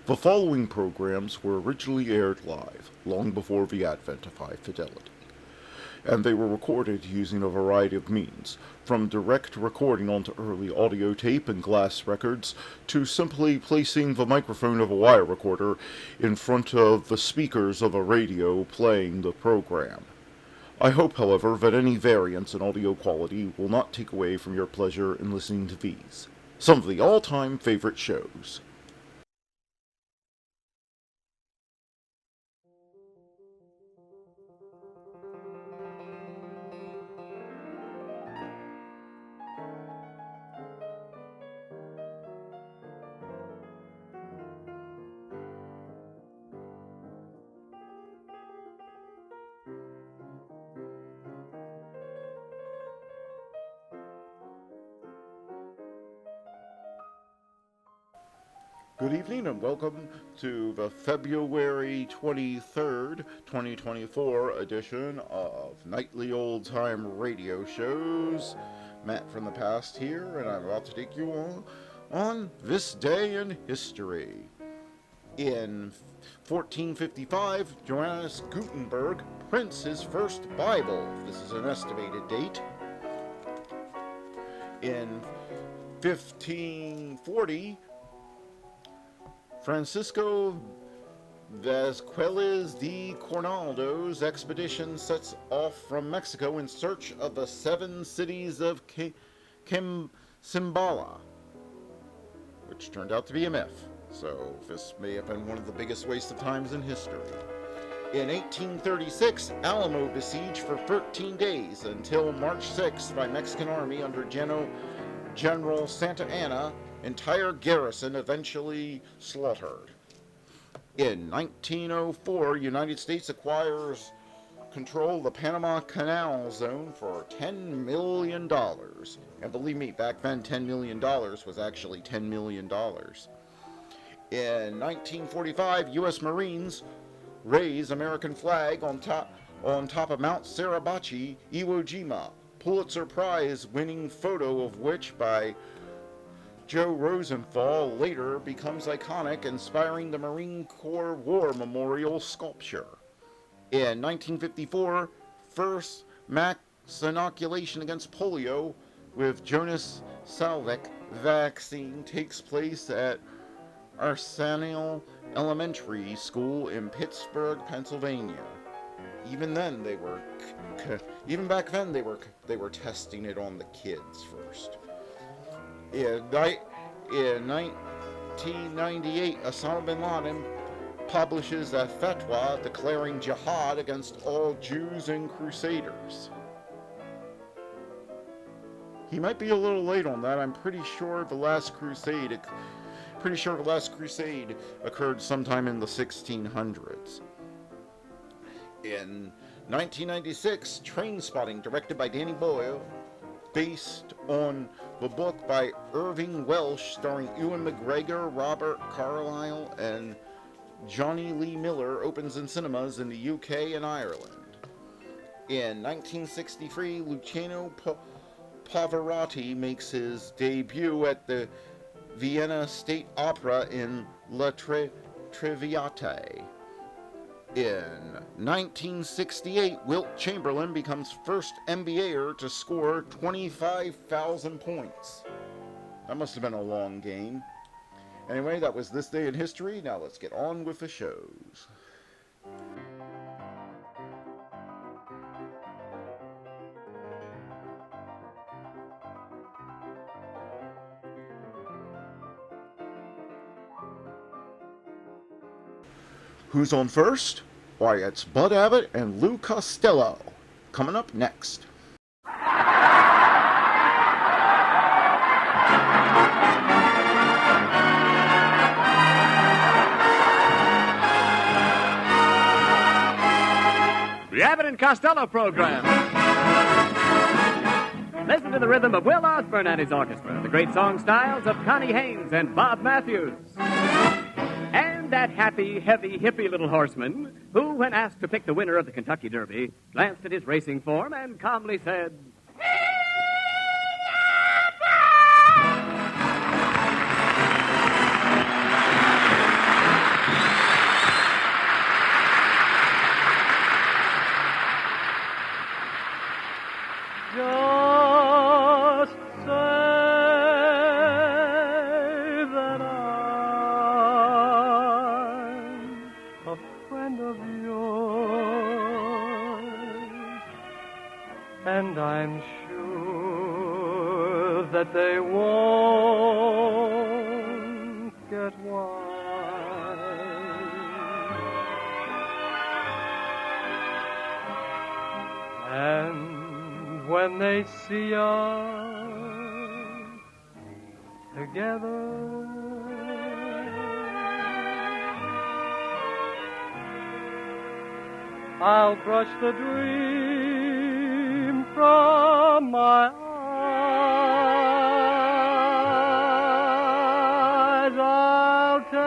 The following programs were originally aired live, long before the advent of high fidelity, and they were recorded using a variety of means, from direct recording onto early audio tape and glass records, to simply placing the microphone of a wire recorder in front of the speakers of a radio playing the program. I hope, however, that any variance in audio quality will not take away from your pleasure in listening to these, some of the all-time favorite shows. Good evening and welcome to the February 23rd, 2024 edition of Nightly Old Time Radio Shows. Matt from the past here, and I'm about to take you on this day in history. In 1455, Johannes Gutenberg prints his first Bible. This is an estimated date. In 1540, Francisco Vasquez de Coronado's expedition sets off from Mexico in search of the seven cities of Cambell, which turned out to be a myth, so this may have been one of the biggest waste of times in history. In 1836, Alamo besieged for 13 days until March 6th by Mexican army under General Santa Anna. Entire garrison eventually slaughtered. In 1904, United States acquires control of the Panama Canal Zone for $10 million. And believe me, back then $10 million was actually $10 million. In 1945, U.S. Marines raise American flag on top of Mount Suribachi, Iwo Jima. Pulitzer Prize winning photo of which by Joe Rosenthal later becomes iconic, inspiring the Marine Corps War Memorial sculpture. In 1954, first mass inoculation against polio with Jonas Salvik vaccine takes place at Arsenal Elementary School in Pittsburgh, Pennsylvania. Even back then they were testing it on the kids first. In 1998, Osama bin Laden publishes a fatwa declaring jihad against all Jews and Crusaders. He might be a little late on that. I'm pretty sure the last crusade occurred sometime in the 1600s. In 1996, Trainspotting, directed by Danny Boyle, based on the book by Irving Welsh, starring Ewan McGregor, Robert Carlyle, and Johnny Lee Miller, opens in cinemas in the UK and Ireland. In 1963, Luciano Pavarotti makes his debut at the Vienna State Opera in La Traviata. In 1968, Wilt Chamberlain becomes first NBAer to score 25,000 points. That must have been a long game. Anyway, that was this day in history. Now let's get on with the shows. Who's on first? Why, it's Bud Abbott and Lou Costello. Coming up next. The Abbott and Costello program. Listen to the rhythm of Will Osborne and his orchestra, the great song styles of Connie Haynes and Bob Matthews. And that happy, heavy, hippie little horseman who, when asked to pick the winner of the Kentucky Derby, glanced at his racing form and calmly said, And I'm sure that they won't get wise. And when they see us together, I'll brush the dream from my eyes. I'll tell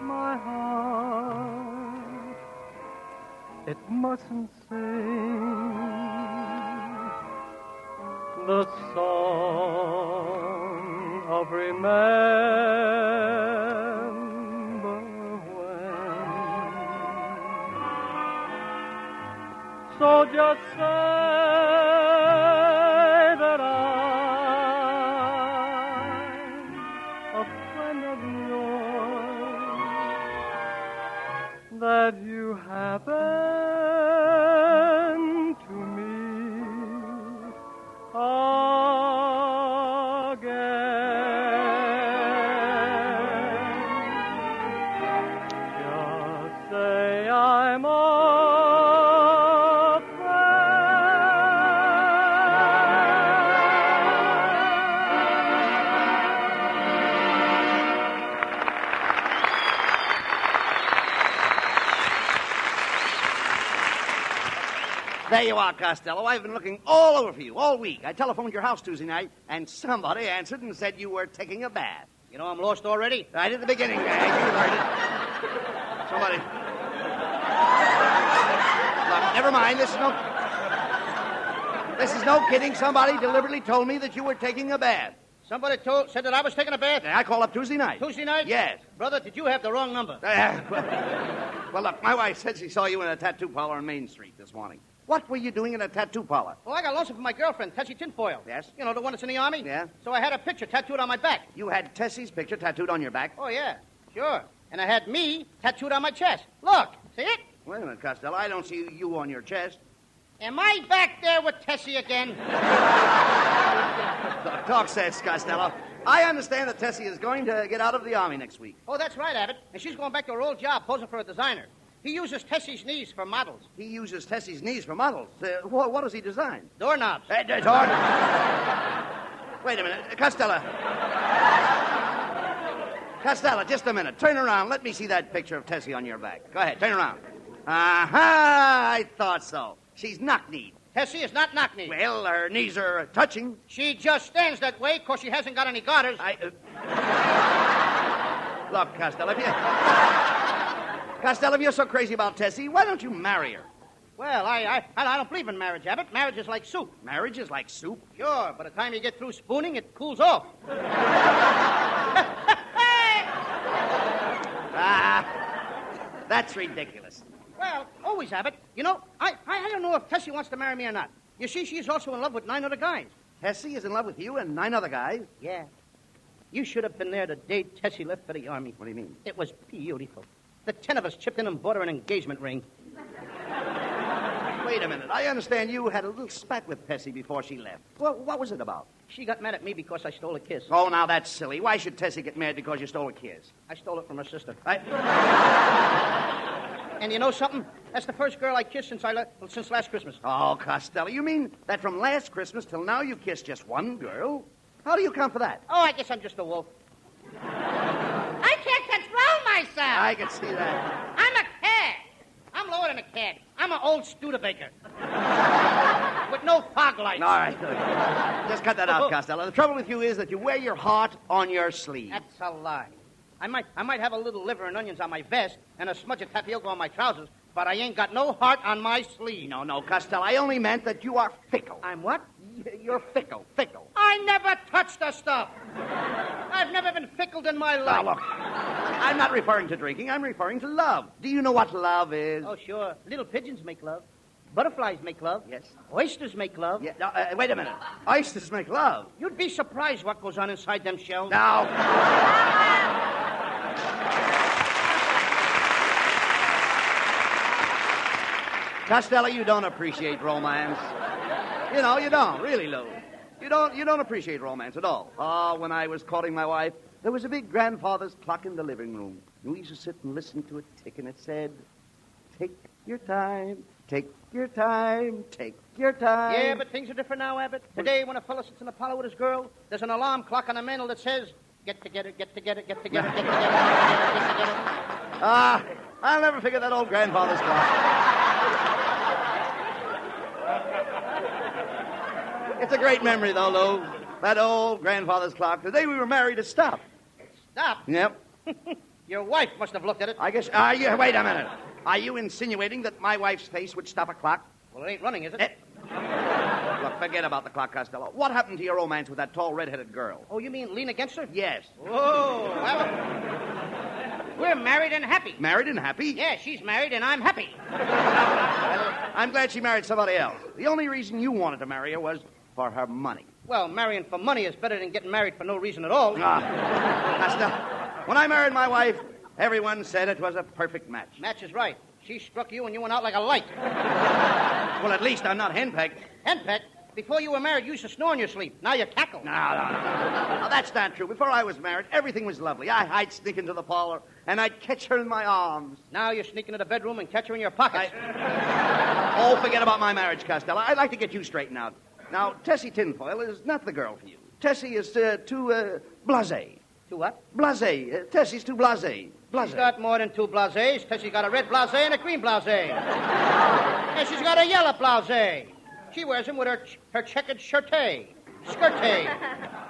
my heart it mustn't sing the song of remember when. So just say that I'm a friend of yours, that you happen to me again. Just say I'm a There you are, Costello. I've been looking all over for you all week. I telephoned your house Tuesday night, and somebody answered and said you were taking a bath. You know I'm lost already? Right at the beginning, Greg. You heard it. Somebody. Look, never mind. This is no kidding. Somebody deliberately told me that you were taking a bath. Somebody said that I was taking a bath? I called up Tuesday night. Tuesday night? Yes. Brother, did you have the wrong number? Well, look, my wife said she saw you in a tattoo parlor on Main Street this morning. What were you doing in a tattoo parlor? Well, I got lonesome from my girlfriend, Tessie Tinfoil. Yes? You know, the one that's in the Army? Yeah. So I had a picture tattooed on my back. You had Tessie's picture tattooed on your back? Oh, yeah. Sure. And I had me tattooed on my chest. Look. See it? Wait a minute, Costello. I don't see you on your chest. Am I back there with Tessie again? Talk sense, Costello. I understand that Tessie is going to get out of the Army next week. Oh, that's right, Abbott. And she's going back to her old job posing for a designer. He uses Tessie's knees for models. He uses Tessie's knees for models. What does he design? Doorknobs. Doorknobs. Wait a minute. Costello. Costello, just a minute. Turn around. Let me see that picture of Tessie on your back. Go ahead. Turn around. Aha! I thought so. She's knock-kneed. Tessie is not knock-kneed. Well, her knees are touching. She just stands that way because she hasn't got any garters. Look, Costello, if you're so crazy about Tessie, why don't you marry her? Well, I don't believe in marriage, Abbott. Marriage is like soup. Marriage is like soup? Sure. By the time you get through spooning, it cools off. That's ridiculous. Well, always, Abbott. You know, I don't know if Tessie wants to marry me or not. You see, she's also in love with 9 other guys. Tessie is in love with you and 9 other guys? Yeah. You should have been there the day Tessie left for the Army. What do you mean? It was beautiful. The 10 of us chipped in and bought her an engagement ring. Wait a minute. I understand you had a little spat with Tessie before she left. Well, what was it about? She got mad at me because I stole a kiss. Oh, now that's silly. Why should Tessie get mad because you stole a kiss? I stole it from her sister. And you know something? That's the first girl I kissed since last Christmas. Oh, Costello, you mean that from last Christmas till now you kissed just one girl? How do you account for that? Oh, I guess I'm just a wolf. I can't control myself. I can see that. I'm a cat. I'm lower than a cat. I'm an old Studebaker. With no fog lights. All right. Just cut that out, Costello. The trouble with you is that you wear your heart on your sleeve. That's a lie. I might have a little liver and onions on my vest and a smudge of tapioca on my trousers, but I ain't got no heart on my sleeve. No, Costello. I only meant that you are fickle. I'm what? You're fickle. I never touched the stuff. I've never been fickled in my life. Now, look, I'm not referring to drinking. I'm referring to love. Do you know what love is? Oh, sure. Little pigeons make love. Butterflies make love. Yes. Oysters make love. Yeah. Now, wait a minute. Oysters make love. You'd be surprised what goes on inside them shells. Now. Costello, you don't appreciate romance. You know, you don't, really, Lou. You don't appreciate romance at all. Oh, when I was courting my wife, there was a big grandfather's clock in the living room. And we used to sit and listen to it tick, and it said, take your time, take your time, take your time. Yeah, but things are different now, Abbott. Today, when a fellow sits in a parlor with his girl, there's an alarm clock on the mantel that says, get together, get together, get together, get together, get together. Ah, I'll never forget that old grandfather's clock. It's a great memory, though, Lou. That old grandfather's clock. The day we were married, it stopped. Stop. Yep. Your wife must have looked at it. I guess... wait a minute. Are you insinuating that my wife's face would stop a clock? Well, it ain't running, is it? Look, forget about the clock, Costello. What happened to your romance with that tall, red-headed girl? Oh, you mean lean against her? Yes. Whoa. We're married and happy. Married and happy? Yeah, she's married and I'm happy. I'm glad she married somebody else. The only reason you wanted to marry her was for her money. Well, marrying for money is better than getting married for no reason at all. Costello, when I married my wife, everyone said it was a perfect match. Match is right. She struck you and you went out like a light. Well, at least I'm not henpecked. Henpecked? Before you were married, you used to snore in your sleep. Now you cackle. No. No, that's not true. Before I was married, everything was lovely. I'd sneak into the parlor, and I'd catch her in my arms. Now you sneak into the bedroom and catch her in your pockets. Oh, forget about my marriage, Costello. I'd like to get you straightened out. Now, Tessie Tinfoil is not the girl for you. Tessie is too blasé. Too what? Blasé. Tessie's too blasé. She's got more than two blasés. Tessie's got a red blasé and a green blasé. And she's got a yellow blasé. She wears them with her checkered skirtay,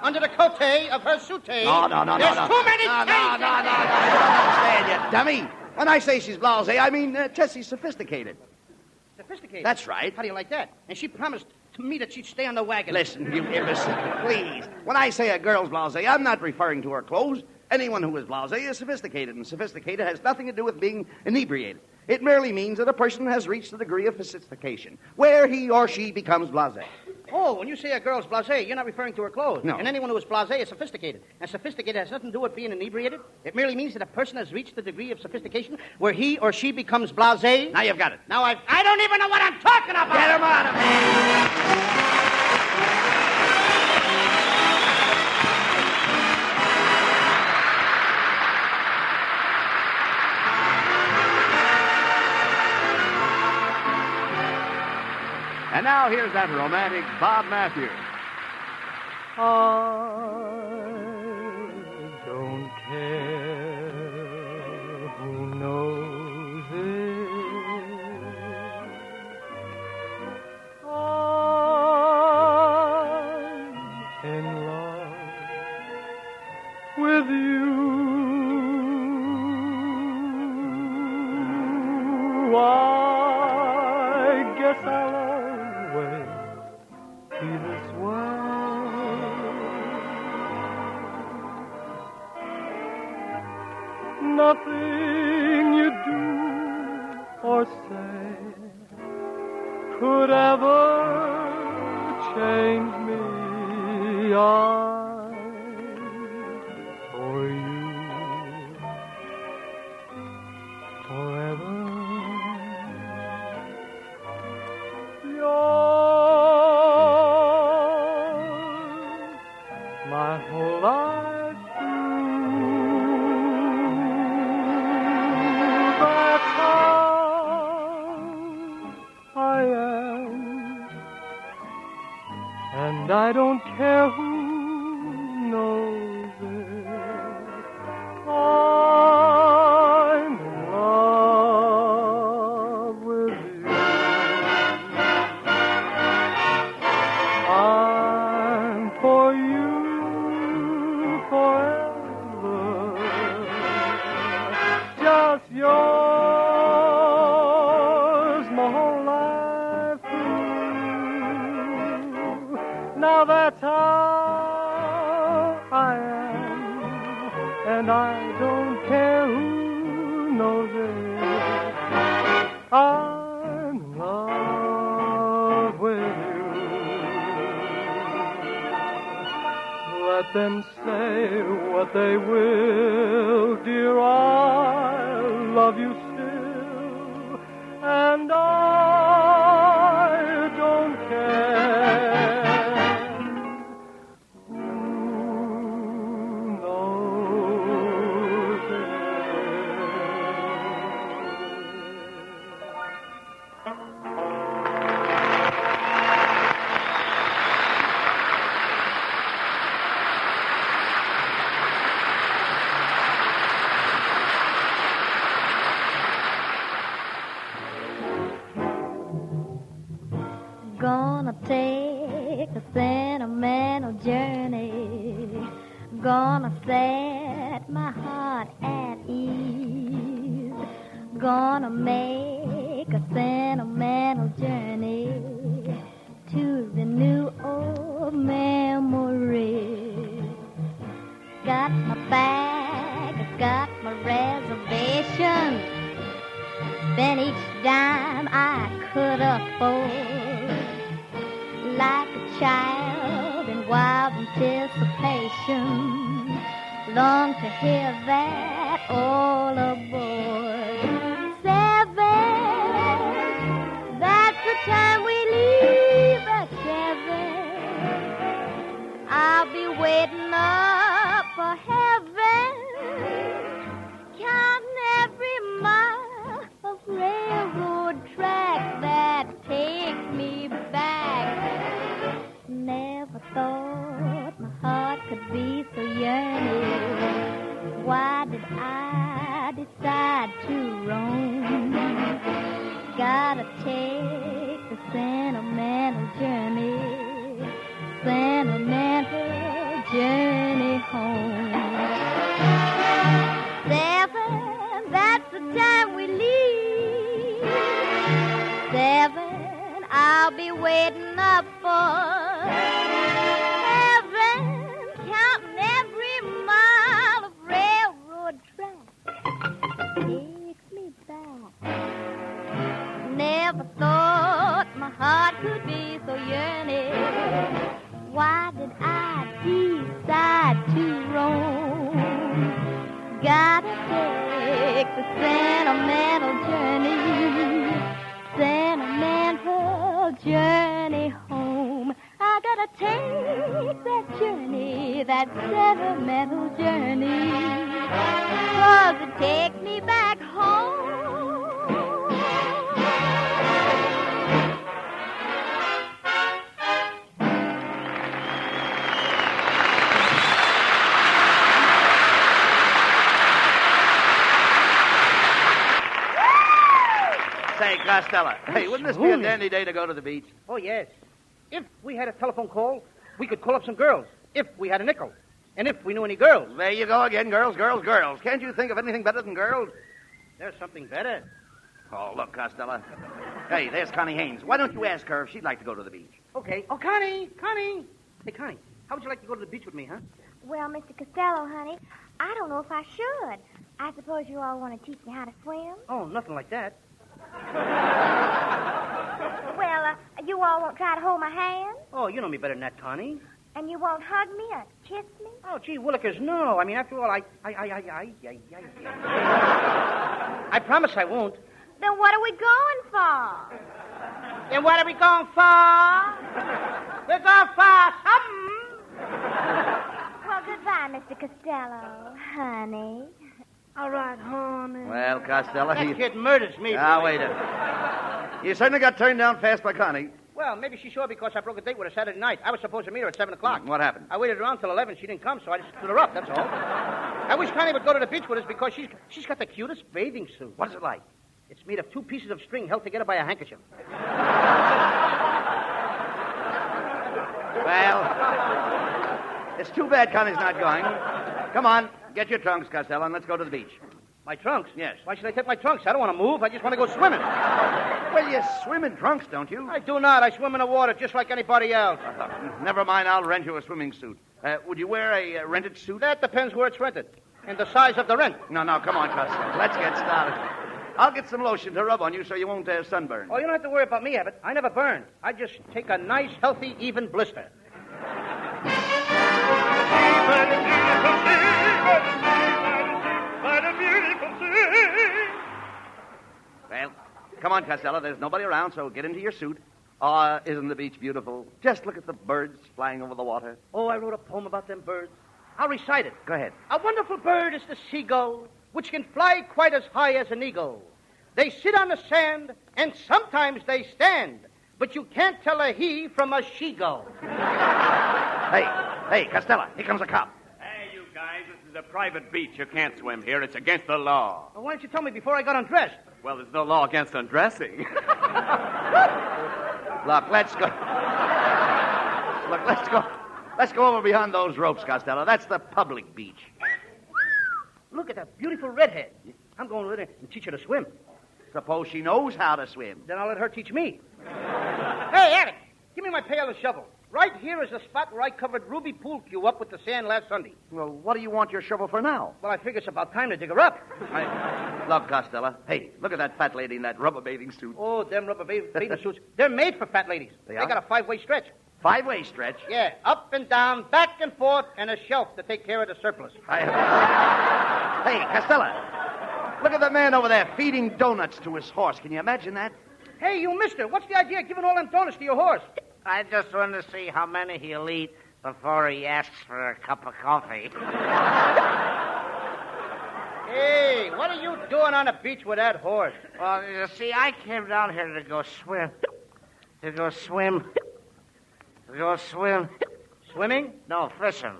under the cote of her soutee. No. There's too many No. things. You don't understand, you dummy. When I say she's blasé, I mean Tessie's sophisticated. Sophisticated? That's right. How do you like that? And she promised to me that she'd stay on the wagon. Listen, you imbecile, please. When I say a girl's blasé, I'm not referring to her clothes. Anyone who is blasé is sophisticated, and sophisticated has nothing to do with being inebriated. It merely means that a person has reached a degree of sophistication, where he or she becomes blasé. Oh, when you say a girl's blasé, you're not referring to her clothes. No. And anyone who is blasé is sophisticated. And sophisticated has nothing to do with being inebriated. It merely means that a person has reached the degree of sophistication where he or she becomes blasé. Now you've got it. Now I don't even know what I'm talking about. Get him out of here. And now here's that romantic Bob Matthews. I don't care who knows it. I'm in love with you. I guess I'll always be this way. Nothing you do or say could ever change me. I'm for you forever. Yours, my whole life through. That's how I am, and I don't care who knows it. I'm in love with you. I'm for you forever, just yours, my whole life through. Now that's how I am, and I don't care who knows it. I'm in love with you. Let them say what they will, dear, I love you still, and I my heart at ease. Gonna make a sentimental journey to the new old memory. Got my bag, got my reservation. Spent each dime I could afford. Like a child in wild anticipation, long to hear that all aboard. 7, that's the time we leave at 7. I'll be waiting up for heaven, counting every mile of railroad track that takes me back. Never thought my heart could be so yearning. Why did I decide to roam? Gotta take the sentimental journey home. 7, that's the time we leave. 7, I'll be waiting up for heaven, counting every mile of railroad track takes me back. Never thought my heart could be so yearning. Why did I decide to roam? Gotta take the sentimental journey home. I gotta take that journey, that sentimental journey, 'cause it takes me back home. Say, Costello, hey, wouldn't this be a dandy day to go to the beach? Oh, yes. If we had a telephone call, we could call up some girls. If we had a nickel. And if we knew any girls. There you go again, girls, girls, girls. Can't you think of anything better than girls? There's something better. Oh, look, Costello. Hey, there's Connie Haynes. Why don't you ask her if she'd like to go to the beach? Okay. Oh, Connie. Hey, Connie, how would you like to go to the beach with me, huh? Well, Mr. Costello, honey, I don't know if I should. I suppose you all want to teach me how to swim? Oh, nothing like that. Well, you all won't try to hold my hand? Oh, you know me better than that, Connie. And you won't hug me or kiss me? Oh, gee, Willikers, no. I mean, after all, I promise I won't. Then what are we going for? Then what are we going for? We're going for something. Well, goodbye, Mr. Costello, honey. All right, honey. Well, Costello, That kid murders me. Now, boy. wait a minute. You certainly got turned down fast by Connie. Well, maybe she saw because I broke a date with her Saturday night. I was supposed to meet her at 7 o'clock. What happened? I waited around till 11. She didn't come, so I just stood her up, that's all. I wish Connie would go to the beach with us because she's got the cutest bathing suit. What's it like? It's made of 2 pieces of string held together by a handkerchief. Well, it's too bad Connie's not going. Come on, get your trunks, Costello, and let's go to the beach. My trunks? Yes. Why should I take my trunks? I don't want to move. I just want to go swimming. Well, you swim in trunks, don't you? I do not. I swim in the water just like anybody else. Never mind, I'll rent you a swimming suit. Would you wear a rented suit? That depends where it's rented and the size of the rent. No, come on, Costello. Let's get started. I'll get some lotion to rub on you so you won't sunburn. Oh, you don't have to worry about me, Abbott. I never burn. I just take a nice, healthy, even blister. Well, come on, Costello. There's nobody around, so get into your suit. Isn't the beach beautiful? Just look at the birds flying over the water. Oh, I wrote a poem about them birds. I'll recite it. Go ahead. A wonderful bird is the seagull, which can fly quite as high as an eagle. They sit on the sand, and sometimes they stand, but you can't tell a he from a she-gull. Hey, Costello, here comes a cop. Hey, you guys, this is a private beach. You can't swim here. It's against the law. Well, why didn't you tell me before I got undressed? Well, there's no law against undressing. Look, let's go. Let's go over beyond those ropes, Costello. That's the public beach. a beautiful redhead. I'm going with her and teach her to swim. Suppose she knows how to swim. Then I'll let her teach me. Hey, Abbott, give me my pail and shovel. Right here is the spot where I covered Ruby Pool Cue up with the sand last Sunday. Well, what do you want your shovel for now? Well, I figure it's about time to dig her up. Look, Costello. Hey, look at that fat lady in that rubber bathing suit. Oh, them rubber bathing suits. They're made for fat ladies. They They are? got a 5-way stretch. 5-way stretch? Yeah, up and down, back and forth, and a shelf to take care of the surplus. Hey, Costello. Look at the man over there feeding donuts to his horse. Can you imagine that? Hey, you mister, what's the idea of giving all them donuts to your horse? I just want to see how many he'll eat before he asks for a cup of coffee. Hey, what are you doing on the beach with that horse? Well, you see, I came down here to go swim. To go swim. To go swim. Swimming? No, fishing.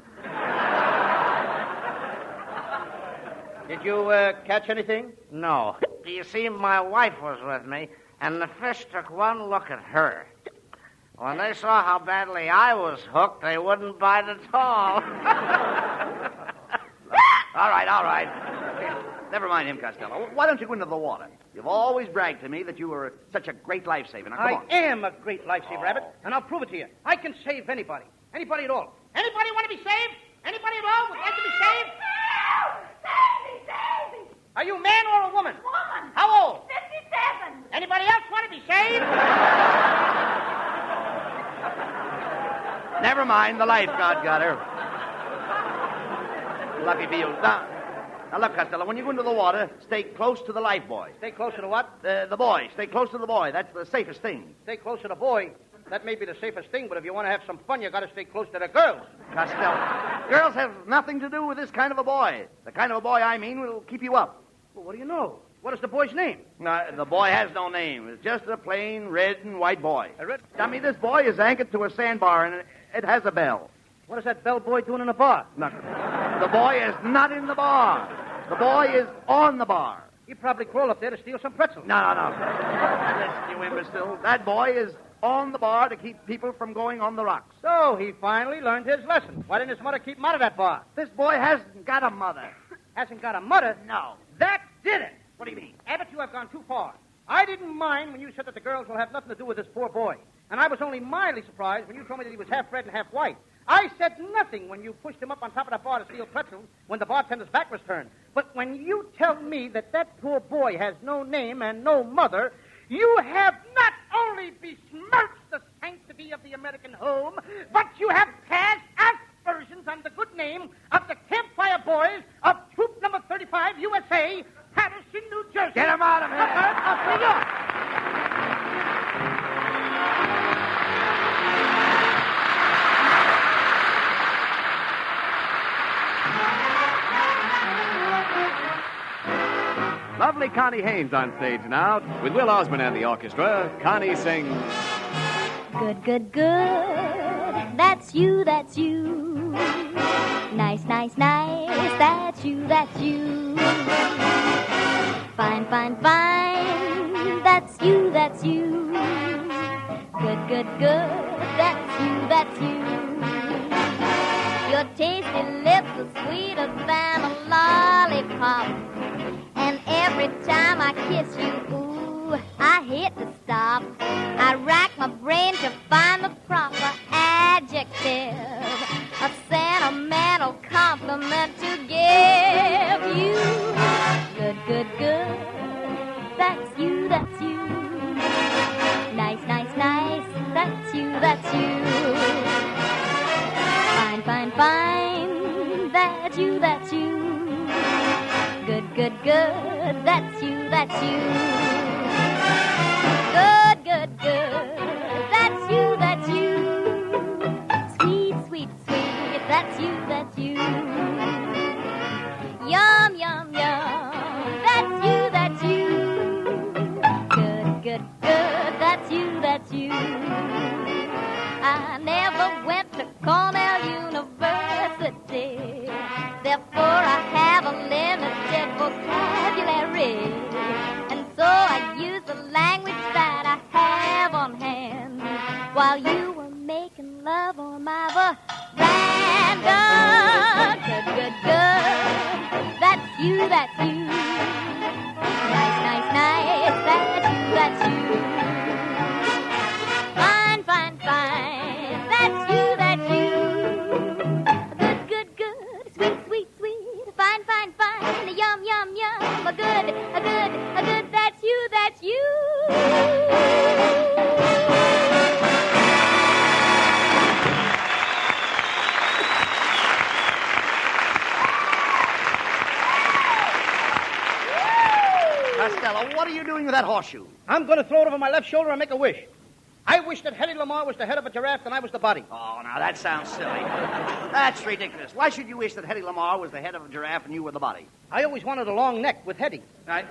Did you catch anything? No. You see, my wife was with me, and the fish took one look at her. When they saw how badly I was hooked, they wouldn't bite at all. All right. Never mind him, Costello. Why don't you go into the water? You've always bragged to me that you were such a great lifesaver. Now, come on. I am a great lifesaver, Abbott, and I'll prove it to you. I can save anybody. Anybody at all. Anybody want to be saved? Anybody at all would like to be saved? Save me! Are you a man or a woman? Woman! How old? 57! Anybody else want to be saved? Never mind. The lifeguard got her. Lucky for you. Now, look, Costello, when you go into the water, stay close to the life boy. Stay closer to what? The boy. Stay close to the boy. That's the safest thing. Stay close to the boy. That may be the safest thing, but if you want to have some fun, you got to stay close to the girls. Costello, girls have nothing to do with this kind of a boy. The kind of a boy I mean will keep you up. Well, what do you know? What is the boy's name? No, the boy has no name. It's just a plain red and white boy. A red... I mean, this boy is anchored to a sandbar, and it has a bell. What is that bellboy doing in a bar? No, the boy is not in the bar. The boy is on the bar. He probably crawled up there to steal some pretzels. No. Listen, you imbecile. That boy is on the bar to keep people from going on the rocks. So he finally learned his lesson. Why didn't his mother keep him out of that bar? This boy hasn't got a mother. Hasn't got a mother? No. That did it. What do you mean? Abbott, you have gone too far. I didn't mind when you said that the girls will have nothing to do with this poor boy. And I was only mildly surprised when you told me that he was half red and half white. I said nothing when you pushed him up on top of that bar to steal pretzels when the bartender's back was turned. But when you tell me that that poor boy has no name and no mother, you have not only besmirched the sanctity of the American home, but you have cast aspersions on the good name of the Campfire Boys of Troop Number 35 USA, Patterson, New Jersey. Get him out of here. Suburb of New York. Lovely Connie Haynes on stage now. With Will Osborne and the orchestra, Connie sings... Good, good, good. That's you, that's you. Nice, nice, nice. That's you, that's you. Fine, fine, fine. That's you, that's you. Good, good, good. That's you, that's you. Your tasty lips are sweeter than a lollipop. And every time I kiss you, ooh, I hate to stop. I rack my brain to find the proper adjective, a sentimental compliment to give you. Good, good, good. That's you, that's you. Nice, nice, nice. That's you, that's you. Fine, fine, fine. That's you, that's you. Good, good, good. That's you, that's you. Good, good, good. That's you, that's you. Sweet, sweet, sweet. That's you, that's you. Yum, yum, yum. That's you, that's you. Good, good, good. That's you, that's you. I never went to Cornell University. Therefore, I have a limited vocabulary. And so I use the language that I have on hand. you, that's you. Nice, nice, nice, that's you, that's you. Fine, fine, fine, that's you, that's you. Good, good, good, sweet, sweet, sweet. Fine, fine, fine, yum, yum, yum. A good, that's you, that's you. Costello, what are you doing with that horseshoe? I'm going to throw it over my left shoulder and make a wish. I wish that Hedy Lamarr was the head of a giraffe and I was the body. Oh, now that sounds silly. That's ridiculous. Why should you wish that Hedy Lamarr was the head of a giraffe and you were the body? I always wanted a long neck with Hedy. Right.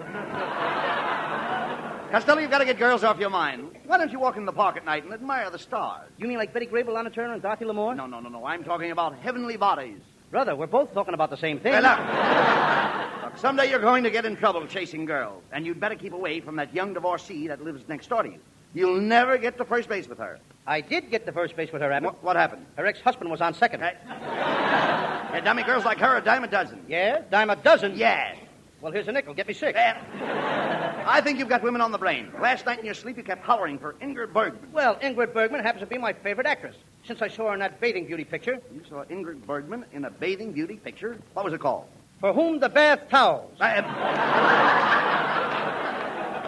Costello, you've got to get girls off your mind. Why don't you walk in the park at night and admire the stars? You mean like Betty Grable, Lana Turner, and Dorothy Lamour? No. I'm talking about heavenly bodies. Brother, we're both talking about the same thing. Hey, look, someday you're going to get in trouble chasing girls, and you'd better keep away from that young divorcee that lives next door to you. You'll never get to first base with her. I did get to first base with her, Abbott. What happened? Her ex-husband was on second. Hey, dummy, girls like her are a dime a dozen. Yeah? Dime a dozen? Yeah. Well, here's a nickel. Get me six. I think you've got women on the brain. Last night in your sleep, you kept hollering for Ingrid Bergman. Well, Ingrid Bergman happens to be my favorite actress. Since I saw her in that bathing beauty picture. You saw Ingrid Bergman in a bathing beauty picture? What was it called? For Whom the Bath Towels.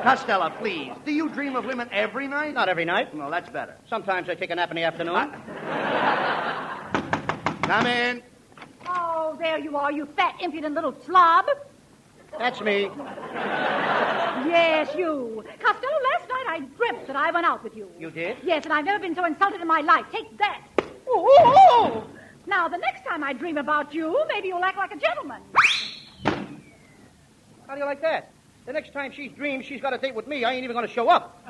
Costello, please. Do you dream of women every night? Not every night. Well, that's better. Sometimes I take a nap in the afternoon. Come in. Oh, there you are, you fat, impudent little slob. That's me. Yes, you. Costello, last night I dreamt that I went out with you. You did? Yes, and I've never been so insulted in my life. Take that. Ooh. Now, the next time I dream about you, maybe you'll act like a gentleman. How do you like that? The next time she dreams she's got a date with me, I ain't even going to show up.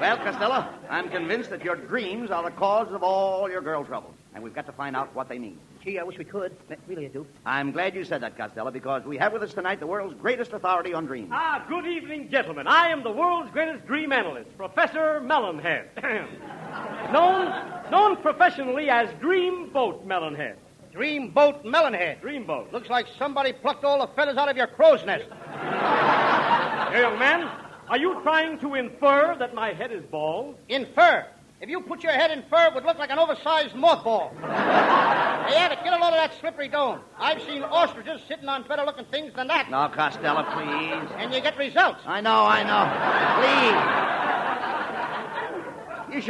Well, Costello, I'm convinced that your dreams are the cause of all your girl trouble. And we've got to find out what they mean. Gee, I wish we could. Really, I do. I'm glad you said that, Costello, because we have with us tonight the world's greatest authority on dreams. Good evening, gentlemen. I am the world's greatest dream analyst, Professor Melonhead. known professionally as Dreamboat Melonhead. Dreamboat Melonhead. Dreamboat. Looks like somebody plucked all the feathers out of your crow's nest. Here, young man, are you trying to infer that my head is bald? Infer? If you put your head in fur, it would look like an oversized mothball. Hey, Abbott, get a load of that slippery dome. I've seen ostriches sitting on better-looking things than that. No, Costello, please. And you get results. I know. Please. You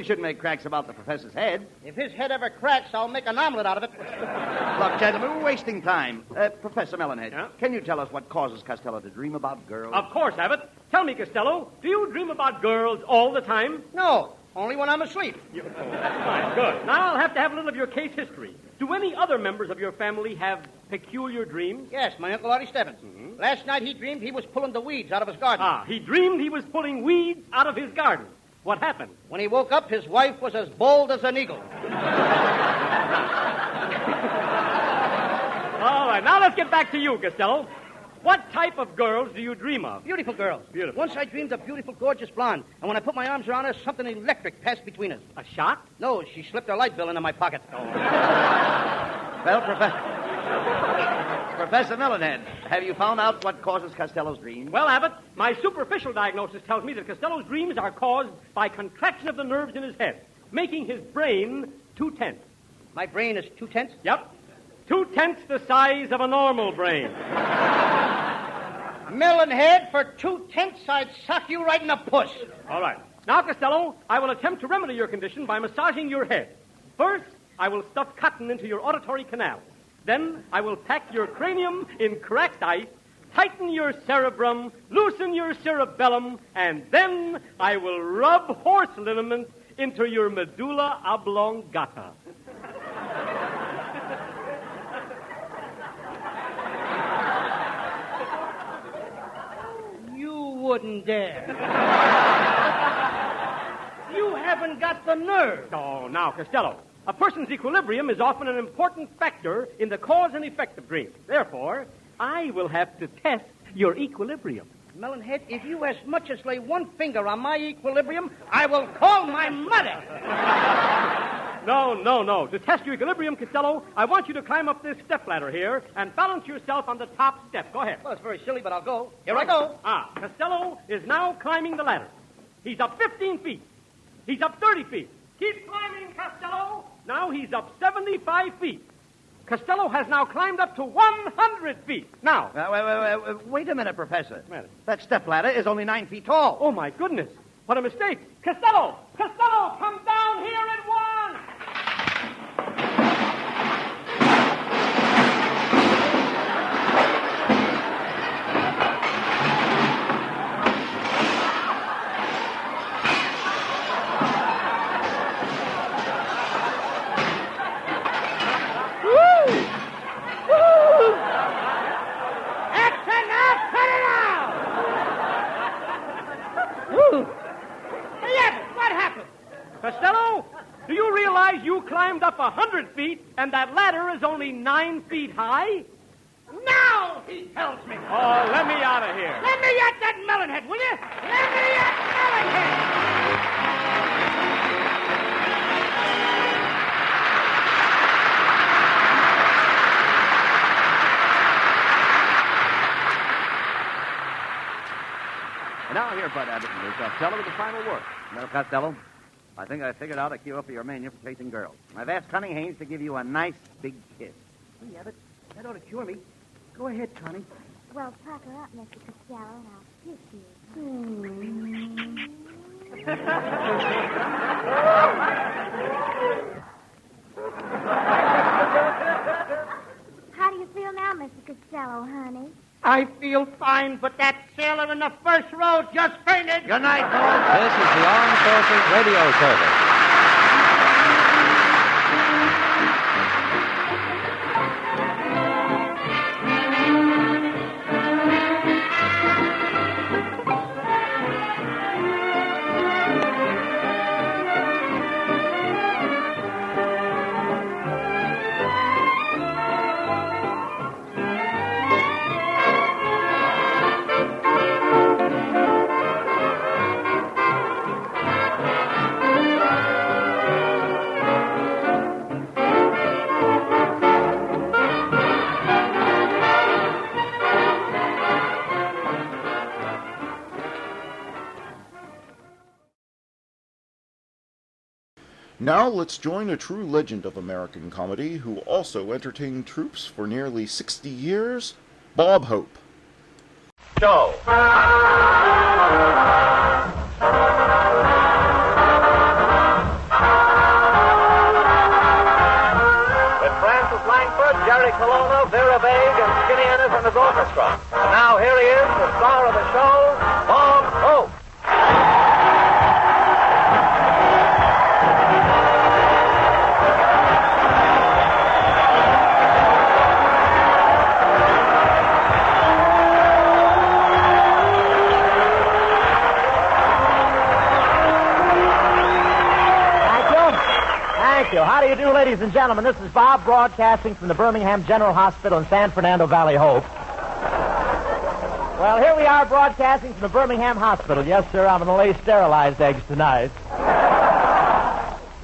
shouldn't make cracks about the professor's head. If his head ever cracks, I'll make an omelet out of it. Look, gentlemen, we're wasting time. Professor Melonhead, Yeah? Can you tell us what causes Costello to dream about girls? Of course, Abbott. Tell me, Costello, do you dream about girls all the time? No, only when I'm asleep. Fine, good. Now I'll have to have a little of your case history. Do any other members of your family have peculiar dreams? Yes, my Uncle Artie Stebbins. Mm-hmm. Last night he dreamed he was pulling the weeds out of his garden. He dreamed he was pulling weeds out of his garden. What happened? When he woke up, his wife was as bold as an eagle. All right, now let's get back to you, Costello. What type of girls do you dream of? Beautiful girls. Beautiful. Once I dreamed of beautiful, gorgeous blonde, and when I put my arms around her, something electric passed between us. A shot? No, she slipped her light bill into my pocket. Well, Professor Melonhead, have you found out what causes Costello's dreams? Well, Abbott, my superficial diagnosis tells me that Costello's dreams are caused by contraction of the nerves in his head, making his brain too tense. My brain is 2/10? Yep. 2/10 the size of a normal brain. Melonhead, for 2/10, I'd sock you right in the puss. All right. Now, Costello, I will attempt to remedy your condition by massaging your head. First, I will stuff cotton into your auditory canal. Then I will pack your cranium in cracked ice, tighten your cerebrum, loosen your cerebellum, and then I will rub horse liniment into your medulla oblongata. You wouldn't dare. You haven't got the nerve. Oh, now, Costello, a person's equilibrium is often an important factor in the cause and effect of dreams. Therefore, I will have to test your equilibrium. Melonhead, if you as much as lay one finger on my equilibrium, I will call my mother. No. To test your equilibrium, Costello, I want you to climb up this stepladder here and balance yourself on the top step. Go ahead. Well, it's very silly, but I'll go. Here I go. Costello is now climbing the ladder. He's up 15 feet. He's up 30 feet. Keep climbing, Costello. Now he's up 75 feet. Costello has now climbed up to 100 feet. Now. Wait a minute, Professor. Wait a minute. That stepladder is only 9 feet tall. Oh, my goodness. What a mistake. Costello, come down here at once. Costello, do you realize you climbed up 100 feet and that ladder is only 9 feet high? Now, he tells me. Oh, let me out of here. Let me at that melonhead, will you? Let me at And now here, Bud Abbott, and Costello with the final word. Well, Costello, I think I figured out a cure for your mania for chasing girls. I've asked Connie Haynes to give you a nice big kiss. Yeah, but that ought to cure me. Go ahead, Connie. Well, pucker up, Mr. Costello, and I'll kiss you. How do you feel now, Mr. Costello, honey? I feel fine, but that sailor in the first row just fainted. Good night, folks. This is the Armed Forces Radio Service. Now let's join a true legend of American comedy who also entertained troops for nearly 60 years, Bob Hope. Show. With Francis Langford, Jerry Colonna, Vera Vague, and Skinny Ennis and his orchestra. And now here he is, the star of the show, Bob Hope. How do you do, ladies and gentlemen? This is Bob broadcasting from the Birmingham General Hospital in San Fernando Valley, Hope. Well, here we are broadcasting from the Birmingham Hospital. Yes, sir, I'm going to lay sterilized eggs tonight.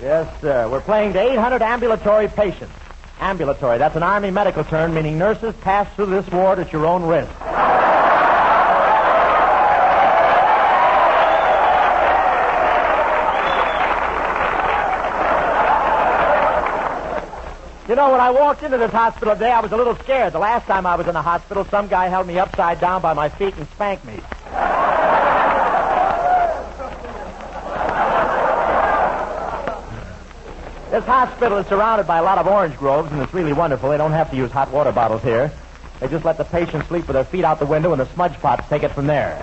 Yes, sir. We're playing to 800 ambulatory patients. Ambulatory, that's an Army medical term meaning nurses pass through this ward at your own risk. You know, when I walked into this hospital today, I was a little scared. The last time I was in the hospital, some guy held me upside down by my feet and spanked me. This hospital is surrounded by a lot of orange groves, and it's really wonderful. They don't have to use hot water bottles here. They just let the patients sleep with their feet out the window, and the smudge pots take it from there.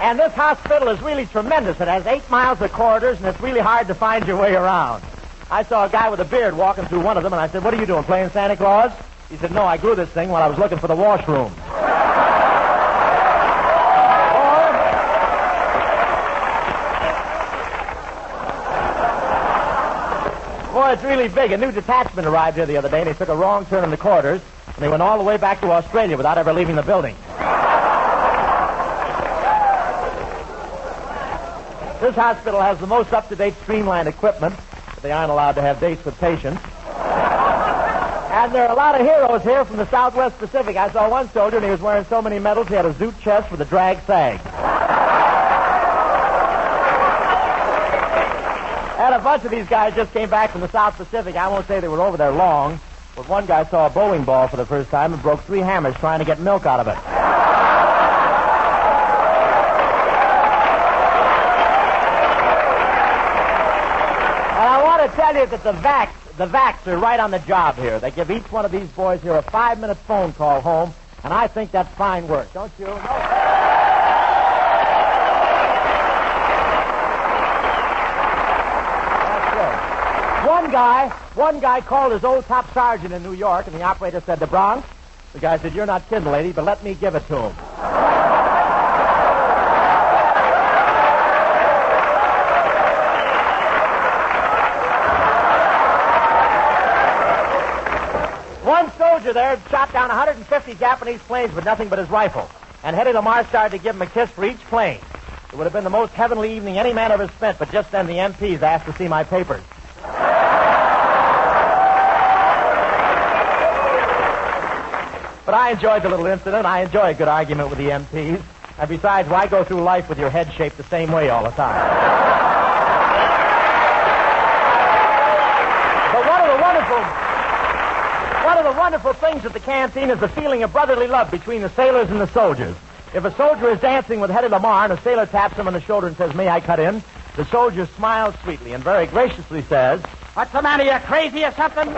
And this hospital is really tremendous. It has 8 miles of corridors, and it's really hard to find your way around. I saw a guy with a beard walking through one of them, and I said, "What are you doing, playing Santa Claus?" He said, "No, I grew this thing while I was looking for the washroom." Boy, it's really big. A new detachment arrived here the other day, and they took a wrong turn in the corridors, and they went all the way back to Australia without ever leaving the building. This hospital has the most up-to-date streamlined equipment, but they aren't allowed to have dates with patients. And there are a lot of heroes here from the Southwest Pacific. I saw one soldier, and he was wearing so many medals, he had a zoot chest with a drag sag. And a bunch of these guys just came back from the South Pacific. I won't say they were over there long, but one guy saw a bowling ball for the first time and broke 3 hammers trying to get milk out of it. And I want to tell you that the vacs are right on the job here. They give each one of these boys here a 5-minute phone call home, and I think that's fine work, don't you? One guy called his old top sergeant in New York, and the operator said, "The Bronx?" The guy said, "You're not kidding, lady, but let me give it to him." One soldier there shot down 150 Japanese planes with nothing but his rifle, and Hedy Lamarr started to give him a kiss for each plane. It would have been the most heavenly evening any man ever spent, but just then the MPs asked to see my papers. But I enjoyed the little incident. I enjoy a good argument with the MPs. And besides, why go through life with your head shaped the same way all the time? But one of the wonderful things at the canteen is the feeling of brotherly love between the sailors and the soldiers. If a soldier is dancing with Hedy Lamarr and a sailor taps him on the shoulder and says, "May I cut in?" the soldier smiles sweetly and very graciously says, "What's the matter, you crazy or something?"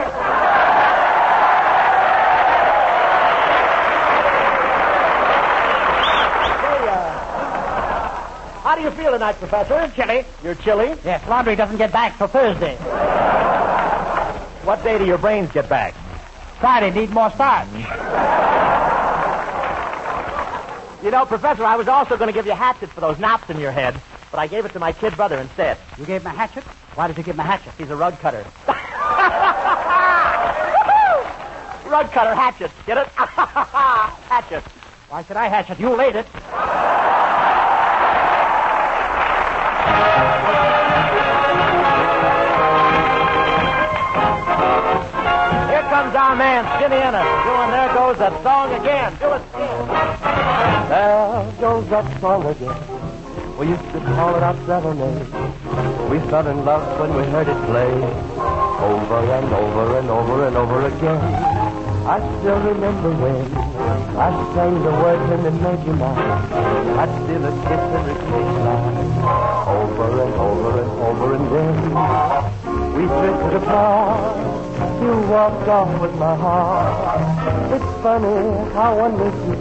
How do you feel tonight, Professor? Chilly. You're chilly? Yes, laundry doesn't get back till Thursday. What day do your brains get back? Friday, need more starch. You know, Professor, I was also going to give you a hatchet for those knots in your head, but I gave it to my kid brother instead. You gave him a hatchet? Why did you give him a hatchet? He's a rug cutter. Rug cutter, hatchet. Get it? Hatchet. Why should I hatchet? You laid it. Here comes our man, Skinny Ennis, doing There Goes That Song Again. Do it, Skinny. There goes that song again. We used to call it our serenade. We fell in love when we heard it play. Over and over and over and over again. I still remember when I sang the words and it made you mine. I'd steal a kiss and repeat line. Over and over and over and then we drifted apart. You walked off with my heart. It's funny how one misses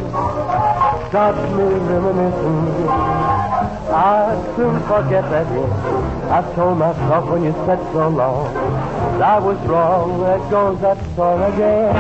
got me reminiscing. I'd soon forget that day. I told myself when you said so long that I was wrong. There goes that song again.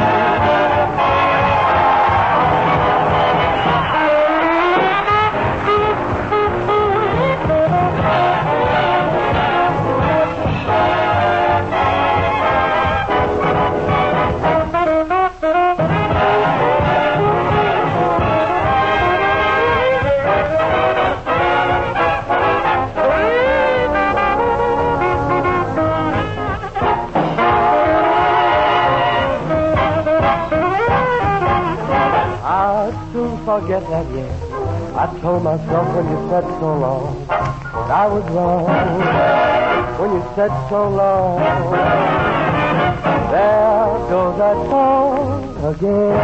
Forget that yet. I told myself when you said so long that I was wrong. When you said so long, there goes that song again.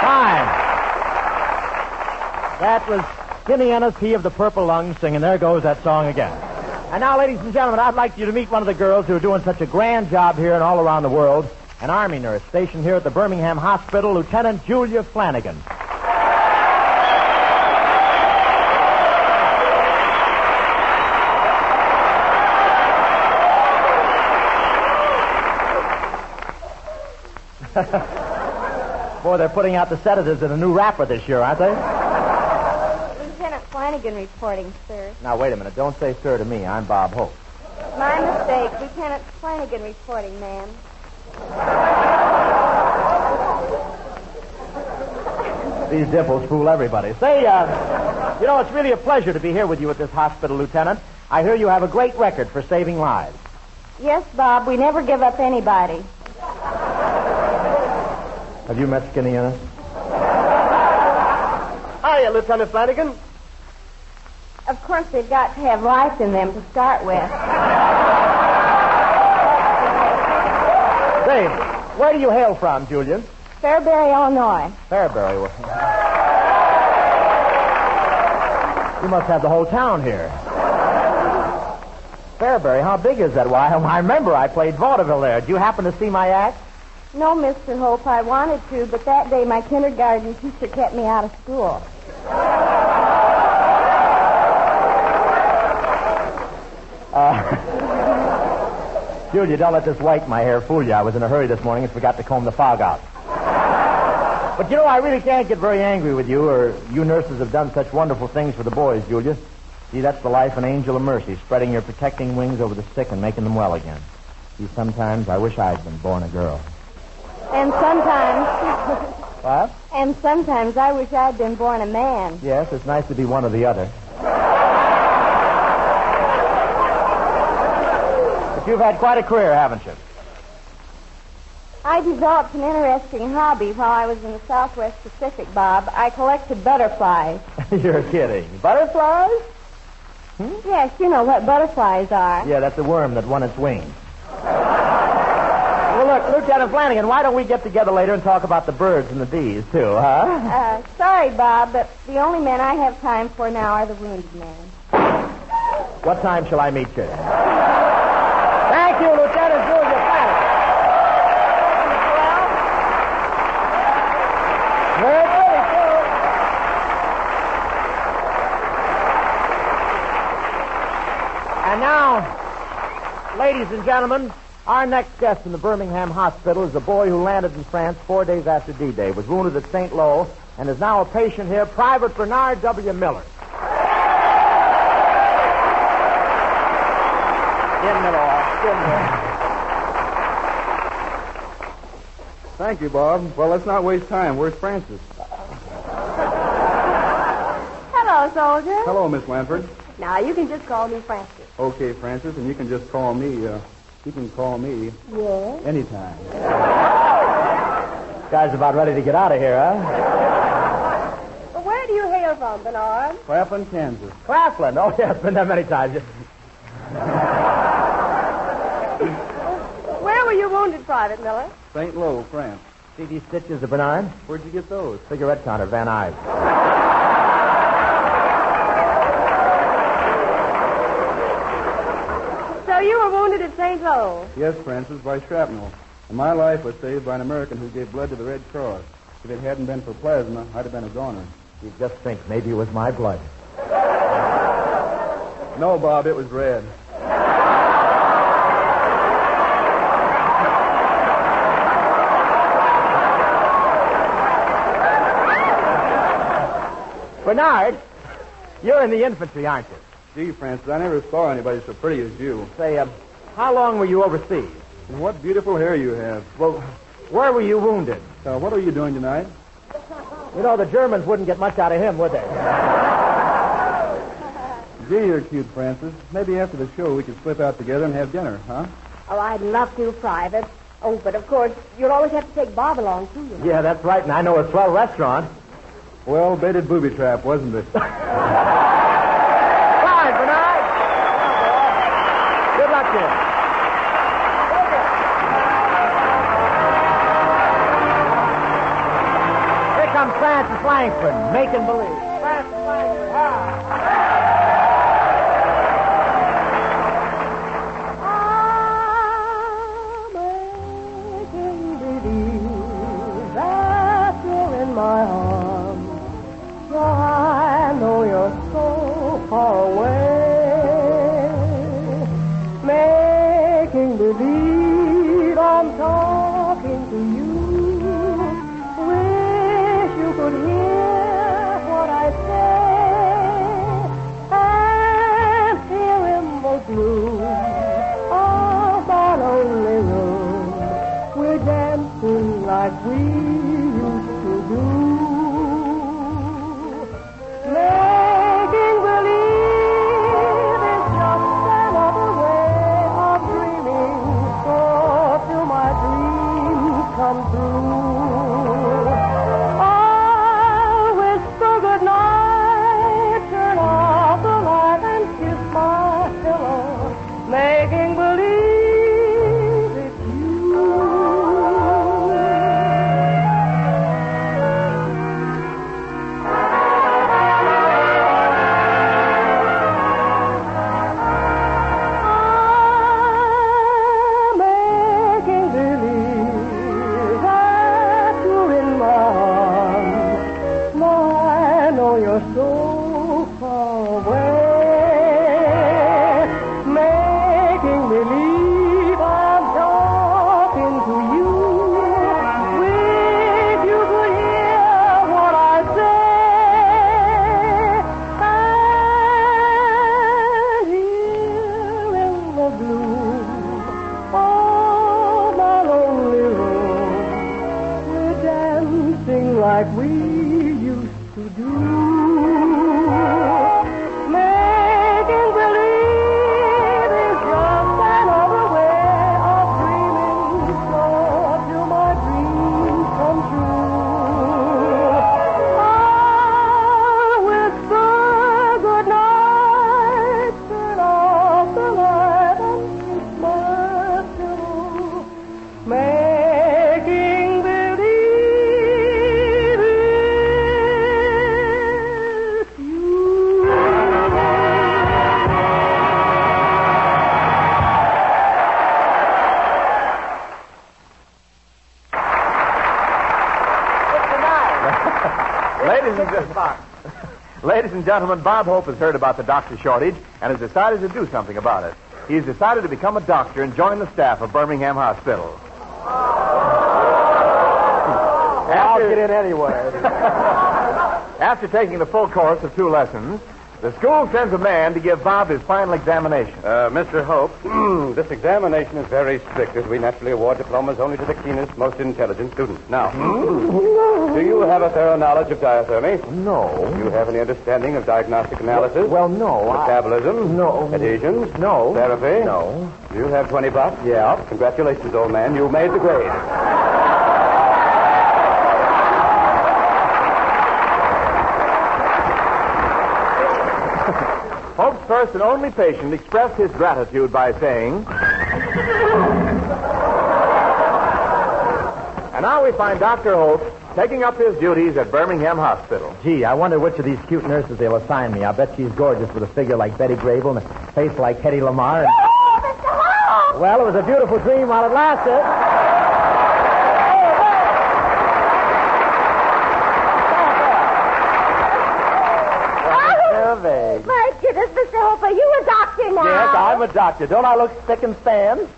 Fine. That was Skinny Ennis, he of the purple lungs, singing There Goes That Song Again. And now, ladies and gentlemen, I'd like you to meet one of the girls who are doing such a grand job here and all around the world, an Army nurse stationed here at the Birmingham Hospital, Lieutenant Julia Flanagan. Boy, they're putting out the sedatives in a new wrapper this year, aren't they? Lieutenant Flanagan reporting, sir. Now, wait a minute. Don't say sir to me. I'm Bob Hope. My mistake. Lieutenant Flanagan reporting, ma'am. These dimples fool everybody. Say, it's really a pleasure to be here with you at this hospital, Lieutenant. I hear you have a great record for saving lives. Yes, Bob, we never give up anybody. Have you met Skinny Ennis? Hiya, Lieutenant Flanagan. Of course, they've got to have life in them to start with. Say, where do you hail from, Julian? Fairbury, Illinois. Fairbury. You must have the whole town here. Fairbury, how big is that? Why, I remember I played vaudeville there. Did you happen to see my act? No, Mr. Hope, I wanted to, but that day my kindergarten teacher kept me out of school. Julia, don't let this white in my hair fool you. I was in a hurry this morning and forgot to comb the fog out. But I really can't get very angry with you, or you nurses have done such wonderful things for the boys, Julia. See, that's the life of an angel of mercy, spreading your protecting wings over the sick and making them well again. See, sometimes I wish I'd been born a girl. And sometimes... What? And sometimes I wish I'd been born a man. Yes, it's nice to be one or the other. But you've had quite a career, haven't you? I developed an interesting hobby while I was in the Southwest Pacific, Bob. I collected butterflies. You're kidding. Butterflies? Yes, you know what butterflies are. Yeah, that's a worm that won its wings. Well, look, Lieutenant Flanagan, why don't we get together later and talk about the birds and the bees, too, huh? Sorry, Bob, but the only men I have time for now are the wounded men. What time shall I meet you? Thank you, Lieutenant Julia Flanagan. Very good, too. And now, ladies and gentlemen, our next guest in the Birmingham hospital is a boy who landed in France 4 days after D-Day, was wounded at St. Lo, and is now a patient here, Private Bernard W. Miller. Get him all. Thank you, Bob. Well, let's not waste time. Where's Francis? Hello, soldier. Hello, Miss Lanford. Now, you can just call me Francis. Okay, Francis, and you can just call me, Yes? anytime. Guy's about ready to get out of here, huh? Well, where do you hail from, Bernard? Claflin, Kansas. Claflin. Oh, yes, been there many times. Where were you wounded, Private Miller? St. Lo, France. See these stitches of Bernard? Where'd you get those? Cigarette counter, Van Nuys. So you were wounded at St. Lo? Yes, Francis, by shrapnel. And my life was saved by an American who gave blood to the Red Cross. If it hadn't been for plasma, I'd have been a goner. You just think maybe it was my blood. No, Bob, it was red. Bernard, you're in the infantry, aren't you? Gee, Francis, I never saw anybody so pretty as you. Say, how long were you overseas? And what beautiful hair you have. Well, where were you wounded? What are you doing tonight? You know, the Germans wouldn't get much out of him, would they? Gee, you're cute, Francis. Maybe after the show we could slip out together and have dinner, huh? Oh, I'd love to, Private. Oh, but of course, you'll always have to take Bob along, too. You know? Yeah, that's right, and I know a swell restaurant. Well, baited booby trap, wasn't it? Fine, Bernard. Good luck to you. Here comes Francis Langford, making believe. Francis Langford, my arms. I know you're so far away, making believe I'm talking to you. Wish you could hear what I say, and hear in the gloom of my lonely room. We're dancing like we used to do. you're so far away, making believe I'm talking to you. Wish you could hear what I say. And here in the gloom of my lonely room, we're dancing like we used to do. Making believe is just another way of dreaming, so till my dreams come true. I'll whisper good night, turn off the light and kiss my pillow. Making believe it's you. Ladies and gentlemen, Bob Hope has heard about the doctor shortage and has decided to do something about it. He's decided to become a doctor and join the staff of Birmingham Hospital. I'll get in anyway. After taking the full course of 2 lessons, the school sends a man to give Bob his final examination. Mr. Hope, this examination is very strict, as we naturally award diplomas only to the keenest, most intelligent students. Now, do you have a thorough knowledge of diathermy? No. Do you have any understanding of diagnostic analysis? Well, no. Metabolism? No. Adhesions? No. Therapy? No. Do you have 20 bucks? Yeah. Congratulations, old man. You made the grade. Hope's first and only patient expressed his gratitude by saying... And now we find Dr. Hope taking up his duties at Birmingham Hospital. Gee, I wonder which of these cute nurses they'll assign me. I bet she's gorgeous with a figure like Betty Grable and a face like Hedy Lamarr. And... Well, it was a beautiful dream while it lasted. My goodness, Mr. Hope, are you a doctor now? Yes, I'm a doctor. Don't I look spick and span?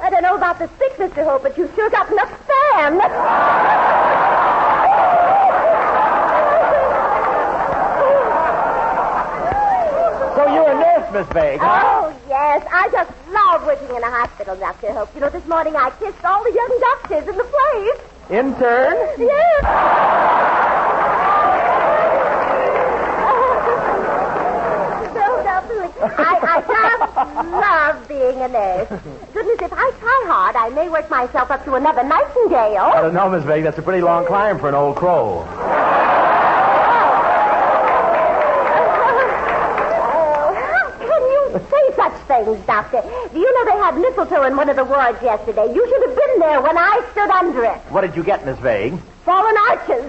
I don't know about the sick, Mr. Hope, but you sure got enough span. So you're a nurse, Miss Vague, huh? Oh, yes. I just love working in a hospital, Dr. Hope. You know, this morning I kissed all the young doctors in the place. Intern? Yes. I just love being a nurse. Goodness, if I try hard, I may work myself up to another nightingale. I don't know, Miss Vague. That's a pretty long climb for an old crow. How can you say such things, Doctor? Do you know they had mistletoe in one of the wards yesterday? You should have been there when I stood under it. What did you get, Miss Vague? Fallen arches.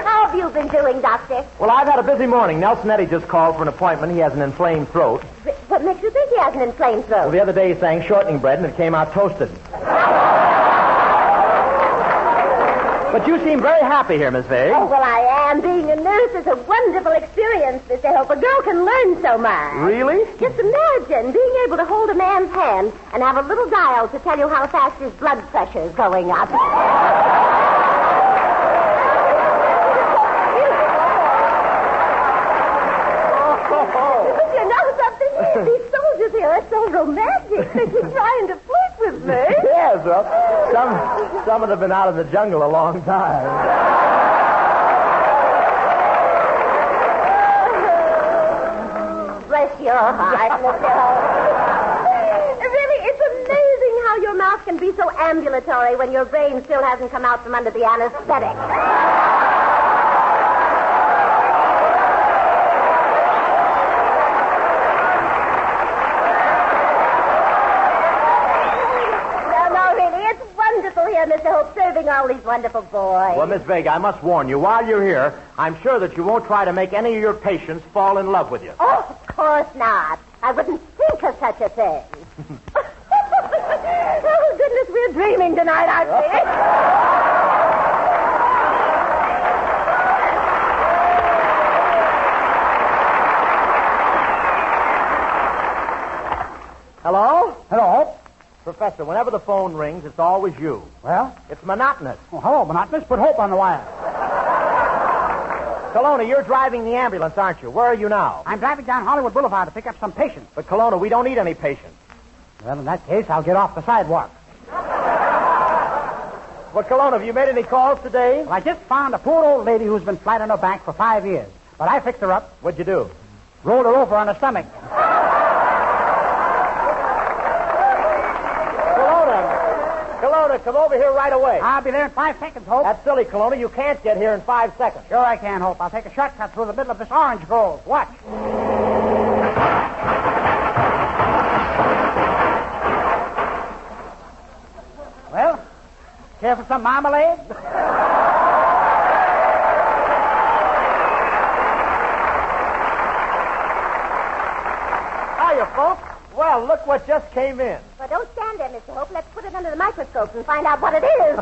How have you been doing, Doctor? Well, I've had a busy morning. Nelson Eddy just called for an appointment. He has an inflamed throat. What makes you think he has an inflamed throat? Well, the other day he sang shortening bread and it came out toasted. But you seem very happy here, Miss Vague. Oh, well, I am. Being a nurse is a wonderful experience, Mr. Hope. A girl can learn so much. Really? Just imagine being able to hold a man's hand and have a little dial to tell you how fast his blood pressure is going up. These soldiers here are so romantic. They keep trying to flirt with me. Yes, well, some of them have been out in the jungle a long time. Bless your heart, Mr. Hope. Really, it's amazing how your mouth can be so ambulatory when your brain still hasn't come out from under the anesthetic. Mr. Hope, serving all these wonderful boys. Well, Miss Vega, I must warn you, while you're here, I'm sure that you won't try to make any of your patients fall in love with you. Oh, of course not. I wouldn't think of such a thing. Oh, goodness, we're dreaming tonight, aren't we? Professor, whenever the phone rings, it's always you. Well? It's monotonous. Oh, hello, monotonous. Put Hope on the wire. Kelowna, you're driving the ambulance, aren't you? Where are you now? I'm driving down Hollywood Boulevard to pick up some patients. But, Kelowna, we don't need any patients. Well, in that case, I'll get off the sidewalk. Well, Kelowna, have you made any calls today? Well, I just found a poor old lady who's been flat on her back for 5 years. But I fixed her up. What'd you do? Rolled her over on her stomach. Kelowna, come over here right away. I'll be there in 5 seconds, Hope. That's silly, Kelowna. You can't get here in 5 seconds. Sure I can, Hope. I'll take a shortcut through the middle of this orange grove. Watch. Well, care for some marmalade? Hiya, folks. Well, look what just came in. Well, don't stand there, Mr. Hope. Let's put it under the microscope and find out what it is.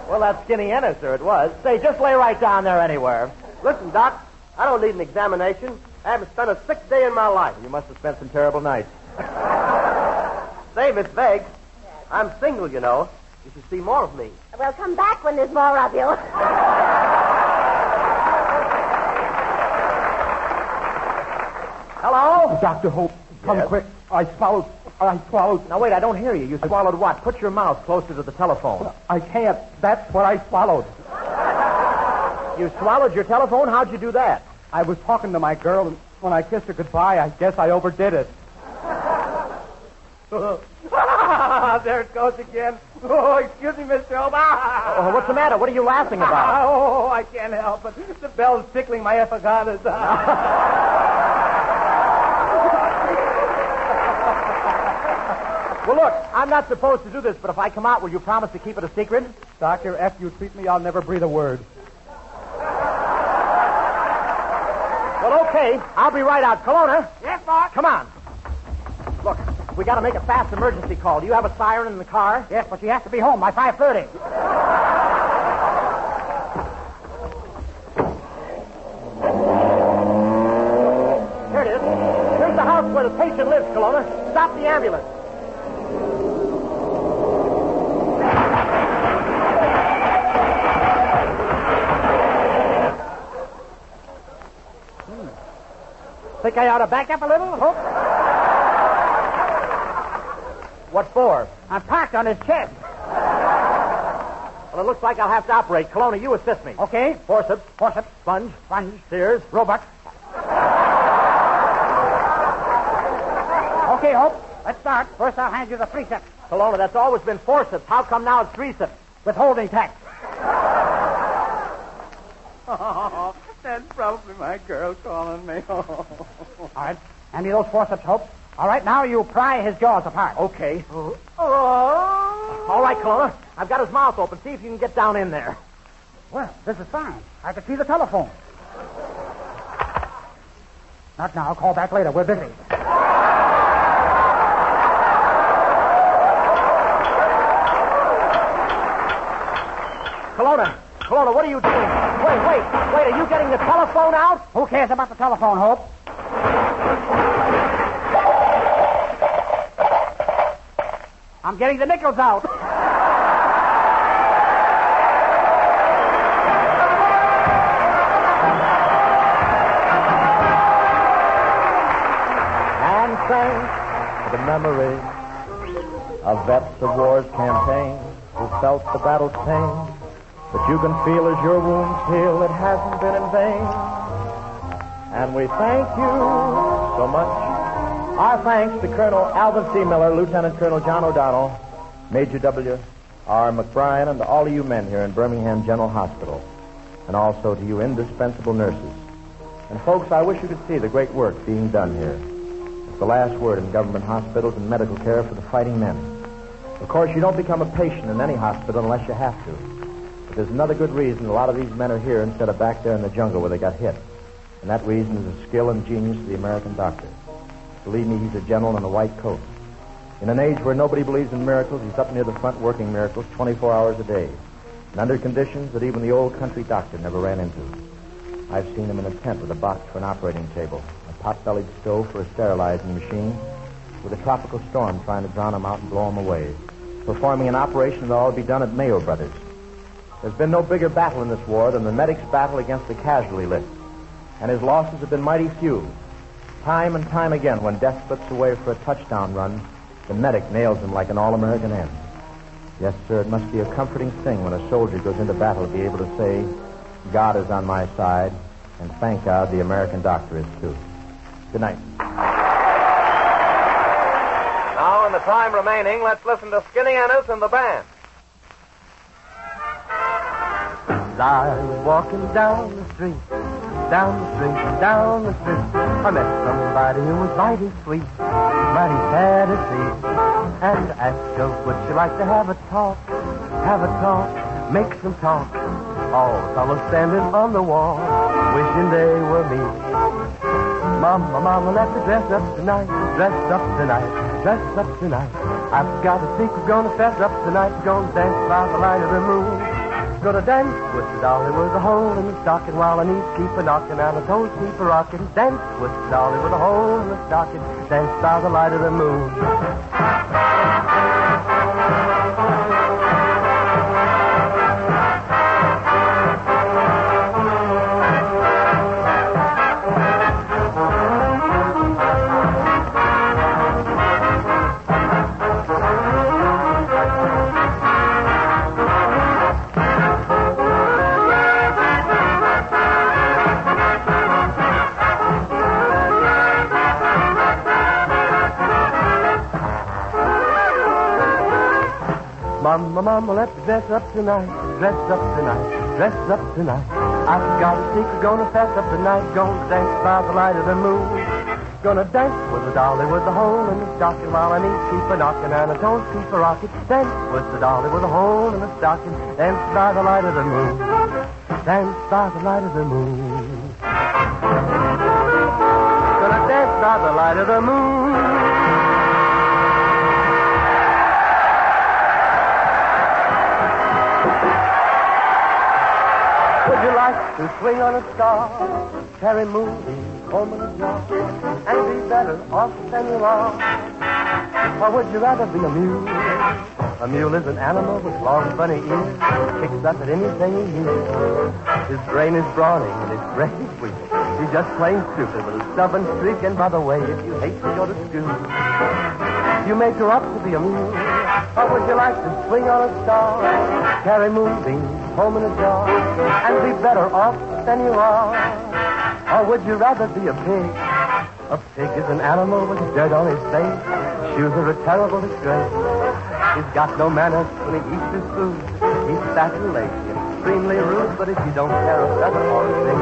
Well, that's Skinny Ennis, or it was. Say, just lay right down there anywhere. Listen, Doc, I don't need an examination. I haven't spent a sick day in my life. You must have spent some terrible nights. Say, Miss Begg, I'm single, you know. You should see more of me. Well, come back when there's more of you. Hello? Dr. Hope, come quick. I swallowed. Now, wait, I don't hear you. You swallowed what? Put your mouth closer to the telephone. I can't. That's what I swallowed. You swallowed your telephone? How'd you do that? I was talking to my girl, and when I kissed her goodbye, I guess I overdid it. There it goes again. Oh, excuse me, Mr. Hope. Oh, what's the matter? What are you laughing about? Oh, I can't help it. The bell's tickling my epigatas. Well, look, I'm not supposed to do this, but if I come out, will you promise to keep it a secret? Doctor, after you treat me, I'll never breathe a word. Well, okay. I'll be right out. Kelowna. Yes, Doc? Come on. Look, we got to make a fast emergency call. Do you have a siren in the car? Yes, but you have to be home by 5:30. Here it is. Here's the house where the patient lives, Kelowna. Stop the ambulance. Think I ought to back up a little, Hope? What for? I'm parked on his chest. Well, it looks like I'll have to operate. Kelowna, you assist me. Okay. Forceps. Sponge. Sears. Roebuck. Okay, Hope. Let's start. First, I'll hand you the forceps. Kelowna, that's always been forceps. How come now it's triceps? Withholding tax. Oh, that's probably my girl calling me. All right. Hand me those forceps, Hope. All right, now you pry his jaws apart. Okay. All right, Kelowna. I've got his mouth open. See if you can get down in there. Well, this is fine. I can see the telephone. Not now. Call back later. We're busy. Kelowna, what are you doing? Wait, are you getting the telephone out? Who cares about the telephone, Hope? I'm getting the nickels out. And thanks to the memory of vets of war's campaign who felt the battle's pain. But you can feel as your wounds heal, it hasn't been in vain. And we thank you so much. Our thanks to Colonel Alvin C. Miller, Lieutenant Colonel John O'Donnell, Major W. R. McBrien, and to all of you men here in Birmingham General Hospital, and also to you indispensable nurses. And folks, I wish you could see the great work being done here. It's the last word in government hospitals and medical care for the fighting men. Of course, you don't become a patient in any hospital unless you have to. But there's another good reason a lot of these men are here instead of back there in the jungle where they got hit. And that reason is the skill and genius of the American doctor. Believe me, he's a general in a white coat. In an age where nobody believes in miracles, he's up near the front working miracles 24 hours a day. And under conditions that even the old country doctor never ran into. I've seen him in a tent with a box for an operating table, a pot-bellied stove for a sterilizing machine, with a tropical storm trying to drown him out and blow him away, performing an operation that ought to be done at Mayo Brothers. There's been no bigger battle in this war than the medic's battle against the casualty list, and his losses have been mighty few. Time and time again, when death slips away for a touchdown run, the medic nails him like an all-American end. Yes, sir, it must be a comforting thing when a soldier goes into battle to be able to say, God is on my side, and thank God the American doctor is too. Good night. Now, in the time remaining, let's listen to Skinny Ennis and the band. I was walking down the street, down the street, down the street. I met somebody who was mighty sweet, mighty sad to see, and asked her, would she like to have a talk, make some talk. All the fellows standing on the wall, wishing they were me. Mama, mama, let's dress up tonight, dress up tonight, dress up tonight. I've got a secret, gonna fess up tonight, gonna dance by the light of the moon. Gonna dance with the dolly with a hole in the stocking while the knees keep a-knocking and the toes keep a-rocking. Dance with the dolly with a hole in the stocking, dance by the light of the moon. Mama, mama, let's dress up tonight, dress up tonight, dress up tonight. I've got a secret, gonna fess up tonight, gonna dance by the light of the moon. Gonna dance with the dolly with the hole in the stocking while I knees keep a-knocking and the toes keep a-rocking. Dance with the dolly with a hole in the stocking, dance by the light of the moon, dance by the light of the moon. Gonna dance by the light of the moon. Would you like to swing on a star, carry moonbeams home in a jar, and be better off than you are? Or would you rather be a mule? A mule is an animal with long, funny ears, kicks up at anything he hears. His brain is brawny and his breath is sweet. He's just plain stupid with a stubborn streak, and by the way, if you hate to go to school, you may grow up to be a mule. Or would you like to swing on a star, carry moonbeams home in a jar, and be better off than you are? Or would you rather be a pig? A pig is an animal with dirt on his face. Shoes are a terrible disgrace. He's got no manners when he eats his food. He's fat and lazy and extremely rude, but if you don't care a feather or a thing,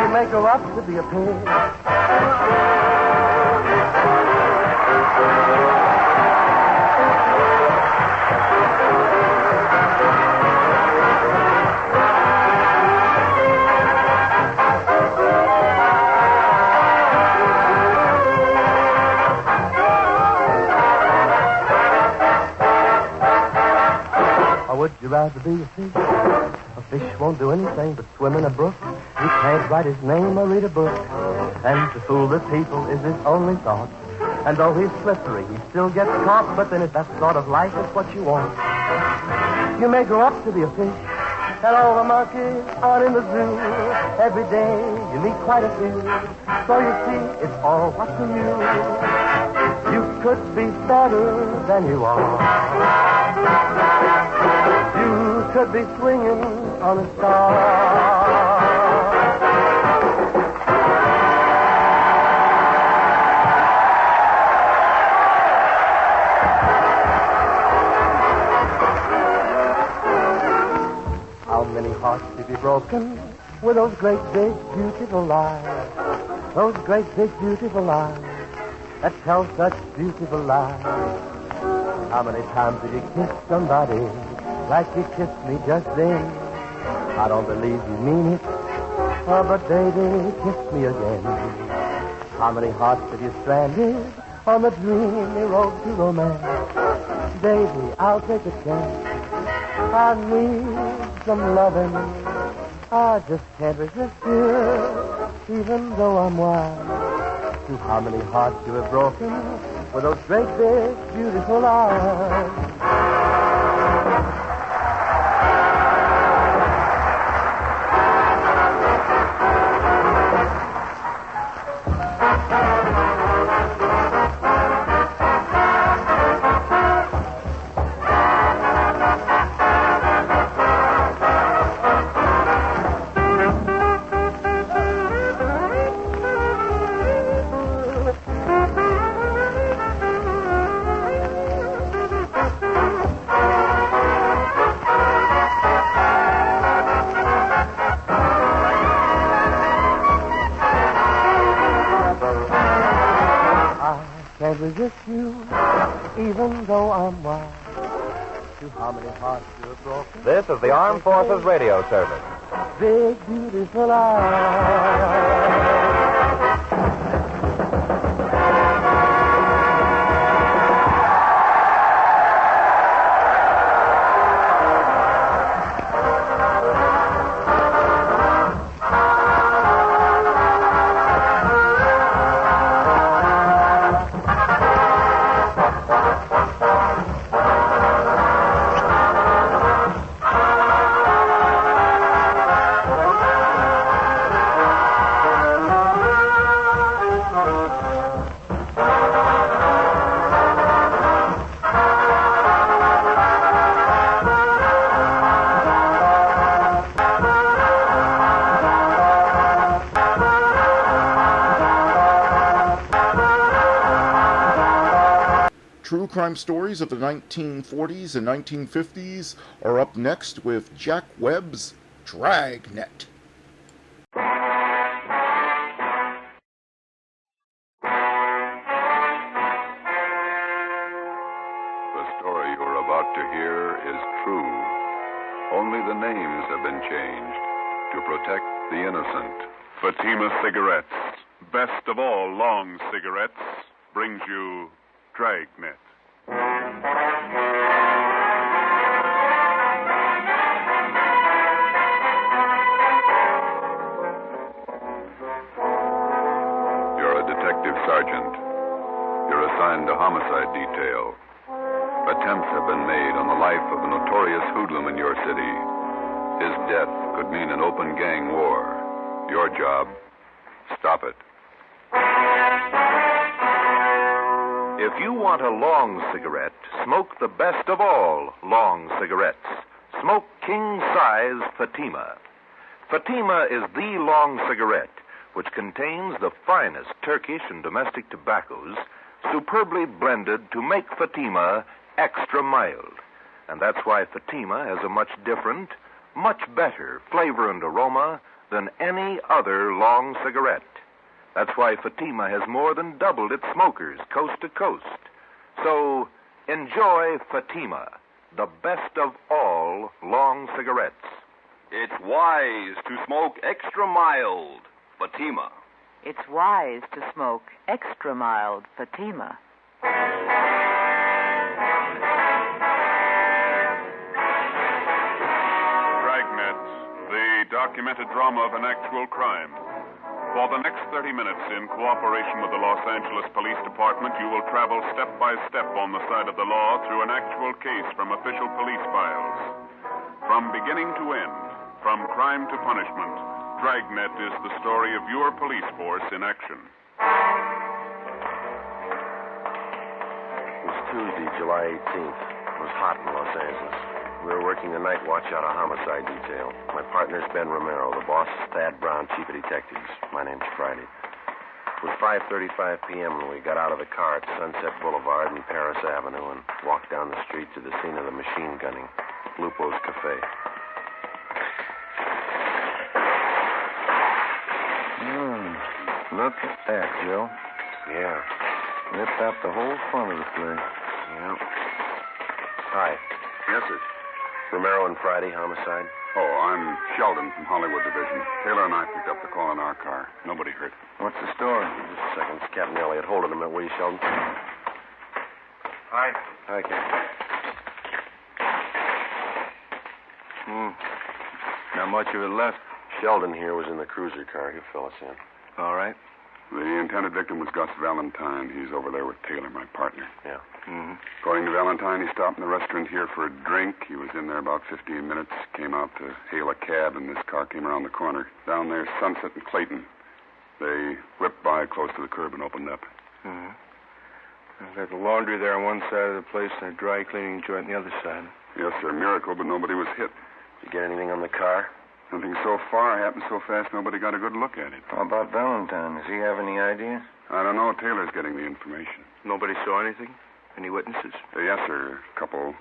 you may grow up to be a pig. Would you rather be a fish? A fish won't do anything but swim in a brook. He can't write his name or read a book. And to fool the people is his only thought. And though he's slippery, he still gets caught. But then if that sort of life is what you want, you may grow up to be a fish. And all the monkeys out in the zoo, every day you meet quite a few. So you see, it's all what to you. You could be better than you are. You could be swinging on a star. How many hearts have you broken with those great big beautiful lies? Those great big beautiful lies that tell such beautiful lies. How many times have you kissed somebody like you kissed me just then? I don't believe you mean it, oh, but baby, kiss me again. How many hearts have you stranded on the dreamy road to romance? Baby, I'll take a chance. I need some loving. I just can't resist you, even though I'm wild. To how many hearts you have broken with those great big beautiful arms. Can't resist you, even though I'm wild. To how many hearts you have broken. This is the Armed Forces Radio Service. Big, beautiful eyes. True crime stories of the 1940s and 1950s are up next with Jack Webb's Dragnet. The story you're about to hear is true. Only the names have been changed to protect the innocent. Fatima Cigarettes, best of all long cigarettes, brings you Dragnet. You're a detective sergeant. You're assigned to homicide detail. Attempts have been made on the life of a notorious hoodlum in your city. His death could mean an open gang war. Your job, stop it. If you want a long cigarette, smoke the best of all long cigarettes. Smoke king-size Fatima. Fatima is the long cigarette, which contains the finest Turkish and domestic tobaccos, superbly blended to make Fatima extra mild. And that's why Fatima has a much different, much better flavor and aroma than any other long cigarette. That's why Fatima has more than doubled its smokers coast to coast. So, enjoy Fatima, the best of all long cigarettes. It's wise to smoke extra mild Fatima. It's wise to smoke extra mild Fatima. Dragnet, the documented drama of an actual crime. For the next 30 minutes, in cooperation with the Los Angeles Police Department, you will travel step by step on the side of the law through an actual case from official police files. From beginning to end, from crime to punishment, Dragnet is the story of your police force in action. It was Tuesday, July 18th. It was hot in Los Angeles. We were working the night watch out of homicide detail. My partner's Ben Romero. The boss is Thad Brown, chief of detectives. My name's Friday. It was 5:35 p.m. when we got out of the car at Sunset Boulevard and Paris Avenue and walked down the street to the scene of the machine gunning, Lupo's Cafe. Look at that, Joe. Yeah. Ripped out the whole front of the place. Yeah. Hi. Yes, sir. Romero and Friday, homicide. Oh, I'm Sheldon from Hollywood Division. Taylor and I picked up the call in our car. Nobody hurt. What's the story? Just a second. It's Captain Elliott. Hold it a minute, will you, Sheldon? Hi. Hi, Captain. Not much of it left. Sheldon here was in the cruiser car. He'll fill us in. All right. The intended victim was Gus Valentine. He's over there with Taylor, my partner. Yeah. Mm-hmm. According to Valentine, he stopped in the restaurant here for a drink. He was in there about 15 minutes, came out to hail a cab, and this car came around the corner. Down there, Sunset and Clayton. They whipped by close to the curb and opened up. Mm-hmm. I've got the laundry there on one side of the place and a dry cleaning joint on the other side. Yes, sir. Miracle, but nobody was hit. You get anything on the car? Nothing so far. Happened so fast, nobody got a good look at it. How about Valentine? Does he have any idea? I don't know. Taylor's getting the information. Nobody saw anything? Any witnesses? Yes, sir. A couple.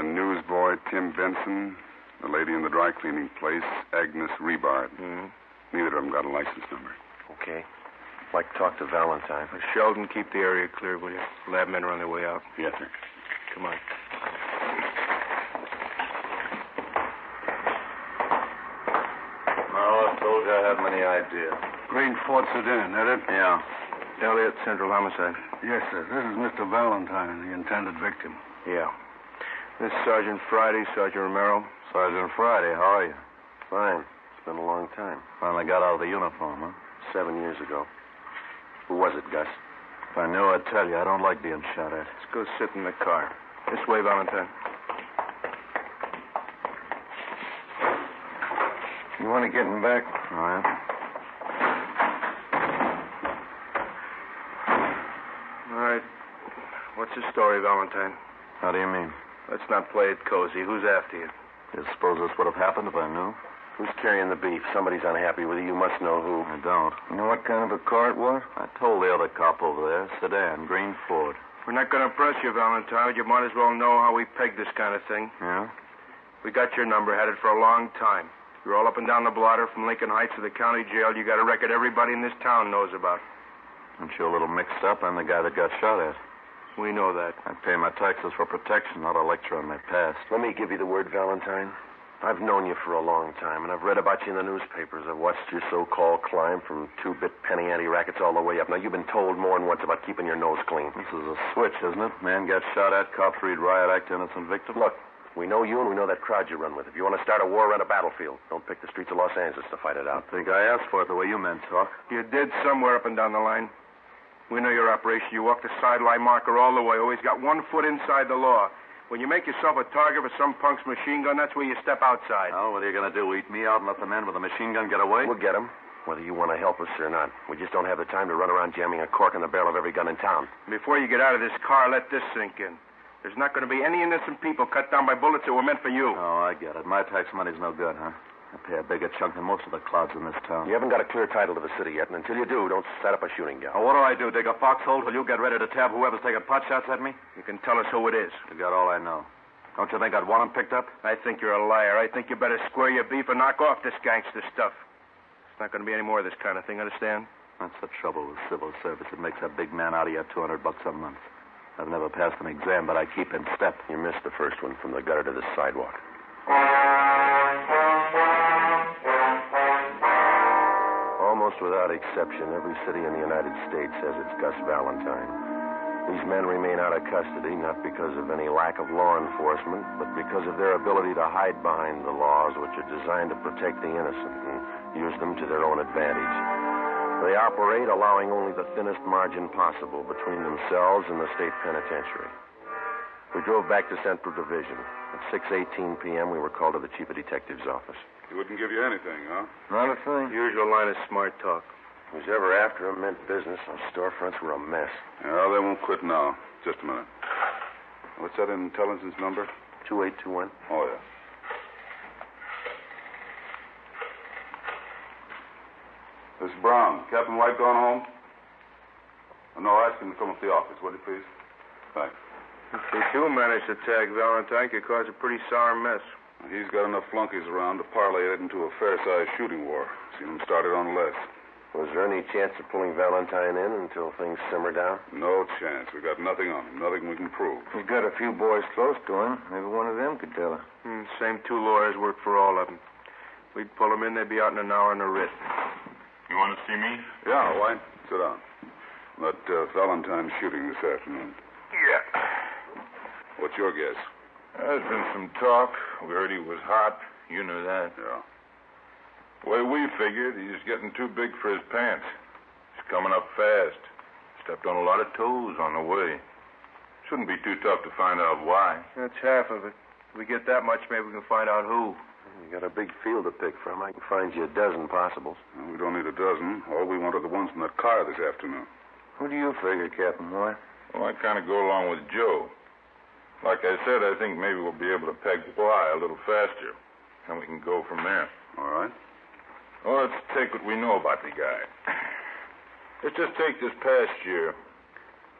Newsboy Tim Benson, the lady in the dry cleaning place, Agnes Rebard. Mm-hmm. Neither of them got a license number. Okay. I'd like to talk to Valentine. Sheldon, keep the area clear, will you? Lab men are on their way out. Yes, sir. Come on. I told you I had many ideas. Green Ford sedan, that it? Yeah. Elliot, Central Homicide. Yes, sir. This is Mr. Valentine, the intended victim. Yeah. This is Sergeant Friday, Sergeant Romero. Sergeant Friday, how are you? Fine. It's been a long time. Finally got out of the uniform, huh? 7 years ago. Who was it, Gus? If I knew, I'd tell you. I don't like being shot at. Let's go sit in the car. This way, Valentine. You want to get him back? All right. All right. What's the story, Valentine? How do you mean? Let's not play it cozy. Who's after you? You suppose this would have happened if I knew? Who's carrying the beef? Somebody's unhappy with you. You must know who. I don't. You know what kind of a car it was? I told the other cop over there. Sedan, green Ford. We're not going to press you, Valentine. You might as well know how we peg this kind of thing. Yeah? We got your number, had it for a long time. You're all up and down the blotter from Lincoln Heights to the county jail. You got a record everybody in this town knows about. Aren't you a little mixed up? I'm the guy that got shot at. We know that. I pay my taxes for protection, not a lecture on my past. Let me give you the word, Valentine. I've known you for a long time, and I've read about you in the newspapers. I've watched your so-called climb from two-bit penny ante rackets all the way up. Now, you've been told more than once about keeping your nose clean. This is a switch, isn't it? Man gets shot at, cops read riot act, innocent victim. Look, we know you and we know that crowd you run with. If you want to start a war, run a battlefield. Don't pick the streets of Los Angeles to fight it out. I think I asked for it the way you men talk. You did somewhere up and down the line. We know your operation. You walk the sideline marker all the way. Always got 1 foot inside the law. When you make yourself a target for some punk's machine gun, that's where you step outside. Well, what are you going to do, eat me out and let the man with the machine gun get away? We'll get him, whether you want to help us or not. We just don't have the time to run around jamming a cork in the barrel of every gun in town. Before you get out of this car, let this sink in. There's not going to be any innocent people cut down by bullets that were meant for you. Oh, I get it. My tax money's no good, huh? I pay a bigger chunk than most of the clouds in this town. You haven't got a clear title to the city yet, and until you do, don't set up a shooting gallery. Now, what do? Dig a foxhole till you get ready to tab whoever's taking pot shots at me? You can tell us who it is. You got all I know. Don't you think I'd want him picked up? I think you're a liar. I think you better square your beef and knock off this gangster stuff. It's not going to be any more of this kind of thing, understand? That's the trouble with civil service. It makes a big man out of you $200 a month. I've never passed an exam, but I keep in step. You missed the first one, from the gutter to the sidewalk. Almost without exception, every city in the United States has its Gus Valentine. These men remain out of custody not because of any lack of law enforcement, but because of their ability to hide behind the laws which are designed to protect the innocent and use them to their own advantage. They operate allowing only the thinnest margin possible between themselves and the state penitentiary. We drove back to Central Division. At 6:18 p.m., we were called to the chief of detective's office. He wouldn't give you anything, huh? Not a thing. Usual line of smart talk. Who's ever after him meant business. Those storefronts were a mess. Yeah, they won't quit now. Just a minute. What's that intelligence number? 2821. Oh, yeah. This is Brown. Captain White gone home? Oh, no, ask him to come up to the office, would you, please? Thanks. If they do manage to tag Valentine, it could cause a pretty sour mess. He's got enough flunkies around to parlay it into a fair-sized shooting war. Seen him started on less. Was there any chance of pulling Valentine in until things simmer down? No chance. We got nothing on him. Nothing we can prove. He's got a few boys close to him. Maybe one of them could tell her. Same 2 lawyers work for all of them. We'd pull them in, they'd be out in an hour in a writ. You want to see me? Yeah, White. Sit down. That Valentine's shooting this afternoon. Yeah. What's your guess? There's been some talk. We heard he was hot. You knew that. Yeah. The way we figured, he's getting too big for his pants. coming up fast. Stepped on a lot of toes on the way. Shouldn't be too tough to find out why. That's half of it. If we get that much, maybe we can find out who. You got a big field to pick from. I can find you a dozen possibles. We don't need a dozen. All we want are the ones in that car this afternoon. Who do you figure, Captain Moore? Well, I kind of go along with Joe. Like I said, I think maybe we'll be able to peg Y a little faster. And we can go from there. All right. Well, let's take what we know about the guy. Let's just take this past year.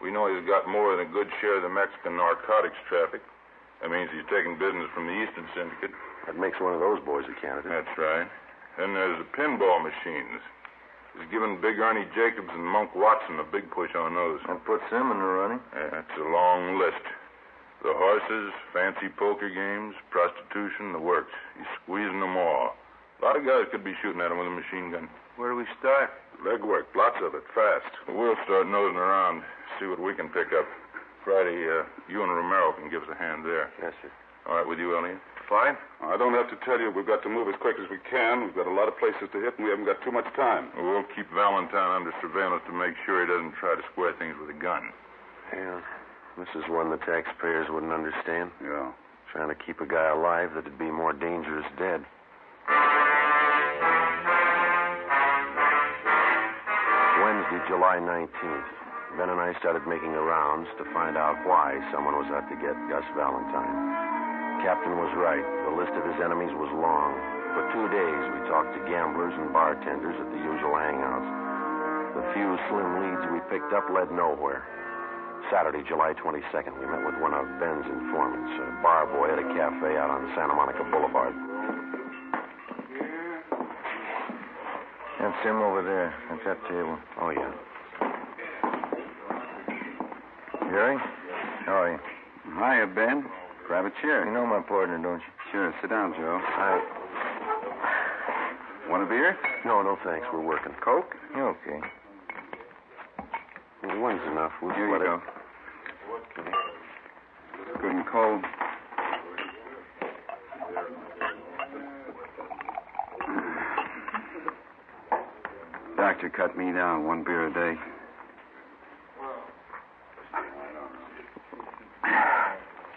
We know he's got more than a good share of the Mexican narcotics traffic. That means he's taking business from the Eastern Syndicate. That makes one of those boys a candidate. That's right. Then there's the pinball machines. He's given Big Ernie Jacobs and Monk Watson a big push on those. That puts them in the running. That's a long list. The horses, fancy poker games, prostitution, the works. He's squeezing them all. A lot of guys could be shooting at him with a machine gun. Where do we start? Legwork, lots of it, fast. We'll start nosing around, see what we can pick up. Friday, you and Romero can give us a hand there. Yes, sir. All right with you, Elliot? Fine. I don't have to tell you we've got to move as quick as we can. We've got a lot of places to hit, and we haven't got too much time. We'll keep Valentine under surveillance to make sure he doesn't try to square things with a gun. Yeah. This is one the taxpayers wouldn't understand. Yeah. Trying to keep a guy alive that'd be more dangerous dead. Wednesday, July 19th. Ben and I started making the rounds to find out why someone was out to get Gus Valentine. Captain was right. The list of his enemies was long. For 2 days, we talked to gamblers and bartenders at the usual hangouts. The few slim leads we picked up led nowhere. Saturday, July 22nd, we met with one of Ben's informants, a bar boy at a cafe out on Santa Monica Boulevard. That's him over there. At that table. Oh, yeah. Jerry? How are you? Hiya, Ben. Grab a chair. You know my partner, don't you? Sure. Sit down, Joe. Want a beer? No, thanks. We're working. Coke? You okay? One's enough. We'll Here you go. Good and cold. Doctor cut me down 1 beer a day.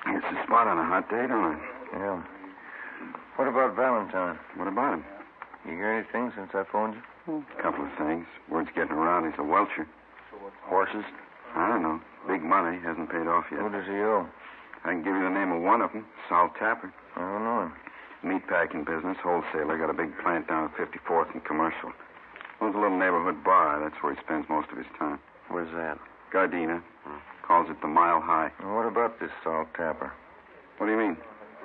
It's a spot on a hot day, don't it? Yeah. What about Valentine? What about him? You hear anything since I phoned you? A couple of things. Word's getting around he's a welcher. Horses? I don't know. Big money. Hasn't paid off yet. Who does he owe? I can give you the name of one of them. Sal Tapper. I don't know him. Meatpacking business, wholesaler. Got a big plant down at 54th and Commercial. Owns a little neighborhood bar. That's where he spends most of his time. Where's that? Gardena. Calls it the Mile High. And what about this Salt Tapper? What do you mean?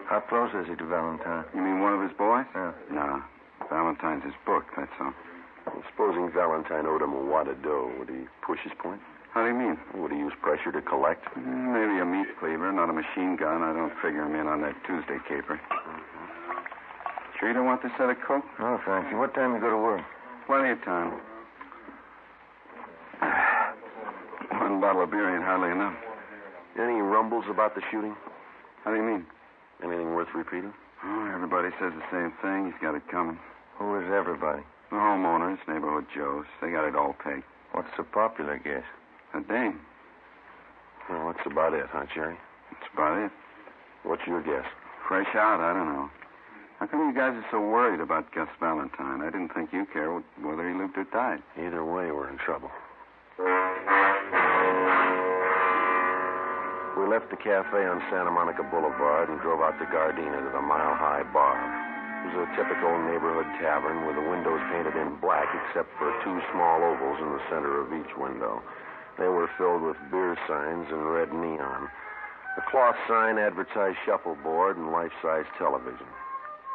How close is he to Valentine? You mean one of his boys? Yeah. No. Valentine's his book, that's all. Well, supposing Valentine owed him a wad of dough, would he push his point? How do you mean? Would he use pressure to collect? Maybe a meat cleaver, not a machine gun. I don't figure him in on that Tuesday caper. Sure you don't want this other Coke? No, thank you. What time you go to work? Plenty of time. One bottle of beer ain't hardly enough. Any rumbles about the shooting? How do you mean? Anything worth repeating? Oh, everybody says the same thing. He's got it coming. Who is everybody? The homeowners, neighborhood Joes. They got it all pegged. What's the popular guess? A dame. Well, that's about it, huh, Jerry? That's about it. What's your guess? Fresh out, I don't know. How come you guys are so worried about Gus Valentine? I didn't think you cared whether he lived or died. Either way, we're in trouble. We left the cafe on Santa Monica Boulevard and drove out to Gardena to the Mile High Bar. It was a typical neighborhood tavern with the windows painted in black except for 2 small ovals in the center of each window. They were filled with beer signs and red neon. The cloth sign advertised shuffleboard and life-size television.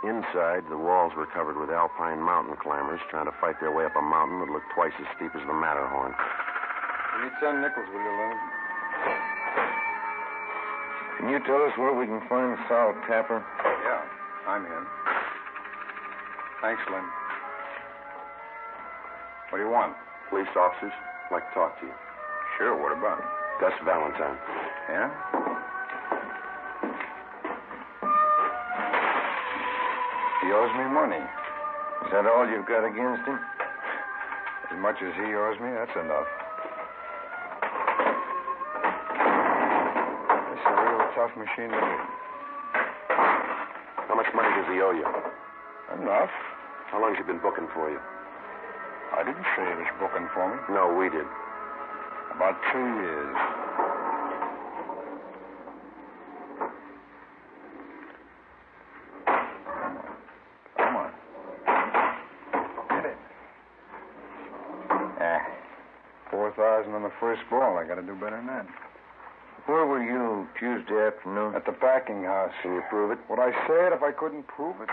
Inside, the walls were covered with alpine mountain climbers trying to fight their way up a mountain that looked twice as steep as the Matterhorn. You need 10 nickels, will you, Leonard? Can you tell us where we can find Sal Tapper? Yeah, I'm him. Thanks, Lynn. What do you want? Police officers, I'd like to talk to you. Sure, what about him? Gus Valentine. Yeah? He owes me money. Is that all you've got against him? As much as he owes me, that's enough. This is a real tough machine to do. How much money does he owe you? Enough. How long has he been booking for you? I didn't say he was booking for me. No, we did. About 2 years. Come on. Get it. 4,000 on the first ball. I got to do better than that. Where were you Tuesday afternoon? At the packing house. Can you prove it? Would I say it if I couldn't prove it?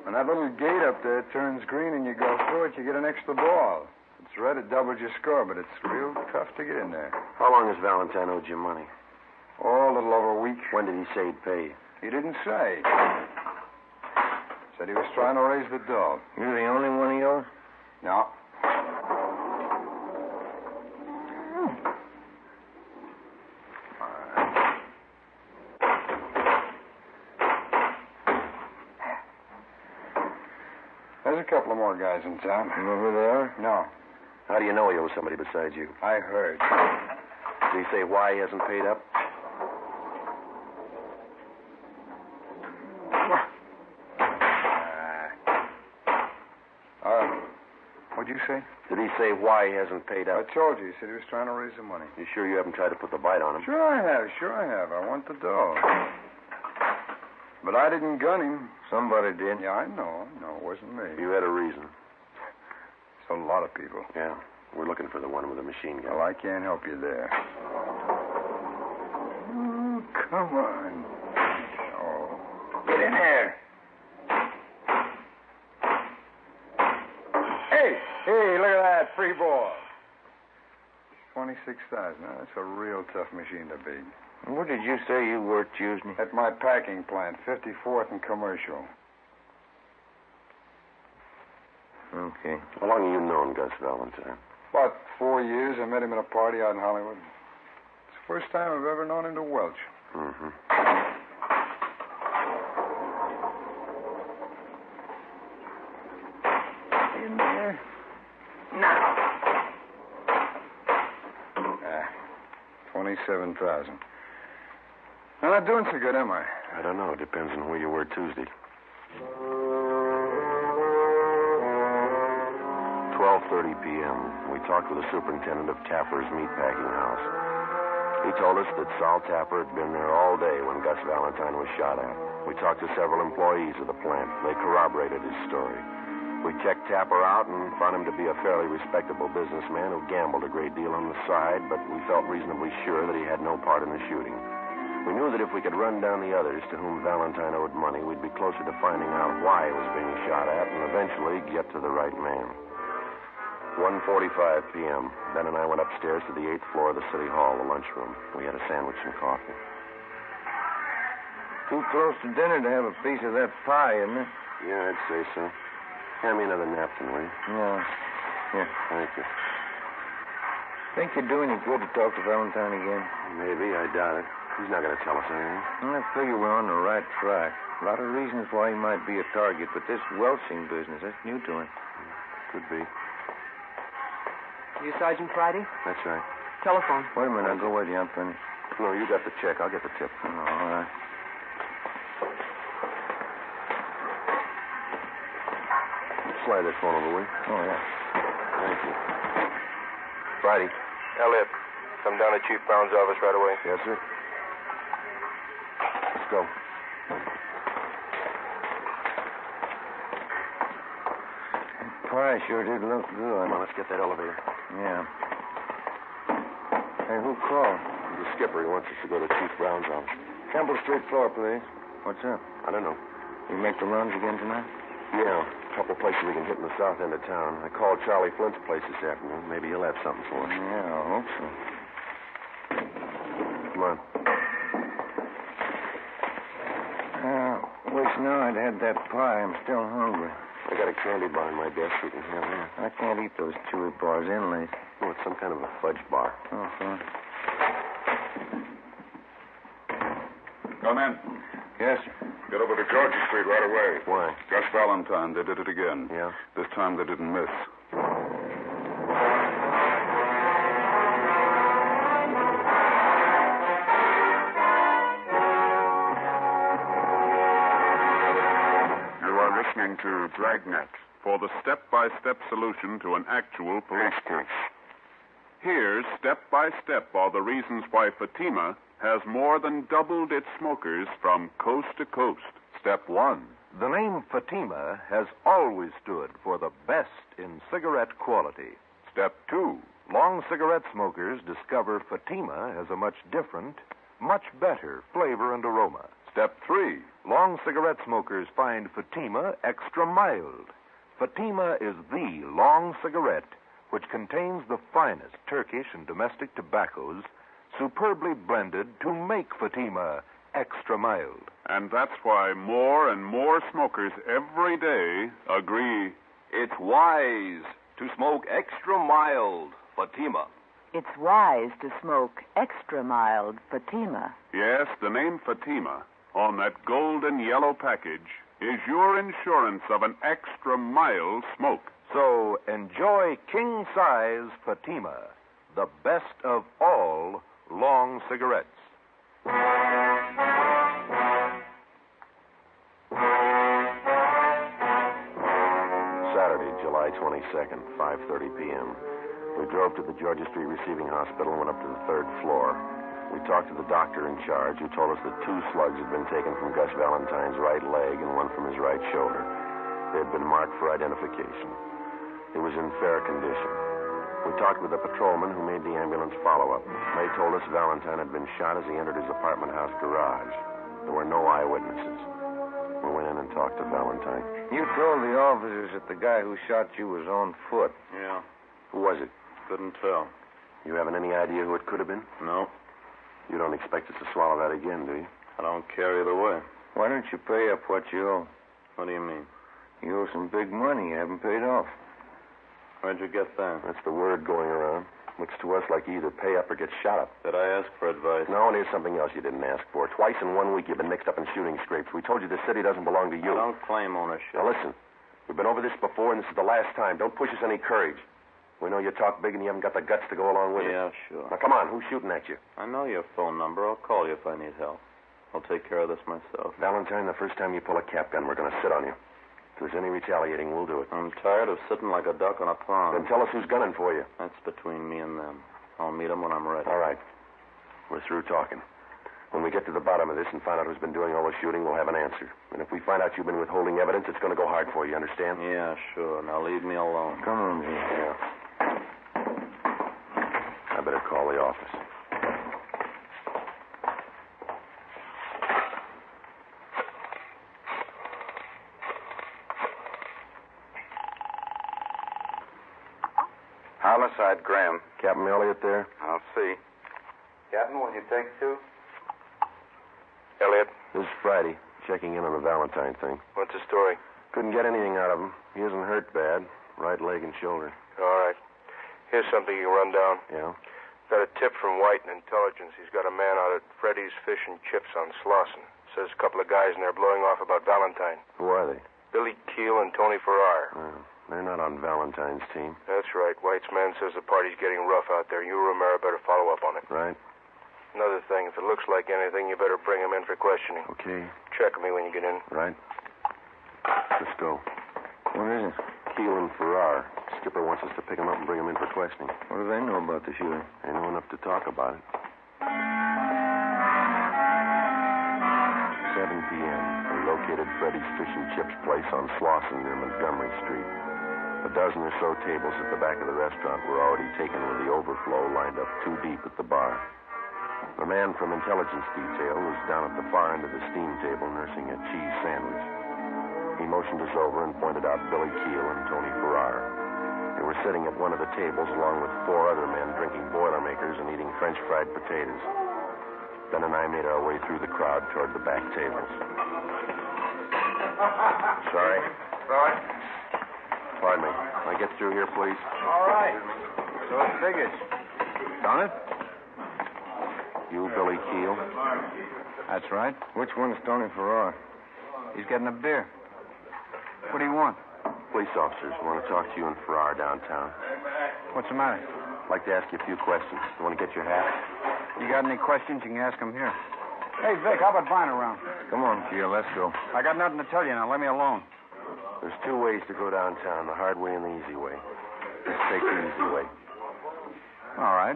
When that little gate up there turns green and you go through it, you get an extra ball. If it's red, it doubles your score, but it's real tough to get in there. How long has Valentine owed you money? Oh, a little over a week. When did he say he'd pay you? He didn't say. Said he was trying to raise the dough. You're the only one he owes? No. There's a couple of more guys in town. You know who they are? No. How do you know he owes somebody besides you? I heard. Did he say why he hasn't paid up? What'd you say? Did he say why he hasn't paid I up? told you. He said he was trying to raise the money. You sure you haven't tried to put the bite on him? Sure I have. I want the dough. But I didn't gun him. Somebody did. Yeah, I know. No, it wasn't me. You had a reason. It's a lot of people. Yeah. We're looking for the one with the machine gun. Well, I can't help you there. Oh, come on. Oh. Get in there. Hey, look at that. Free ball. 26,000. Now, that's a real tough machine to beat. Where did you say you worked Tuesday? At my packing plant, 54th and Commercial. Okay. How long have you known Gus Valentine? About 4 years. I met him at a party out in Hollywood. It's the first time I've ever known him to welch. Mm-hmm. In there. Now. 27,000. I'm not doing so good, am I? I don't know. It depends on where you were Tuesday. 12:30 p.m. We talked with the superintendent of Tapper's meatpacking house. He told us that Sol Tapper had been there all day when Gus Valentine was shot at. We talked to several employees of the plant. They corroborated his story. We checked Tapper out and found him to be a fairly respectable businessman who gambled a great deal on the side, but we felt reasonably sure that he had no part in the shooting. We knew that if we could run down the others to whom Valentine owed money, we'd be closer to finding out why he was being shot at and eventually get to the right man. 1:45 p.m. Ben and I went upstairs to the 8th floor of the city hall, the lunchroom. We had a sandwich and coffee. Too close to dinner to have a piece of that pie, isn't it? Yeah, I'd say so. Hand me another napkin, will you? Yeah. Here. Thank you. Think you'd do any good to talk to Valentine again? Maybe. I doubt it. He's not going to tell us anything. I figure we're on the right track. A lot of reasons why he might be a target, but this welching business, that's new to him. Could be. You Sergeant Friday? That's right. Telephone. Wait a minute. I'll go with you. I'm finished. No, you got the check. I'll get the tip. Oh, all right. Slide that phone over, will you? Oh, yeah. Thank you. Friday. Elliot, come down to Chief Brown's office right away. Yes, sir. Let's go. Pie sure did look good. Come on, let's get that elevator. Yeah. Hey, who called? The skipper. He wants us to go to Chief Brown's office. Cambell Street floor, please. What's up? I don't know. You make the runs again tonight? Yeah, a couple places we can hit in the south end of town. I called Charlie Flint's place this afternoon. Maybe he'll have something for us. Yeah, I hope so. Come on. Wish now I'd had that pie. I'm still hungry. I got a candy bar in my desk. We can have that. I can't eat those chewy bars inlays. Oh, it's some kind of a fudge bar. Oh, fine. Come in. Yes, sir. Get over to Georgia Street right away. Why? Gus Valentine. They did it again. Yeah? This time they didn't miss. You are listening to Dragnet for the step-by-step solution to an actual police case. Here, step by step, are the reasons why Fatima has more than doubled its smokers from coast to coast. Step 1. The name Fatima has always stood for the best in cigarette quality. Step 2. Long cigarette smokers discover Fatima has a much different, much better flavor and aroma. Step 3. Long cigarette smokers find Fatima extra mild. Fatima is the long cigarette which contains the finest Turkish and domestic tobaccos superbly blended to make Fatima extra mild. And that's why more and more smokers every day agree it's wise to smoke extra mild Fatima. It's wise to smoke extra mild Fatima. Yes, the name Fatima on that golden yellow package is your insurance of an extra mild smoke. So enjoy king-size Fatima, the best of all long cigarettes. Saturday, July 22nd, 5:30 p.m. We drove to the Georgia Street Receiving Hospital and went up to the 3rd floor. We talked to the doctor in charge, who told us that 2 slugs had been taken from Gus Valentine's right leg and 1 from his right shoulder. They had been marked for identification. He was in fair condition. We talked with the patrolman who made the ambulance follow-up. They told us Valentine had been shot as he entered his apartment house garage. There were no eyewitnesses. We went in and talked to Valentine. You told the officers that the guy who shot you was on foot. Yeah. Who was it? Couldn't tell. You haven't any idea who it could have been? No. You don't expect us to swallow that again, do you? I don't care either way. Why don't you pay up what you owe? What do you mean? You owe some big money you haven't paid off. Where'd you get that? That's the word going around. Looks to us like you either pay up or get shot up. Did I ask for advice? No, and here's something else you didn't ask for. Twice in 1 week you've been mixed up in shooting scrapes. We told you the city doesn't belong to you. I don't claim ownership. Now listen, we've been over this before, and this is the last time. Don't push us any courage. We know you talk big and you haven't got the guts to go along with it. Yeah, sure. Now come on, who's shooting at you? I know your phone number. I'll call you if I need help. I'll take care of this myself. Valentine, the first time you pull a cap gun, we're going to sit on you. If there's any retaliating, we'll do it. I'm tired of sitting like a duck on a pond. Then tell us who's gunning for you. That's between me and them. I'll meet them when I'm ready. All right. We're through talking. When we get to the bottom of this and find out who's been doing all the shooting, we'll have an answer. And if we find out you've been withholding evidence, it's going to go hard for you, understand? Yeah, sure. Now leave me alone. Come on, Jim. Yeah. I better call the office. Homicide, Graham. Captain Elliott there? I'll see. Captain, will you take 2? Elliott. This is Friday. Checking in on the Valentine thing. What's the story? Couldn't get anything out of him. He isn't hurt bad. Right leg and shoulder. All right. Here's something you can run down. Yeah? Got a tip from White in Intelligence. He's got a man out at Freddy's Fish and Chips on Slauson. Says a couple of guys in there blowing off about Valentine. Who are they? Billy Keel and Tony Farrar. They're not on Valentine's team. That's right. White's man says the party's getting rough out there. You, Romero, better follow up on it. Right. Another thing, if it looks like anything, you better bring him in for questioning. Okay. Check me when you get in. Right. Let's go. What is it? Keel and Farrar. Skipper wants us to pick him up and bring him in for questioning. What do they know about the shooting? They know enough to talk about it. 7 p.m. We located Freddy's Fish and Chips place on Slauson near Montgomery Street. A dozen or so tables at the back of the restaurant were already taken with the overflow lined up 2 deep at the bar. The man from Intelligence Detail was down at the far end of the steam table nursing a cheese sandwich. He motioned us over and pointed out Billy Keel and Tony Farrar. They were sitting at one of the tables along with 4 other men drinking Boilermakers and eating French fried potatoes. Ben and I made our way through the crowd toward the back tables. Sorry. Right. Pardon me. Can I get through here, please? All right. So it figures. Done it? You, Billy Keel? That's right. Which one's Tony Farrar? He's getting a beer. What do you want? Police officers want to talk to you and Farrar downtown. What's the matter? I'd like to ask you a few questions. You want to get your hat? You got any questions, you can ask them here. Hey, Vic, how about buying around? Come on, Keel, let's go. I got nothing to tell you now. Let me alone. There's two ways to go downtown, the hard way and the easy way. Let's take the easy way. All right.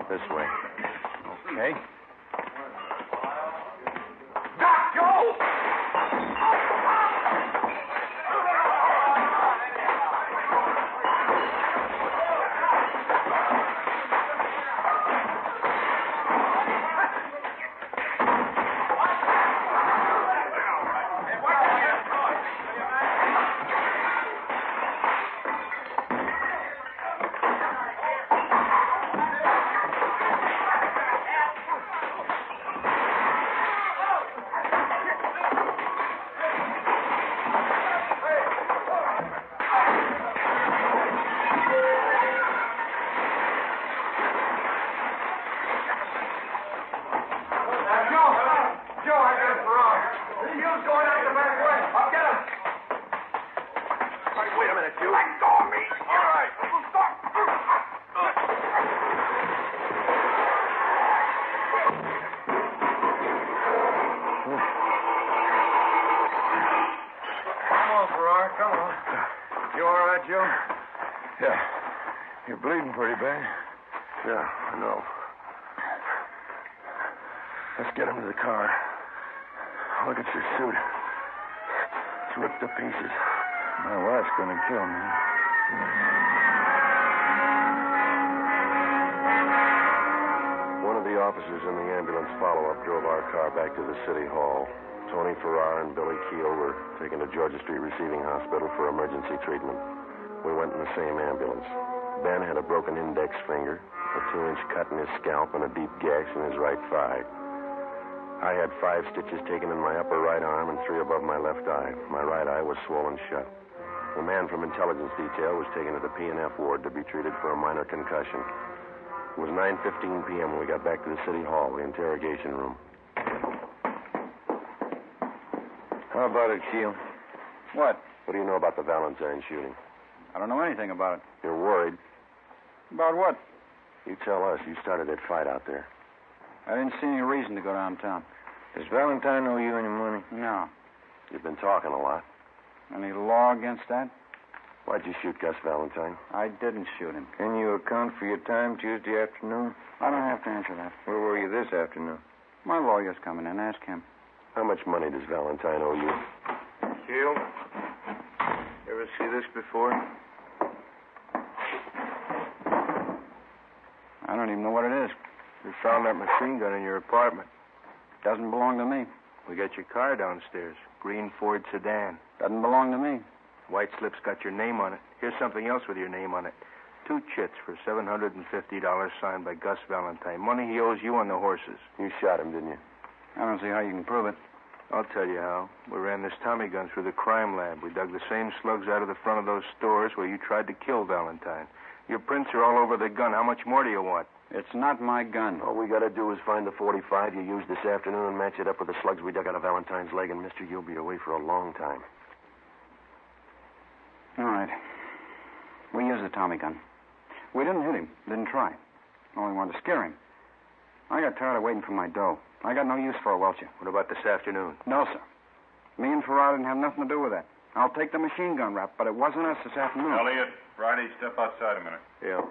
This way. Okay. Yeah. You're bleeding pretty bad. Yeah, I know. Let's get him to the car. Look at your suit. It's ripped to pieces. My wife's gonna kill me. One of the officers in the ambulance follow-up drove our car back to the city hall. Tony Farrar and Billy Keel were taken to Georgia Street Receiving Hospital for emergency treatment. We went in the same ambulance. Ben had a broken index finger, a 2-inch cut in his scalp, and a deep gash in his right thigh. I had 5 stitches taken in my upper right arm and 3 above my left eye. My right eye was swollen shut. The man from intelligence detail was taken to the P&F ward to be treated for a minor concussion. It was 9:15 p.m. when we got back to the city hall, the interrogation room. How about it, Keel? What? What do you know about the Valentine shooting? I don't know anything about it. You're worried. About what? You tell us. You started that fight out there. I didn't see any reason to go downtown. Does Valentine owe you any money? No. You've been talking a lot. Any law against that? Why'd you shoot Gus Valentine? I didn't shoot him. Can you account for your time Tuesday afternoon? I don't have to answer that. Where were you this afternoon? My lawyer's coming in. Ask him. How much money does Valentine owe you? Keel? Ever see this before? I don't even know what it is. We found that machine gun in your apartment. Doesn't belong to me. We got your car downstairs. Green Ford sedan. Doesn't belong to me. White slip's got your name on it. Here's something else with your name on it. 2 chits for $750 signed by Gus Valentine. Money he owes you on the horses. You shot him, didn't you? I don't see how you can prove it. I'll tell you how. We ran this Tommy gun through the crime lab. We dug the same slugs out of the front of those stores where you tried to kill Valentine. Your prints are all over the gun. How much more do you want? It's not my gun. All we got to do is find the .45 you used this afternoon and match it up with the slugs we dug out of Valentine's leg, and, mister, you'll be away for a long time. All right. We used the Tommy gun. We didn't hit him. Didn't try. Only wanted to scare him. I got tired of waiting for my dough. I got no use for a welcher. What about this afternoon? No, sir. Me and Farrar didn't have nothing to do with that. I'll take the machine gun rap, but it wasn't us this afternoon. Elliot, Friday, step outside a minute. Yeah.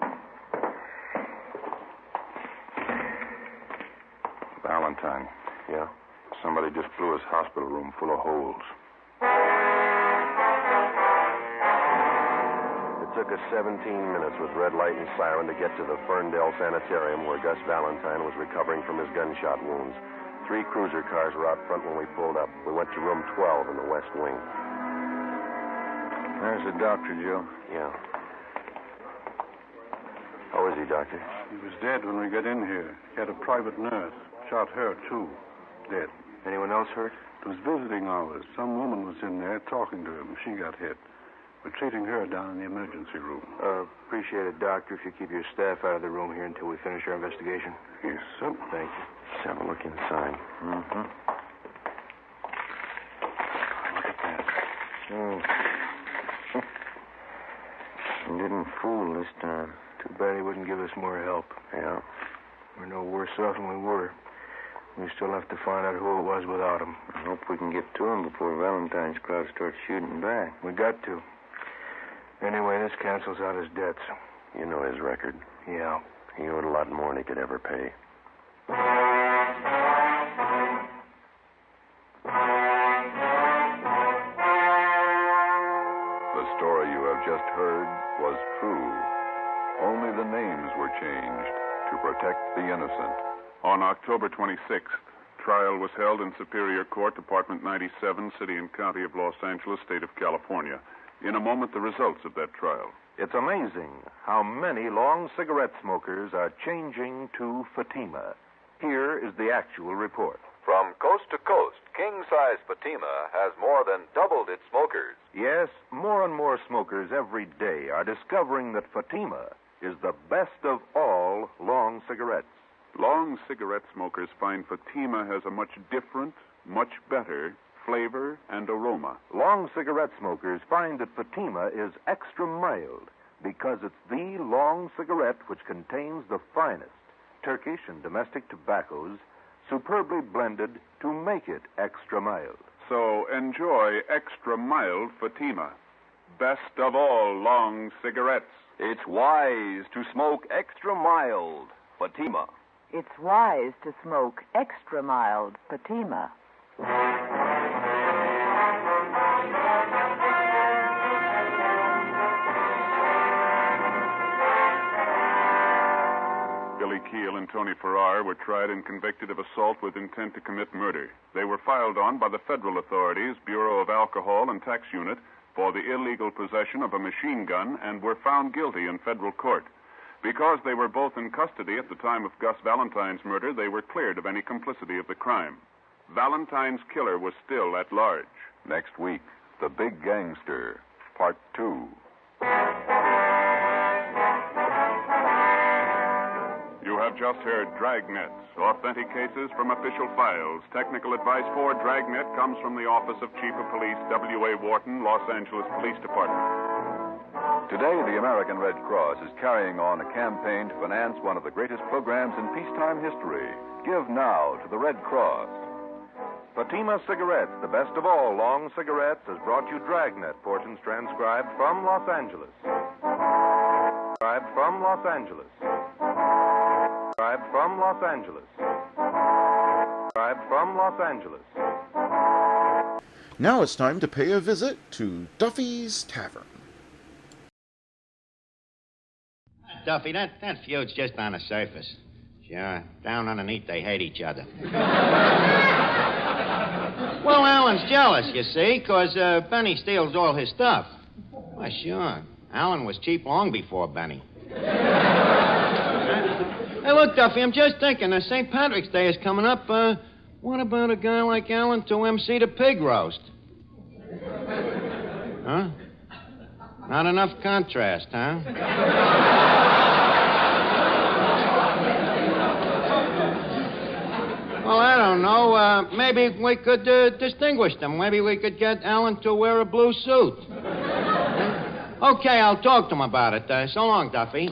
Valentine. Yeah? Somebody just blew his hospital room full of holes. It took us 17 minutes with red light and siren to get to the Ferndale Sanitarium where Gus Valentine was recovering from his gunshot wounds. 3 cruiser cars were out front when we pulled up. We went to room 12 in the West Wing. There's the doctor, Joe. Yeah. How is he, Doctor? He was dead when we got in here. He had a private nurse. Shot her, too. Dead. Anyone else hurt? It was visiting hours. Some woman was in there talking to him. She got hit. We're treating her down in the emergency room. Appreciate it, Doctor, if you keep your staff out of the room here until we finish our investigation. Yes, sir. Thank you. Let's have a look inside. Mm-hmm. Look at that. He didn't fool this time. Too bad he wouldn't give us more help. Yeah. We're no worse off than we were. We still have to find out who it was without him. I hope we can get to him before Valentine's crowd starts shooting back. We got to. Anyway, this cancels out his debts. You know his record. Yeah. He owed a lot more than he could ever pay. The story you have just heard was true. Only the names were changed to protect the innocent. On October 26th, trial was held in Superior Court, Department 97, City and County of Los Angeles, State of California. In a moment, the results of that trial. It's amazing how many long cigarette smokers are changing to Fatima. Here is the actual report. From coast to coast, king-size Fatima has more than doubled its smokers. Yes, more and more smokers every day are discovering that Fatima is the best of all long cigarettes. Long cigarette smokers find Fatima has a much different, much better flavor and aroma. Long cigarette smokers find that Fatima is extra mild because it's the long cigarette which contains the finest Turkish and domestic tobaccos superbly blended to make it extra mild. So enjoy extra mild Fatima. Best of all long cigarettes. It's wise to smoke extra mild Fatima. It's wise to smoke extra mild Fatima. Billy Keel and Tony Farrar were tried and convicted of assault with intent to commit murder. They were filed on by the federal authorities, Bureau of Alcohol and Tax Unit, for the illegal possession of a machine gun and were found guilty in federal court. Because they were both in custody at the time of Gus Valentine's murder, they were cleared of any complicity of the crime. Valentine's killer was still at large. Next week, The Big Gangster, Part 2. You have just heard Dragnets, authentic cases from official files. Technical advice for Dragnet comes from the Office of Chief of Police W.A. Wharton, Los Angeles Police Department. Today, the American Red Cross is carrying on a campaign to finance one of the greatest programs in peacetime history. Give now to the Red Cross. Fatima Cigarettes, the best of all long cigarettes, has brought you Dragnet, portions transcribed from Los Angeles. Transcribed from Los Angeles. Transcribed from Los Angeles. Transcribed from Los Angeles. Now it's time to pay a visit to Duffy's Tavern. Duffy, that feud's just on the surface. Sure, down underneath they hate each other. Well, Alan's jealous, you see, because Benny steals all his stuff. Why, sure. Alan was cheap long before Benny. Hey, look, Duffy, I'm just thinking, St. Patrick's Day is coming up. What about a guy like Alan to MC the pig roast? Huh? Not enough contrast, huh? Well, I don't know. Maybe we could distinguish them. Maybe we could get Alan to wear a blue suit. Okay, I'll talk to him about it. So long, Duffy.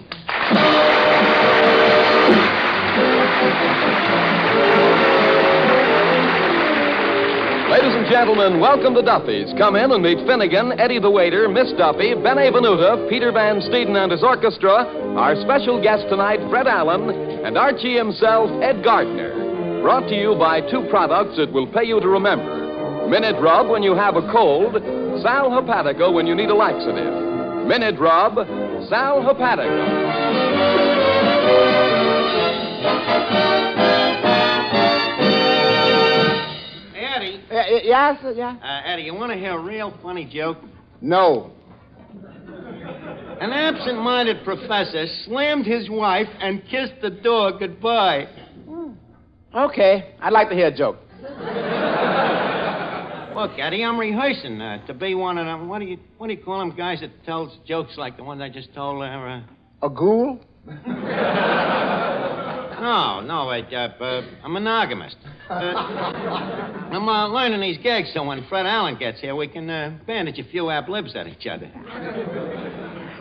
Ladies and gentlemen, welcome to Duffy's. Come in and meet Finnegan, Eddie the waiter, Miss Duffy, Ben Avenuta, Peter Van Steeden and his orchestra, our special guest tonight, Fred Allen, and Archie himself, Ed Gardner. Brought to you by two products that will pay you to remember. Minute Rub when you have a cold, Sal Hepatica when you need a laxative. Minute Rub, Sal Hepatica. Eddie. Yes, yeah? Eddie, you want to hear a real funny joke? No. An absent-minded professor slammed his wife and kissed the dog goodbye. Okay, I'd like to hear a joke. Look, Eddie, I'm rehearsing to be one of them. What do you call them guys that tells jokes like the one I just told there? A ghoul? No, a monogamist. I'm learning these gags so when Fred Allen gets here, we can bandage a few ab-libs at each other.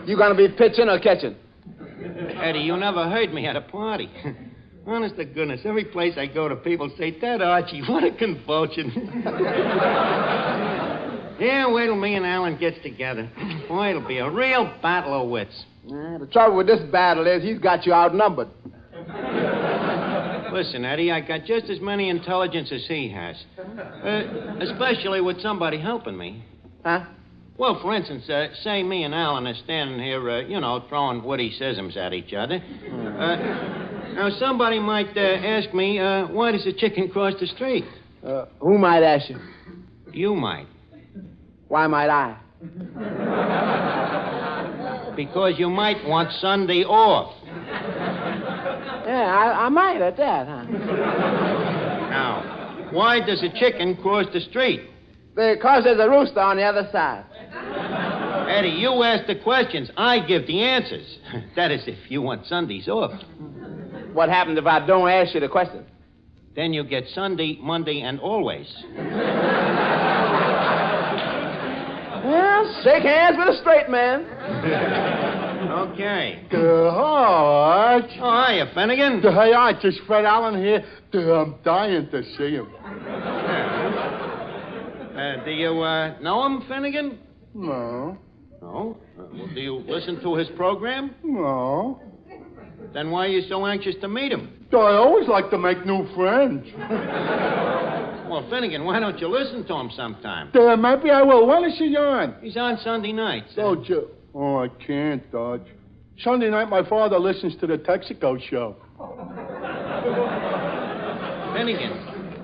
You gonna be pitching or catching? Eddie, you never heard me at a party. Honest to goodness, every place I go to, people say, "That Archie, what a convulsion." Yeah, wait till me and Allen gets together. Boy, it'll be a real battle of wits. The trouble with this battle is he's got you outnumbered. Listen, Eddie, I got just as many intelligence as he has. Especially with somebody helping me. Huh? Well, for instance, say me and Allen are standing here, throwing witty sisms at each other. Now, somebody might ask me, why does a chicken cross the street? Who might ask you? You might. Why might I? Because you might want Sunday off. Yeah, I might at that, huh? Now, why does a chicken cross the street? Because there's a rooster on the other side. Eddie, you ask the questions. I give the answers. That is, if you want Sundays off. What happens if I don't ask you the question? Then you get Sunday, Monday, and always. Well, shake hands with a straight man. Okay. Hi, Arch. Oh, hiya, Finnegan. Hey, Arch, it's Fred Allen here. I'm dying to see him. Do you know him, Finnegan? No. No? Well, do you listen to his program? No. Then why are you so anxious to meet him? I always like to make new friends. Well, Finnegan, why don't you listen to him sometime? Maybe I will. When is he on? He's on Sunday nights. Oh, I can't, Dodge. Sunday night, my father listens to the Texaco show. Finnegan,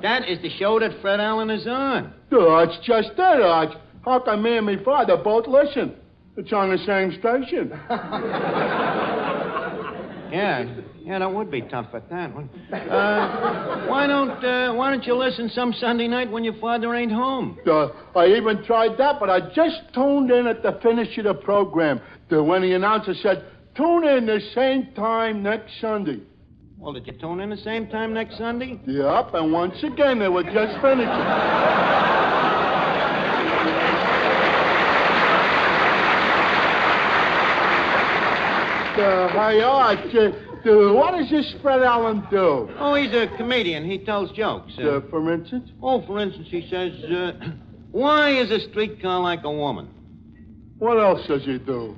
that is the show that Fred Allen is on. It's just that, Dodge. How come me and my father both listen? It's on the same station. Yeah, that would be tough at that one. Why don't you listen some Sunday night when your father ain't home? I even tried that, but I just tuned in at the finish of the program. When the announcer said, "Tune in the same time next Sunday." Well, did you tune in the same time next Sunday? Yep, and once again, they were just finishing. Hey, Arch, what does this Fred Allen do? Oh, he's a comedian. He tells jokes. For instance? Oh, for instance, he says, why is a streetcar like a woman? What else does he do?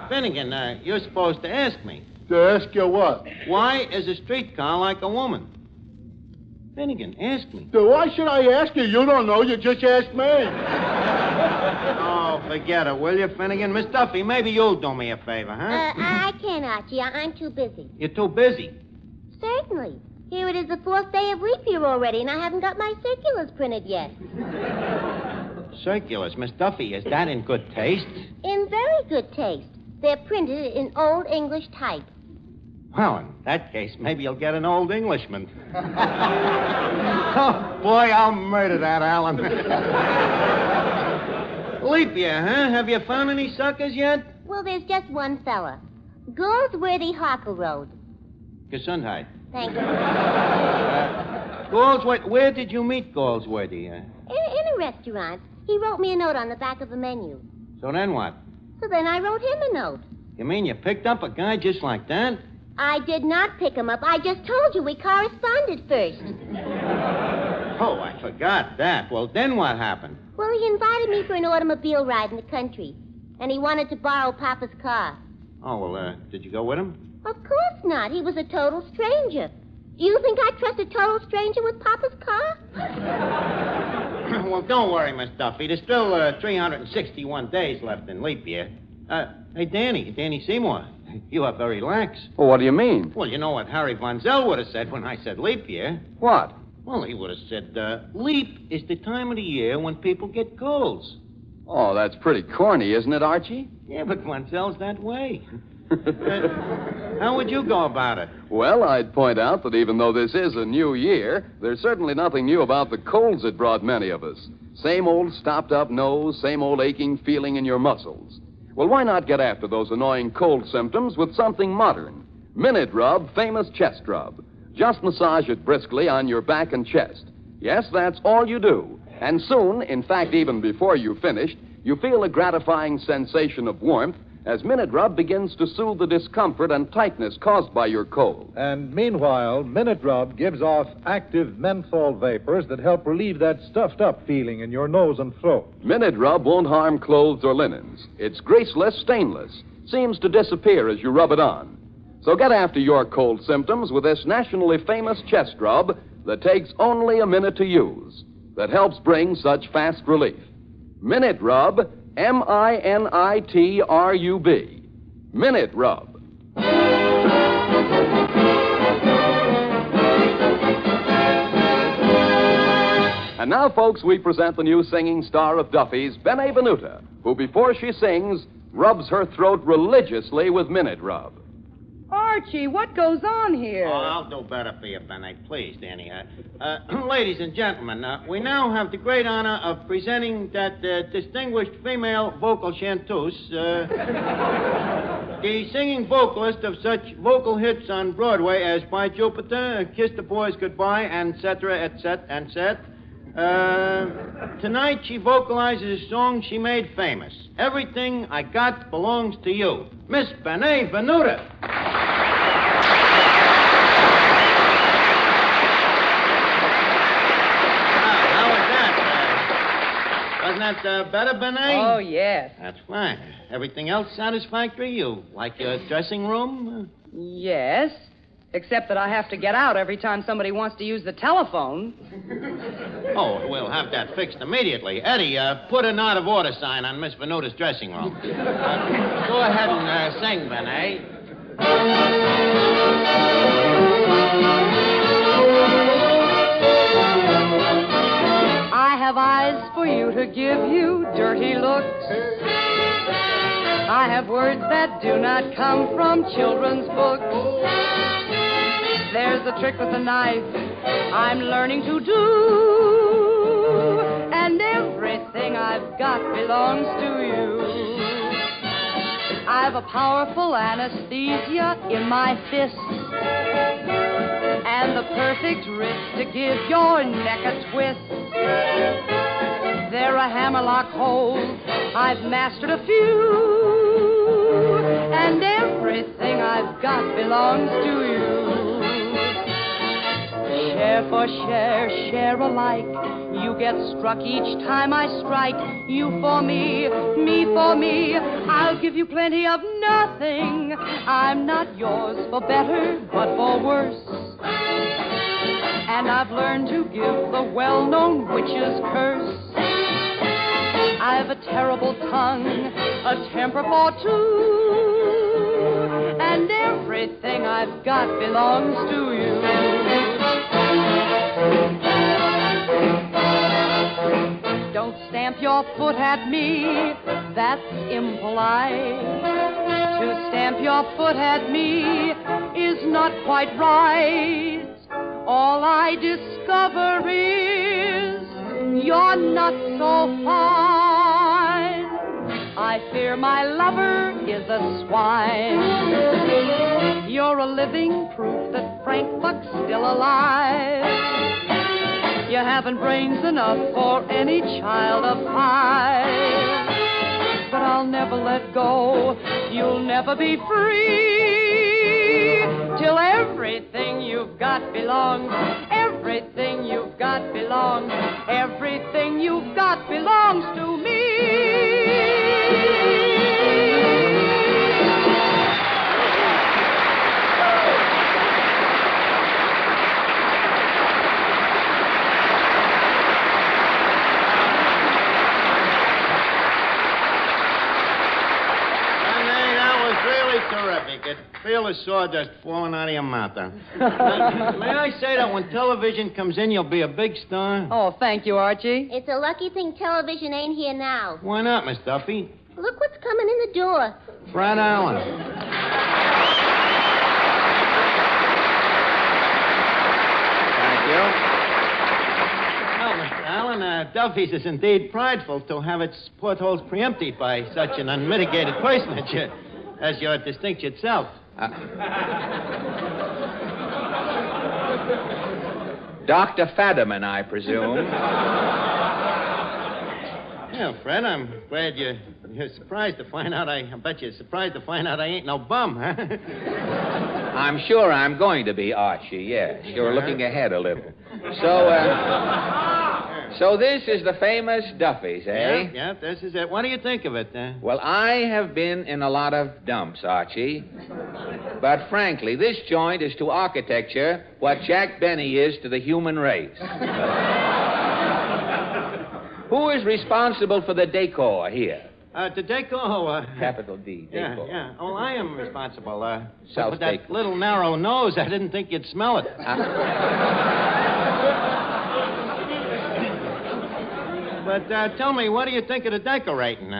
Finnegan, you're supposed to ask me. To ask you what? Why is a streetcar like a woman? Finnegan, ask me. Why should I ask you? You don't know. You just asked me. Oh, forget it, will you, Finnegan? Miss Duffy, maybe you'll do me a favor, huh? I can't, Archie. I'm too busy. You're too busy? Certainly. Here it is the 4th day of leap year already, and I haven't got my circulars printed yet. Circulars? Miss Duffy, is that in good taste? In very good taste. They're printed in Old English type. Well, in that case, maybe you'll get an Old Englishman. Oh, boy, I'll murder that Allen. Leap year, huh? Have you found any suckers yet? Well, there's just one fella. Goldsworthy Harker Road. Gesundheit. Thank you. Goldsworthy, where did you meet Goldsworthy? In a restaurant. He wrote me a note on the back of the menu. So then what? So then I wrote him a note. You mean you picked up a guy just like that? I did not pick him up. I just told you we corresponded first. Oh, I forgot that. Well, then what happened? Well, he invited me for an automobile ride in the country. And he wanted to borrow Papa's car. Oh, well, did you go with him? Of course not. He was a total stranger. You think I'd trust a total stranger with Papa's car? Well, don't worry, Miss Duffy. There's still 361 days left in leap year. Hey, Danny Seymour, you are very lax. Well, what do you mean? Well, you know what Harry Von Zell would have said when I said leap year. What? Well, he would have said, leap is the time of the year when people get colds. Oh, that's pretty corny, isn't it, Archie? Yeah, but Von Zell's that way. How would you go about it? Well, I'd point out that even though this is a new year, there's certainly nothing new about the colds that brought many of us. Same old stopped-up nose, same old aching feeling in your muscles. Well, why not get after those annoying cold symptoms with something modern? Minute Rub Famous Chest Rub. Just massage it briskly on your back and chest. Yes, that's all you do. And soon, in fact, even before you've finished, you feel a gratifying sensation of warmth as Minute Rub begins to soothe the discomfort and tightness caused by your cold. And meanwhile, Minute Rub gives off active menthol vapors that help relieve that stuffed-up feeling in your nose and throat. Minute Rub won't harm clothes or linens. It's greaseless, stainless, seems to disappear as you rub it on. So get after your cold symptoms with this nationally famous chest rub that takes only a minute to use, that helps bring such fast relief. Minute Rub, M-I-N-I-T-R-U-B. Minute Rub. And now, folks, we present the new singing star of Duffy's, Benevenuta, who, before she sings, rubs her throat religiously with Minute Rub. Archie, what goes on here? Oh, I'll do better for you, Benny. Please, Danny. Ladies and gentlemen, we now have the great honor of presenting that distinguished female vocal chanteuse, the singing vocalist of such vocal hits on Broadway as By Jupiter, Kiss the Boys Goodbye, and et cetera, et cetera. Tonight she vocalizes a song she made famous. Everything I Got Belongs to You. Miss Benevenuta. Wasn't that better, Benet? Oh, yes. That's fine. Everything else satisfactory? You like your dressing room? Yes, except that I have to get out every time somebody wants to use the telephone. Oh, we'll have that fixed immediately. Eddie, put an out-of-order sign on Miss Venuta's dressing room. Go ahead and sing, Benet. I have eyes for you to give you dirty looks. I have words that do not come from children's books. There's a trick with a knife I'm learning to do, and everything I've got belongs to you. I've a powerful anesthesia in my fists, and the perfect wrist to give your neck a twist. They're a hammerlock hold, I've mastered a few, and everything I've got belongs to you. Share for share, share alike. You get struck each time I strike. You for me for me. I'll give you plenty of nothing. I'm not yours for better, but for worse. And I've learned to give the well-known witch's curse. I've a terrible tongue, a temper for two, and everything I've got belongs to you. Don't stamp your foot at me, that's impolite. To stamp your foot at me is not quite right. All I discover is you're not so fine. I fear my lover is a swine. You're a living proof that Frank Buck's still alive. You haven't brains enough for any child of 5. But I'll never let go. You'll never be free till everything you've got belongs. Everything you've got belongs. Everything you've got belongs to me. Terrific. It feel the sawdust falling out of your mouth. May I say that when television comes in, you'll be a big star? Oh, thank you, Archie. It's a lucky thing television ain't here now. Why not, Miss Duffy? Look what's coming in the door. Fred Allen. you. Well, Mr. Allen, Duffy's is indeed prideful to have its portholes preempted by such an unmitigated personage as your distinct yourself. Dr. Fadiman, I presume. Yeah, Fred, I'm glad you're surprised to find out I bet you're surprised to find out I ain't no bum, huh? I'm sure I'm going to be, Archie, yes. You're looking ahead a little. So this is the famous Duffy's, eh? Yeah, this is it. What do you think of it? Well, I have been in a lot of dumps, Archie. But frankly, this joint is to architecture what Jack Benny is to the human race. Who is responsible for the decor here? The decor. Capital D, decor. Yeah. Oh, I am responsible. South with that little narrow nose, I didn't think you'd smell it. But tell me, what do you think of the decorating?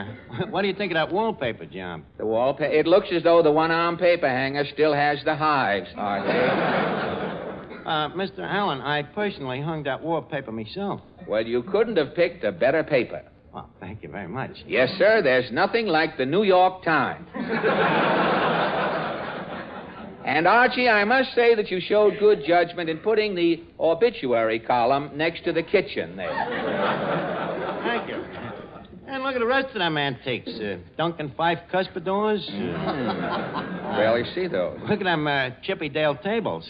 What do you think of that wallpaper job? The wallpaper? It looks as though the one-arm paper hanger still has the hives, Archie. Mr. Allen, I personally hung that wallpaper myself. Well, you couldn't have picked a better paper. Well, thank you very much. Yes, sir. There's nothing like the New York Times. And, Archie, I must say that you showed good judgment in putting the obituary column next to the kitchen there. Thank you. And look at the rest of them antiques. Duncan Fife cuspidors. Barely see those. Look at them Chippy Dale tables.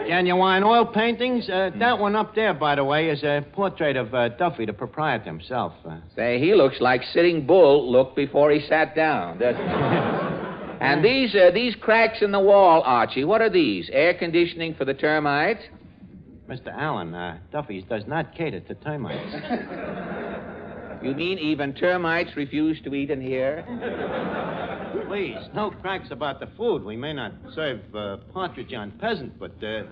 Genuine oil paintings. That one up there, by the way, is a portrait of Duffy, the proprietor himself. Say, he looks like Sitting Bull looked before he sat down, doesn't he? And these cracks in the wall, Archie, what are these? Air conditioning for the termites? Mr. Allen, Duffy's does not cater to termites. You mean even termites refuse to eat in here? Please, no cracks about the food. We may not serve partridge on peasant, but the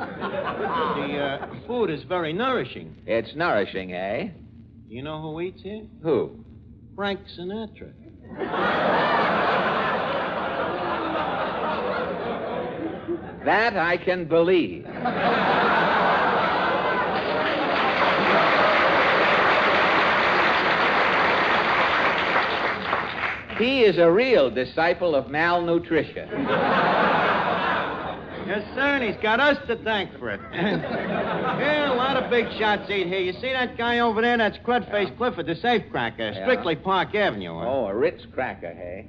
food is very nourishing. It's nourishing, eh? You know who eats here? Who? Frank Sinatra. That I can believe. He is a real disciple of malnutrition. Yes, sir, and he's got us to thank for it. Yeah, a lot of big shots eat here. You see that guy over there? That's Crudface Clifford, the safecracker, strictly Park Avenue. Oh, a Ritz cracker, hey?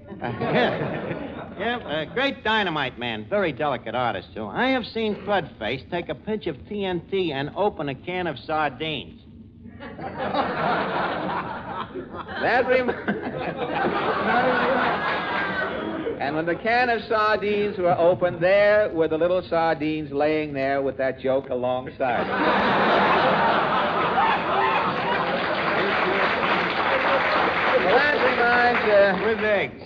Yeah, great dynamite man. Very delicate artist, too. I have seen Crudface take a pinch of TNT and open a can of sardines. And when the can of sardines were opened, there were the little sardines laying there with that joke alongside them. Well, that reminds... with eggs.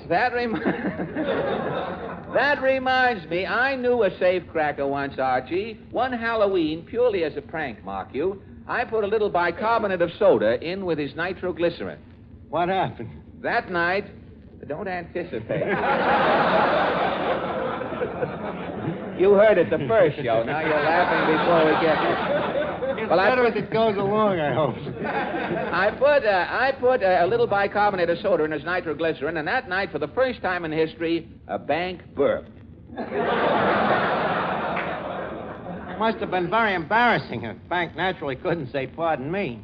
That reminds me, I knew a safecracker once, Archie. One Halloween, purely as a prank, mark you, I put a little bicarbonate of soda in with his nitroglycerin. What happened? That night, don't anticipate. You heard it the first show. Now you're laughing before we get there. It's better as it goes along, I hope. I put a little bicarbonate of soda in his nitroglycerin, and that night, for the first time in history, a bank burped. Must have been very embarrassing. A bank naturally couldn't say, pardon me.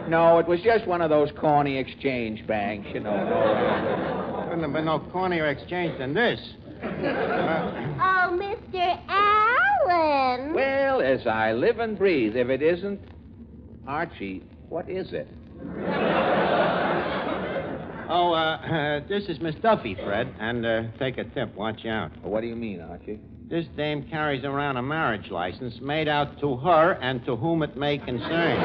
No, it was just one of those corny exchange banks, you know. Couldn't have been no cornier exchange than this. Oh, Mr. Allen. Well, as I live and breathe, if it isn't... Archie, what is it? Oh, this is Miss Duffy, Fred. And take a tip. Watch out. What do you mean, Archie? This dame carries around a marriage license made out to her and to whom it may concern.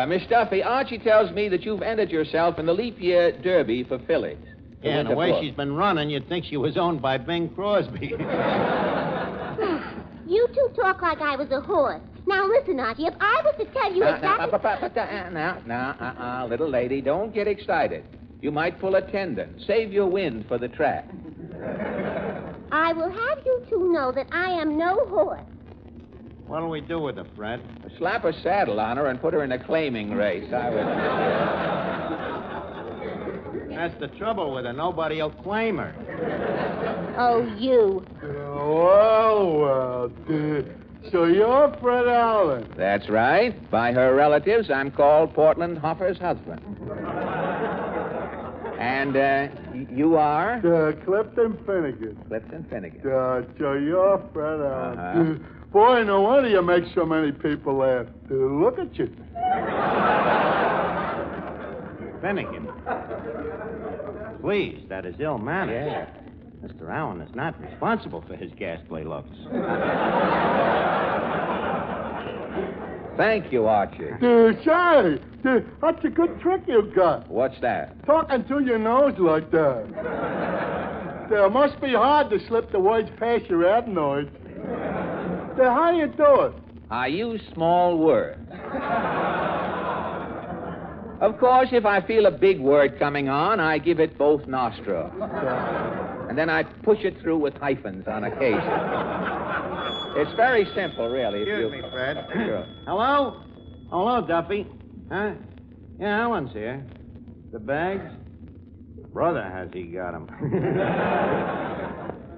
Miss Duffy, Archie tells me that you've entered yourself in the leap year derby for fillies. Yeah, and the way she's been running, you'd think she was owned by Bing Crosby. You two talk like I was a horse. Now, listen, Archie, if I was to tell you exactly... Little lady, don't get excited. You might pull a tendon. Save your wind for the track. I will have you two know that I am no horse. What'll we do with her, Fred? Slap a saddle on her and put her in a claiming race. I would. That's the trouble with her. Nobody'll claim her. Oh, you. Well, so you're Fred Allen. That's right. By her relatives, I'm called Portland Hoffer's husband. And you are? Clifton Finnegan. Clifton Finnegan. So you're Fred Allen. Uh-huh. Boy, no wonder you make so many people laugh. Look at you. Finnegan. Please, that is ill mannered. Yeah. Mr. Allen is not responsible for his ghastly looks. Thank you, Archie. Say, that's a good trick you got. What's that? Talking to your nose like that. It must be hard to slip the words past your adenoids. How do you do it? I use small words. Of course, if I feel a big word coming on, I give it both nostrils. And then I push it through with hyphens on occasion. It's very simple, really. Excuse me, Fred. Sure. Hello? Hello, Duffy. Huh? Yeah, Alan's here. The bags? Brother has he got 'em.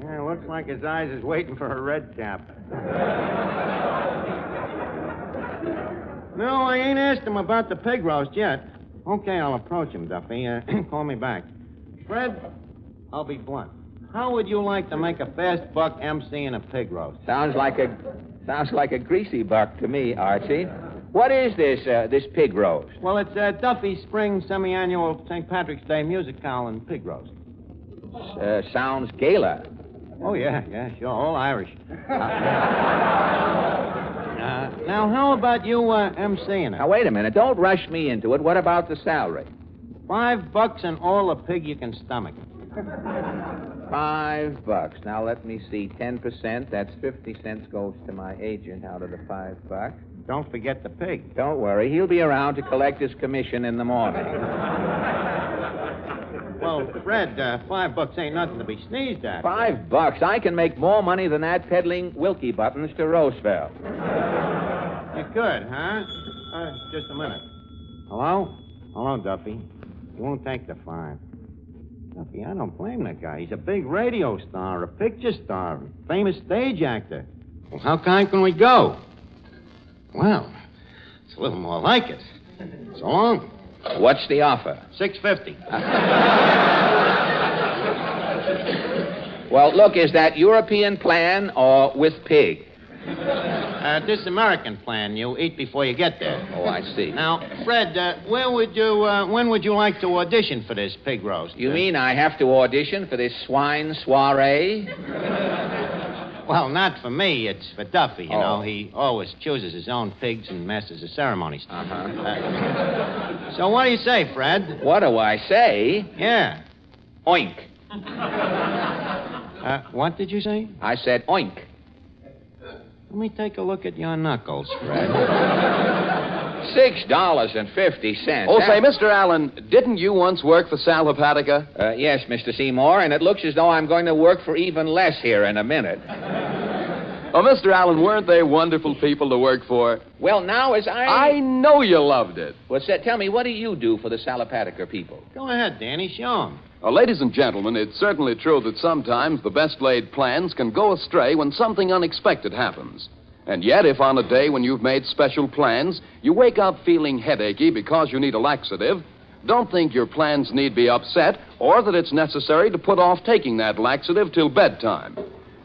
Yeah, looks like his eyes is waiting for a red cap. No, I ain't asked him about the pig roast yet. Okay, I'll approach him, Duffy. Call me back. Fred, I'll be blunt. How would you like to make a fast buck emceeing a pig roast? Sounds like a greasy buck to me, Archie. What is this pig roast? Well, it's Duffy's spring semi-annual St. Patrick's Day music hall and pig roast. Sounds gala. Oh, yeah, sure, all Irish. Now, how about you emceeing it? Now, wait a minute. Don't rush me into it. What about the salary? $5 and all the pig you can stomach. $5. Now, let me see. 10%. That's 50 cents goes to my agent out of the $5. Don't forget the pig. Don't worry. He'll be around to collect his commission in the morning. Well, Fred, $5 ain't nothing to be sneezed at. $5? I can make more money than that peddling Wilkie buttons to Roosevelt. You could, huh? Just a minute. Hello? Hello, Duffy. You won't take the 5. Duffy, I don't blame that guy. He's a big radio star, a picture star, a famous stage actor. Well, how kind can we go? Well, it's a little more like it. So long. What's the offer? $6.50. Well, look, is that European plan or with pig? This American plan. You eat before you get there. Oh, I see. Now, Fred, when would you like to audition for this pig roast? You mean I have to audition for this swine soiree? Well, not for me. It's for Duffy, you know. He always chooses his own pigs and masters the ceremonies. So what do you say, Fred? What do I say? Yeah. Oink. What did you say? I said oink. Let me take a look at your knuckles, Fred. $6.50. Oh, say, Mr. Allen, didn't you once work for Sal Hepatica? Yes, Mr. Seymour, and it looks as though I'm going to work for even less here in a minute. Oh, Mr. Allen, weren't they wonderful people to work for? Well, now as I know you loved it. Well, tell me, what do you do for the Sal Hepatica people? Go ahead, Danny. Show them. Ladies and gentlemen, it's certainly true that sometimes the best-laid plans can go astray when something unexpected happens. And yet, if on a day when you've made special plans, you wake up feeling headachy because you need a laxative, don't think your plans need be upset or that it's necessary to put off taking that laxative till bedtime.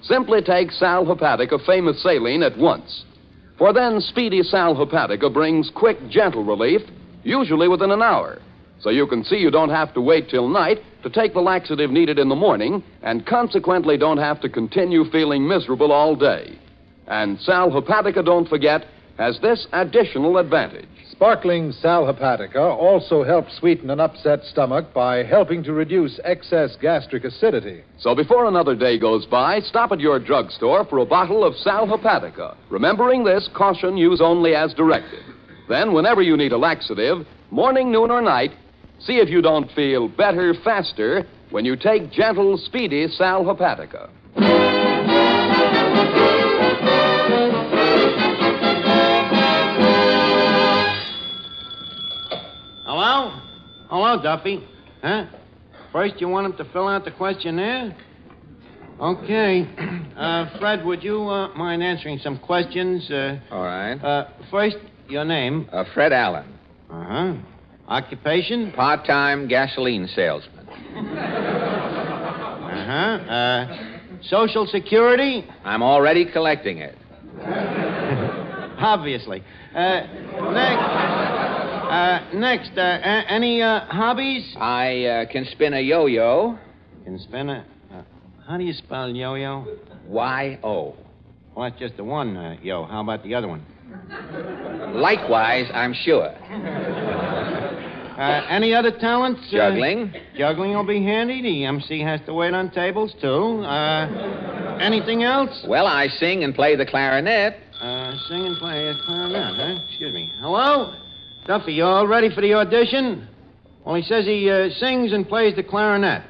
Simply take Sal Hepatica Famous Saline at once. For then, speedy Sal Hepatica brings quick, gentle relief, usually within an hour. So you can see you don't have to wait till night to take the laxative needed in the morning, and consequently don't have to continue feeling miserable all day. And Sal Hepatica, don't forget, has this additional advantage. Sparkling Sal Hepatica also helps sweeten an upset stomach by helping to reduce excess gastric acidity. So before another day goes by, stop at your drugstore for a bottle of Sal Hepatica. Remembering this, caution, use only as directed. Then, whenever you need a laxative, morning, noon, or night, see if you don't feel better faster when you take gentle, speedy Sal Hepatica. Hello? Hello, Duffy. Huh? First, you want him to fill out the questionnaire? Okay. Fred, would you mind answering some questions? All right. First, your name? Fred Allen. Uh-huh. Occupation? Part-time gasoline salesman. Uh-huh. Social Security? I'm already collecting it. Obviously. Next, any hobbies? I can spin a yo-yo. Can spin a... how do you spell yo-yo? Y-O. Well, that's just the one yo. How about the other one? Likewise, I'm sure. Any other talents? Juggling. Juggling will be handy. The MC has to wait on tables, too. Anything else? Well, I sing and play the clarinet. Sing and play a clarinet, huh? Excuse me. Hello? Duffy, you all ready for the audition? Well, he says he sings and plays the clarinet.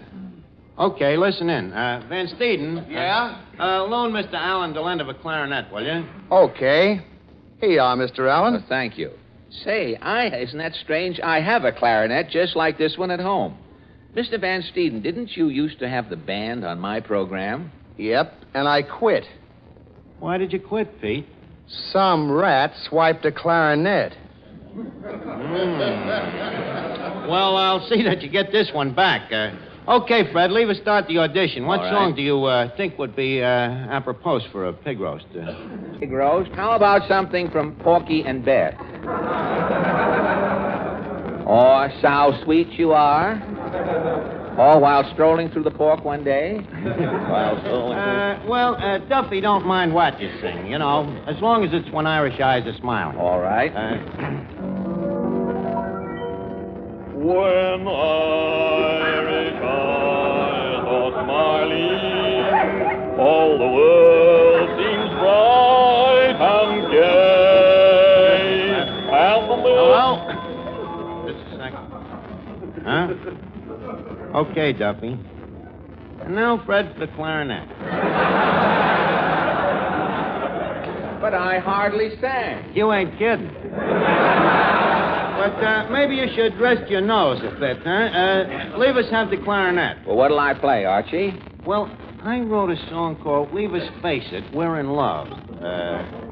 Okay, listen in. Van Steeden. Yeah? Loan Mr. Allen the lend of a clarinet, will you? Okay. Here you are, Mr. Allen. Thank you. Say, isn't that strange? I have a clarinet just like this one at home. Mr. Van Steeden, didn't you used to have the band on my program? Yep, and I quit. Why did you quit, Pete? Some rat swiped a clarinet. Well, I'll see that you get this one back. Okay, Fred, leave us start the audition. What song do you think would be apropos for a pig roast? Pig roast? How about something from Porky and Bess? Or So Sweet You Are? Or While Strolling Through the Park One Day? Well, Duffy don't mind what you sing, you know, as long as it's When Irish Eyes Are Smiling. All right. When Irish eyes are smiling, all the world seems bright and gay. Hello? Just a second. Huh? Okay, Duffy. And now, Fred, for the clarinet. But I hardly sang. You ain't kidding. But maybe you should rest your nose a bit, huh? Leave us have the clarinet. Well, what'll I play, Archie? Well, I wrote a song called Leave Us Face It, We're in Love.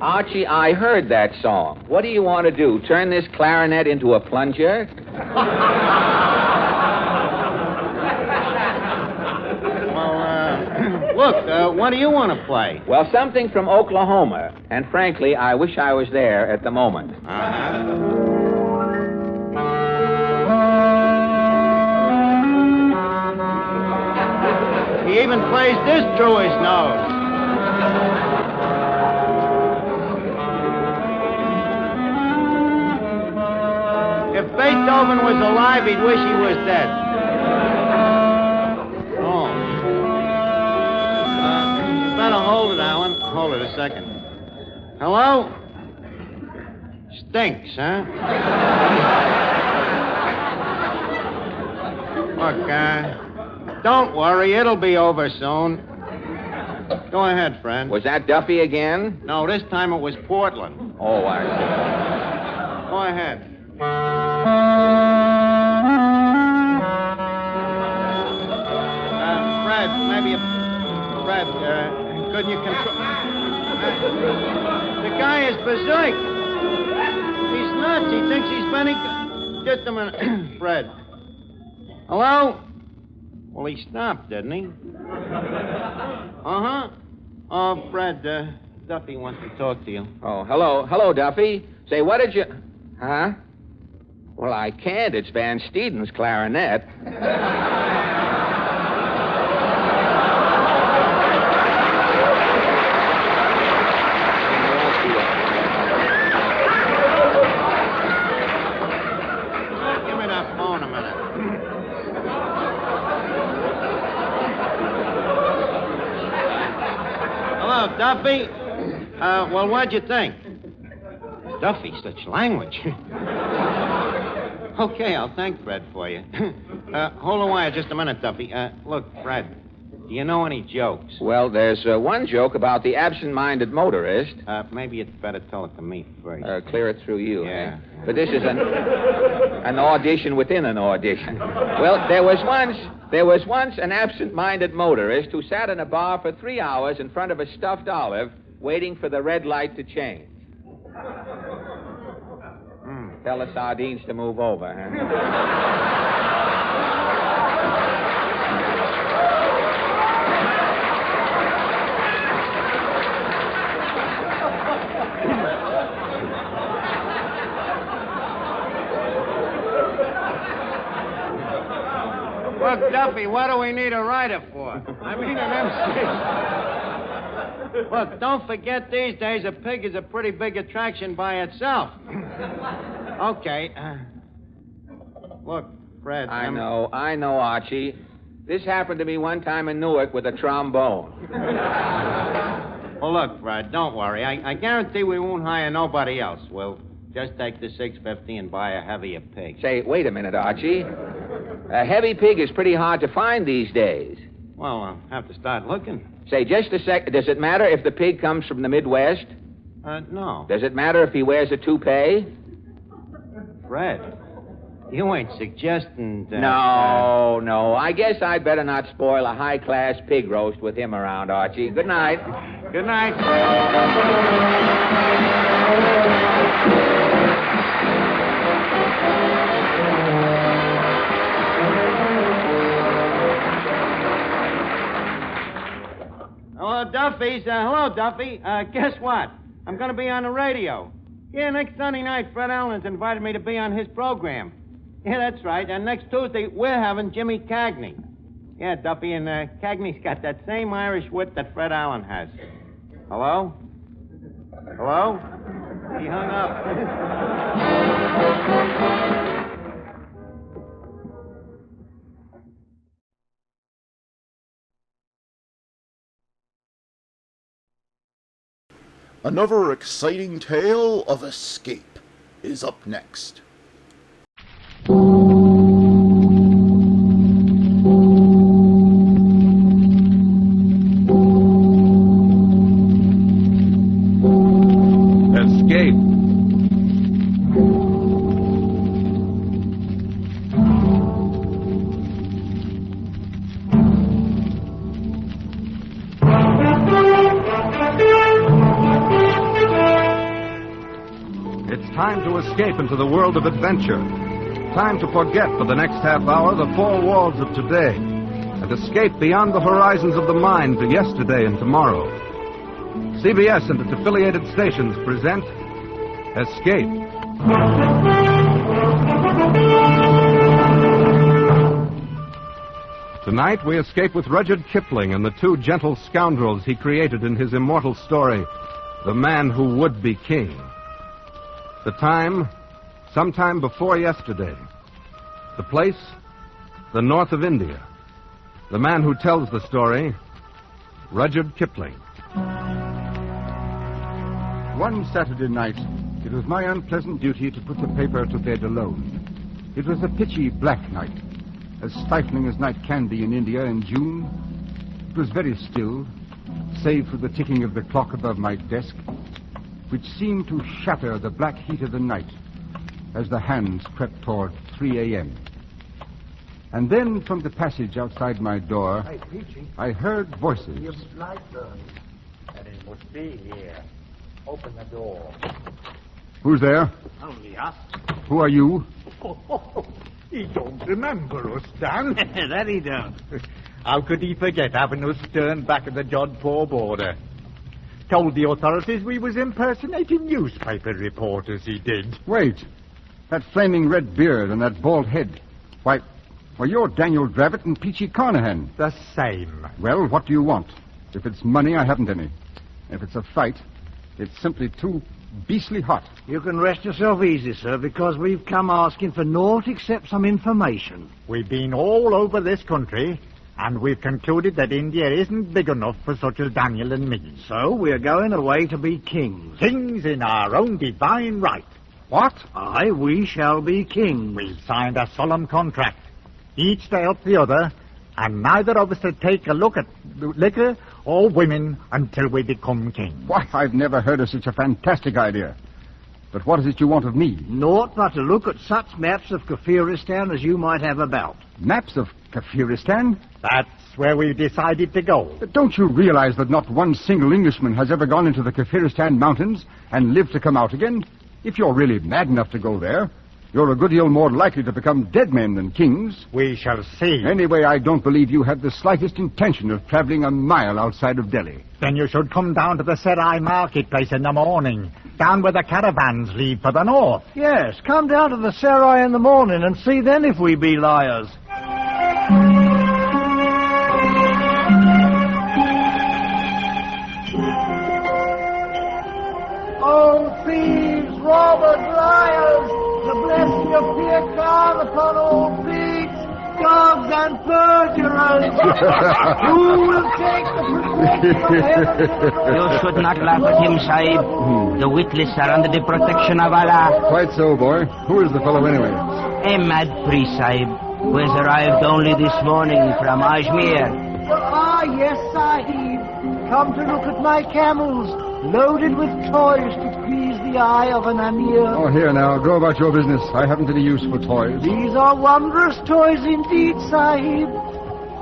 Archie, I heard that song. What do you want to do? Turn this clarinet into a plunger? Look, what do you want to play? Well, something from Oklahoma. And frankly, I wish I was there at the moment. He even plays this through his nose. If Beethoven was alive, he'd wish he was dead. Oh. You better hold it, Alan. Hold it a second. Hello? Stinks, huh? Look, don't worry. It'll be over soon. Go ahead, friend. Was that Duffy again? No, this time it was Portland. Oh, I see. Go ahead. Fred, Fred, couldn't you control... the guy is berserk. He's nuts. He thinks he's Benny... Just a minute. Fred. Hello? Well, he stopped, didn't he? Uh-huh. Oh, Fred, Duffy wants to talk to you. Oh, hello. Hello, Duffy. Say, what did you... Huh? Well, I can't. It's Van Steeden's clarinet. Give me that phone a minute. Hello, Duffy. Well, what'd you think? Duffy, such language. Okay, I'll thank Fred for you. Hold the wire just a minute, Duffy. Look, Fred, do you know any jokes? Well, there's one joke about the absent-minded motorist. Maybe it's better tell it to me first. Clear it through you, Yeah. eh? But this is an audition within an audition. Well, there was once an absent-minded motorist who sat in a bar for 3 hours in front of a stuffed olive waiting for the red light to change. Tell the sardines to move over, huh? Look, Duffy, what do we need a writer for? I mean an MC. Look, don't forget these days a pig is a pretty big attraction by itself. Okay. Look, Fred. I know, Archie. This happened to me one time in Newark with a trombone. Well, look, Fred, don't worry. I guarantee we won't hire nobody else. We'll just take the $6.50 and buy a heavier pig. Say, wait a minute, Archie. A heavy pig is pretty hard to find these days. Well, I'll have to start looking. Say, just a sec. Does it matter if the pig comes from the Midwest? No. Does it matter if he wears a toupee? Fred, you ain't suggesting that... No. I guess I'd better not spoil a high-class pig roast with him around, Archie. Good night. Good night. Hello, Duffy. Guess what? I'm going to be on the radio. Yeah, next Sunday night, Fred Allen's invited me to be on his program. Yeah, that's right. And next Tuesday, we're having Jimmy Cagney. Yeah, Duffy, and Cagney's got that same Irish wit that Fred Allen has. Hello? Hello? He hung up. Another exciting tale of escape is up next. Escape. Time to escape into the world of adventure. Time to forget for the next half hour the four walls of today and escape beyond the horizons of the mind to yesterday and tomorrow. CBS and its affiliated stations present Escape. Tonight we escape with Rudyard Kipling and the two gentle scoundrels he created in his immortal story, The Man Who Would Be King. The time, sometime before yesterday. The place, the north of India. The man who tells the story, Rudyard Kipling. One Saturday night, it was my unpleasant duty to put the paper to bed alone. It was a pitchy black night, as stifling as night can be in India in June. It was very still, save for the ticking of the clock above my desk, which seemed to shatter the black heat of the night as the hands crept toward 3 a.m. And then from the passage outside my door, Hey, Peachy. I heard voices. Your light burns. And it must be here. Open the door. Who's there? Only us. Who are you? He don't remember us, Dan. That he don't. How could he forget having us turned back at the Jodhpur border? Told the authorities we was impersonating newspaper reporters, he did. Wait. That flaming red beard and that bald head. Why, you're Daniel Dravett and Peachy Carnahan. The same. Well, what do you want? If it's money, I haven't any. If it's a fight, it's simply too beastly hot. You can rest yourself easy, sir, because we've come asking for naught except some information. We've been all over this country, and we've concluded that India isn't big enough for such as Daniel and me. So we're going away to be kings. Kings in our own divine right. What? Aye, we shall be kings. We've signed a solemn contract. Each to help the other, and neither of us to take a look at liquor or women until we become kings. Why, I've never heard of such a fantastic idea. But what is it you want of me? Naught but to look at such maps of Kafiristan as you might have about. Maps of Kafiristan? That's where we've decided to go. But don't you realize that not one single Englishman has ever gone into the Kafiristan mountains and lived to come out again? If you're really mad enough to go there, you're a good deal more likely to become dead men than kings. We shall see. Anyway, I don't believe you have the slightest intention of traveling a mile outside of Delhi. Then you should come down to the Serai marketplace in the morning, down where the caravans leave for the north. Yes, come down to the Serai in the morning and see then if we be liars. Oh, thieves, robbers, liars, the blessing of Pierre Khan upon all thieves, dogs and perjurers. Who will take the prescription from heaven? You should not laugh at him, Sahib. The witless are under the protection of Allah. Quite so, boy. Who is the fellow anyway? A mad priest, Sahib, who has arrived only this morning from Ajmer. Ah, yes, Sahib. Come to look at my camels, loaded with toys to please the eye of an Amir. Oh, here now. Go about your business. I haven't any use for toys. These are wondrous toys indeed, Sahib.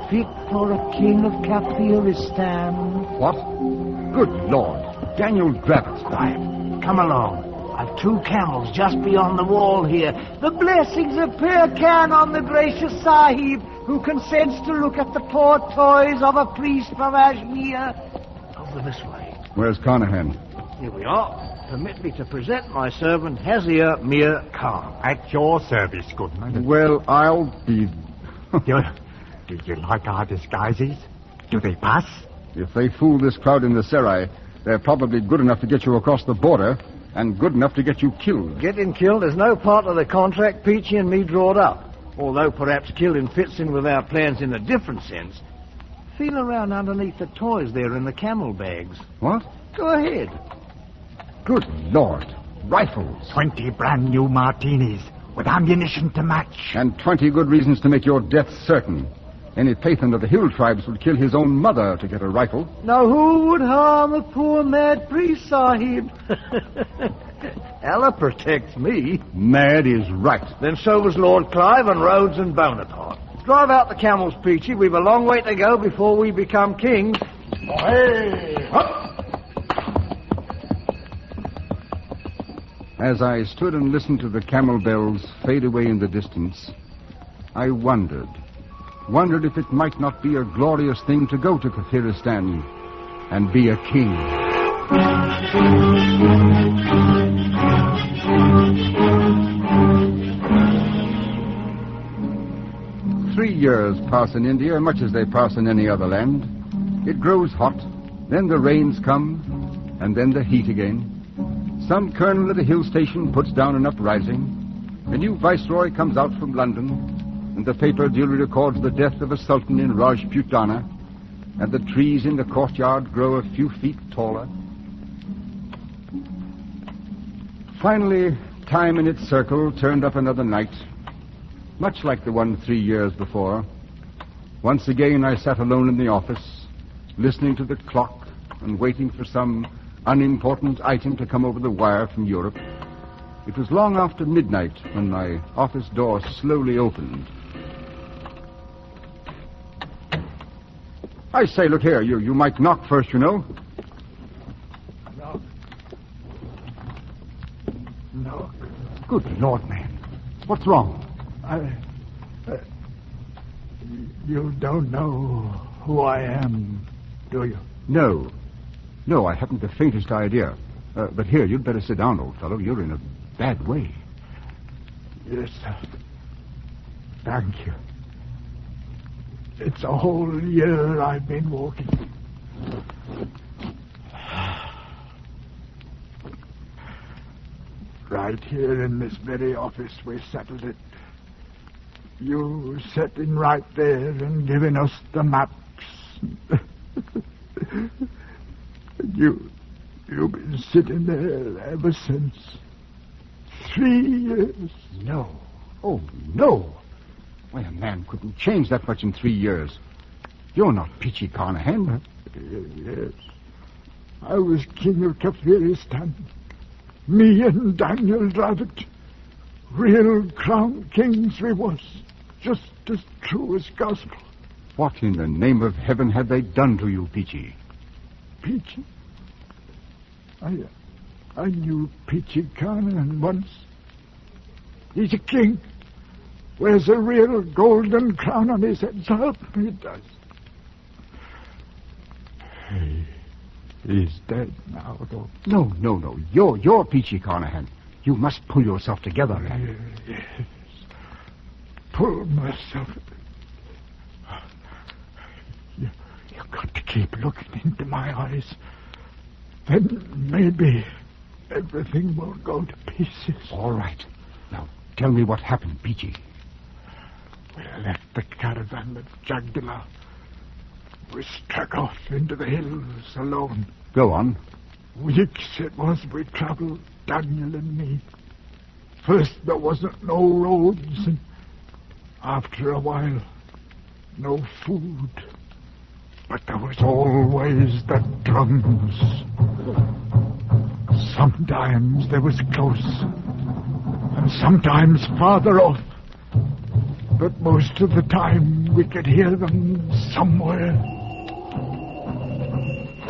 Fit for a king of Kafiristan. What? Good Lord. Daniel Dravett. Sahib, come along. I've 2 camels just beyond the wall here. The blessings of Pir Khan on the gracious Sahib, who consents to look at the poor toys of a priest from Ajmer. Over this way. Where's Carnahan? Here we are. Permit me to present my servant, Hazir Mir Khan. At your service, goodman. Well, I'll be... Do you like our disguises? Do they pass? If they fool this crowd in the Serai, they're probably good enough to get you across the border and good enough to get you killed. Getting killed is no part of the contract Peachy and me drawed up. Although perhaps killing fits in with our plans in a different sense. Feel around underneath the toys there in the camel bags. What? Go ahead. Good Lord. Rifles. 20 brand new martinis with ammunition to match. And 20 good reasons to make your death certain. Any Pathan of the hill tribes would kill his own mother to get a rifle. Now who would harm a poor mad priest, Sahib? Allah protects me. Mad is right. Then so was Lord Clive and Rhodes and Bonaparte. Drive out the camels, Peachy. We've a long way to go before we become kings. Hey! As I stood and listened to the camel bells fade away in the distance, I wondered if it might not be a glorious thing to go to Kafiristan and be a king. 3 years pass in India much as they pass in any other land. It grows hot, then the rains come, and then the heat again. Some colonel at a hill station puts down an uprising. A new viceroy comes out from London, and the paper duly records the death of a sultan in Rajputana, and the trees in the courtyard grow a few feet taller. Finally, time in its circle turned up another night, much like the one 3 years before. Once again I sat alone in the office, listening to the clock and waiting for some unimportant item to come over the wire from Europe. It was long after midnight when my office door slowly opened. I say, look here, you might knock first, you know. Knock. Good Lord, man. What's wrong? You don't know who I am, do you? No, I haven't the faintest idea. But here, you'd better sit down, old fellow. You're in a bad way. Yes, sir. Thank you. It's a whole year I've been walking. Right here in this very office we settled it. You sitting right there and giving us the maps. You've been sitting there ever since. 3 years. No. Oh, no. Why, a man couldn't change that much in 3 years. You're not Peachy Carnahan. Yes. I was king of Kafiristan. Me and Daniel Dravitt. Real crown kings we was. Just as true as gospel. What in the name of heaven have they done to you, Peachy? Peachy? I knew Peachy Carnahan once. He's a king. Wears a real golden crown on his head. So help me, he does. He's dead now, though. No. You're Peachy Carnahan. You must pull yourself together, lad. Yes. Pull myself. You've got to keep looking into my eyes. Then maybe everything will go to pieces. All right. Now, tell me what happened, Peachy. We left the caravan at Jagdala. We struck off into the hills alone. Go on. Weeks it was we travelled, Daniel and me. First there wasn't no roads, and after a while, no food. But there was always the drums. Sometimes they was close, and sometimes farther off. But most of the time we could hear them somewhere.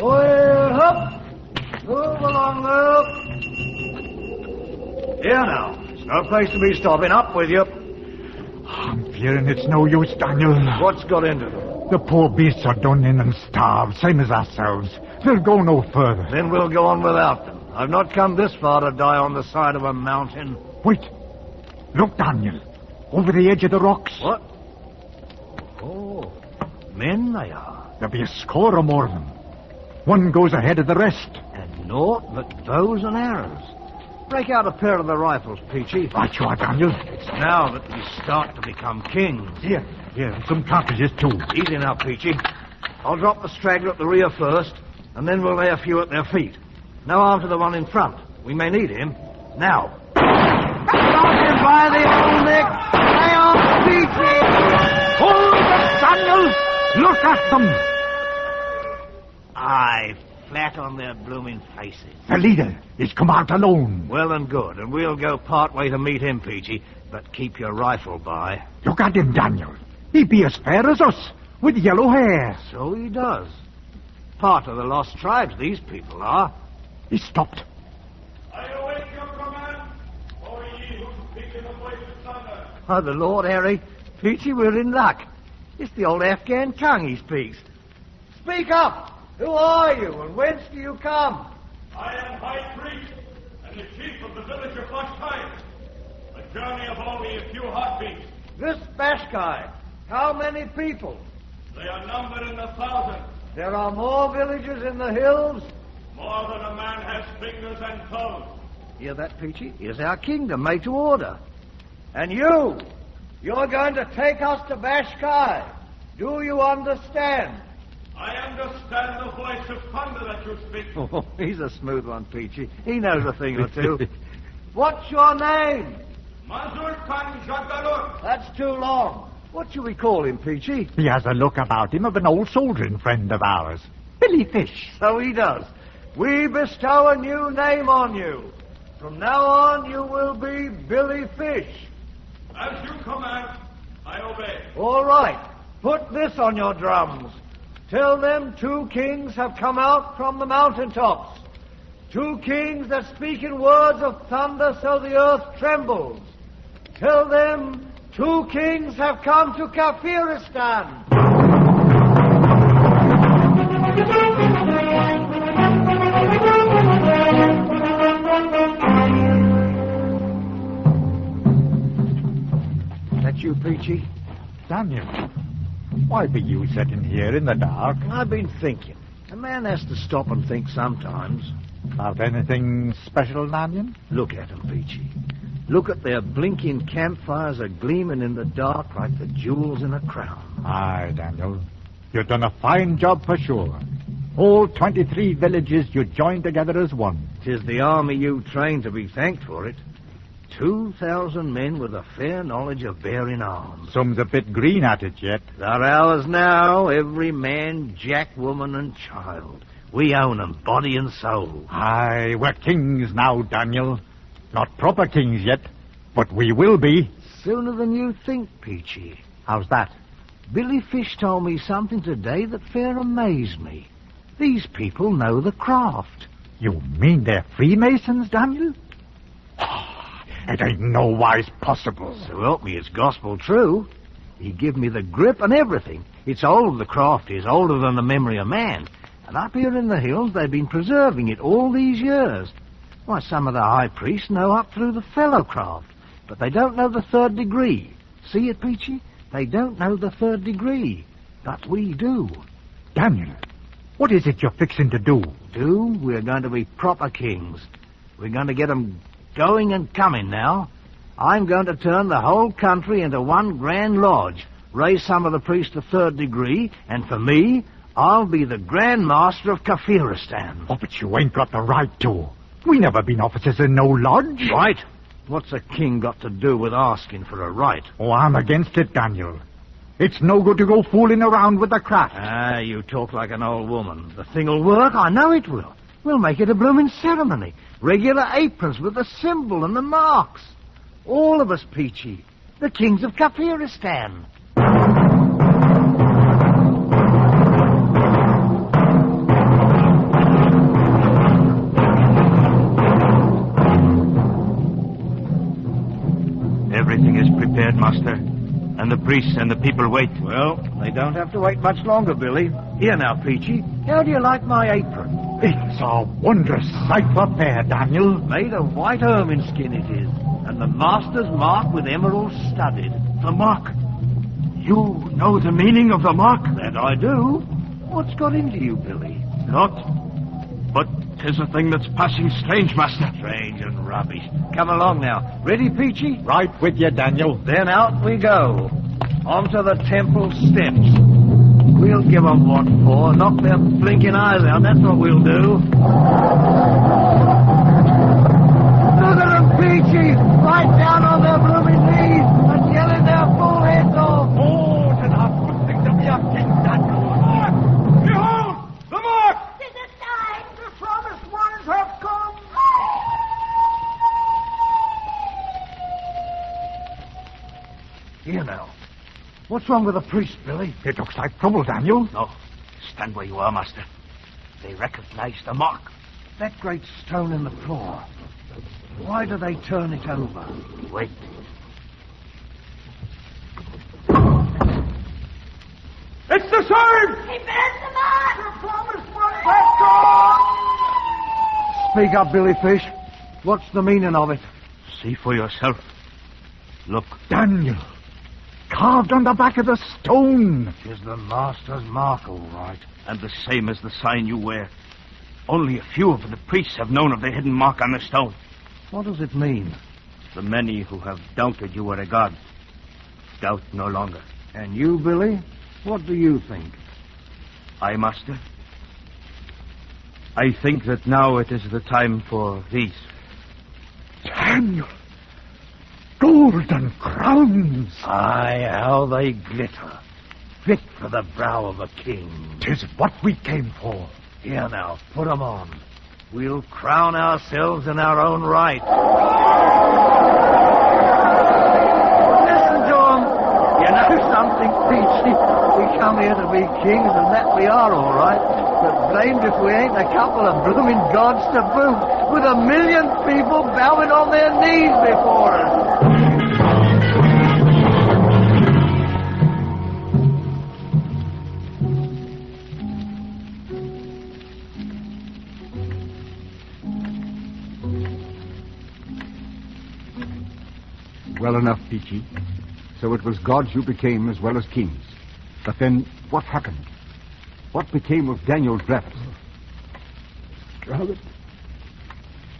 Well, up! Move along, up! Here now. It's no place to be stopping. Up with you. I'm fearing it's no use, Daniel. What's got into them? The poor beasts are done in and starved, same as ourselves. They'll go no further. Then we'll go on without them. I've not come this far to die on the side of a mountain. Wait. Look, Daniel. Over the edge of the rocks. What? Oh, men they are. There'll be a score or more of them. One goes ahead of the rest. And naught but bows and arrows. Break out a pair of the rifles, Peachy. Right you are, Daniel. It's now that we start to become kings. Here, some cartridges too. Easy now, Peachy. I'll drop the straggler at the rear first, and then we'll lay a few at their feet. Now arm to the one in front. We may need him. Now. Got him by the old neck. Lay on, Peachy. Hold them, Daniel. Look at them. Aye, flat on their blooming faces. The leader is come out alone. Well and good, and we'll go part way to meet him, Peachy. But keep your rifle by. Look at him, Daniel. He be as fair as us, with yellow hair. So he does. Part of the lost tribes, these people are. He stopped. I await your command, O ye who speak in the voice of thunder. Oh, the Lord, Harry. Peachy, we're in luck. It's the old Afghan tongue he speaks. Speak up! Who are you, and whence do you come? I am High Priest, and the chief of the village of Bashkai. A journey of only a few heartbeats. This Bashkai, how many people? They are numbered in the thousands. There are more villages in the hills? More than a man has fingers and toes. Hear that, Peachy? Here's our kingdom made to order. And you're going to take us to Bashkai. Do you understand? I understand the voice of thunder that you speak. Oh, he's a smooth one, Peachy. He knows a thing or two. What's your name? Mazur Khan Jagdalur. That's too long. What should we call him, Peachy? He has a look about him of an old soldiering friend of ours. Billy Fish. So he does. We bestow a new name on you. From now on, you will be Billy Fish. As you command, I obey. All right. Put this on your drums. Tell them 2 kings have come out from the mountaintops. 2 kings that speak in words of thunder so the earth trembles. Tell them 2 kings have come to Kafiristan. That you, Peachy? Daniel, why be you sitting here in the dark? I've been thinking. A man has to stop and think sometimes. About anything special, Daniel? Look at 'em, Peachy. Look at their blinking campfires a-gleaming in the dark like the jewels in a crown. Aye, Daniel. You've done a fine job for sure. All 23 villages you joined together as one. 'Tis the army you trained to be thanked for it. 2,000 men with a fair knowledge of bearing arms. Some's a bit green at it yet. They're ours now, every man, jack, woman, and child. We own 'em, body and soul. Aye, we're kings now, Daniel. Not proper kings yet, but we will be. Sooner than you think, Peachy. How's that? Billy Fish told me something today that fair amazed me. These people know the craft. You mean they're Freemasons, Daniel? It ain't no wise possible. So help me, it's gospel true. He give me the grip and everything. It's old, the craft is, older than the memory of man. And up here in the hills, they've been preserving it all these years. Why, some of the high priests know up through the fellow craft, but they don't know the 3rd degree. See it, Peachy? They don't know the 3rd degree, but we do. Daniel, what is it you're fixing to do? We're going to be proper kings. We're going to get 'em going and coming now. I'm going to turn the whole country into one grand lodge, raise some of the priests to 3rd degree, and for me, I'll be the Grand Master of Kafiristan. Oh, but you ain't got the right to. We never been officers in no lodge. Right? What's a king got to do with asking for a right? Oh, I'm against it, Daniel. It's no good to go fooling around with the craft. Ah, you talk like an old woman. The thing'll work, I know it will. We'll make it a blooming ceremony. Regular aprons with the symbol and the marks. All of us, Peachy. The kings of Kafiristan. Everything is prepared, Master. And the priests and the people wait. Well, they don't have to wait much longer, Billy. Here now, Peachy. How do you like my apron? It's a wondrous sight for fair, Daniel. Made of white ermine skin it is. And the master's mark with emeralds studded. The mark? You know the meaning of the mark? That I do. What's got into you, Billy? Not. But 'tis a thing that's passing strange, Master. Strange and rubbish. Come along now. Ready, Peachy? Right with you, Daniel. Then out we go. Onto the temple steps. We'll give 'em what for. Knock their blinking eyes out. That's what we'll do. Look at 'em, Peachy. Right down on their blooming knees and yelling their foreheads off. Oh, to the good thing to be a king, Daniel. Behold, the mark! It is time. The promised ones have come. Here now. What's wrong with the priest, Billy? It looks like trouble, Daniel. No. Stand where you are, Master. They recognize the mark. That great stone in the floor. Why do they turn it over? Wait. It's the same! He bears the mark! The promised ones have come! Speak up, Billy Fish. What's the meaning of it? See for yourself. Look. Daniel. Carved on the back of the stone. Tis the master's mark, all right. And the same as the sign you wear. Only a few of the priests have known of the hidden mark on the stone. What does it mean? The many who have doubted you were a god doubt no longer. And you, Billy? What do you think? I, Master? I think that now it is the time for these. Daniel! Golden crowns! Aye, how they glitter. Fit for the brow of a king. 'Tis what we came for. Here now, put 'em on. We'll crown ourselves in our own right. Listen to 'em. You know something, Peachy? We come here to be kings, and that we are, all right. But blamed if we ain't a couple of blooming gods to boot, with 1,000,000 people bowing on their knees before us. Well enough, Peachy. So it was gods you became as well as kings. But then, what happened? What became of Daniel Dravett? Dravett?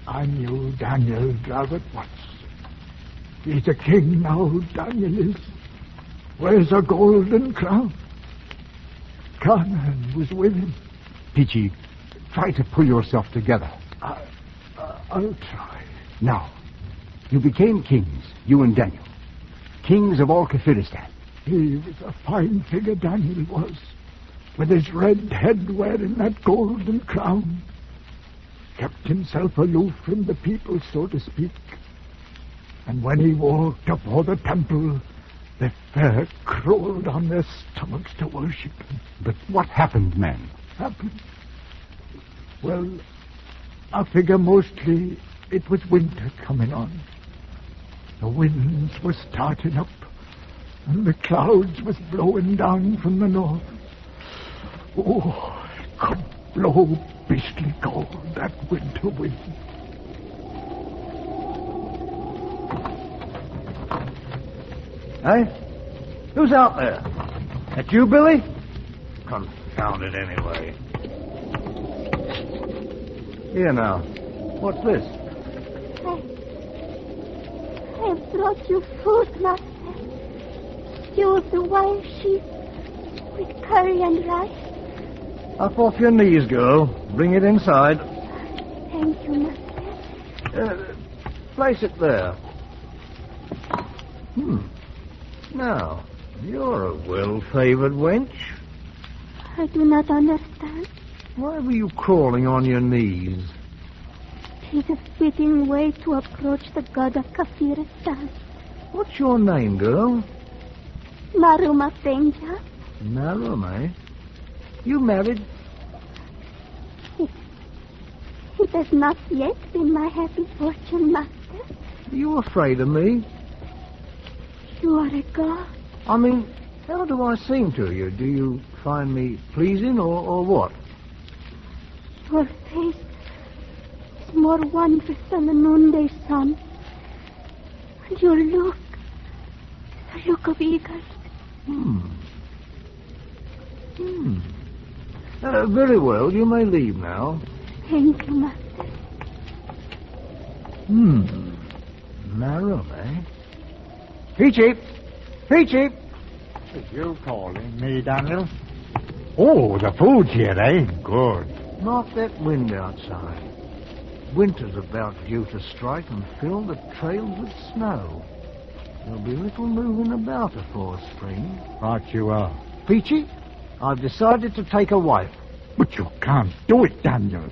I knew Daniel Dravett once. He's a king now, Daniel is. Wears a golden crown. Canaan was with him. Peachy, try to pull yourself together. I'll try. Now, You became kings, you and Daniel. Kings of all Kafiristan. He was a fine figure, Daniel was, with his red head wearing that golden crown. Kept himself aloof from the people, so to speak. And when he walked up all the temple, the fair crawled on their stomachs to worship him. But what happened, man? Happened? Well, I figure mostly it was winter coming on. The winds were starting up, and the clouds was blowing down from the north. Oh, it could blow beastly cold, that winter wind. Hey? Who's out there? That you, Billy? Confound it anyway. Here now. What's this? I brought you food, Master. Stew of the wild sheep with curry and rice. Up off your knees, girl. Bring it inside. Thank you, Master. Place it there. Now, you're a well-favored wench. I do not understand. Why were you crawling on your knees? It is a fitting way to approach the god of Kafiristan. What's your name, girl? Naruma Penja. Naruma, eh? You married? It has not yet been my happy fortune, Master. Are you afraid of me? You are a god. I mean, how do I seem to you? Do you find me pleasing or what? Your face is more wondrous than the noonday sun. And your look is the look of eagles. Very well, you may leave now. Thank you, Master. Narrow, eh? Peachy! Peachy! Is you calling me, Daniel? Oh, the food's here, eh? Good. Not that wind outside. Winter's about due to strike and fill the trails with snow. There'll be little moving about afore spring. Right you are. Peachy, I've decided to take a wife. But you can't do it, Daniel.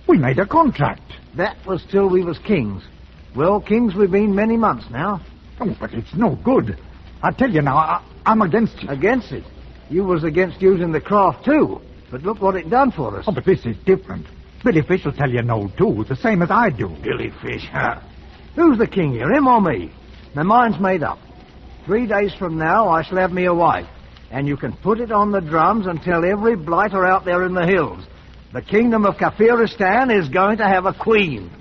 We made a contract. That was till we was kings. Well, kings we've been many months now. Oh, but it's no good. I tell you now, I'm against it. Against it? You was against using the craft, too. But look what it done for us. Oh, but this is different. Billy Fish will tell you no, too, the same as I do. Billy Fish, huh? Who's the king here, him or me? My mind's made up. 3 days from now, I shall have me a wife. And you can put it on the drums and tell every blighter out there in the hills. The kingdom of Kafiristan is going to have a queen.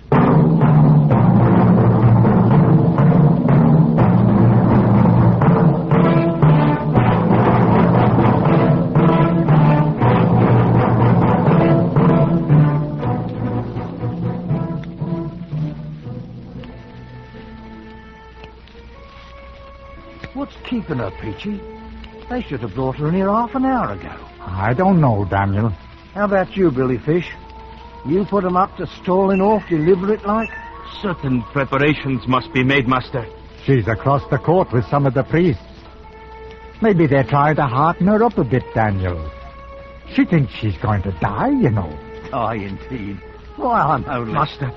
What's keeping her, Peachy? They should have brought her in here half an hour ago. I don't know, Daniel. How about you, Billy Fish? You put 'em up to stalling off deliberate like? Certain preparations must be made, Master. She's across the court with some of the priests. Maybe they're trying to hearten her up a bit, Daniel. She thinks she's going to die, you know. Aye, indeed. Why, I'm only... Master,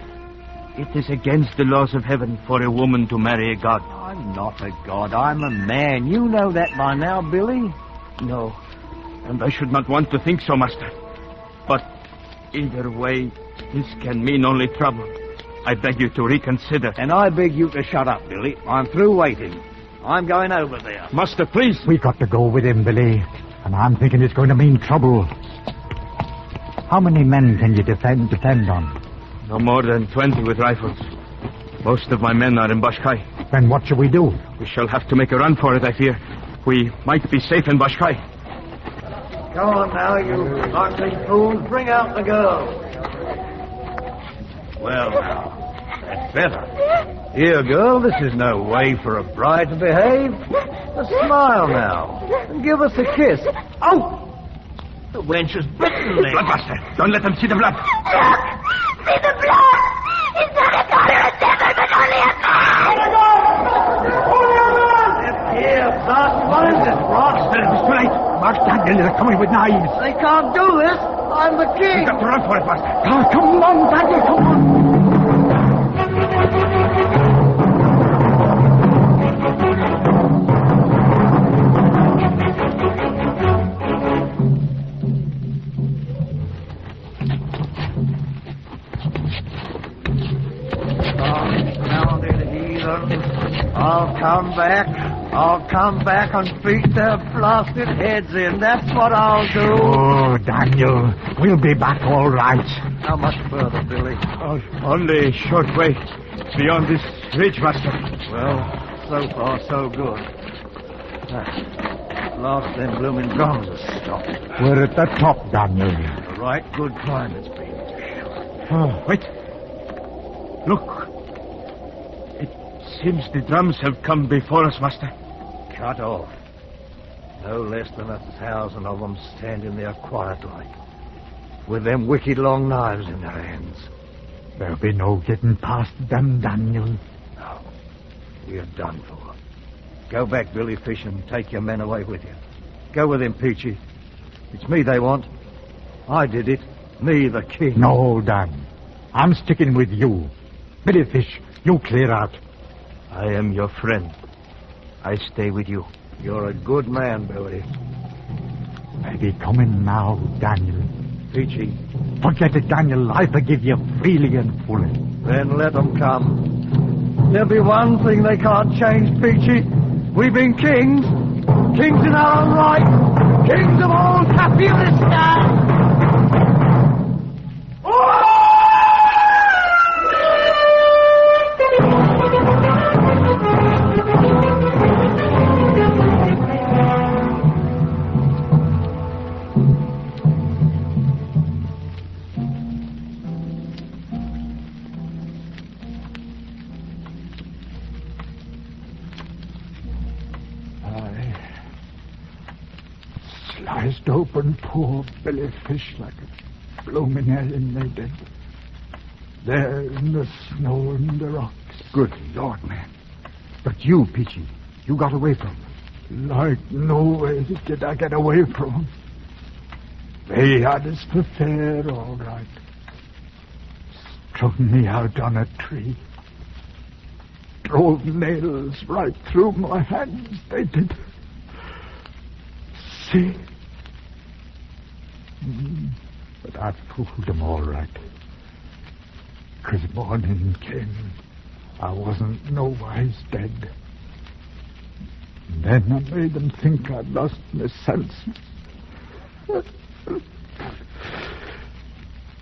it is against the laws of heaven for a woman to marry a god. I'm not a god. I'm a man. You know that by now, Billy. No, and I should not want to think so, Master. But either way, this can mean only trouble. I beg you to reconsider. And I beg you to shut up, Billy. I'm through waiting. I'm going over there. Master, please. We've got to go with him, Billy. And I'm thinking it's going to mean trouble. How many men can you depend on? No more than 20 with rifles. Most of my men are in Bashkai. Then what shall we do? We shall have to make a run for it, I fear. We might be safe in Bashkai. Come on now, you ugly fools. Bring out the girl. Well, now, that's better. Here, girl, this is no way for a bride to behave. A smile now, and give us a kiss. Oh! The wench has bitten me. Bloodmaster, don't let them see the blood. Look! See the blood! It's not a daughter of devil, but only a man! Here, Sergeant, what is it? Rocks. It's too late. Mark Daniel, they're coming with knives. They can't do this. I'm the king. You've got to run for it, Master. Come on, Daniel, come on. I'll come back and beat their blasted heads in. That's what I'll do. Oh, Daniel, we'll be back all right. How much further, Billy? Only a short way beyond this ridge, Master. Well, so far, so good. Last them blooming drums are stopped. We're at the top, Daniel. A right good climb it's been. Oh, wait. Look. Seems the drums have come before us, Master. Cut off. No less than 1,000 of them standing there quiet like, with them wicked long knives in their hands. There'll be no getting past them, Daniel. No. We're done for. Go back, Billy Fish, and take your men away with you. Go with him, Peachy. It's me they want. I did it. Me, the king. No, Dan. I'm sticking with you. Billy Fish, you clear out. I am your friend. I stay with you. You're a good man, Billy. Maybe coming now, Daniel. Peachy. Forget it, Daniel. I forgive you freely and fully. Then let them come. There'll be one thing they can't change, Peachy. We've been kings. Kings in our own right. Kings of all Kafiristan. Sliced open poor Billy Fish like a blooming alien they did. There in the snow and the rocks. Good Lord, man. But you, Peachy, you got away from them. Like no way did I get away from them. They had us for fair, all right. Strung me out on a tree. Drove nails right through my hands, they did. See? But I fooled them all right. 'Cause morning came, I wasn't nowise dead. And then I made them think I'd lost my senses. They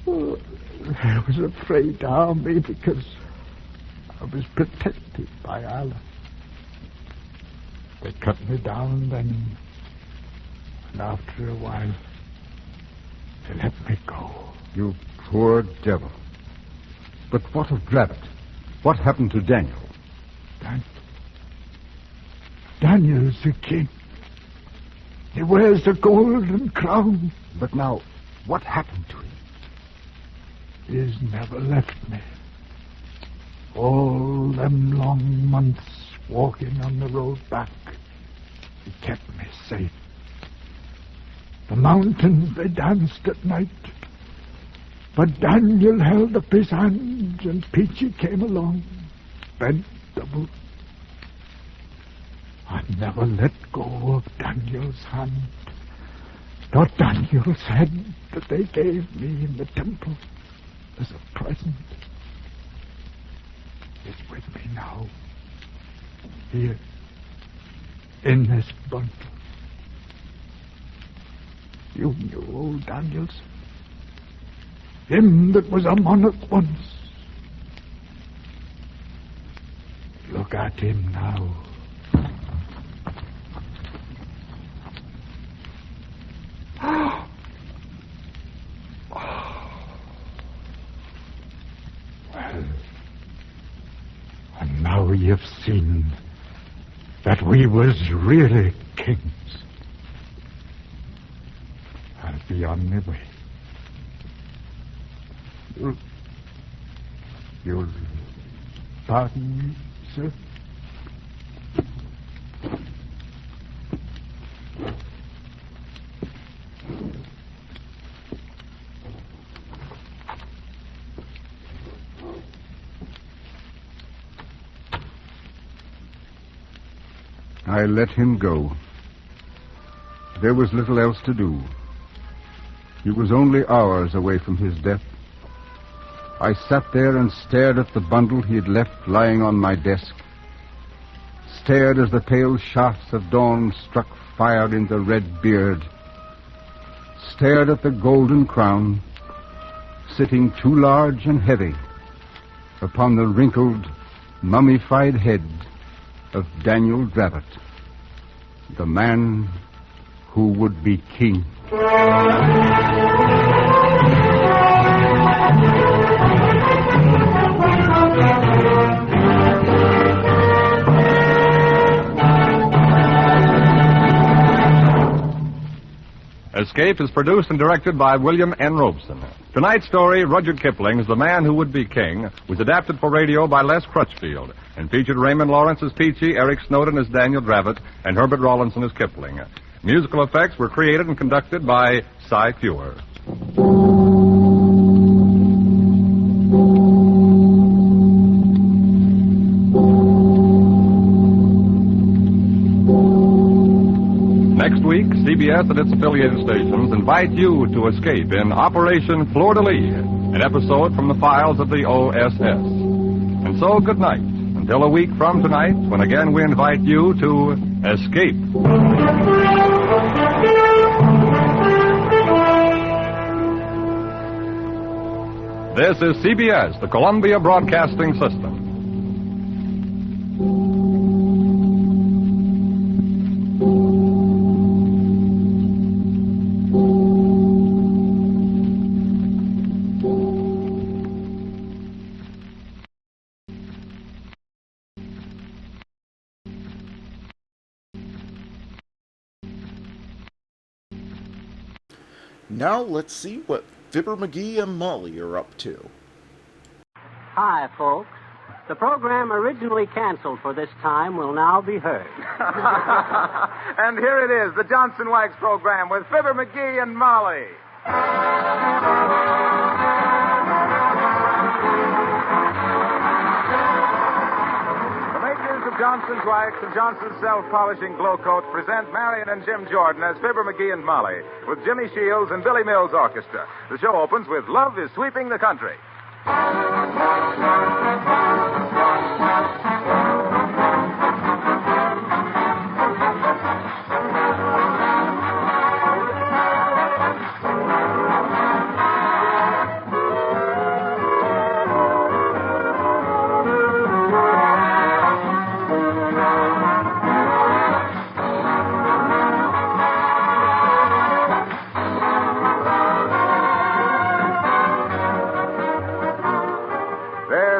was afraid to harm me because I was protected by Allah. They cut me down then, and after a while, they let me go. You poor devil. But what of Dravit? What happened to Daniel? Daniel's the king. He wears the golden crown. But now, what happened to him? He's never left me. All them long months walking on the road back, he kept me safe. The mountains, they danced at night. But Daniel held up his hands and Peachy came along, bent double. I never let go of Daniel's hand, nor Daniel's head that they gave me in the temple as a present. It's with me now, here, in this bundle. You knew old Daniel's. Him that was a monarch once. Look at him now. Well, and now you've seen that we was really kings. I'll be on my way. You'll pardon me, sir. I let him go. There was little else to do. He was only hours away from his death. I sat there and stared at the bundle he had left lying on my desk. Stared as the pale shafts of dawn struck fire in the red beard. Stared at the golden crown, sitting too large and heavy upon the wrinkled, mummified head of Daniel Dravot, the man who would be king. Escape is produced and directed by William N. Robeson. Tonight's story, Rudyard Kipling's The Man Who Would Be King, was adapted for radio by Les Crutchfield and featured Raymond Lawrence as Peachy, Eric Snowden as Daniel Dravot, and Herbert Rawlinson as Kipling. Musical effects were created and conducted by Cy Fewer. Next week, CBS and its affiliated stations invite you to escape in Operation Fleur-de-Lis, an episode from the files of the OSS. And so, good night, until a week from tonight, when again we invite you to escape. This is CBS, the Columbia Broadcasting System. Now let's see what Fibber McGee and Molly are up to. Hi, folks. The program originally canceled for this time will now be heard. And here it is, the Johnson Wax program with Fibber McGee and Molly. The makers of Johnson's Wax and Johnson's Self-Polishing Glow Coat present Marion and Jim Jordan as Fibber McGee and Molly with Jimmy Shields and Billy Mills Orchestra. The show opens with Love is Sweeping the Country.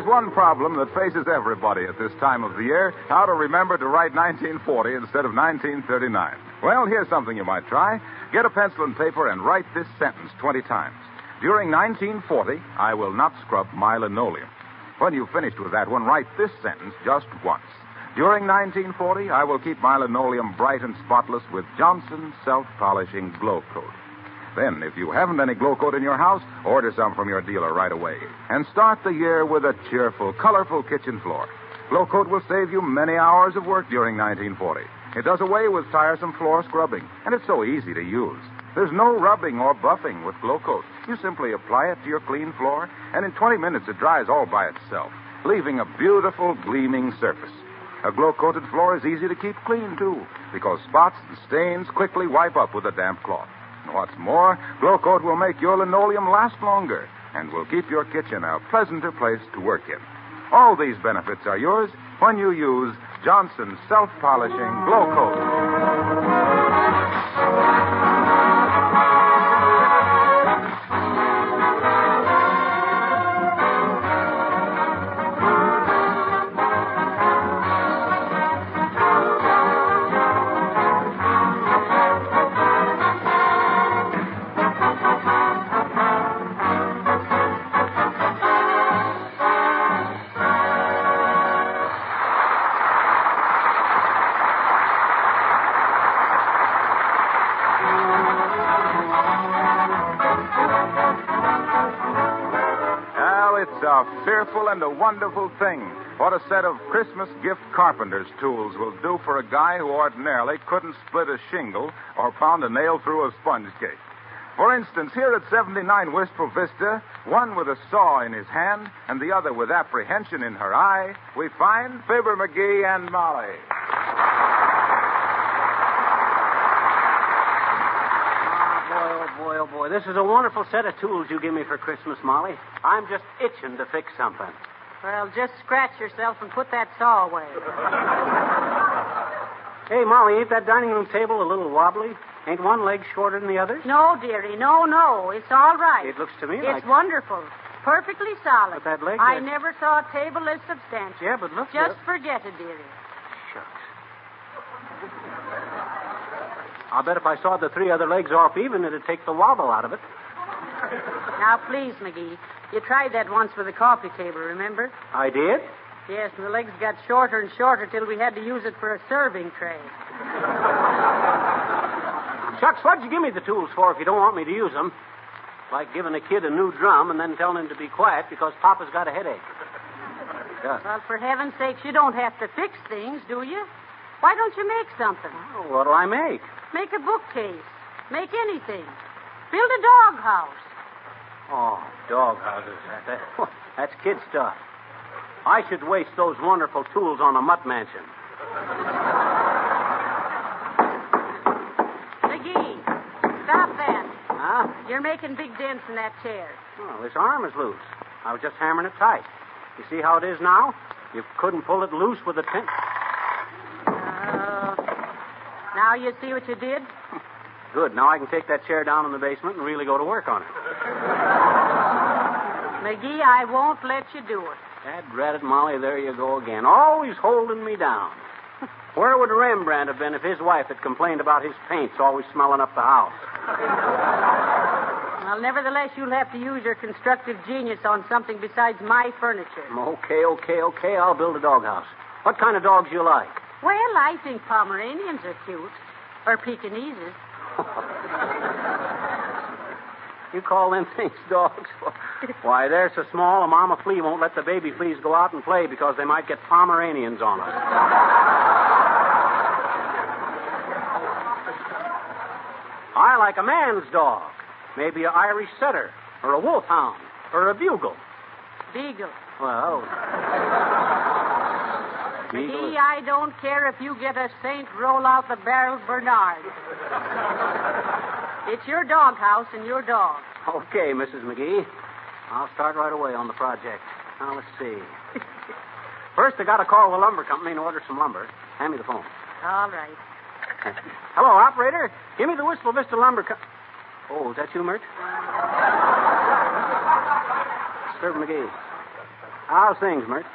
One problem that faces everybody at this time of the year: how to remember to write 1940 instead of 1939. Well, here's something you might try. Get a pencil and paper and write this sentence 20 times. During 1940, I will not scrub my linoleum. When you've finished with that one, write this sentence just once. During 1940, I will keep my linoleum bright and spotless with Johnson's Self-Polishing Glow Coat. Then, if you haven't any Glow Coat in your house, order some from your dealer right away. And start the year with a cheerful, colorful kitchen floor. Glow Coat will save you many hours of work during 1940. It does away with tiresome floor scrubbing, and it's so easy to use. There's no rubbing or buffing with Glow Coat. You simply apply it to your clean floor, and in 20 minutes it dries all by itself, leaving a beautiful, gleaming surface. A glow-coated floor is easy to keep clean, too, because spots and stains quickly wipe up with a damp cloth. What's more, Glow Coat will make your linoleum last longer and will keep your kitchen a pleasanter place to work in. All these benefits are yours when you use Johnson's Self-Polishing Glow Coat. Well, it's a fearful and a wonderful thing what a set of Christmas gift carpenter's tools will do for a guy who ordinarily couldn't split a shingle or pound a nail through a sponge cake. For instance, here at 79 Wistful Vista, one with a saw in his hand and the other with apprehension in her eye, we find Fibber McGee and Molly. Oh, boy. This is a wonderful set of tools you give me for Christmas, Molly. I'm just itching to fix something. Well, just scratch yourself and put that saw away. Hey, Molly, ain't that dining room table a little wobbly? Ain't one leg shorter than the other? No, dearie, no. It's all right. It looks to me It's wonderful. Perfectly solid. But that leg... I never saw a table as substantial. Yeah, but look... Just forget it, dearie. Shucks. I'll bet if I sawed the three other legs off even, it'd take the wobble out of it. Now, please, McGee. You tried that once with the coffee table, remember? I did? Yes, and the legs got shorter and shorter till we had to use it for a serving tray. Shucks, what'd you give me the tools for if you don't want me to use them? Like giving a kid a new drum and then telling him to be quiet because Papa's got a headache. Yeah. Well, for heaven's sakes, you don't have to fix things, do you? Why don't you make something? Oh, what'll I make? Make a bookcase. Make anything. Build a doghouse. Oh, doghouses. That's kid stuff. I should waste those wonderful tools on a mutt mansion. McGee, stop that. Huh? You're making big dents in that chair. Oh, this arm is loose. I was just hammering it tight. You see how it is now? You couldn't pull it loose with a tent. Now you see what you did? Good. Now I can take that chair down in the basement and really go to work on it. McGee, I won't let you do it. Dad-ratted Molly, there you go again. Always holding me down. Where would Rembrandt have been if his wife had complained about his paints always smelling up the house? Well, nevertheless, you'll have to use your constructive genius on something besides my furniture. Okay. I'll build a doghouse. What kind of dogs you like? Well, I think Pomeranians are cute. Or Pekinese. You call them things dogs? Why, they're so small a mama flea won't let the baby fleas go out and play because they might get Pomeranians on them. I like a man's dog. Maybe an Irish setter, or a wolfhound, or a bugle. Beagle. Well... McGee, I don't care if you get a Saint roll-out-the-barrel Bernard. It's your doghouse and your dog. Okay, Mrs. McGee. I'll start right away on the project. Now, let's see. First, I got to call the lumber company and order some lumber. Hand me the phone. All right. Hello, operator. Give me the Wistful Vista lumber Oh, is that you, Mert? Fibber McGee. How's things, Mert?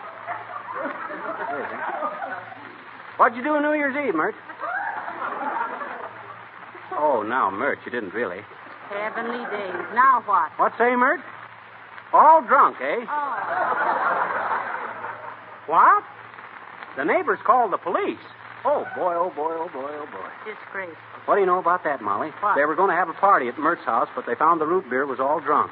What'd you do on New Year's Eve, Mert? Oh, now, Mert, you didn't really. Heavenly days. Now what? What say, Mert? All drunk, eh? Oh. What? The neighbors called the police. Oh, boy. Disgrace. What do you know about that, Molly? What? They were going to have a party at Mert's house, but they found the root beer was all drunk.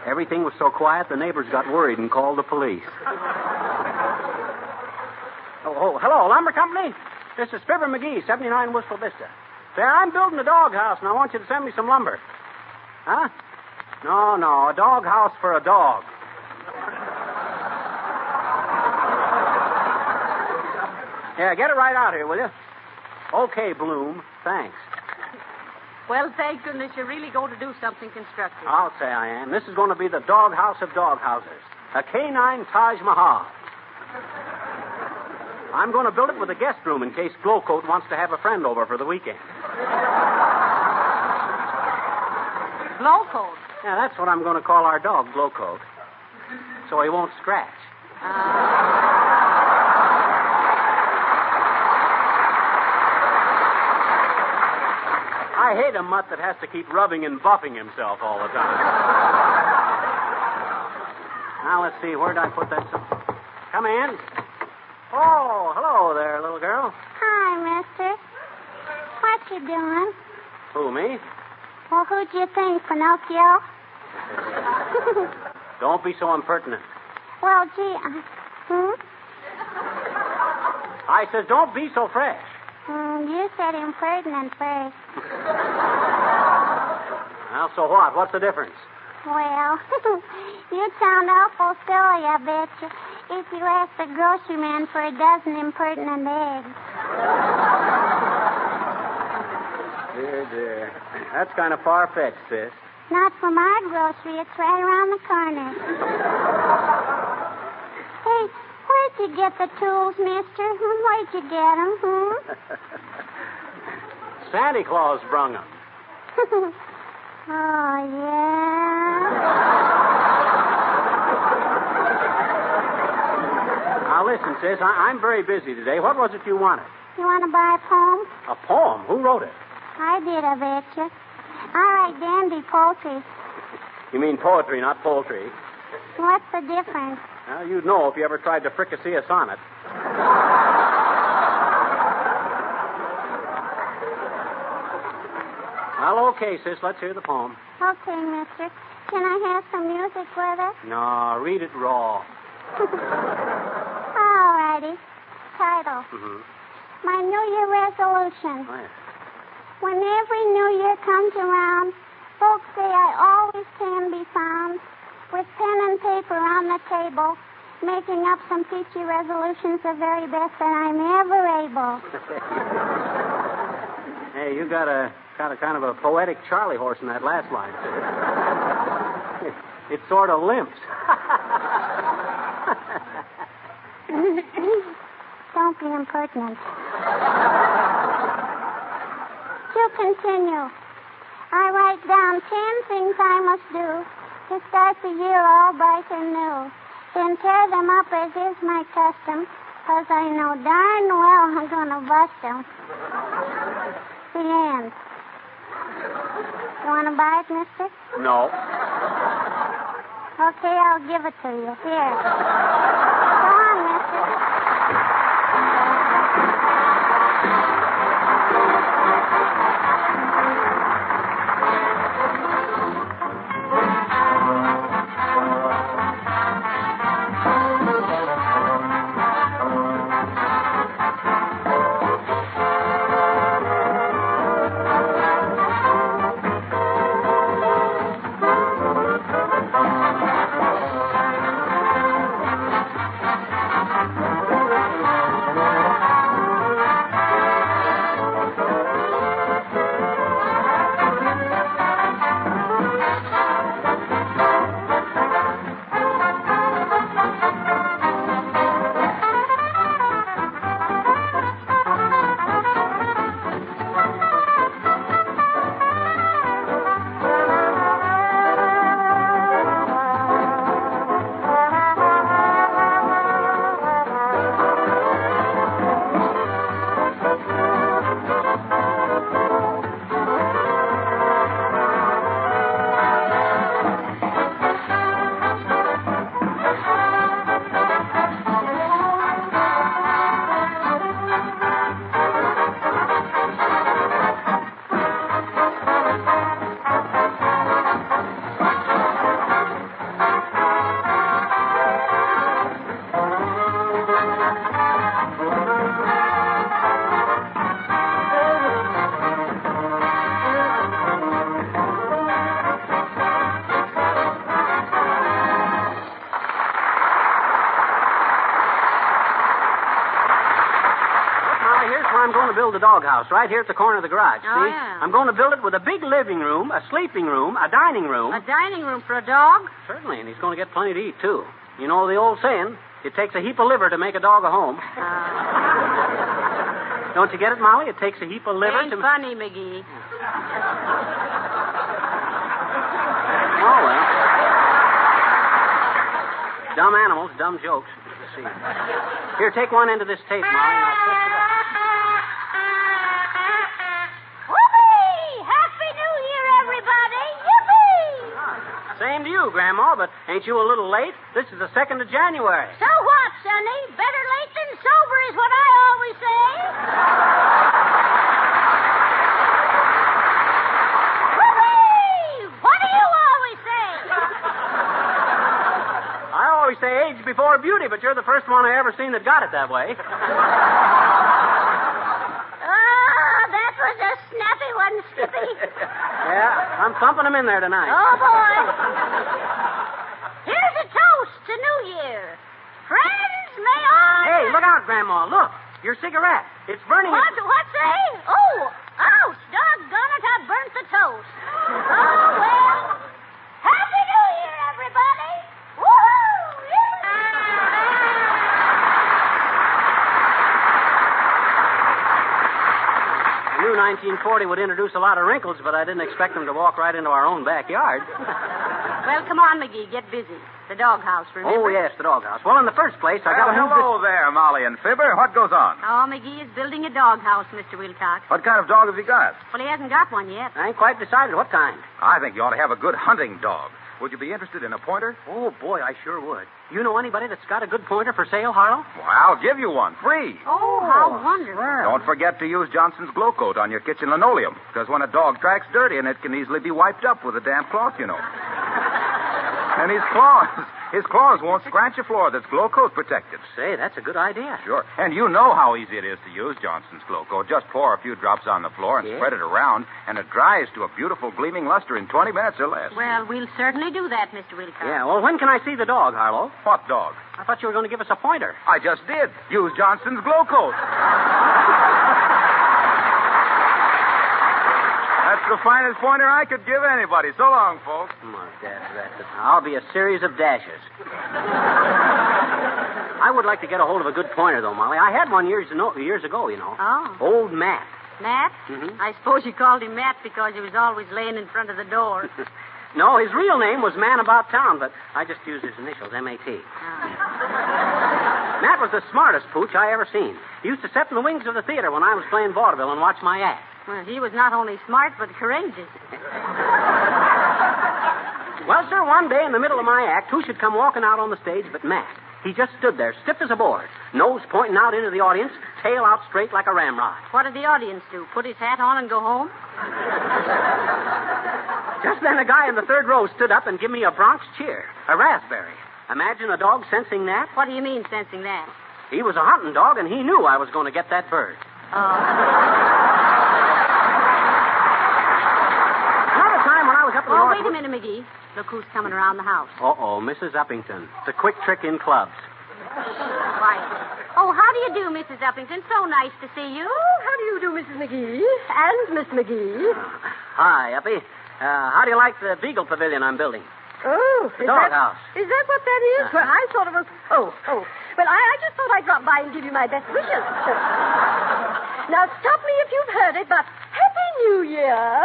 Everything was so quiet, the neighbors got worried and called the police. Oh, hello, lumber company? This is Fibber McGee, 79 Wistful Vista. Say, I'm building a doghouse, and I want you to send me some lumber. Huh? No, a doghouse for a dog. Yeah, get it right out here, will you? Okay, Bloom. Thanks. Well, thank goodness you're really going to do something constructive. I'll say I am. This is going to be the doghouse of doghouses. A canine Taj Mahal. I'm going to build it with a guest room in case Glowcoat wants to have a friend over for the weekend. Glowcoat? Yeah, that's what I'm going to call our dog, Glowcoat. So he won't scratch. I hate a mutt that has to keep rubbing and buffing himself all the time. Now, let's see. Where'd I put that? Come in. Oh, hello there, little girl. Hi, mister. What you doing? Who, me? Well, who'd you think, Pinocchio? Don't be so impertinent. Well, gee, I says, don't be so fresh. You said impertinent first. Well, so what? What's the difference? Well, you sound awful silly, I bet you, if you asked the grocery man for a dozen impertinent eggs. Dear, dear. That's kind of far-fetched, sis. Not from our grocery. It's right around the corner. Hey, where'd you get the tools, mister? Where'd you get them, Santa Claus brung them. Oh, yeah? Now, listen, sis, I'm very busy today. What was it you wanted? You want to buy a poem? A poem? Who wrote it? I did, I bet you. I write dandy poetry. You mean poetry, not poultry. What's the difference? Well, you'd know if you ever tried to fricassee a sonnet. Well, okay, sis, let's hear the poem. Okay, mister. Can I have some music with it? No, read it raw. All righty. Title. My New Year resolution. Oh, yeah. When every New Year comes around, folks say I always can be found with pen and paper on the table, making up some peachy resolutions the very best that I'm ever able. Hey, you got a kind of a poetic Charlie horse in that last line. It sort of limps. Don't be impertinent. To continue, I write down 10 things I must do to start the year all bright and new. Then tear them up as is my custom, 'cause I know darn well I'm going to bust them. The end. You want to buy it, mister? No. Okay, I'll give it to you. Here. Go on, mister. I'm going to build a doghouse right here at the corner of the garage. Oh, see? yeah. I'm going to build it with a big living room, a sleeping room, a dining room. A dining room for a dog? Certainly, and he's going to get plenty to eat, too. You know the old saying, it takes a heap of liver to make a dog a home. Don't you get it, Molly? It takes a heap of liver Ain't funny, McGee. Oh, well. Dumb animals, dumb jokes. Let's see. Here, take one end of this tape, Molly, and I'll twist it up. Whoopee! Happy New Year, everybody! Yippee! Same to you, Grandma, but ain't you a little late? This is the 2nd of January. So what, Sonny? Better late than sober. before beauty, but you're the first one I ever seen that got it that way. That was a snappy one, Skippy. Yeah, I'm thumping them in there tonight. Oh, boy. Here's a toast to New Year. Friends, may all... Hey, look out, Grandma. Look, your cigarette. It's burning. What's that? Oh, ouch. Doggone it, I burnt the toast. Oh, well. Happy New Year, everybody. Woo-hoo! I knew 1940 would introduce a lot of wrinkles, but I didn't expect them to walk right into our own backyard. Well, come on, McGee. Get busy. The doghouse, remember? Oh, yes, the doghouse. Well, in the first place, I got to move hello there, Molly and Fibber. What goes on? Oh, McGee is building a doghouse, Mr. Wilcox. What kind of dog have you got? Well, he hasn't got one yet. I ain't quite decided what kind. I think you ought to have a good hunting dog. Would you be interested in a pointer? Oh, boy, I sure would. You know anybody that's got a good pointer for sale, Harlow? Well, I'll give you one, free. Oh, how wonderful. Don't forget to use Johnson's Glow Coat on your kitchen linoleum, because when a dog tracks dirty, and it can easily be wiped up with a damp cloth, you know. And his claws won't scratch a floor that's Glow Coat protected. Say, that's a good idea. Sure. And you know how easy it is to use Johnson's Glow Coat. Just pour a few drops on the floor and spread it around, and it dries to a beautiful gleaming luster in 20 minutes or less. Well, we'll certainly do that, Mr. Wilcox. Yeah, well, when can I see the dog, Harlow? What dog? I thought you were going to give us a pointer. I just did. Use Johnson's Glow Coat. That's the finest pointer I could give anybody. So long, folks. Oh, that's it. I'll be a series of dashes. I would like to get a hold of a good pointer, though, Molly. I had one years ago, you know. Oh. Old Matt. Matt? Mm-hmm. I suppose you called him Matt because he was always laying in front of the door. No, his real name was Man About Town, but I just used his initials, M.A.T. Matt was the smartest pooch I ever seen. He used to sit in the wings of the theater when I was playing vaudeville and watch my act. Well, he was not only smart, but courageous. Well, sir, one day in the middle of my act, who should come walking out on the stage but Matt? He just stood there, stiff as a board, nose pointing out into the audience, tail out straight like a ramrod. What did the audience do? Put his hat on and go home? Just then a guy in the third row stood up and gave me a Bronx cheer, a raspberry. Imagine a dog sensing that. What do you mean, sensing that? He was a hunting dog, and he knew I was going to get that bird. Another time when I was up in the wait a minute, McGee. Look who's coming around the house. Uh-oh, Mrs. Uppington. The quick trick in clubs. Why? Oh, how do you do, Mrs. Uppington? So nice to see you. How do you do, Mrs. McGee? And Miss McGee. Hi, Uppy. How do you like the Beagle Pavilion I'm building? Oh, The doghouse. Is that what that is? Well, I thought it was... Oh. Well, I just thought I'd drop by and give you my best wishes. Now, stop me if you've heard it, but Happy New Year.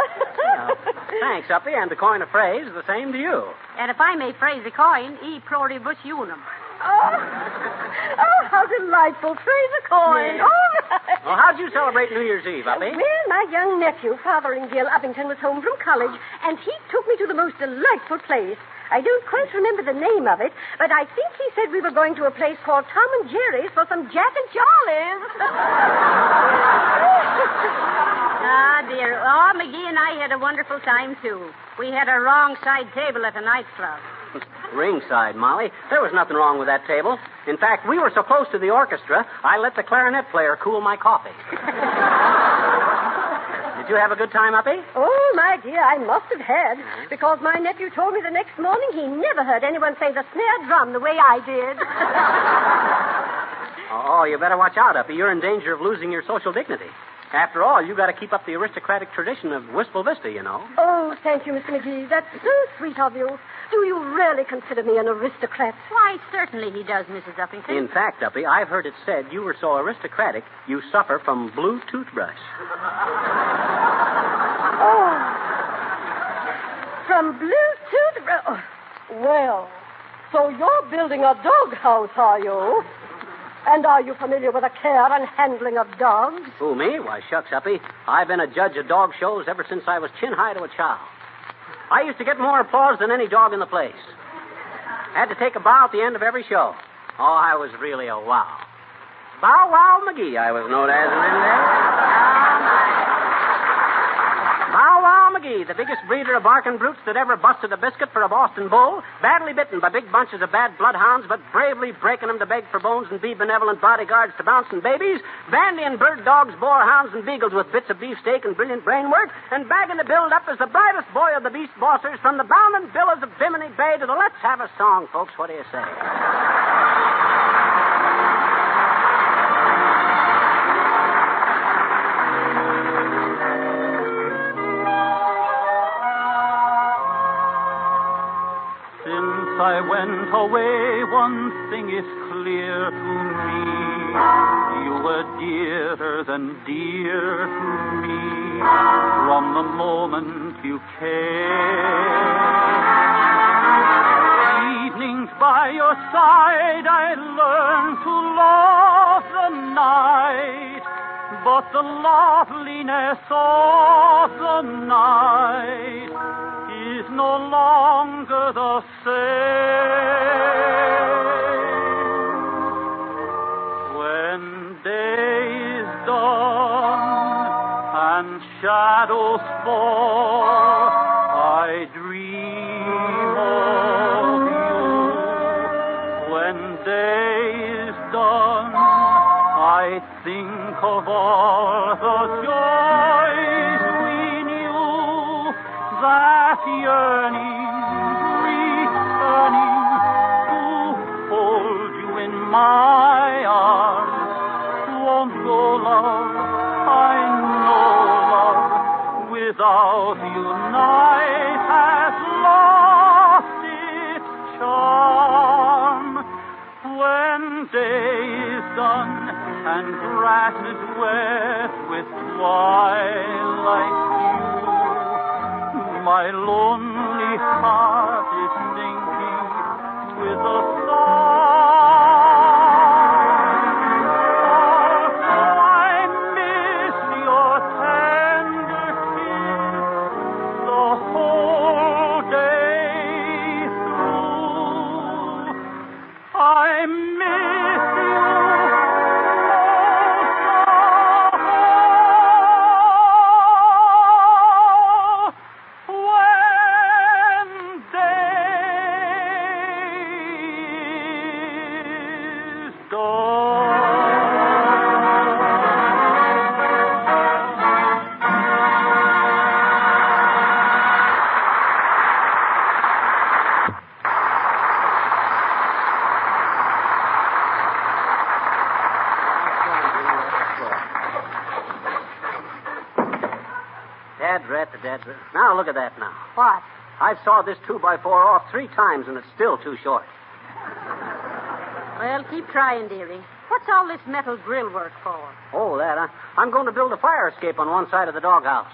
Thanks, Uppy, and to coin a phrase, the same to you. And if I may phrase a coin, e pluribus unum. Oh, how delightful. Phrase a coin. Yeah. All right. Well, how'd you celebrate New Year's Eve, Uppy? Well, my young nephew, Fotheringill Uppington, was home from college, and he took me to the most delightful place. I don't quite remember the name of it, but I think he said we were going to a place called Tom and Jerry's for some Jack and Charlie's. Ah, dear. Oh, McGee and I had a wonderful time, too. We had a wrong side table at a nightclub. Ringside, Molly. There was nothing wrong with that table. In fact, we were so close to the orchestra, I let the clarinet player cool my coffee. Did you have a good time, Uppy? Oh, my dear, I must have had, because my nephew told me the next morning he never heard anyone play the snare drum the way I did. Oh, you better watch out, Uppy. You're in danger of losing your social dignity. After all, you got to keep up the aristocratic tradition of Wistful Vista, you know. Oh, thank you, Mr. McGee. That's so sweet of you. Do you really consider me an aristocrat? Why, certainly he does, Mrs. Uppington. In fact, Uppy, I've heard it said you were so aristocratic you suffer from blue toothbrush. Oh, from blue toothbrush. Oh, well, so you're building a doghouse, are you? And are you familiar with the care and handling of dogs? Who, me? Why, shucks, Uppy. I've been a judge of dog shows ever since I was chin-high to a child. I used to get more applause than any dog in the place. Had to take a bow at the end of every show. Oh, I was really a wow. Bow Wow McGee, I was known as in them days. Bow Wow McGee, the biggest breeder of barking brutes that ever busted a biscuit for a Boston bull, badly bitten by big bunches of bad bloodhounds, but bravely breaking them to beg for bones and be benevolent bodyguards to bouncing babies, bandying bird dogs, boarhounds, and beagles with bits of beefsteak and brilliant brain work, and bagging the build up as the brightest boy of the beast bossers from the bounding billows of Bimini Bay to the Let's Have a Song, folks. What do you say? I went away, one thing is clear to me. You were dearer than dear to me from the moment you came. Evenings by your side, I learned to love the night, but the loveliness of the night is no longer the same. When day is done and shadows fall, I dream of you. When day is done, I think of all the joys we knew, that yearning, returning to hold you in my arms. Won't go, love, I know, love, without you night has lost its charm. When day is done and grass is wet with twilight dew, my lonely heart is sinking with a sigh. I miss your tender kiss the whole day through. I miss you. Now, look at that now. What? I've sawed this 2x4 off 3 times, and it's still too short. Well, keep trying, dearie. What's all this metal grill work for? Oh, that. I'm going to build a fire escape on one side of the doghouse.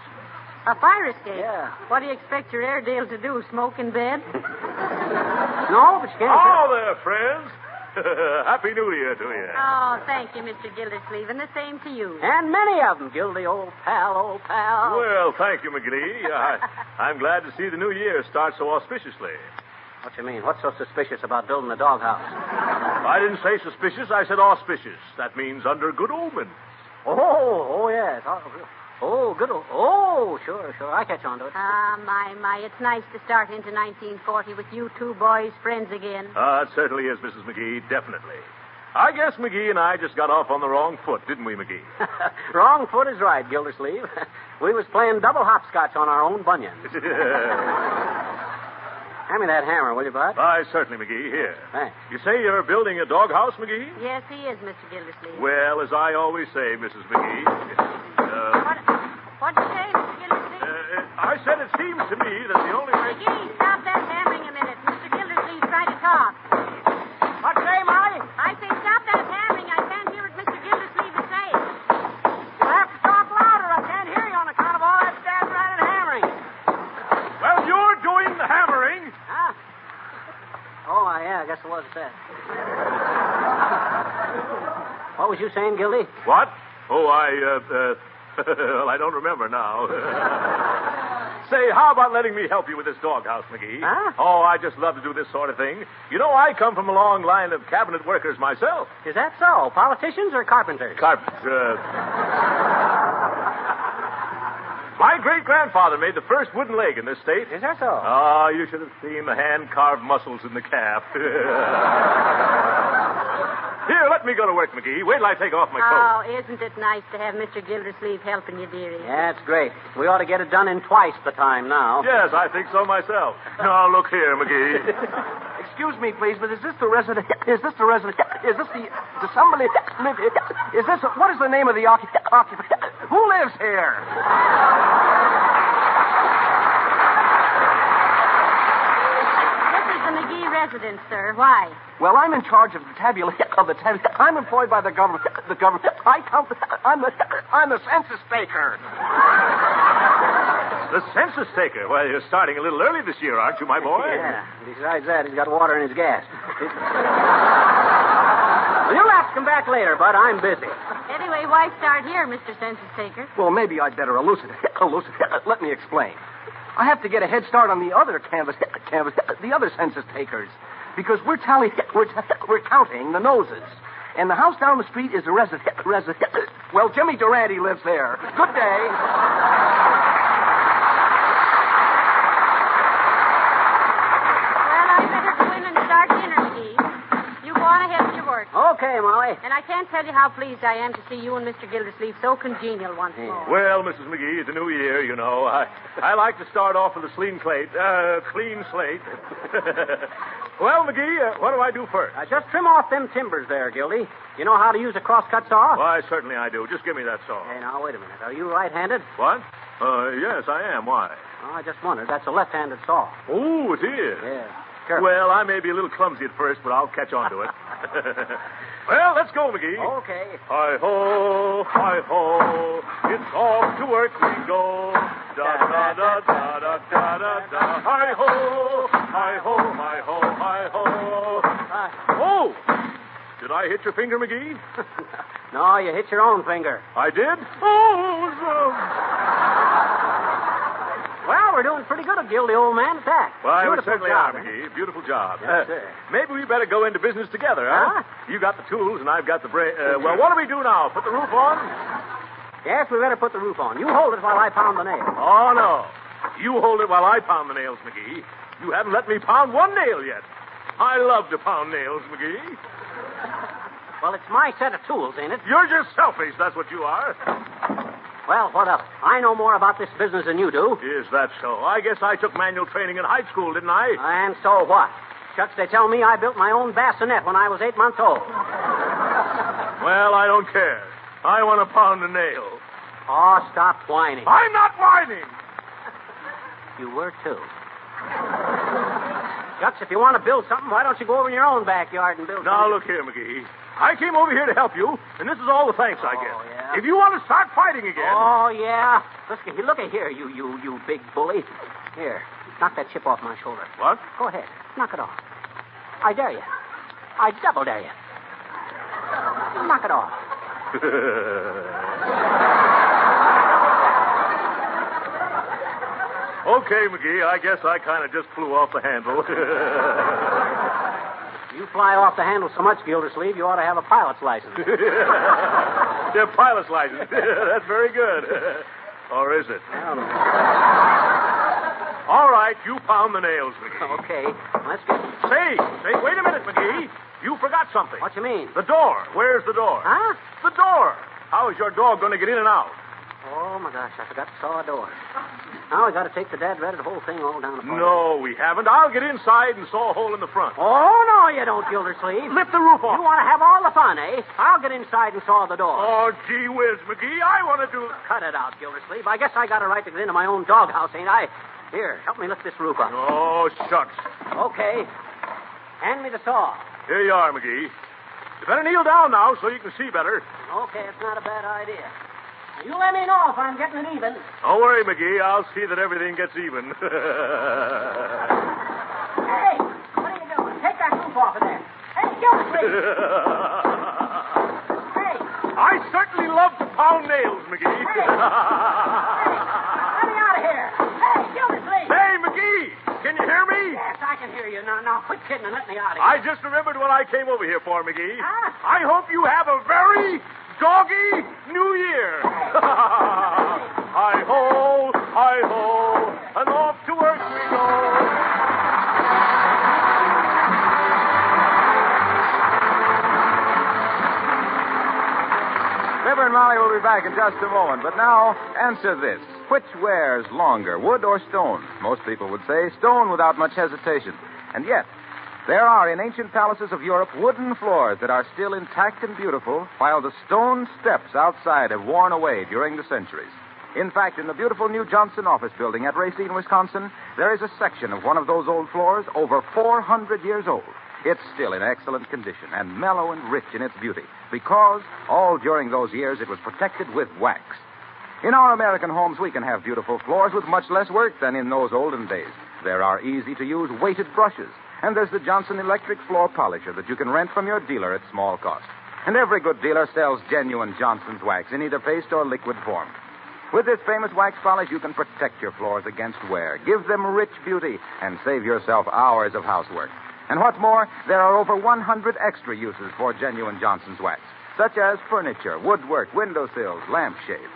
A fire escape? Yeah. What do you expect your Airedale to do, smoke in bed? No, but you can't... Hello there, friends. Happy New Year to you. Oh, thank you, Mr. Gildersleeve, and the same to you. And many of them, Gildy, old pal, old pal. Well, thank you, McGee. I'm glad to see the new year start so auspiciously. What you mean? What's so suspicious about building a doghouse? I didn't say suspicious, I said auspicious. That means under good omen. Oh, yes. Oh, good. Oh, sure. I catch on to it. Ah, my. It's nice to start into 1940 with you two boys friends again. It certainly is, Mrs. McGee, definitely. I guess McGee and I just got off on the wrong foot, didn't we, McGee? Wrong foot is right, Gildersleeve. We was playing double hopscotch on our own bunions. Hand me that hammer, will you, Bud? Aye, certainly, McGee. Here. Thanks. You say you're building a doghouse, McGee? Yes, he is, Mr. Gildersleeve. Well, as I always say, Mrs. McGee... What'd you say, Mr. Gildersleeve? I said it seems to me that the only way... McGee, stop that hammering a minute. Mr. Gildersleeve's trying to talk. What'd you say, Molly? I say stop that hammering. I can't hear what Mr. Gildersleeve is saying. You'll have to talk louder. I can't hear you on account of all that stabbing right and hammering. Well, you're doing the hammering. Huh? Oh, yeah, I guess it was that. What was you saying, Gildy? What? Oh, well, I don't remember now. Say, how about letting me help you with this doghouse, McGee? Huh? Oh, I just love to do this sort of thing. You know, I come from a long line of cabinet workers myself. Is that so? Politicians or carpenters? My great-grandfather made the first wooden leg in this state. Is that so? Oh, you should have seen the hand-carved muscles in the calf. Here, let me go to work, McGee. Wait till I take off my coat. Oh, isn't it nice to have Mr. Gildersleeve helping you, dearie? Yeah, it's great. We ought to get it done in twice the time now. Yes, I think so myself. Now, look here, McGee. Excuse me, please, but is this the resident? Is this the resident? Is this the... Does somebody live here? Is this... What is the name of the occupant? Who lives here? This is the McGee residence, sir. Why? Well, I'm in charge of the tabulation of the I'm employed by the government. The government. I'm the census taker. The census taker. Well, you're starting a little early this year, aren't you, my boy? Yeah. Besides that, he's got water in his gas. Well, you'll have to come back later, Bud. I'm busy. Anyway, why start here, Mr. Census Taker? Well, maybe I'd better elucidate. Let me explain. I have to get a head start on the other the other census takers, because we're counting the noses. And the house down the street is a resident. Well, Jimmy Durante lives there. Good day. Well, I better go in and start dinner, McGee. You go on ahead with your work. Okay, Molly. And I can't tell you how pleased I am to see you and Mr. Gildersleeve so congenial once more. Well, Mrs. McGee, it's a new year, you know. I like to start off with a clean slate. Well, McGee, what do I do first? Just trim off them timbers there, Gildy. You know how to use a cross-cut saw? Why, certainly I do. Just give me that saw. Hey, now, wait a minute. Are you right-handed? What? Yes, I am. Why? Oh, I just wondered. That's a left-handed saw. Oh, it is? Yeah. Careful. Well, I may be a little clumsy at first, but I'll catch on to it. Well, let's go, McGee. Okay. Hi-ho, hi-ho, it's off to work we go. Da-da-da-da-da-da-da-da. Hi-ho, hi-ho, hi-ho, hi-ho. Oh! Did I hit your finger, McGee? No, you hit your own finger. I did? Oh, Well, we're doing pretty good, Gildy, old man, at that. Well, we Beautiful certainly job, are, McGee. Beautiful job. Yes, sir. Maybe we better go into business together, huh? You got the tools, and I've got the brain. Well, what do we do now? Put the roof on? Yes, we better put the roof on. You hold it while I pound the nail. Oh, no. You hold it while I pound the nails, McGee. You haven't let me pound one nail yet. I love to pound nails, McGee. Well, it's my set of tools, ain't it? You're just selfish, that's what you are. Well, what of it? I know more about this business than you do. Is that so? I guess I took manual training in high school, didn't I? And so what? Shucks, they tell me I built my own bassinet when I was 8 months old. Well, I don't care. I want to pound a nail. Oh, stop whining. I'm not whining. You were, too. Shucks, if you want to build something, why don't you go over in your own backyard and build Now, something? look here, McGee. I came over here to help you, and this is all the thanks I get. Yeah. If you want to start fighting again... Oh, yeah. Look at here, you big bully. Here, knock that chip off my shoulder. What? Go ahead. Knock it off. I dare you. I double dare you. Knock it off. Okay, McGee, I guess I kind of just flew off the handle. You fly off the handle so much, Gildersleeve, you ought to have a pilot's license. Yeah, pilot's license. That's very good. Or is it? I don't know. All right, you pound the nails, McGee. Okay, let's get... Say, wait a minute, McGee. You forgot something. What you mean? The door. Where's the door? Huh? The door. How is your dog going to get in and out? Oh, my gosh, I forgot to saw a door. Now we got to take the dad-ratted whole thing all down apart. No, we haven't. I'll get inside and saw a hole in the front. Oh, no, you don't, Gildersleeve. Lift the roof off. You want to have all the fun, eh? I'll get inside and saw the door. Oh, gee whiz, McGee, I want to do... Cut it out, Gildersleeve. I guess I got a right to get into my own doghouse, ain't I? Here, help me lift this roof up. Oh, shucks. Okay. Hand me the saw. Here you are, McGee. You better kneel down now so you can see better. Okay, it's not a bad idea. You let me know if I'm getting it even. Don't worry, McGee. I'll see that everything gets even. Hey, what are you doing? Take that roof off of there. Hey, Gildersleeve. Hey. I certainly love to pound nails, McGee. Hey. Let me out of here. Hey, Gildersleeve. Hey, McGee. Can you hear me? Yes, I can hear you. Now, quit kidding and let me out of here. I just remembered what I came over here for, McGee. Huh? I hope you have a very doggy New Year. Hi-ho, Fibber and Molly will be back in just a moment. But now, answer this. Which wears longer, wood or stone? Most people would say stone without much hesitation. And yet, there are in ancient palaces of Europe wooden floors that are still intact and beautiful, while the stone steps outside have worn away during the centuries. In fact, in the beautiful new Johnson office building at Racine, Wisconsin, there is a section of one of those old floors over 400 years old. It's still in excellent condition and mellow and rich in its beauty because all during those years it was protected with wax. In our American homes, we can have beautiful floors with much less work than in those olden days. There are easy-to-use weighted brushes, and there's the Johnson electric floor polisher that you can rent from your dealer at small cost. And every good dealer sells genuine Johnson's wax in either paste or liquid form. With this famous wax polish, you can protect your floors against wear, give them rich beauty, and save yourself hours of housework. And what's more, there are over 100 extra uses for genuine Johnson's wax, such as furniture, woodwork, windowsills, lampshades.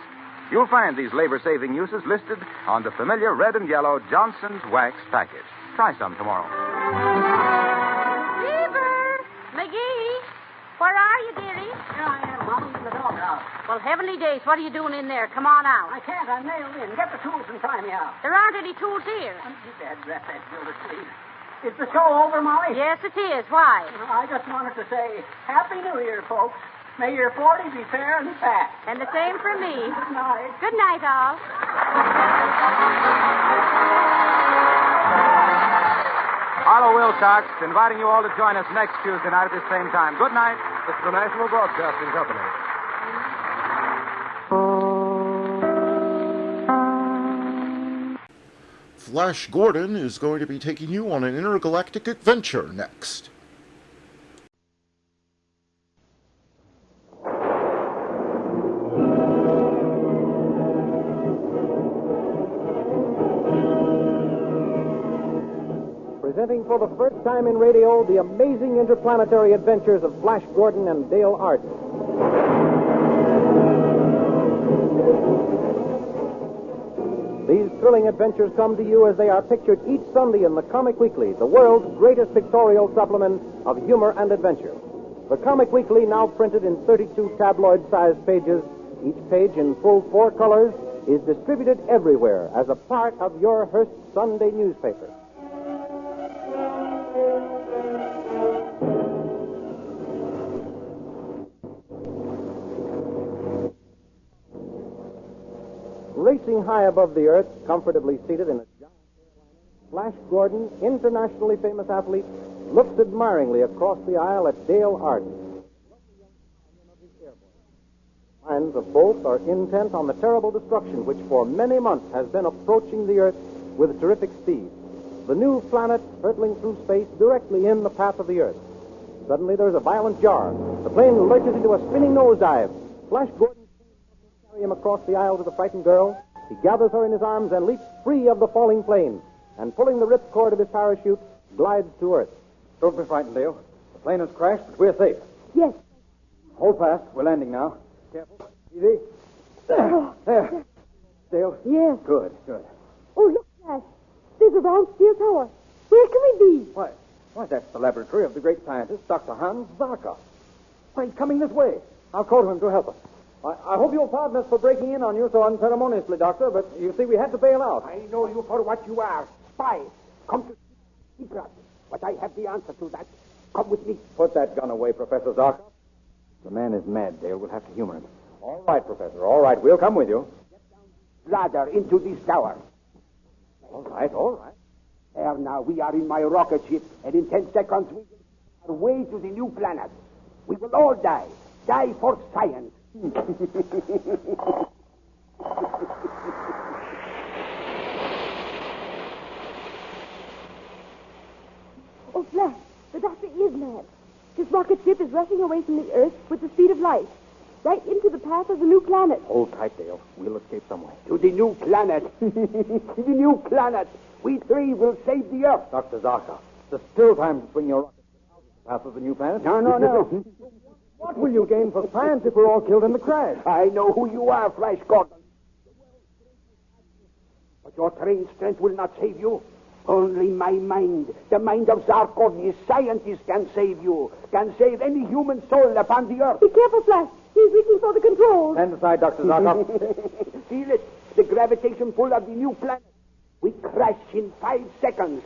You'll find these labor-saving uses listed on the familiar red and yellow Johnson's Wax package. Try some tomorrow. Fibber! McGee! Where are you, dearie? Here I am, Mom, in the doghouse. Well, heavenly days, what are you doing in there? Come on out. I can't. I'm nailed in. Get the tools and try me out. There aren't any tools here. You bad breath, that Gildersleeve. Is the show over, Molly? Yes, it is. Why? I just wanted to say Happy New Year, folks. May your 40 be fair and fat. And the same for me. Good night. Good night, all. Harlow Wilcox inviting you all to join us next Tuesday night at the same time. Good night. This is the National Broadcasting Company. Flash Gordon is going to be taking you on an intergalactic adventure next. Presenting for the first time in radio the amazing interplanetary adventures of Flash Gordon and Dale Arden. These thrilling adventures come to you as they are pictured each Sunday in the Comic Weekly, the world's greatest pictorial supplement of humor and adventure. The Comic Weekly, now printed in 32 tabloid-sized pages, each page in full 4 colors, is distributed everywhere as a part of your Hearst Sunday newspaper. Racing high above the earth, comfortably seated in a giant airliner, Flash Gordon, internationally famous athlete, looks admiringly across the aisle at Dale Arden. Minds of both are intent on the terrible destruction which for many months has been approaching the earth with terrific speed. The new planet hurtling through space directly in the path of the earth. Suddenly there's a violent jar. The plane lurches into a spinning nosedive. Flash Gordon carry him across the aisle to the frightened girl. He gathers her in his arms and leaps free of the falling plane, and pulling the ripcord of his parachute, glides to earth. Don't be frightened, Dale. The plane has crashed, but we're safe. Yes. Hold fast. We're landing now. Careful. Easy. There. Dale? Yes. Good, good. Oh, look, Flash. There's a round steel tower. Where can we be? Why, that's the laboratory of the great scientist, Dr. Hans Zarkov. Why, he's coming this way. I'll call to him to help us. I hope you'll pardon us for breaking in on you so unceremoniously, Doctor, but you see, we had to bail out. I know you for what you are. Spy. Come to secret. But I have the answer to that. Come with me. Put that gun away, Professor Zarkov. The man is mad, Dale. We'll have to humor him. All right, Professor. All right. We'll come with you. Ladder into this tower. All right, all right. There now, we are in my rocket ship, and in 10 seconds we will our way to the new planet. We will all die. Die for science. Oh, Flash, the doctor is mad. His rocket ship is rushing away from the Earth with the speed of light, right into the path of the new planet. Hold tight, Dale. We'll escape some way. To the new planet. The new planet. We three will save the Earth. Dr. Zarkov, there's still time to swing your rocket out of the path of the new planet. No. What will you gain for science if we're all killed in the crash? I know who you are, Flash Gordon. But your trained strength will not save you. Only my mind, the mind of Zarkov, the scientist, can save you. Can save any human soul upon the earth. Be careful, Flash. He's reaching for the controls. Stand aside, Dr. Zarkov. Feel it. The gravitation pull of the new planet. We crash in 5 seconds.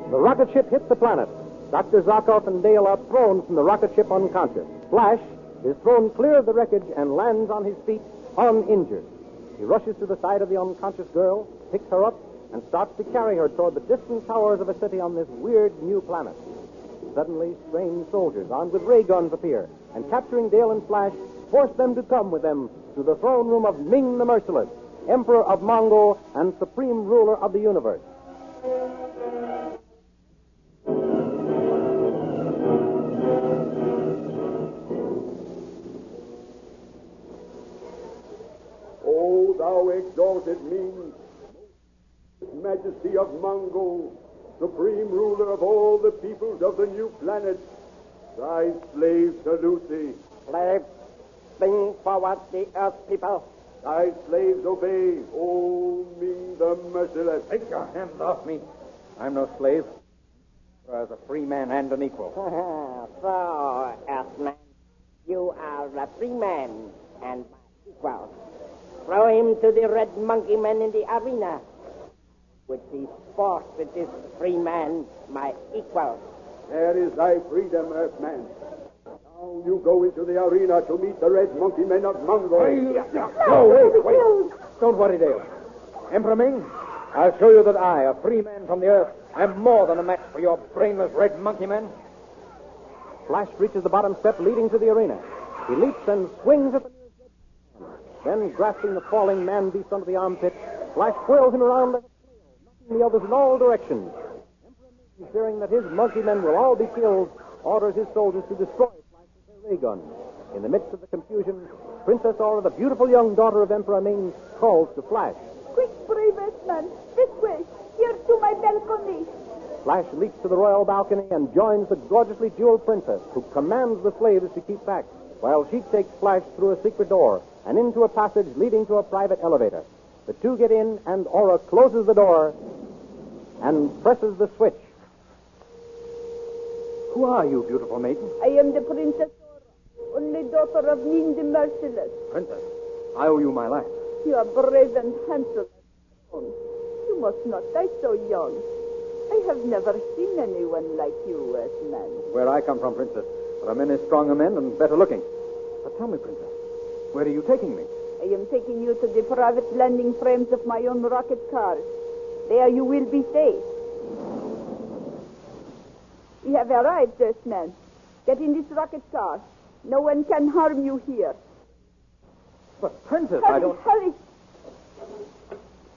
The rocket ship hits the planet. Dr. Zarkov and Dale are thrown from the rocket ship unconscious. Flash is thrown clear of the wreckage and lands on his feet uninjured. He rushes to the side of the unconscious girl, picks her up, and starts to carry her toward the distant towers of a city on this weird new planet. Suddenly, strange soldiers armed with ray guns appear, and capturing Dale and Flash, force them to come with them to the throne room of Ming the Merciless, Emperor of Mongo and Supreme Ruler of the Universe. O thou exalted Ming, Majesty of Mongo, Supreme Ruler of all the peoples of the new planet, thy slaves salute thee. Slaves, bring forward the earth people. Thy slaves obey, O Ming the Merciless. Take your hands off me. I'm no slave. As a free man and an equal. So, Earthman, you are a free man and my equal. Throw him to the red monkey man in the arena. With the sport with this free man, my equal. There is thy freedom, Earthman. Now you go into the arena to meet the red monkey men of Mongo. No, wait. Don't worry, Dale. Emperor Ming, I'll show you that I, a free man from the earth, am more than a match for your brainless red monkey men. Flash reaches the bottom step leading to the arena. He leaps and swings at the nearest red man. Then, grasping the falling man-beast under the armpit, Flash whirls him around like a flail, knocking the others in all directions. Emperor Ming, fearing that his monkey men will all be killed, orders his soldiers to destroy Flash with their ray guns. In the midst of the confusion, Princess Aura, the beautiful young daughter of Emperor Ming, calls to Flash. Quick, brave Earthman. This way. Here to my balcony. Flash leaps to the royal balcony and joins the gorgeously jeweled princess, who commands the slaves to keep back, while she takes Flash through a secret door and into a passage leading to a private elevator. The two get in, and Aura closes the door and presses the switch. Who are you, beautiful maiden? I am the Princess Aura, only daughter of Ming the Merciless. Princess, I owe you my life. You are brave and handsome. You must not die so young. I have never seen anyone like you, Earthman. Where I come from, Princess, there are many stronger men and better looking. But tell me, Princess, where are you taking me? I am taking you to the private landing frames of my own rocket cars. There you will be safe. We have arrived, Earthman. Get in this rocket car. No one can harm you here. But, Princess, hurry, I don't... Hurry!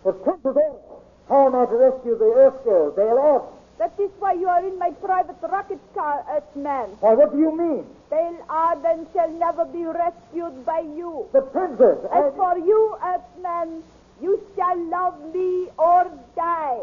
But, Princess Aura, how am I to rescue the Earth girl? They are lost. That is why you are in my private rocket car, Earthman. Why, what do you mean? Bale Arden shall never be rescued by you. The princess... As for you, Earthman, you shall love me or die.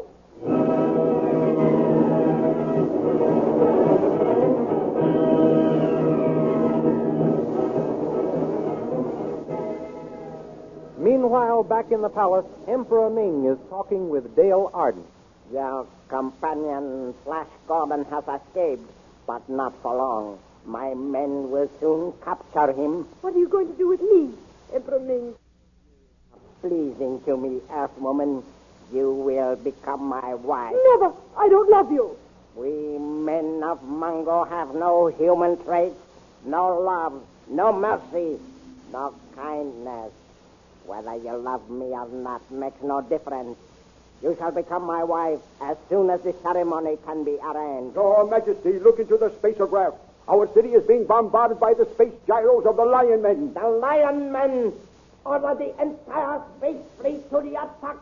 Meanwhile, back in the palace, Emperor Ming is talking with Dale Arden. Your companion, Flash Gordon, has escaped, but not for long. My men will soon capture him. What are you going to do with me, Emperor Ming? Pleasing to me, Earthwoman, you will become my wife. Never! I don't love you. We men of Mongo have no human traits, no love, no mercy, no kindness. Whether you love me or not makes no difference. You shall become my wife as soon as the ceremony can be arranged. Your Majesty, look into the spacergraph. Our city is being bombarded by the space gyros of the Lion Men. The Lion Men! Order the entire space fleet to the attack!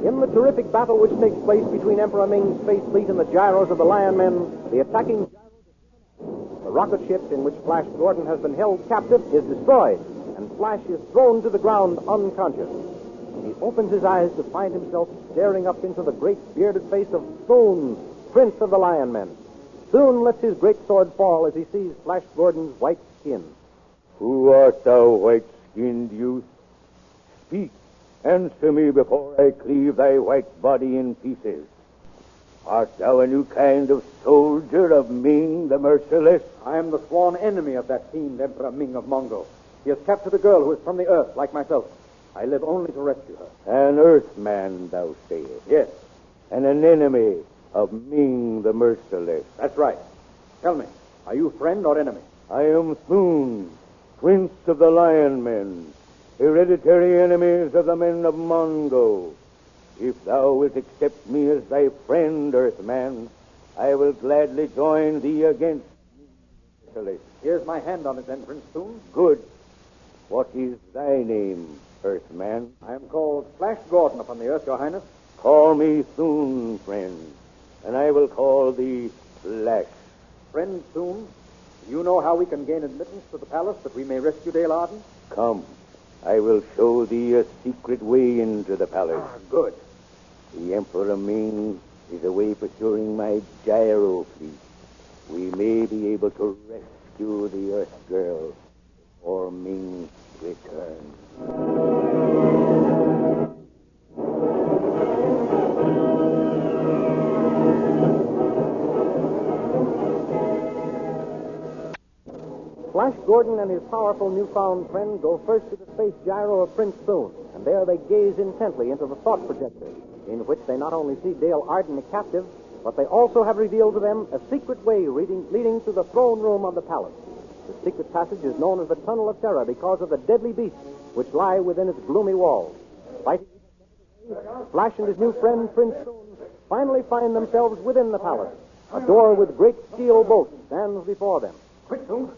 In the terrific battle which takes place between Emperor Ming's space fleet and the gyros of the Lion Men, the attacking gyros, the rocket ship in which Flash Gordon has been held captive is destroyed, and Flash is thrown to the ground unconscious. He opens his eyes to find himself staring up into the great bearded face of Soon, Prince of the Lion Men. Soon lets his great sword fall as he sees Flash Gordon's white skin. Who art thou, white-skinned youth? Speak, answer me before I cleave thy white body in pieces. Art thou a new kind of soldier of Ming the Merciless? I am the sworn enemy of that fiend Emperor Ming of Mongo. He has captured a girl who is from the earth, like myself. I live only to rescue her. An earthman, thou sayest? Yes. And an enemy of Ming the Merciless? That's right. Tell me, are you friend or enemy? I am Thun, Prince of the Lion Men, hereditary enemies of the men of Mongo. If thou wilt accept me as thy friend, Earthman, I will gladly join thee against me. Here's my hand on it, then, Prince Thun. Good. What is thy name, Earthman? I am called Flash Gordon upon the earth, Your Highness. Call me Thun, friend, and I will call thee Flash. Friend Thun, do you know how we can gain admittance to the palace that we may rescue Dale Arden? Come, I will show thee a secret way into the palace. Good. The Emperor Ming is away pursuing my gyro fleet. We may be able to rescue the Earth Girl before Ming returns. Flash Gordon and his powerful newfound friend go first to the space gyro of Prince Thun, and there they gaze intently into the thought projector, in which they not only see Dale Arden a captive, but they also have revealed to them a secret way leading to the throne room of the palace. The secret passage is known as the Tunnel of Terror because of the deadly beasts which lie within its gloomy walls. Fighting Flash and his new friend, Prince Thun, finally find themselves within the palace. A door with great steel bolts stands before them. Quick, Thun.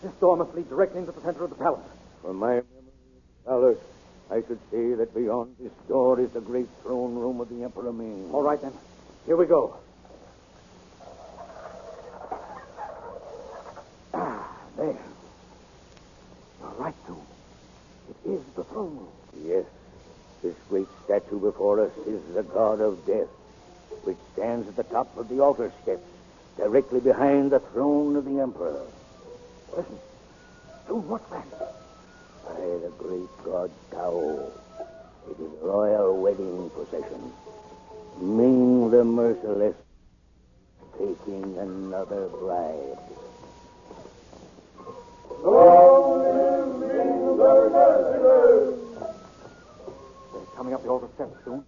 This door must lead directly into the center of the palace. From my memory of the palace, I should say that beyond this door is the great throne room of the Emperor Ming. All right, then. Here we go. There. You're right, Thun. It is the throne room. Yes. This great statue before us is the god of death, which stands at the top of the altar steps, directly behind the throne of the emperor. Listen. Thun, what's that? By the great god Tao. It is a royal wedding procession. Ming the Merciless taking another bride. They're coming up the altar steps, Thun.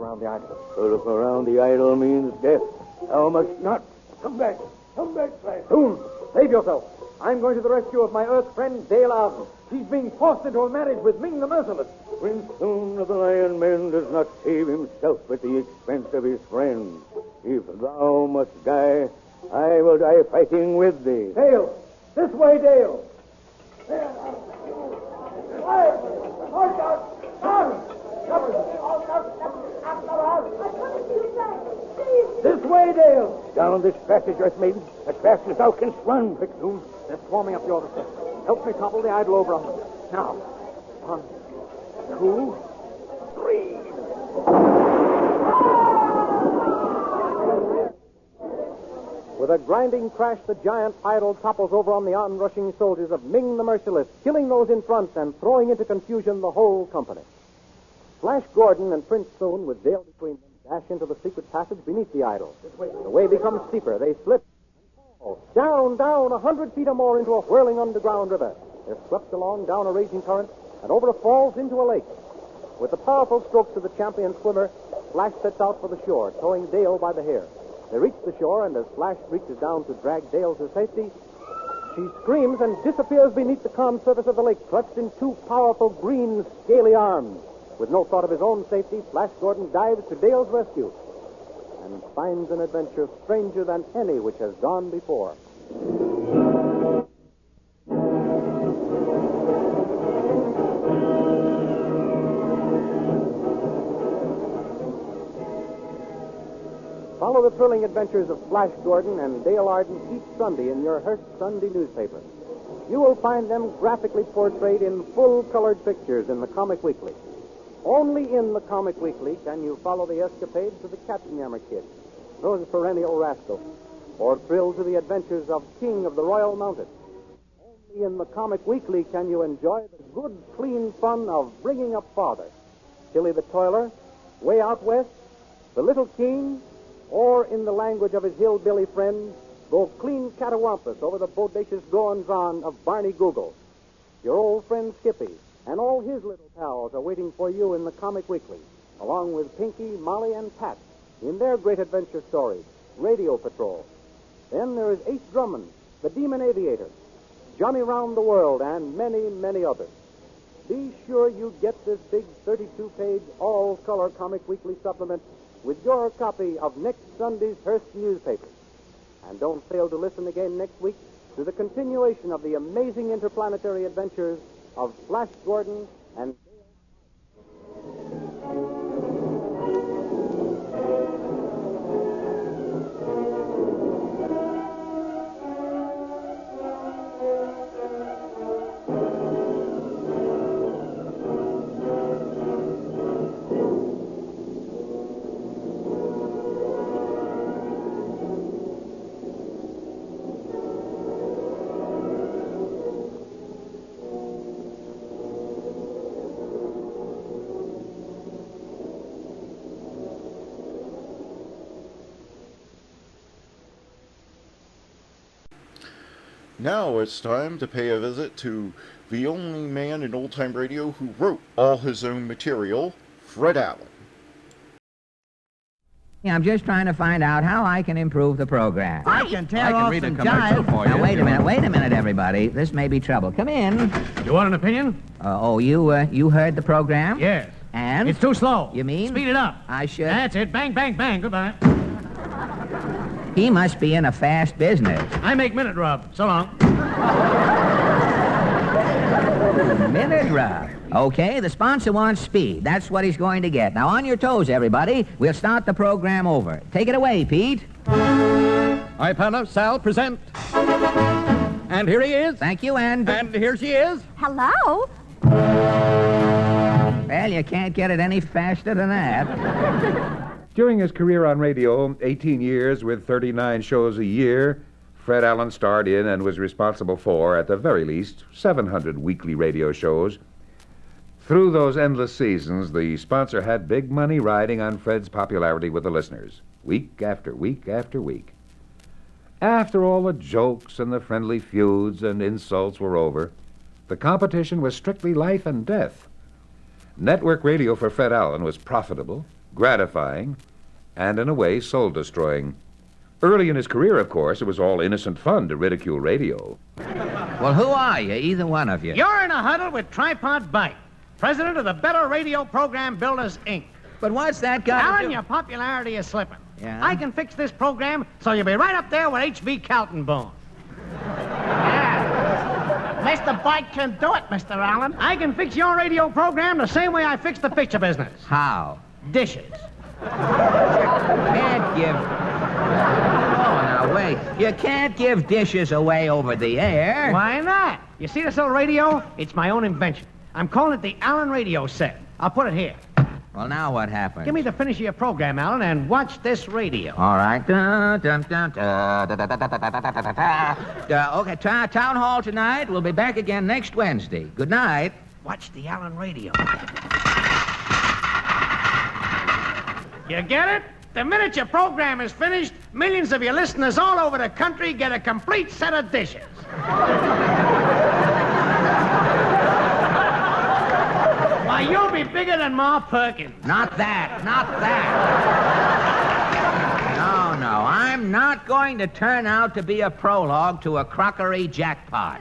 Around the idol. To look around the idol means death. Thou must not. Come back. Come back, Flash. Thun, save yourself. I'm going to the rescue of my Earth friend, Dale Arden. She's being forced into a marriage with Ming the Merciless. Prince Thun of the Lion Men does not save himself at the expense of his friend. If thou must die, I will die fighting with thee. Dale! This way, Dale! This way, Dale! Down this passage, Earth Maiden, as fast as thou canst run. Quick, Thun. They're swarming up the altar steps. Help me topple the idol over on them. Now. 1, 2, 3. With a grinding crash, the giant idol topples over on the onrushing soldiers of Ming the Merciless, killing those in front and throwing into confusion the whole company. Flash Gordon and Prince Thun, with Dale between them, dash into the secret passage beneath the idol. The way becomes steeper. They slip and fall. Down, 100 feet or more into a whirling underground river. They're swept along down a raging current and over a falls into a lake. With the powerful strokes of the champion swimmer, Flash sets out for the shore, towing Dale by the hair. They reach the shore, and as Flash reaches down to drag Dale to safety, she screams and disappears beneath the calm surface of the lake, clutched in 2 powerful green, scaly arms. With no thought of his own safety, Flash Gordon dives to Dale's rescue and finds an adventure stranger than any which has gone before. Follow the thrilling adventures of Flash Gordon and Dale Arden each Sunday in your Hearst Sunday newspaper. You will find them graphically portrayed in full-colored pictures in the Comic Weekly. Only in the Comic Weekly can you follow the escapades of the Katzenjammer Kid, those perennial rascals, or thrill to the adventures of King of the Royal Mountain. Only in the Comic Weekly can you enjoy the good, clean fun of Bringing Up Father, Tilly the Toiler, Way Out West, The Little King, or in the language of his hillbilly friend, go clean catawampus over the bodacious goings-on of Barney Google. Your old friend Skippy and all his little pals are waiting for you in the Comic Weekly, along with Pinky, Molly, and Pat in their great adventure story, Radio Patrol. Then there is Ace Drummond, the Demon Aviator, Johnny Round the World, and many, many others. Be sure you get this big 32-page all-color Comic Weekly supplement with your copy of next Sunday's Hearst newspaper. And don't fail to listen again next week to the continuation of the amazing interplanetary adventures of Flash Gordon and Now it's time to pay a visit to the only man in old-time radio who wrote all his own material, Fred Allen. I'm just trying to find out how I can improve the program. I can tear off read a some commercial jive. for you. Now, wait a minute, everybody. This may be trouble. Come in. You want an opinion? You heard the program? Yes. And? It's too slow. You mean? Speed it up. I should. That's it. Bang, bang, bang. Goodbye. He must be in a fast business. I make minute rub. So long. Minute rub. Okay, the sponsor wants speed. That's what he's going to get. Now, on your toes, everybody. We'll start the program over. Take it away, Pete. Ipana, Sal, present. And here he is. Thank you, and here she is. Hello? Well, you can't get it any faster than that. During his career on radio, 18 years with 39 shows a year, Fred Allen starred in and was responsible for, at the very least, 700 weekly radio shows. Through those endless seasons, the sponsor had big money riding on Fred's popularity with the listeners, week after week after week. After all the jokes and the friendly feuds and insults were over, the competition was strictly life and death. Network radio for Fred Allen was profitable, gratifying, and in a way soul-destroying. Early in his career, of course, it was all innocent fun to ridicule radio. Well, who are you, either one of you? You're in a huddle with Tripod Bite, president of the Better Radio Program Builders, Inc. But what's that got to Alan, do? your popularity is slipping. Yeah? I can fix this program so you'll be right up there with H.V. Kaltenborn. Mr. Bite can do it, Mr. Allen. I can fix your radio program the same way I fix the picture business. How? Dishes. Can't give... Oh, now, wait. You can't give dishes away over the air. Why not? You see this little radio? It's my own invention. I'm calling it the Allen Radio Set. I'll put it here. Well, now what happened? Give me the finish of your program, Allen, and watch this radio. All right. Okay, town hall tonight. We'll be back again next Wednesday. Good night. Watch the Allen Radio. You get it? The minute your program is finished, millions of your listeners all over the country get a complete set of dishes. Why, you'll be bigger than Ma Perkins. Not that. No, I'm not going to turn out to be a prologue to a crockery jackpot.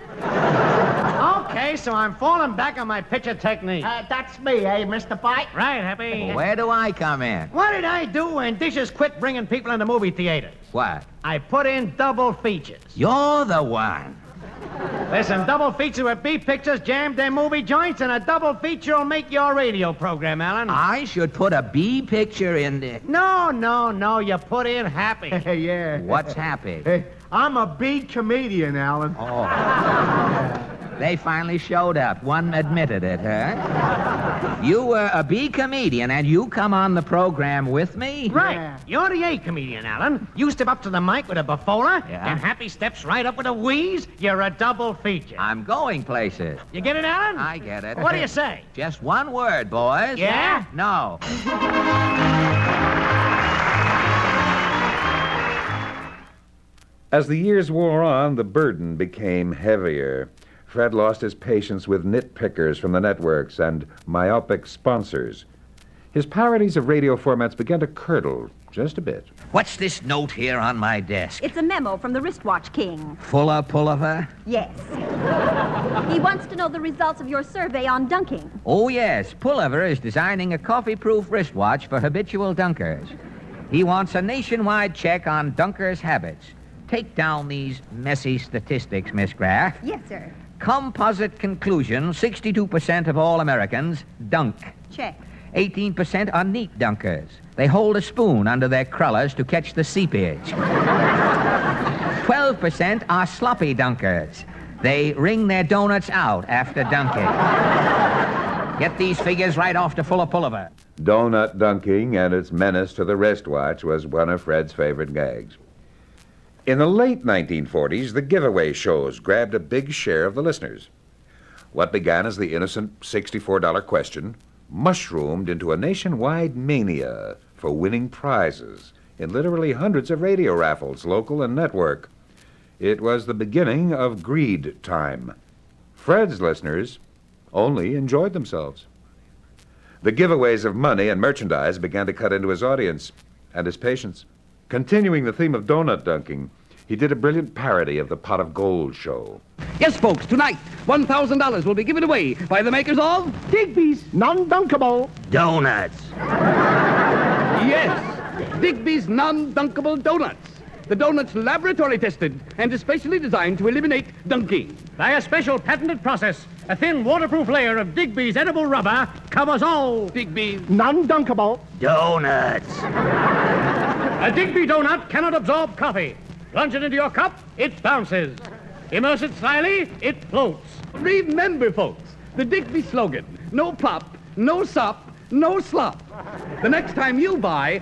Okay, so I'm falling back on my picture technique. That's me, eh, Mr. Bite? Right, Happy. Where do I come in? What did I do when dishes quit bringing people into movie theaters? What? I put in double features. You're the one. Listen, double feature with B pictures jammed in movie joints, and a double feature will make your radio program, Alan. I should put a B picture in there. No, you put in Happy. Yeah. What's Happy? Hey, I'm a B comedian, Alan. Oh. They finally showed up. One admitted it, huh? You were a B comedian, and you come on the program with me? Right. Yeah. You're the A comedian, Alan. You step up to the mic with a buffola, and Happy steps right up with a wheeze. You're a double feature. I'm going places. You get it, Alan? I get it. What do you say? Just one word, boys. Yeah? No. As the years wore on, the burden became heavier. Fred lost his patience with nitpickers from the networks and myopic sponsors. His parodies of radio formats began to curdle just a bit. What's this note here on my desk? It's a memo from the wristwatch king. Fuller Pulliver? Yes. He wants to know the results of your survey on dunking. Oh, yes. Pulliver is designing a coffee-proof wristwatch for habitual dunkers. He wants a nationwide check on dunkers' habits. Take down these messy statistics, Miss Graff. Yes, sir. Composite conclusion, 62% of all Americans dunk. Check. 18% are neat dunkers. They hold a spoon under their crullers to catch the seepage. 12% are sloppy dunkers. They wring their donuts out after dunking. Get these figures right off to Fuller Pulliver. Donut dunking and its menace to the wristwatch was one of Fred's favorite gags. In the late 1940s, the giveaway shows grabbed a big share of the listeners. What began as the innocent $64 question mushroomed into a nationwide mania for winning prizes in literally hundreds of radio raffles, local and network. It was the beginning of greed time. Fred's listeners only enjoyed themselves. The giveaways of money and merchandise began to cut into his audience and his patience. Continuing the theme of donut dunking, he did a brilliant parody of the Pot of Gold show. Yes, folks, tonight, $1,000 will be given away by the makers of Digby's Non-Dunkable Donuts. Yes, Digby's Non-Dunkable Donuts. The donuts laboratory tested and especially designed to eliminate dunking. By a special patented process, a thin waterproof layer of Digby's edible rubber covers all Digby's non-dunkable donuts. A Digby donut cannot absorb coffee. Plunge it into your cup, it bounces. Immerse it slyly, it floats. Remember, folks, the Digby slogan, no pop, no sop, no slop. The next time you buy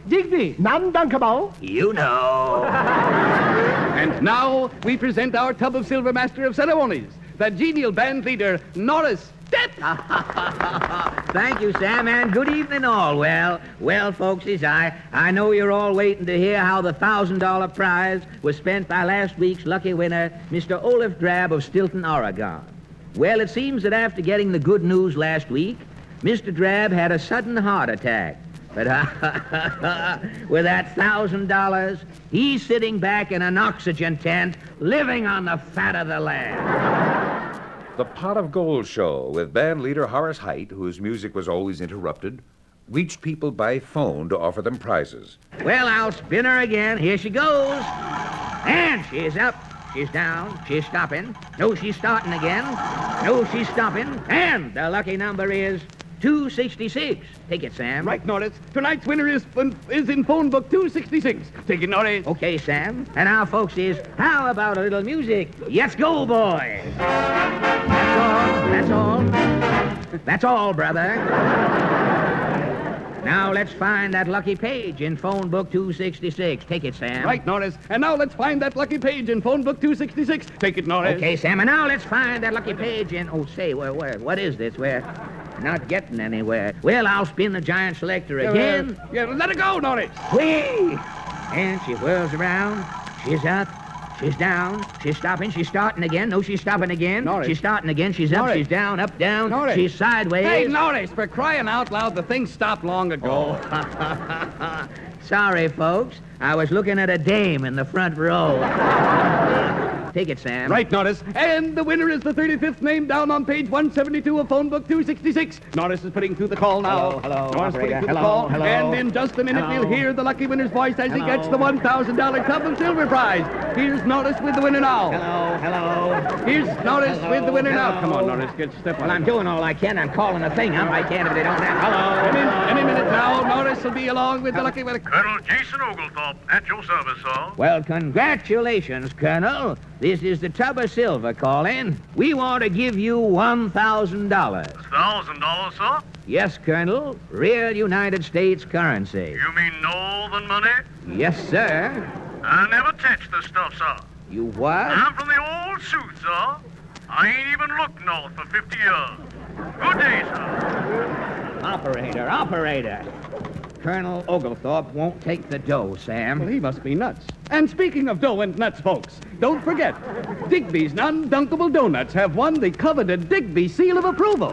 Digby. Non-dunkable. You know. And now we present our tub of silver master of ceremonies, the genial band leader, Norris. Thank you, Sam, and good evening all. Well, folkses, I know you're all waiting to hear how the $1,000 prize was spent by last week's lucky winner, Mr. Olaf Drab of Stilton, Oregon. Well, it seems that after getting the good news last week, Mr. Drab had a sudden heart attack. But with that $1,000, he's sitting back in an oxygen tent, living on the fat of the land. The Pot of Gold show with band leader Horace Height, whose music was always interrupted, reached people by phone to offer them prizes. Well, I'll spin her again. Here she goes. And she's up. She's down. She's stopping. No, she's starting again. No, she's stopping. And the lucky number is 266. Take it, Sam. Right, Norris. Tonight's winner is in phone book 266. Take it, Norris. Okay, Sam. And now, folks, how about a little music? Let's go, boys. That's all. That's all, brother. Now let's find that lucky page in phone book 266. Take it, Sam. Right, Norris. And now let's find that lucky page in phone book 266. Take it, Norris. Okay, Sam. And now let's find that lucky page in... Oh, say, what is this? We're not getting anywhere. Well, I'll spin the giant selector again. Let her go, Norris. Whee! And she whirls around. She's up. She's down. She's stopping. She's starting again. No, she's stopping again. Norris. She's starting again. She's up. Norris. She's down. Up, down. Norris. She's sideways. Hey, Norris, for crying out loud, the thing stopped long ago. Oh. Sorry, folks. I was looking at a dame in the front row. Take it, Sam. Right, Norris. And the winner is the 35th name down on page 172 of phone book 266. Norris is putting through the call now. Hello. Norris Operator. putting through the Hello, call. hello. And in just a minute, Hello. we'll hear the lucky winner's voice as he Hello. gets the $1,000 tub of silver prize. Here's Norris with the winner now. Hello. Here's Norris Hello. with the winner now. Hello. Come on, Norris, step on. Well, I'm doing all I can. I'm calling the thing up. I can't if they don't have... Hello. Any minute now, Norris will be along with the lucky winner. Colonel Jason Oglethorpe, at your service, sir. Well, congratulations, Colonel. This is the Tub of Silver calling. We want to give you $1,000. $1,000, sir? Yes, Colonel. Real United States currency. You mean northern money? Yes, sir. I never touched the stuff, sir. You what? I'm from the old suit, sir. I ain't even looked north for 50 years. Good day, sir. Operator. Colonel Oglethorpe won't take the dough, Sam. Well, he must be nuts. And speaking of dough and nuts, folks, don't forget, Digby's non-dunkable donuts have won the coveted Digby seal of approval.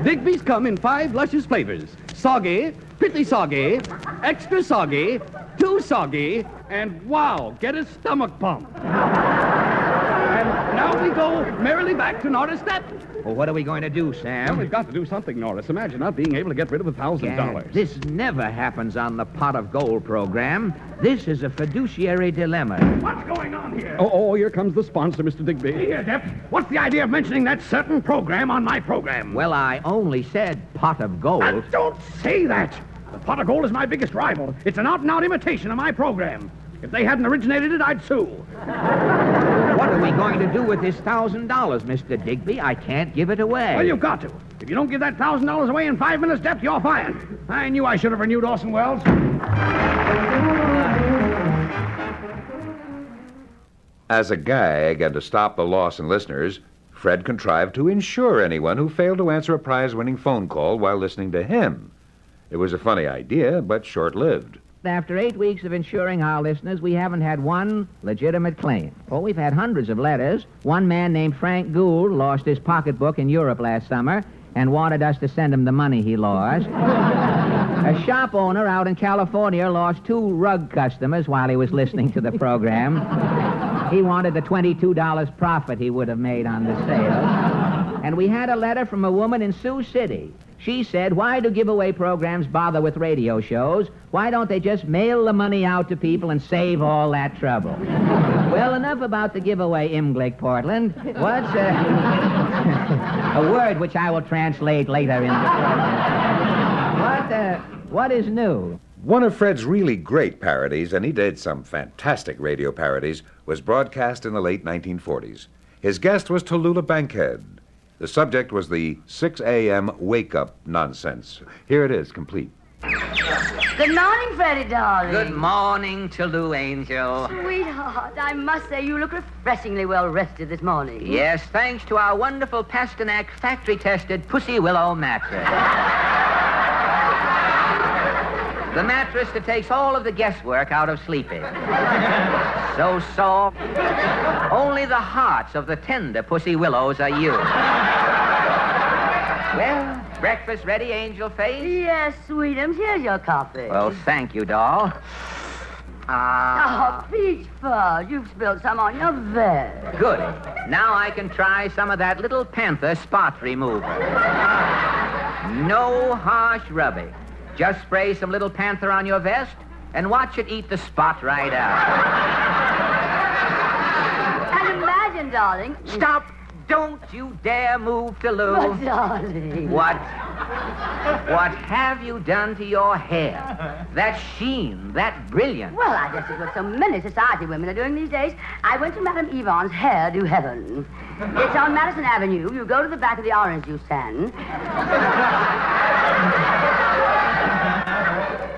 Digby's come in 5 luscious flavors: soggy, pretty soggy, extra soggy, too soggy, and wow, get a stomach pump. And now we go merrily back to Norris Step. Well, what are we going to do, Sam? Well, we've got to do something, Norris. Imagine not being able to get rid of $1,000. Gad, this never happens on the Pot of Gold program. This is a fiduciary dilemma. What's going on here? Oh, here comes the sponsor, Mr. Digby. Here, Dep. What's the idea of mentioning that certain program on my program? Well, I only said Pot of Gold. Don't say that. The Pot of Gold is my biggest rival. It's an out-and-out imitation of my program. If they hadn't originated it, I'd sue. What are we going to do with this $1,000, Mr. Digby? I can't give it away. Well, you've got to. If you don't give that $1,000 away in 5 minutes, Dep, you're fired. I knew I should have renewed Orson Welles. As a gag and to stop the loss in listeners, Fred contrived to insure anyone who failed to answer a prize-winning phone call while listening to him. It was a funny idea, but short-lived. After 8 weeks of insuring our listeners, we haven't had one legitimate claim. Oh, we've had hundreds of letters. One man named Frank Gould lost his pocketbook in Europe last summer and wanted us to send him the money he lost. A shop owner out in California lost 2 rug customers while he was listening to the program. He wanted the $22 profit he would have made on the sale. And we had a letter from a woman in Sioux City. She said, why do giveaway programs bother with radio shows? Why don't they just mail the money out to people and save all that trouble? Well, enough about the giveaway, Imglick Portland. What's a word which I will translate later in the program. What is new? One of Fred's really great parodies, and he did some fantastic radio parodies, was broadcast in the late 1940s. His guest was Tallulah Bankhead. The subject was the 6 a.m. wake-up nonsense. Here it is, complete. Good morning, Freddie, darling. Good morning, Tallulah, Angel. Sweetheart, I must say you look refreshingly well rested this morning. Yes, thanks to our wonderful Pasternak factory-tested Pussy Willow mattress. The mattress that takes all of the guesswork out of sleeping. So soft. Only the hearts of the tender Pussy Willows are used. Well, breakfast ready, Angel Face? Yes, sweetums. Here's your coffee. Well, thank you, doll. Oh, peach fudge. You've spilled some on your vest. Good. Now I can try some of that little Panther spot remover. No harsh rubbing. Just spray some Little Panther on your vest and watch it eat the spot right out. And imagine, darling... Stop! Don't you dare move, Tallulah. But, darling... What have you done to your hair? That sheen, that brilliance. Well, I guess it's what so many society women are doing these days. I went to Madame Yvonne's Hair to Heaven. It's on Madison Avenue. You go to the back of the orange juice stand.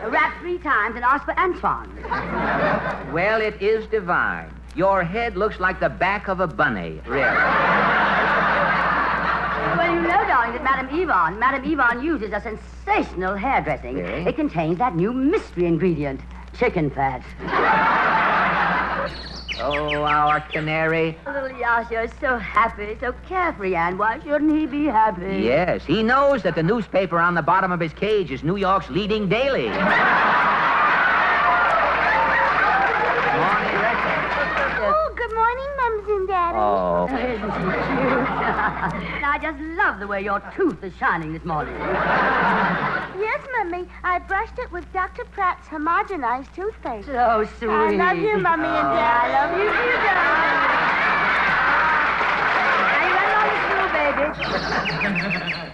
Rap 3 times and ask for Antoine. Well, it is divine. Your head looks like the back of a bunny, really. Well, you know, darling, that Madame Yvonne uses a sensational hairdressing. Really? It contains that new mystery ingredient, chicken fat. Oh, our canary. Little Yasha is so happy, so carefree, and why shouldn't he be happy? Yes, he knows that the newspaper on the bottom of his cage is New York's leading daily. Oh, good morning, Mums and Daddy. Oh. Isn't she cute? I just love the way your tooth is shining this morning. Yes, Mummy. I brushed it with Dr. Pratt's homogenized toothpaste. So sweet. I love you, Mummy and Daddy. I love you too, darling. Now you run along to school, baby.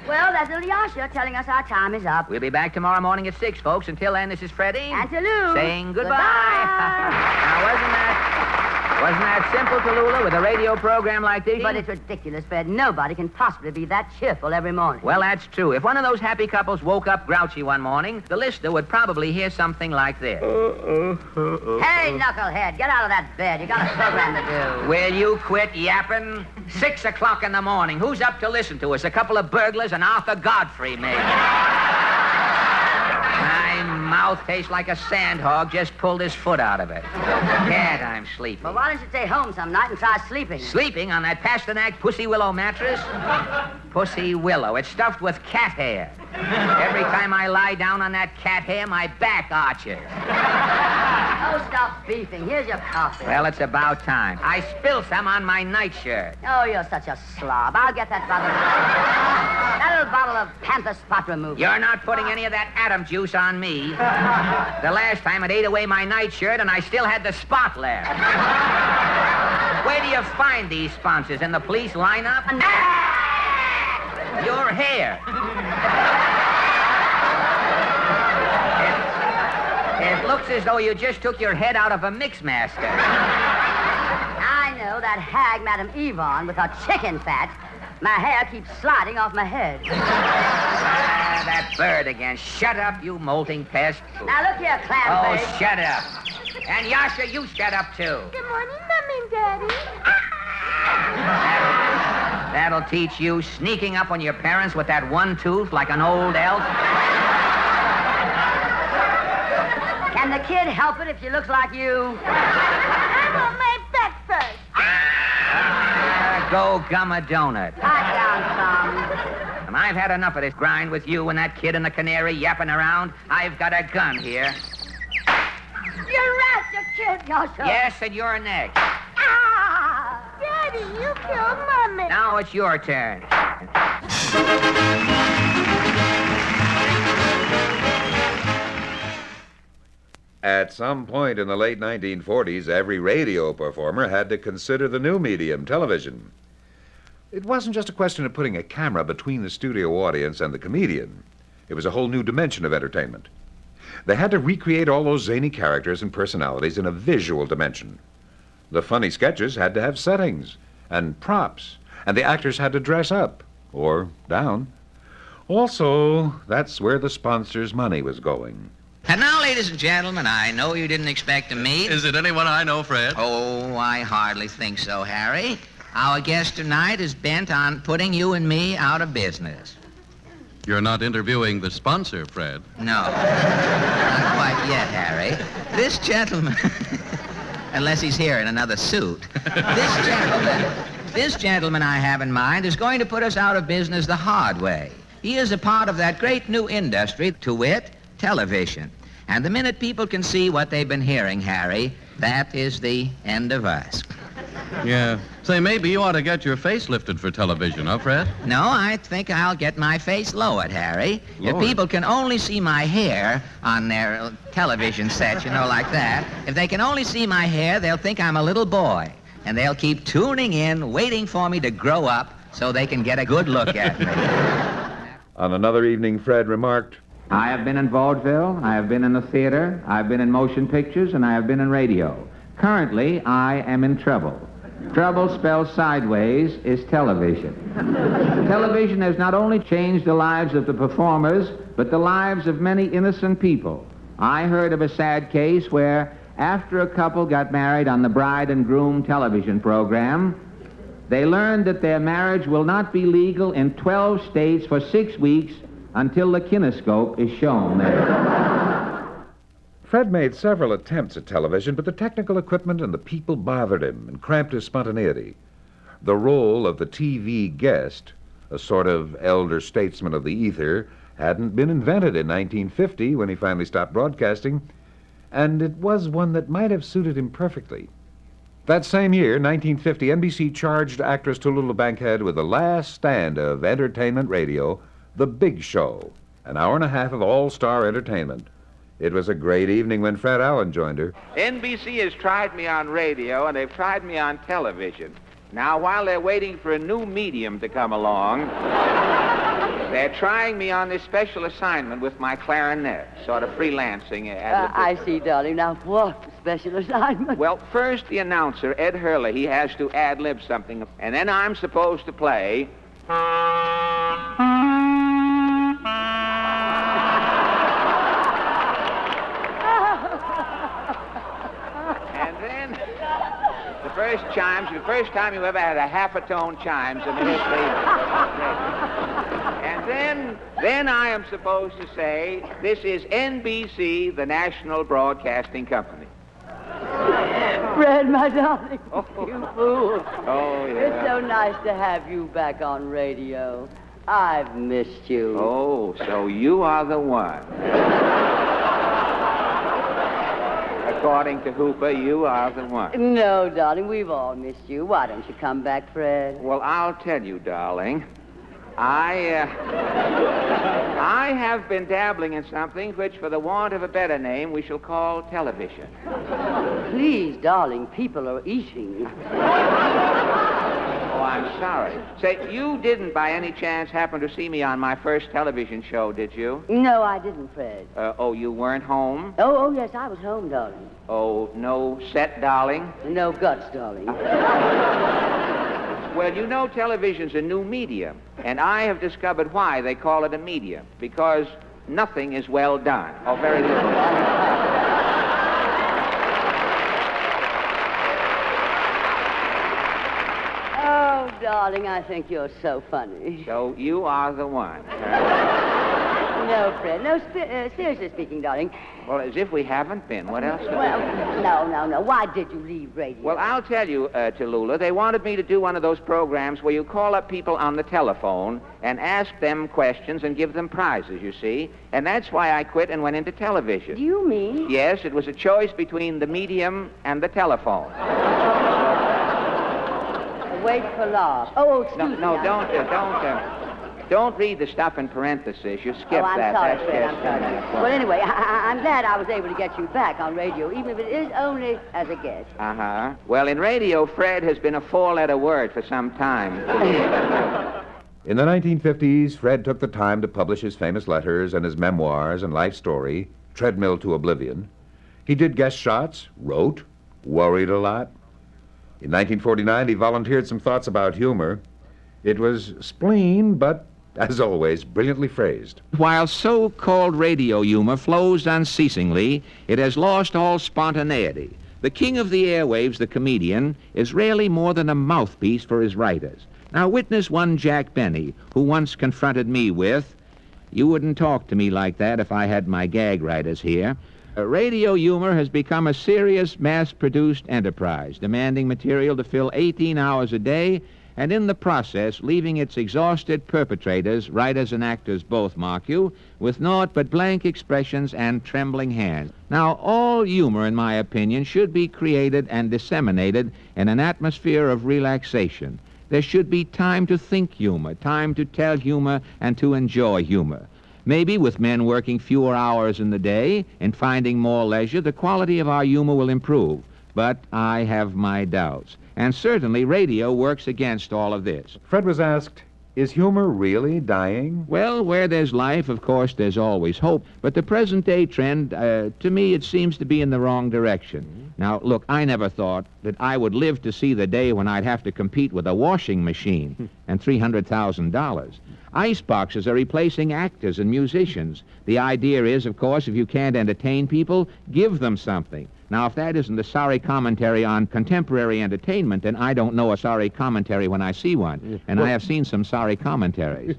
Well, that's little Yasha telling us our time is up. We'll be back tomorrow morning at 6, folks. Until then, this is Freddie. And to Lou. Saying goodbye. Now, wasn't that simple, Tallulah, with a radio program like this? But it's ridiculous, Fred. Nobody can possibly be that cheerful every morning. Well, that's true. If one of those happy couples woke up grouchy one morning, the listener would probably hear something like this. Hey, knucklehead, get out of that bed. You got a program to do. Will you quit yapping? 6 o'clock in the morning. Who's up to listen to us? A couple of burglars and Arthur Godfrey, maybe. My mouth tastes like a sandhog just pulled his foot out of it. Dad, I'm sleepy. Well, why don't you stay home some night and try sleeping? Sleeping on that Pasternak Pussy Willow mattress? Pussy Willow. It's stuffed with cat hair. Every time I lie down on that cat hair, my back arches. Oh, stop beefing. Here's your coffee. Well, it's about time. I spilled some on my nightshirt. Oh, you're such a slob. I'll get that bottle. That little bottle of Panther Spot Remover. You're not putting any of that Adam juice on me. The last time it ate away my nightshirt and I still had the spot left. Where do you find these sponsors? In the police lineup? Your hair. It looks as though you just took your head out of a mixmaster. I know that hag, Madame Yvonne, with her chicken fat. My hair keeps sliding off my head. That bird again. Shut up, you molting pest. Now, look here, Clam face. Oh, shut up. And Yasha, you shut up, too. Good morning, Mommy and Daddy. That'll teach you sneaking up on your parents with that one tooth like an old elf. Can the kid help it if she looks like you? I want my back first. Go gum a donut. Pipe down some. And I've had enough of this grind with you and that kid and the canary yapping around. I've got a gun here. You're right, you killed Yasha. Yes, and you're next. Ah! Daddy, you killed Mommy. Now it's your turn. At some point in the late 1940s, every radio performer had to consider the new medium, television. It wasn't just a question of putting a camera between the studio audience and the comedian. It was a whole new dimension of entertainment. They had to recreate all those zany characters and personalities in a visual dimension. The funny sketches had to have settings and props, and the actors had to dress up, or down. Also, that's where the sponsors' money was going. And now, ladies and gentlemen, I know you didn't expect to meet. Is it anyone I know, Fred? Oh, I hardly think so, Harry. Our guest tonight is bent on putting you and me out of business. You're not interviewing the sponsor, Fred. No, not quite yet, Harry. This gentleman, unless he's here in another suit, this gentleman I have in mind is going to put us out of business the hard way. He is a part of that great new industry, to wit, television. And the minute people can see what they've been hearing, Harry, that is the end of us. Yeah. Say, maybe you ought to get your face lifted for television, huh, Fred? No, I think I'll get my face lowered, Harry. Lowered? If people can only see my hair on their television sets, like that, if they can only see my hair, they'll think I'm a little boy. And they'll keep tuning in, waiting for me to grow up so they can get a good look at me. On another evening, Fred remarked, I have been in vaudeville, I have been in the theater, I've been in motion pictures, and I have been in radio. Currently, I am in trouble. Trouble spelled sideways is television. Television has not only changed the lives of the performers, but the lives of many innocent people. I heard of a sad case where, after a couple got married on the Bride and Groom television program, they learned that their marriage will not be legal in 12 states for 6 weeks until the kinescope is shown there. Fred made several attempts at television, but the technical equipment and the people bothered him and cramped his spontaneity. The role of the TV guest, a sort of elder statesman of the ether, hadn't been invented in 1950 when he finally stopped broadcasting, and it was one that might have suited him perfectly. That same year, 1950, NBC charged actress Tallulah Bankhead with the last stand of entertainment radio, The Big Show, an hour and a half of all-star entertainment. It was a great evening when Fred Allen joined her. NBC has tried me on radio, and they've tried me on television. Now, while they're waiting for a new medium to come along, they're trying me on this special assignment with my clarinet, sort of freelancing. I see, darling. Now, what special assignment? Well, first, the announcer, Ed Hurley, he has to ad-lib something, and then I'm supposed to play... the first time you ever had a half-a-tone chimes in the history. And then I am supposed to say, this is NBC, the National Broadcasting Company. Fred, my darling, you fool. Oh, yeah. It's so nice to have you back on radio. I've missed you. Oh, so you are the one. According to Hooper, you are the one. No, darling, we've all missed you. Why don't you come back, Fred? Well, I'll tell you, darling. I have been dabbling in something which, for the want of a better name, we shall call television. Please, darling, people are eating. Oh, I'm sorry. Say, you didn't by any chance happen to see me on my first television show, did you? No, I didn't, Fred. You weren't home? Oh, yes, I was home, darling. Oh, no set, darling? No guts, darling. Well, you know television's a new medium, and I have discovered why they call it a medium. Because nothing is well done, or very little. Oh, darling, I think you're so funny. So you are the one. No, Fred. No, seriously speaking, darling. Well, as if we haven't been. What else? Well, no. Why did you leave radio? Well, I'll tell you, Tallulah. They wanted me to do one of those programs where you call up people on the telephone and ask them questions and give them prizes, you see. And that's why I quit and went into television. Do you mean? Yes, it was a choice between the medium and the telephone. Wait for laughs. Oh, excuse me. No, don't read the stuff in parentheses. You skip I'm that. sorry, That's Fred, just I'm sorry. Well, anyway, I'm glad I was able to get you back on radio, even if it is only as a guest. Uh-huh. Well, in radio, Fred has been a four-letter word for some time. In the 1950s, Fred took the time to publish his famous letters and his memoirs and life story, Treadmill to Oblivion. He did guest shots, wrote, worried a lot. In 1949, he volunteered some thoughts about humor. It was spleen, but, as always, brilliantly phrased. While so-called radio humor flows unceasingly, it has lost all spontaneity. The king of the airwaves, the comedian, is rarely more than a mouthpiece for his writers. Now, witness one Jack Benny, who once confronted me with, "You wouldn't talk to me like that if I had my gag writers here." Radio humor has become a serious, mass-produced enterprise, demanding material to fill 18 hours a day, and in the process leaving its exhausted perpetrators, writers and actors both, mark you, with naught but blank expressions and trembling hands. Now, all humor, in my opinion, should be created and disseminated in an atmosphere of relaxation. There should be time to think humor, time to tell humor, and to enjoy humor. Maybe with men working fewer hours in the day and finding more leisure, the quality of our humor will improve. But I have my doubts. And certainly radio works against all of this. Fred was asked, is humor really dying? Well, where there's life, of course, there's always hope. But the present-day trend, to me, it seems to be in the wrong direction. Now, look, I never thought that I would live to see the day when I'd have to compete with a washing machine and $300,000. Ice boxes are replacing actors and musicians. The idea is, of course, if you can't entertain people, give them something. Now, if that isn't a sorry commentary on contemporary entertainment, then I don't know a sorry commentary when I see one. And I have seen some sorry commentaries.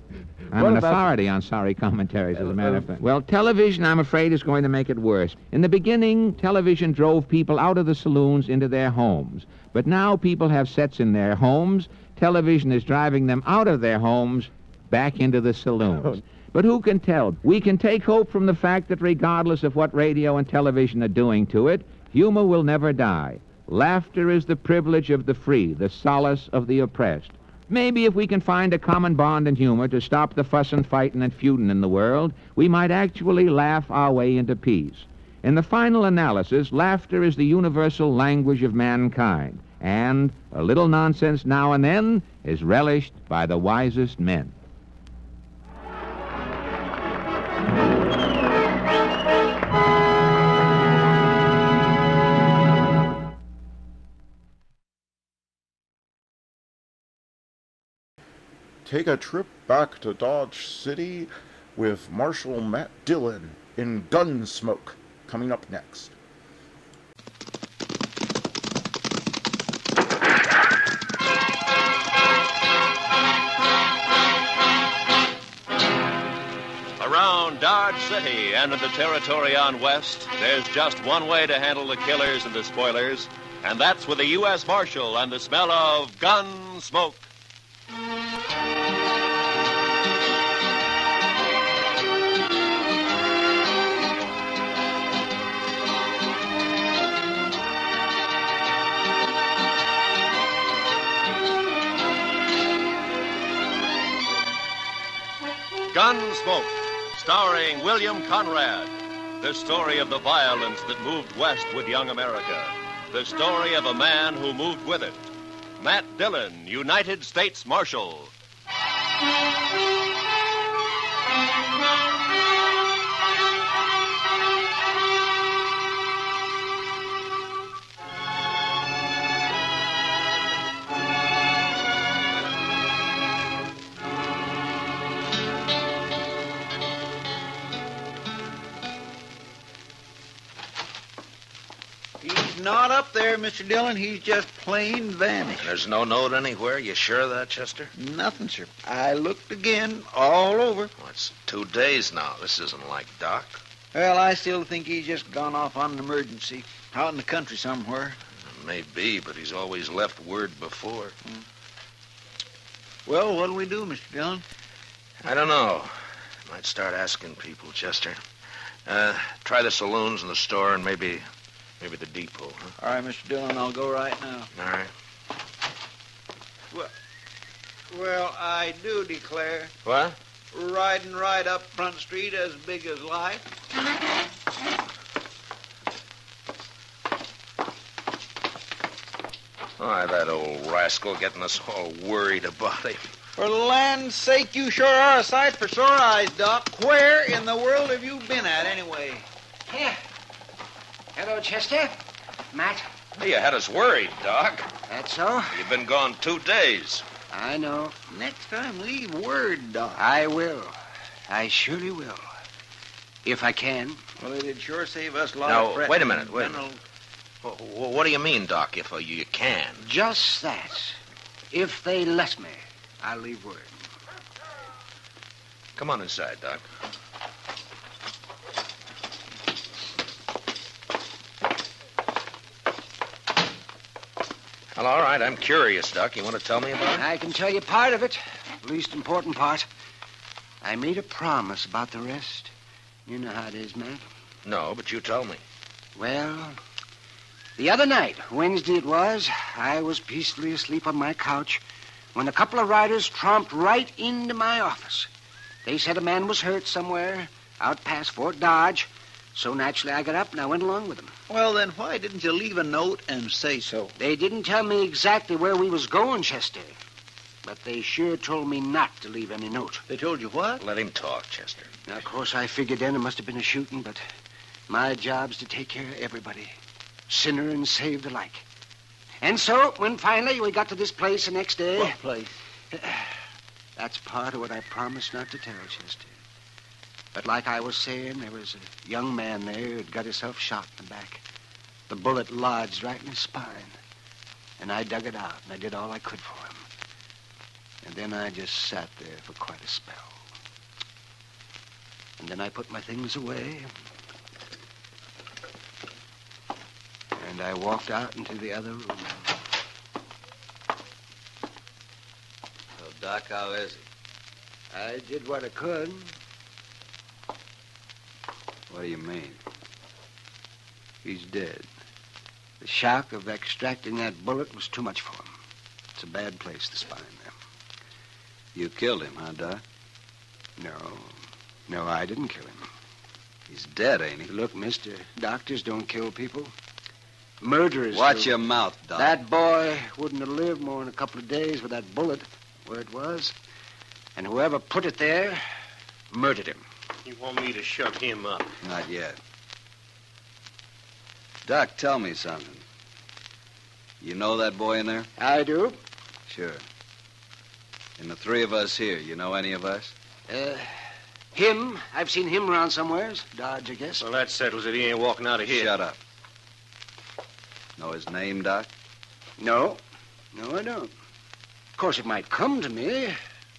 I'm an authority on sorry commentaries, as a matter of fact. Well, television, I'm afraid, is going to make it worse. In the beginning, television drove people out of the saloons into their homes. But now people have sets in their homes. Television is driving them out of their homes back into the saloons. But who can tell? We can take hope from the fact that regardless of what radio and television are doing to it, humor will never die. Laughter is the privilege of the free, the solace of the oppressed. Maybe if we can find a common bond in humor to stop the fussing, fighting, and feuding in the world, we might actually laugh our way into peace. In the final analysis, laughter is the universal language of mankind, And a little nonsense now and then is relished by the wisest men. Take a trip back to Dodge City with Marshal Matt Dillon in Gunsmoke, coming up next. Around Dodge City and in the territory on West, there's just one way to handle the killers and the spoilers, and that's with a U.S. Marshal and the smell of gun smoke. Gunsmoke, starring William Conrad. The story of the violence that moved west with young America. The story of a man who moved with it. Matt Dillon, United States Marshal. Not up there, Mr. Dillon. He's just plain vanished. There's no note anywhere? You sure of that, Chester? Nothing, sir. I looked again, all over. Well, it's 2 days now. This isn't like Doc. Well, I still think he's just gone off on an emergency. Out in the country somewhere. Maybe, but he's always left word before. Well, what'll we do, Mr. Dillon? I don't know. Might start asking people, Chester. Try the saloons and the store and maybe the depot, huh? All right, Mr. Dillon, I'll go right now. All right. Well, I do declare. What? Riding right up Front Street as big as life. Why, that old rascal getting us all worried about him. For the land's sake, you sure are a sight for sore eyes, Doc. Where in the world have you been at, anyway? Here. Hello, Chester. Matt. Hey, you had us worried, Doc. That's so? You've been gone 2 days. I know. Next time, leave word, Doc. I will. I surely will. If I can. Well, it'd sure save us a lot of Now, fretting. wait a minute. What do you mean, Doc, if you can? Just that. If they let me, I'll leave word. Come on inside, Doc. Well, all right. I'm curious, Doc. You want to tell me about it? I can tell you part of it. Least important part. I made a promise about the rest. You know how it is, Matt. No, but you tell me. Well, the other night, Wednesday it was, I was peacefully asleep on my couch when a couple of riders tromped right into my office. They said a man was hurt somewhere out past Fort Dodge. So naturally, I got up and I went along with them. Well, then why didn't you leave a note and say so? They didn't tell me exactly where we was going, Chester. But they sure told me not to leave any note. They told you what? Let him talk, Chester. Now, of course, I figured then it must have been a shooting, but my job's to take care of everybody, sinner and saved alike. And so, when finally we got to this place the next day... What place? That's part of what I promised not to tell, Chester. But like I was saying, there was a young man there who'd got himself shot in the back. The bullet lodged right in his spine. And I dug it out, and I did all I could for him. And then I just sat there for quite a spell. And then I put my things away. And I walked out into the other room. So, Doc, how is he? I did what I could. What do you mean? He's dead. The shock of extracting that bullet was too much for him. It's a bad place, the spine there. You killed him, huh, Doc? No, I didn't kill him. He's dead, ain't he? Look, mister, doctors don't kill people. Murderers. Watch do. your mouth, Doc. That boy wouldn't have lived more than a couple of days with that bullet where it was. And whoever put it there murdered him. You want me to shut him up? Not yet. Doc, tell me something. You know that boy in there? I do. Sure. And the three of us here, you know any of us? Him. I've seen him around somewheres. Dodge, I guess. Well, that settles it. He ain't walking out of here. Shut up. Know his name, Doc? No. No, I don't. Of course, it might come to me.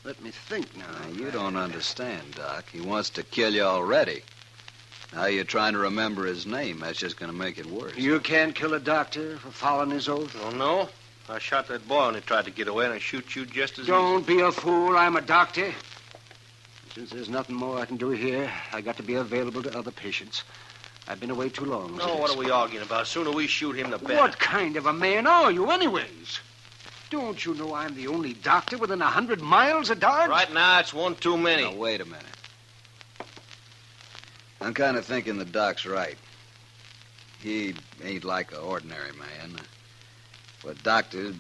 Let me think now. You don't understand, Doc. He wants to kill you already. Now you're trying to remember his name. That's just going to make it worse. You can't kill a doctor for following his oath? Oh, no? I shot that boy when he tried to get away, and I shoot you just as Don't be a fool. I'm a doctor. Since there's nothing more I can do here, I got to be available to other patients. I've been away too long. No, what are we arguing about? Sooner we shoot him, the better. What kind of a man are you, anyways? Don't you know I'm the only doctor within 100 miles of Dodge? Right now, it's one too many. Now, wait a minute. I'm kind of thinking the doc's right. He ain't like an ordinary man. But doctor,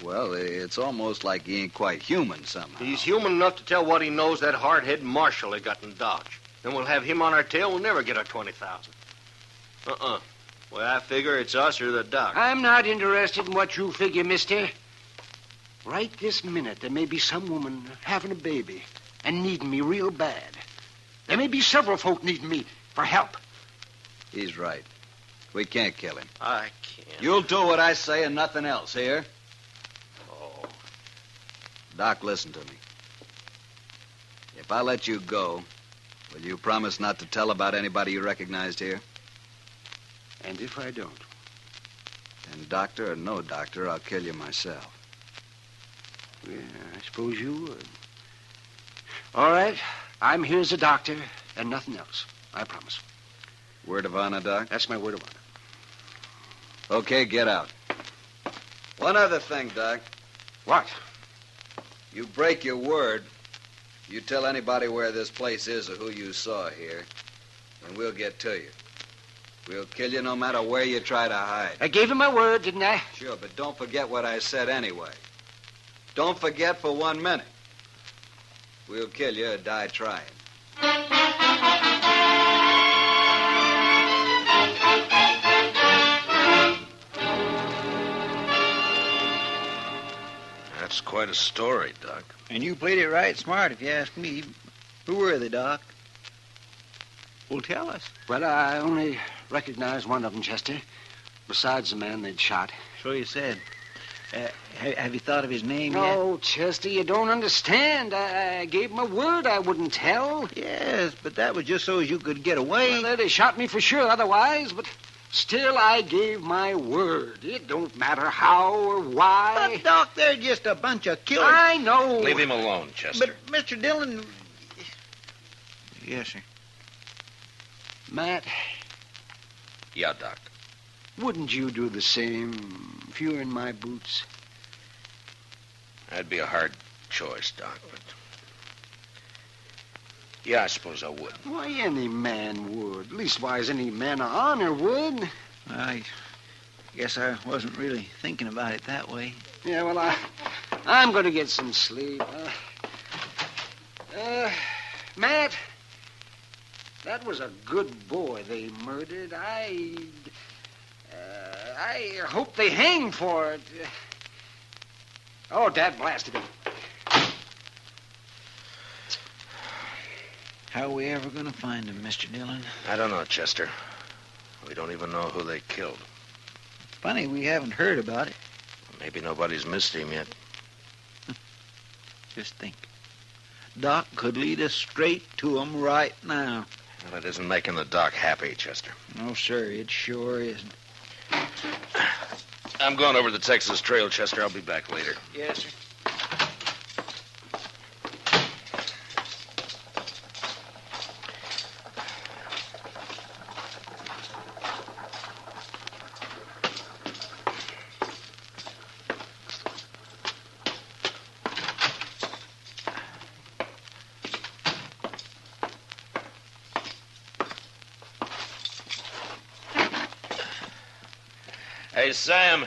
well, it's almost like he ain't quite human somehow. He's human enough to tell what he knows that hard-headed marshal they got in Dodge. Then we'll have him on our tail. We'll never get our 20,000. Well, I figure it's us or the doc. I'm not interested in what you figure, mister. Right this minute, there may be some woman having a baby and needing me real bad. There may be several folk needing me for help. He's right. We can't kill him. I can't. You'll do what I say and nothing else, here? Oh. Doc, listen to me. If I let you go, will you promise not to tell about anybody you recognized here? And if I don't? Then doctor or no doctor, I'll kill you myself. Yeah, I suppose you would. All right. I'm here as a doctor and nothing else. I promise. Word of honor, Doc? That's my word of honor. Okay, get out. One other thing, Doc. What? You break your word. You tell anybody where this place is or who you saw here, and we'll get to you. We'll kill you no matter where you try to hide. I gave him my word, didn't I? Sure, but don't forget what I said anyway. Don't forget for 1 minute. We'll kill you or die trying. That's quite a story, Doc. And you played it right smart, if you ask me. Who were they, Doc? Well, tell us. Well, I only recognized one of them, Chester, besides the man they'd shot. So you said. Have you thought of his name yet? No, Chester, you don't understand. I gave him a word I wouldn't tell. Yes, but that was just so as you could get away. Well, they'd have shot me for sure otherwise, but still I gave my word. It don't matter how or why. But, Doc, they're just a bunch of killers. I know. Leave him alone, Chester. But, Mr. Dillon... Yes, sir. Matt. Yeah, Doc. Wouldn't you do the same if you were in my boots? That'd be a hard choice, Doc, but... Yeah, I suppose I would. Why, any man would. Leastwise, any man of honor would. I guess I wasn't really thinking about it that way. Yeah, well, I'm going to get some sleep. Matt, that was a good boy they murdered. I hope they hang for it. Oh, Dad blasted him. How are we ever going to find him, Mr. Dillon? I don't know, Chester. We don't even know who they killed. Funny, we haven't heard about it. Maybe nobody's missed him yet. Just think. Doc could lead us straight to him right now. Well, it isn't making the Doc happy, Chester. No, sir, it sure isn't. I'm going over the Texas Trail, Chester. I'll be back later. Yes, sir. Hey, Sam,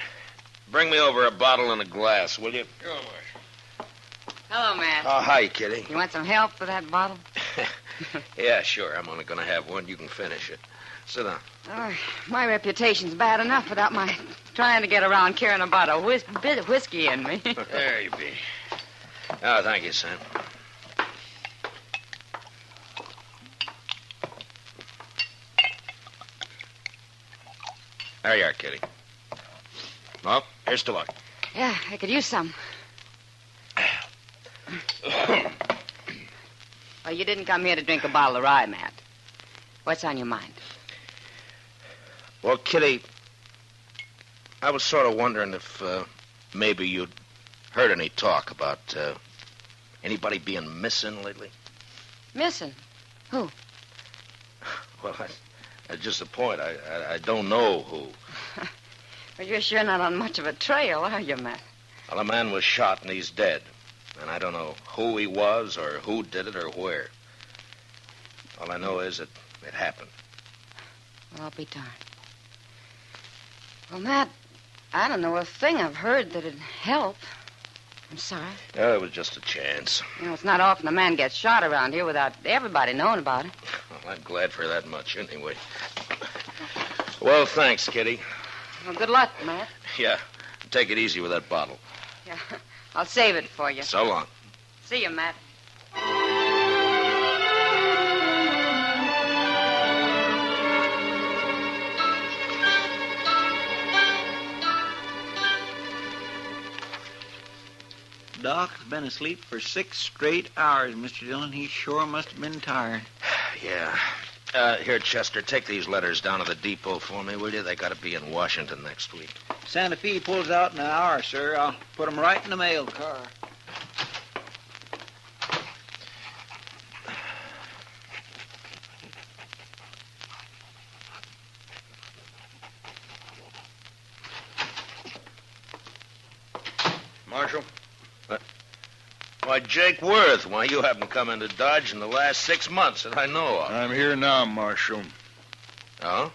bring me over a bottle and a glass, will you? Sure, Marshal. Hello, Matt. Oh, hi, Kitty. You want some help with that bottle? Yeah, sure. I'm only going to have one. You can finish it. Sit down. Oh, my reputation's bad enough without my trying to get around carrying about a bit of whiskey in me. There you be. Oh, thank you, Sam. There you are, Kitty. Well, here's to luck. Yeah, I could use some. Well, you didn't come here to drink a bottle of rye, Matt. What's on your mind? Well, Kitty, I was sort of wondering if maybe you'd heard any talk about anybody being missing lately. Missing? Who? Well, that's just the point. I don't know who. Well, you're sure not on much of a trail, are you, Matt? Well, a man was shot and he's dead. And I don't know who he was or who did it or where. All I know is that it happened. Well, I'll be darned. Well, Matt, I don't know a thing I've heard that'd help. I'm sorry. Yeah, it was just a chance. You know, it's not often a man gets shot around here without everybody knowing about it. Well, I'm glad for that much anyway. Well, thanks, Kitty. Well, good luck, Matt. Yeah, take it easy with that bottle. Yeah, I'll save it for you. So long. See you, Matt. Doc's been asleep for 6 straight hours, Mr. Dillon. He sure must have been tired. Yeah. Here, Chester, take these letters down to the depot for me, will you? They got to be in Washington next week. Santa Fe pulls out in an hour, sir. I'll put 'em right in the mail car. Marshal? Why, Jake Worth, why, you haven't come into Dodge in the last 6 months that I know of. I'm here now, Marshal. Oh?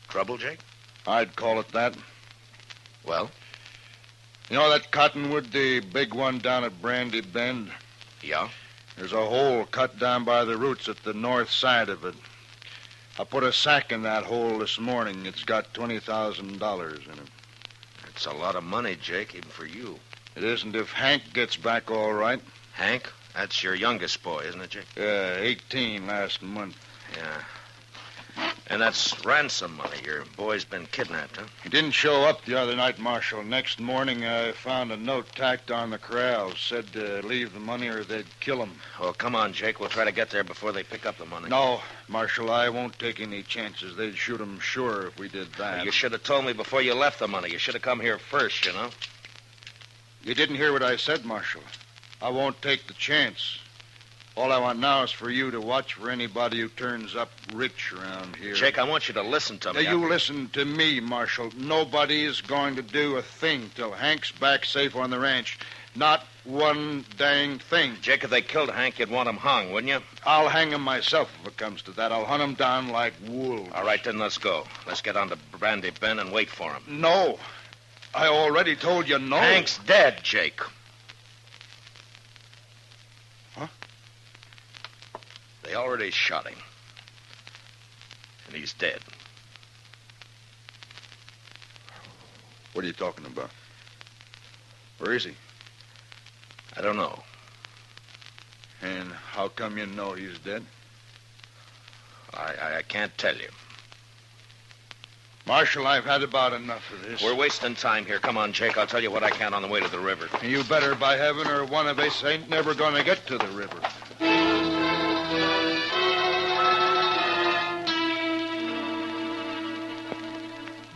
Trouble, Jake? I'd call it that. Well? You know that cottonwood, the big one down at Brandy Bend? Yeah? There's a hole cut down by the roots at the north side of it. I put a sack in that hole this morning. It's got $20,000 in it. It's a lot of money, Jake, even for you. It isn't if Hank gets back all right. Hank? That's your youngest boy, isn't it, Jake? Yeah, 18 last month. Yeah. And that's ransom money. Your boy's been kidnapped, huh? He didn't show up the other night, Marshal. Next morning, I found a note tacked on the corral. Said to leave the money or they'd kill him. Oh, come on, Jake. We'll try to get there before they pick up the money. No, Marshal, I won't take any chances. They'd shoot him sure if we did that. Well, you should have told me before you left the money. You should have come here first, you know. You didn't hear what I said, Marshal. I won't take the chance. All I want now is for you to watch for anybody who turns up rich around here. Jake, I want you to listen to me. Now, you listen to me, Marshal. Nobody is going to do a thing till Hank's back safe on the ranch. Not one dang thing. Jake, if they killed Hank, you'd want him hung, wouldn't you? I'll hang him myself if it comes to that. I'll hunt him down like wolves. All right, then let's go. Let's get on to Brandy Bend and wait for him. No. I already told you no. Hank's dead, Jake. Huh? They already shot him. And he's dead. What are you talking about? Where is he? I don't know. And how come you know he's dead? I can't tell you. Marshal, I've had about enough of this. We're wasting time here. Come on, Jake. I'll tell you what I can on the way to the river. You better, by heaven, or one of us ain't never going to get to the river.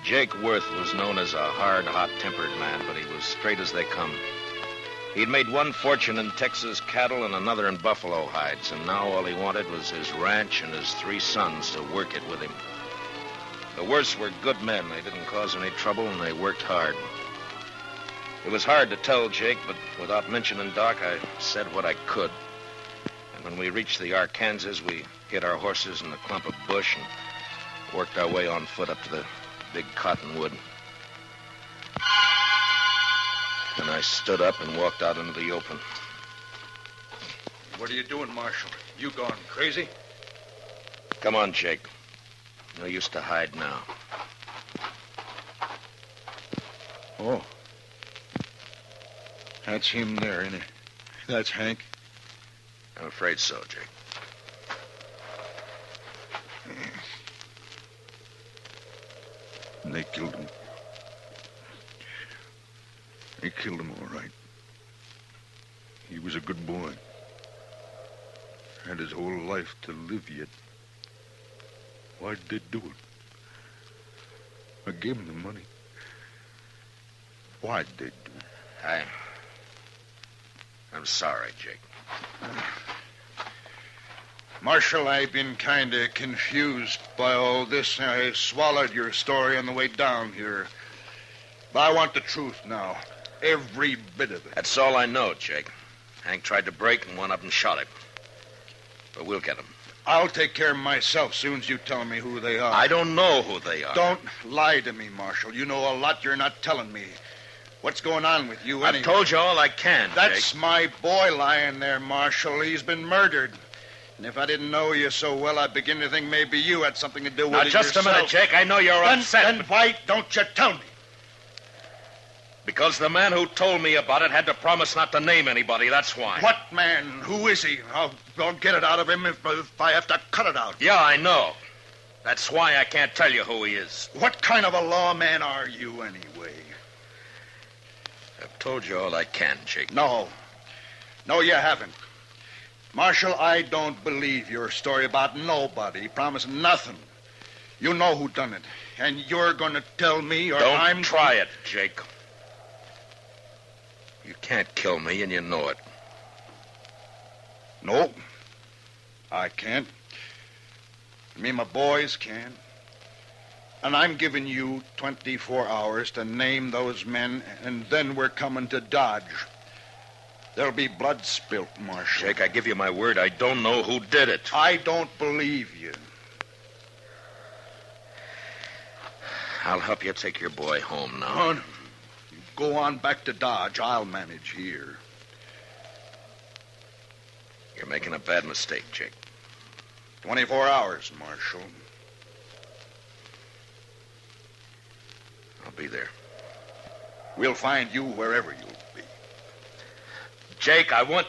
Jake Worth was known as a hard, hot-tempered man, but he was straight as they come. He'd made one fortune in Texas cattle and another in buffalo hides, and now all he wanted was his ranch and his 3 sons to work it with him. The Worths were good men. They didn't cause any trouble, and they worked hard. It was hard to tell Jake, but without mentioning Doc, I said what I could. And when we reached the Arkansas, we hid our horses in a clump of bush and worked our way on foot up to the big cottonwood. And I stood up and walked out into the open. What are you doing, Marshal? You gone crazy? Come on, Jake. No use to hide now. Oh. That's him there, isn't it? That's Hank. I'm afraid so, Jake. And they killed him. They killed him, all right. He was a good boy. Had his whole life to live yet. Why'd they do it? I gave him the money. Why'd they do it? I'm sorry, Jake. Marshal, I've been kind of confused by all this. I swallowed your story on the way down here. But I want the truth now. Every bit of it. That's all I know, Jake. Hank tried to break and one of them shot him. But we'll get him. I'll take care of myself soon as you tell me who they are. I don't know who they are. Don't lie to me, Marshal. You know a lot you're not telling me. What's going on with you anyway? I've told you all I can, That's Jake. my boy lying there, Marshal. He's been murdered. And if I didn't know you so well, I'd begin to think maybe you had something to do with Now, it just yourself. a minute, Jake. I know you're upset. Then why don't you tell me? Because the man who told me about it had to promise not to name anybody, that's why. What man? Who is he? I'll get it out of him if I have to cut it out. Yeah, I know. That's why I can't tell you who he is. What kind of a lawman are you, anyway? I've told you all I can, Jake. No. No, you haven't. Marshal, I don't believe your story about nobody promising nothing. You know who done it. And you're going to tell me or Don't I'm... try it, Jake. You can't kill me, and you know it. No, I can't. Me and my boys can. And I'm giving you 24 hours to name those men, and then we're coming to Dodge. There'll be blood spilt, Marshal. Jake, I give you my word, I don't know who did it. I don't believe you. I'll help you take your boy home now. Oh, no. You go on back to Dodge. I'll manage here. You're making a bad mistake, Jake. 24 hours, Marshal. I'll be there. We'll find you wherever you'll be. Jake, I want...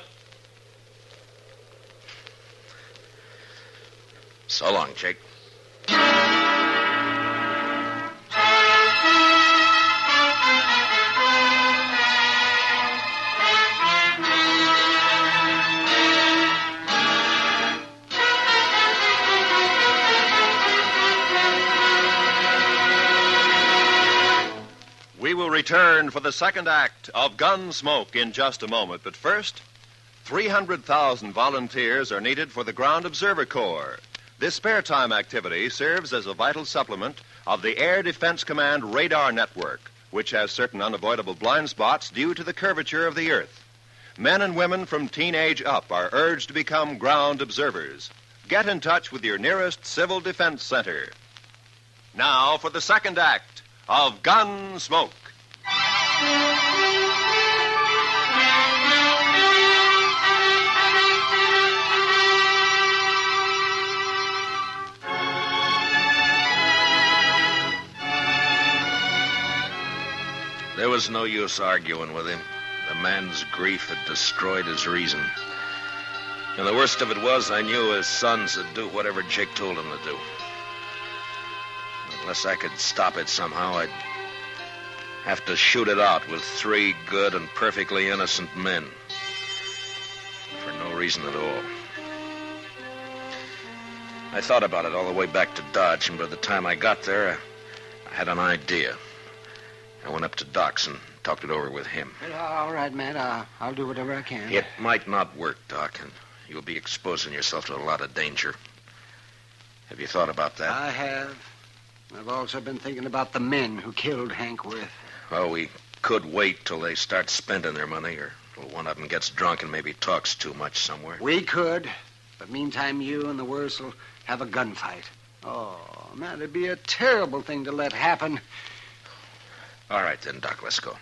So long, Jake. We will return for the second act of Gunsmoke in just a moment. But first, 300,000 volunteers are needed for the Ground Observer Corps. This spare time activity serves as a vital supplement of the Air Defense Command radar network, which has certain unavoidable blind spots due to the curvature of the Earth. Men and women from teenage up are urged to become ground observers. Get in touch with your nearest Civil Defense Center. Now for the second act of Gunsmoke. There was no use arguing with him. The man's grief had destroyed his reason. And the worst of it was, I knew his sons would do whatever Jake told them to do. Unless I could stop it somehow, I'd have to shoot it out with 3 good and perfectly innocent men. For no reason at all. I thought about it all the way back to Dodge, and by the time I got there, I had an idea. I went up to Doc's and talked it over with him. Well, all right, Matt. I'll do whatever I can. It might not work, Doc, and you'll be exposing yourself to a lot of danger. Have you thought about that? I have. I've also been thinking about the men who killed Hank Worth. Well, we could wait till they start spending their money, or till one of them gets drunk and maybe talks too much somewhere. We could. But meantime, you and the Worths will have a gunfight. Oh, man, it'd be a terrible thing to let happen. All right, then, Doc, let's go.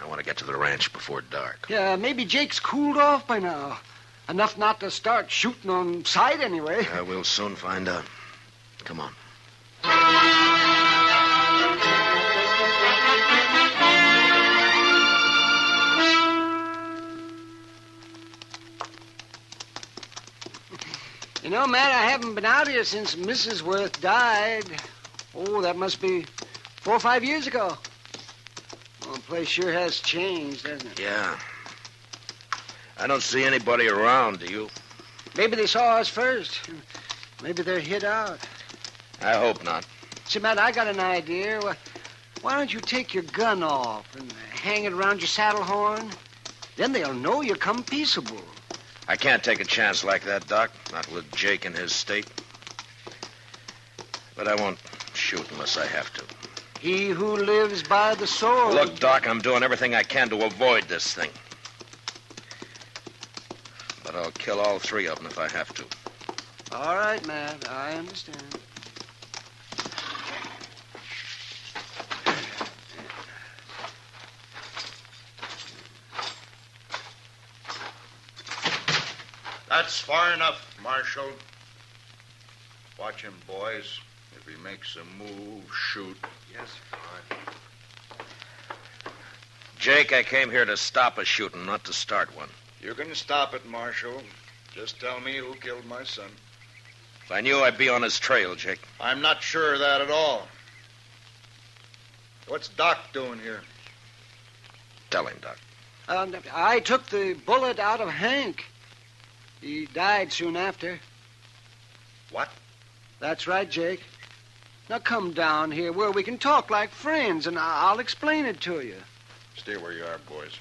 I want to get to the ranch before dark. Yeah, maybe Jake's cooled off by now. Enough not to start shooting on sight anyway. We'll soon find out. Come on. You know, Matt, I haven't been out here since Mrs. Worth died. Oh, that must be 4 or 5 years ago. Well, the place sure has changed, hasn't it? Yeah. I don't see anybody around, do you? Maybe they saw us first. Maybe they're hid out. I hope not. See, Matt, I got an idea. Why don't you take your gun off and hang it around your saddle horn? Then they'll know you come peaceable. I can't take a chance like that, Doc. Not with Jake in his state. But I won't shoot unless I have to. He who lives by the sword. Look, Doc, I'm doing everything I can to avoid this thing. But I'll kill all 3 of them if I have to. All right, Matt. I understand. That's far enough, Marshal. Watch him, boys. If he makes a move, shoot. Yes, sir. Jake, I came here to stop a shooting, not to start one. You can stop it, Marshal. Just tell me who killed my son. If I knew, I'd be on his trail, Jake. I'm not sure of that at all. What's Doc doing here? Tell him, Doc. I took the bullet out of Hank. He died soon after. What? That's right, Jake. Now come down here where we can talk like friends, and I'll explain it to you. Stay where you are, boys.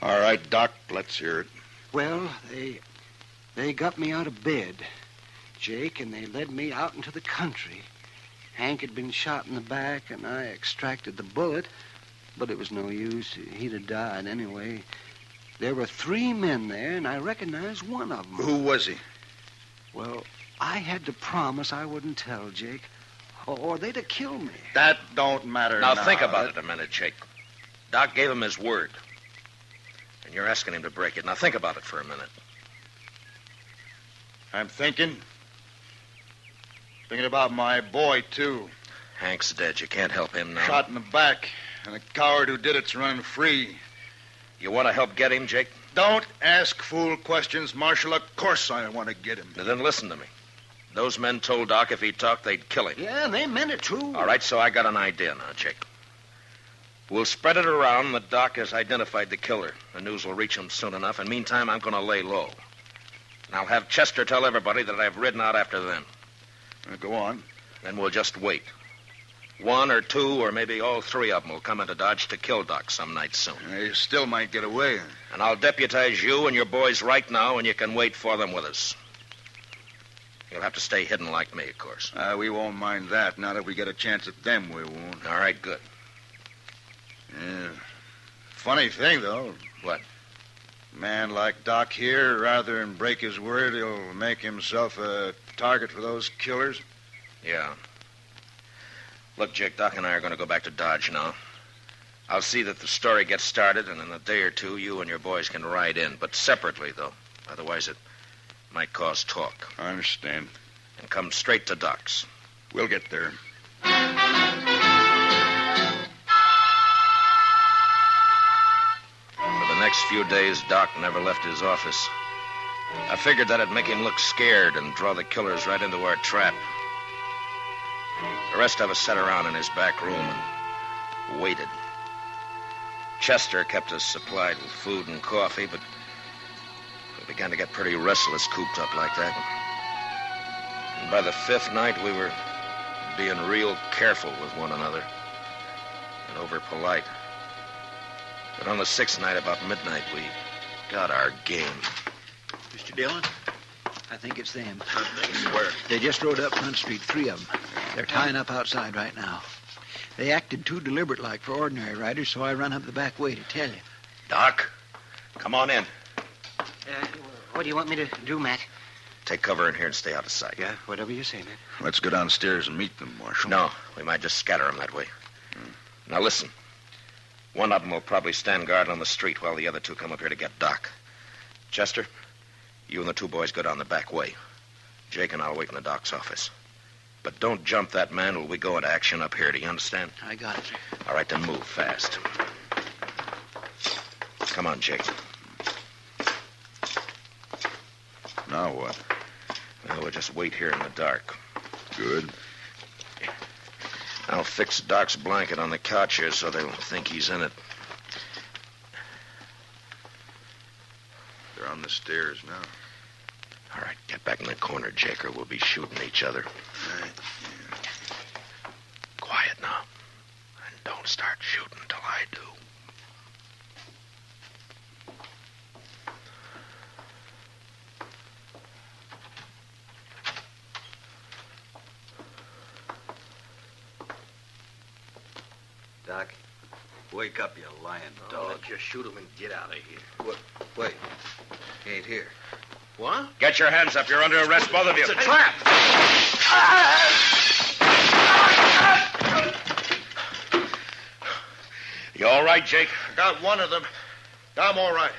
All right, Doc, let's hear it. Well, they got me out of bed, Jake, and they led me out into the country. Hank had been shot in the back, and I extracted the bullet, but it was no use. He'd have died anyway. There were 3 men there, and I recognized one of them. Who was he? Well, I had to promise I wouldn't tell, Jake, or they'd have killed me. That don't matter Now, think about it a minute, Jake. Doc gave him his word. And you're asking him to break it. Now, think about it for a minute. I'm thinking. Thinking about my boy, too. Hank's dead. You can't help him now. Shot in the back, and the coward who did it's running free. You want to help get him, Jake? Don't ask fool questions, Marshal. Of course I want to get him. Now, then listen to me. Those men told Doc if he talked, they'd kill him. Yeah, and they meant it, too. All right, so I got an idea now, Jake. We'll spread it around that Doc has identified the killer. The news will reach him soon enough, and meantime, I'm going to lay low. And I'll have Chester tell everybody that I've ridden out after them. Go on. Then we'll just wait. 1 or 2 or maybe all 3 of them will come into Dodge to kill Doc some night soon. They still might get away. And I'll deputize you and your boys right now, and you can wait for them with us. You'll have to stay hidden like me, of course. We won't mind that. Not if we get a chance at them, we won't. All right, good. Yeah. Funny thing, though. What? A man like Doc here, rather than break his word, he'll make himself a target for those killers. Yeah. Look, Jake, Doc and I are going to go back to Dodge now. I'll see that the story gets started, and in a day or 2, you and your boys can ride in, but separately, though. Otherwise, it might cause talk. I understand. And come straight to Doc's. We'll get there. For the next few days, Doc never left his office. I figured that'd make him look scared and draw the killers right into our trap. The rest of us sat around in his back room and waited. Chester kept us supplied with food and coffee, but we began to get pretty restless cooped up like that. And by the 5th night, we were being real careful with one another and over polite. But on the 6th night, about midnight, we got our game. Mr. Dillon, I think it's them. Where? They just rode up Front Street, 3 of them. They're tying up outside right now. They acted too deliberate-like for ordinary riders, so I run up the back way to tell you. Doc, Come on in. What do you want me to do, Matt? Take cover in here and stay out of sight. Yeah, whatever you say, Matt. Let's go downstairs and meet them, Marshal. No, we might just scatter them that way. Now listen. One of them will probably stand guard on the street while the other two come up here to get Doc. Chester, you and the two boys go down the back way. Jake and I'll wait in the doc's office. But don't jump that man till we go into action up here. Do you understand? I got it, sir. All right, then move fast. Come on, Jake. Now what? Well, we'll just wait here in the dark. Good. I'll fix Doc's blanket on the couch here so they'll think he's in it. They're on the stairs now. All right, get back in the corner, Jake, or we'll be shooting each other. All right. Quiet now. And don't start shooting till I do. Doc, wake up, you lying dog. Let's just shoot him and get out of here. What? Wait. He ain't here. What? Get your hands up. You're under arrest, both of you. It's a trap. You all right, Jake? Got one of them. I'm all right.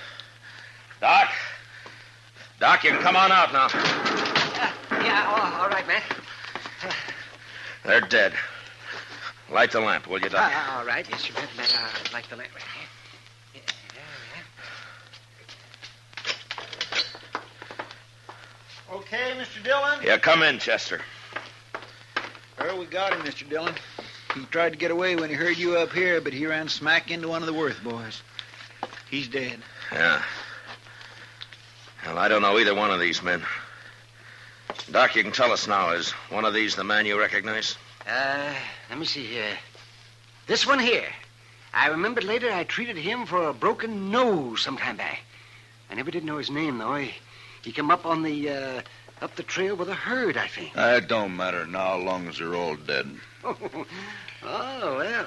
Doc? Doc, you can come on out now. Yeah, all right, Matt. They're dead. Light the lamp, will you, Doc? All right, yes, sir, Matt. I'll light the lamp right here. Okay, Mr. Dillon? Yeah, come in, Chester. Well, we got him, Mr. Dillon. He tried to get away when he heard you up here, but he ran smack into one of the Worth boys. He's dead. Yeah. Well, I don't know either one of these men. Doc, you can tell us now. Is one of these the man you recognize? Let me see here. This one here. I remembered later I treated him for a broken nose some time back. I never did know his name, though. He come up on the, up the trail with a herd, I think. It don't matter now, long as they're all dead. Oh, well.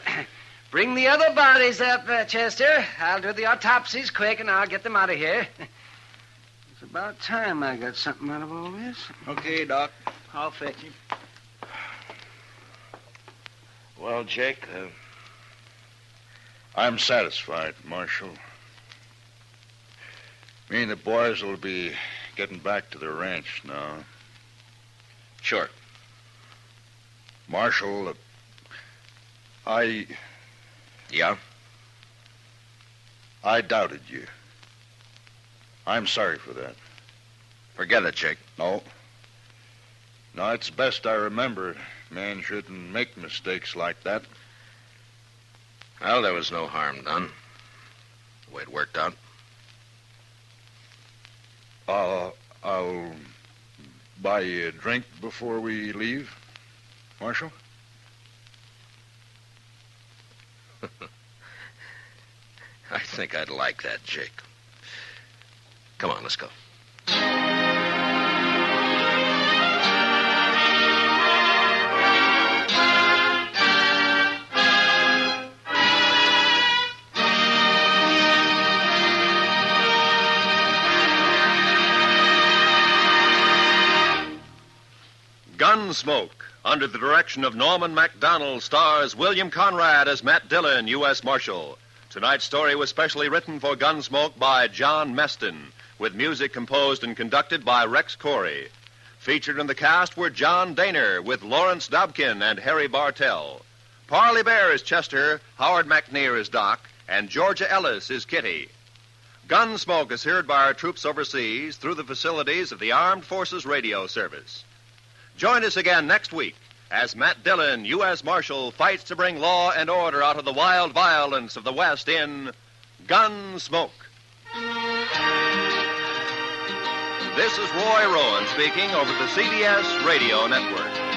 Bring the other bodies up, Chester. I'll do the autopsies quick, and I'll get them out of here. It's about time I got something out of all this. Okay, Doc. I'll fetch him. Well, Jake, I'm satisfied, Marshal. Me and the boys will be getting back to the ranch now. Sure. Marshal, Yeah? I doubted you. I'm sorry for that. Forget it, Jake. No. No, it's best I remember. Man shouldn't make mistakes like that. Well, there was no harm done. The way it worked out. I'll buy you a drink before we leave, Marshal. I think I'd like that, Jake. Come on, let's go. Gunsmoke, under the direction of Norman MacDonald, stars William Conrad as Matt Dillon, U.S. Marshal. Tonight's story was specially written for Gunsmoke by John Meston, with music composed and conducted by Rex Corey. Featured in the cast were John Daner, with Lawrence Dobkin and Harry Bartell. Parley Bear is Chester, Howard McNear is Doc, and Georgia Ellis is Kitty. Gunsmoke is heard by our troops overseas through the facilities of the Armed Forces Radio Service. Join us again next week as Matt Dillon, U.S. Marshal, fights to bring law and order out of the wild violence of the West in Gunsmoke. This is Roy Rowan speaking over the CBS Radio Network.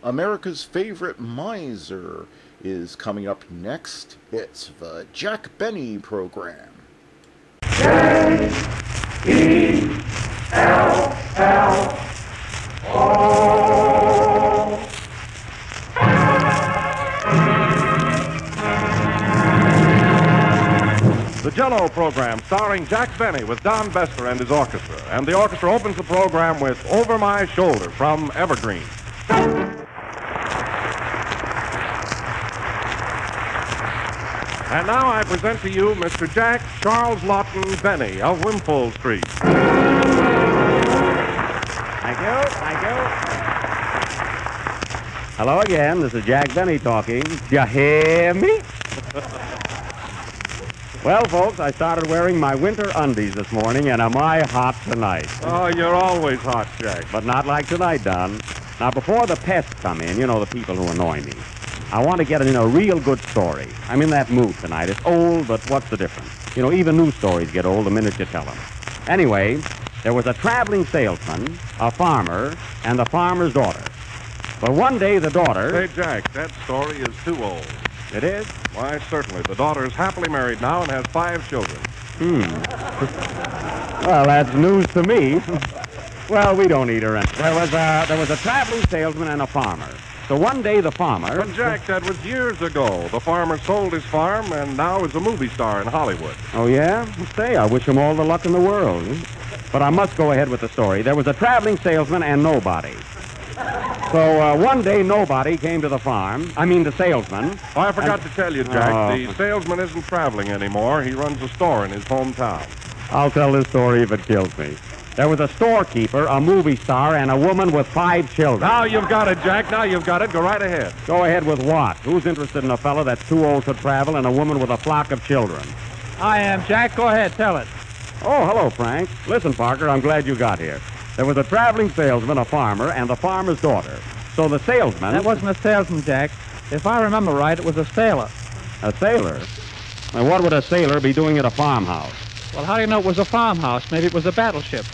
America's Favorite Miser is coming up next. It's the Jack Benny program. J-E-L-L-O. The Jello program starring Jack Benny with Don Bester and his orchestra. And the orchestra opens the program with Over My Shoulder from Evergreen. And now I present to you Mr. Jack Charles Lawton Benny of Wimpole Street. Thank you. Hello again. This is Jack Benny talking. You hear me? Well, folks, I started wearing my winter undies this morning, and am I hot tonight? Oh, you're always hot, Jack. But not like tonight, Don. Now, before the pests come in, you know, the people who annoy me, I want to get in a real good story. I'm in that mood tonight. It's old, but what's the difference? You know, even new stories get old the minute you tell them. Anyway, there was a traveling salesman, a farmer, and the farmer's daughter. But one day the daughter... Say, Jack, that story is too old. It is? Why, certainly. The daughter is happily married now and has 5 children. Well, that's news to me. Well, we don't need her. There was a traveling salesman and a farmer. So one day the farmer... But, Jack, that was years ago. The farmer sold his farm and now is a movie star in Hollywood. Oh, yeah? Say, I wish him all the luck in the world. But I must go ahead with the story. There was a traveling salesman and nobody. So one day nobody came to the farm. I mean the salesman. Oh, I forgot to tell you, Jack. The salesman isn't traveling anymore. He runs a store in his hometown. I'll tell this story if it kills me. There was a storekeeper, a movie star, and a woman with 5 children. Now you've got it, Jack. Now you've got it. Go right ahead. Go ahead with what? Who's interested in a fellow that's too old to travel and a woman with a flock of children? I am, Jack. Go ahead. Tell it. Oh, hello, Frank. Listen, Parker, I'm glad you got here. There was a traveling salesman, a farmer, and the farmer's daughter. So the salesman... That wasn't a salesman, Jack. If I remember right, it was a sailor. A sailor? And what would a sailor be doing at a farmhouse? Well, how do you know it was a farmhouse? Maybe it was a battleship.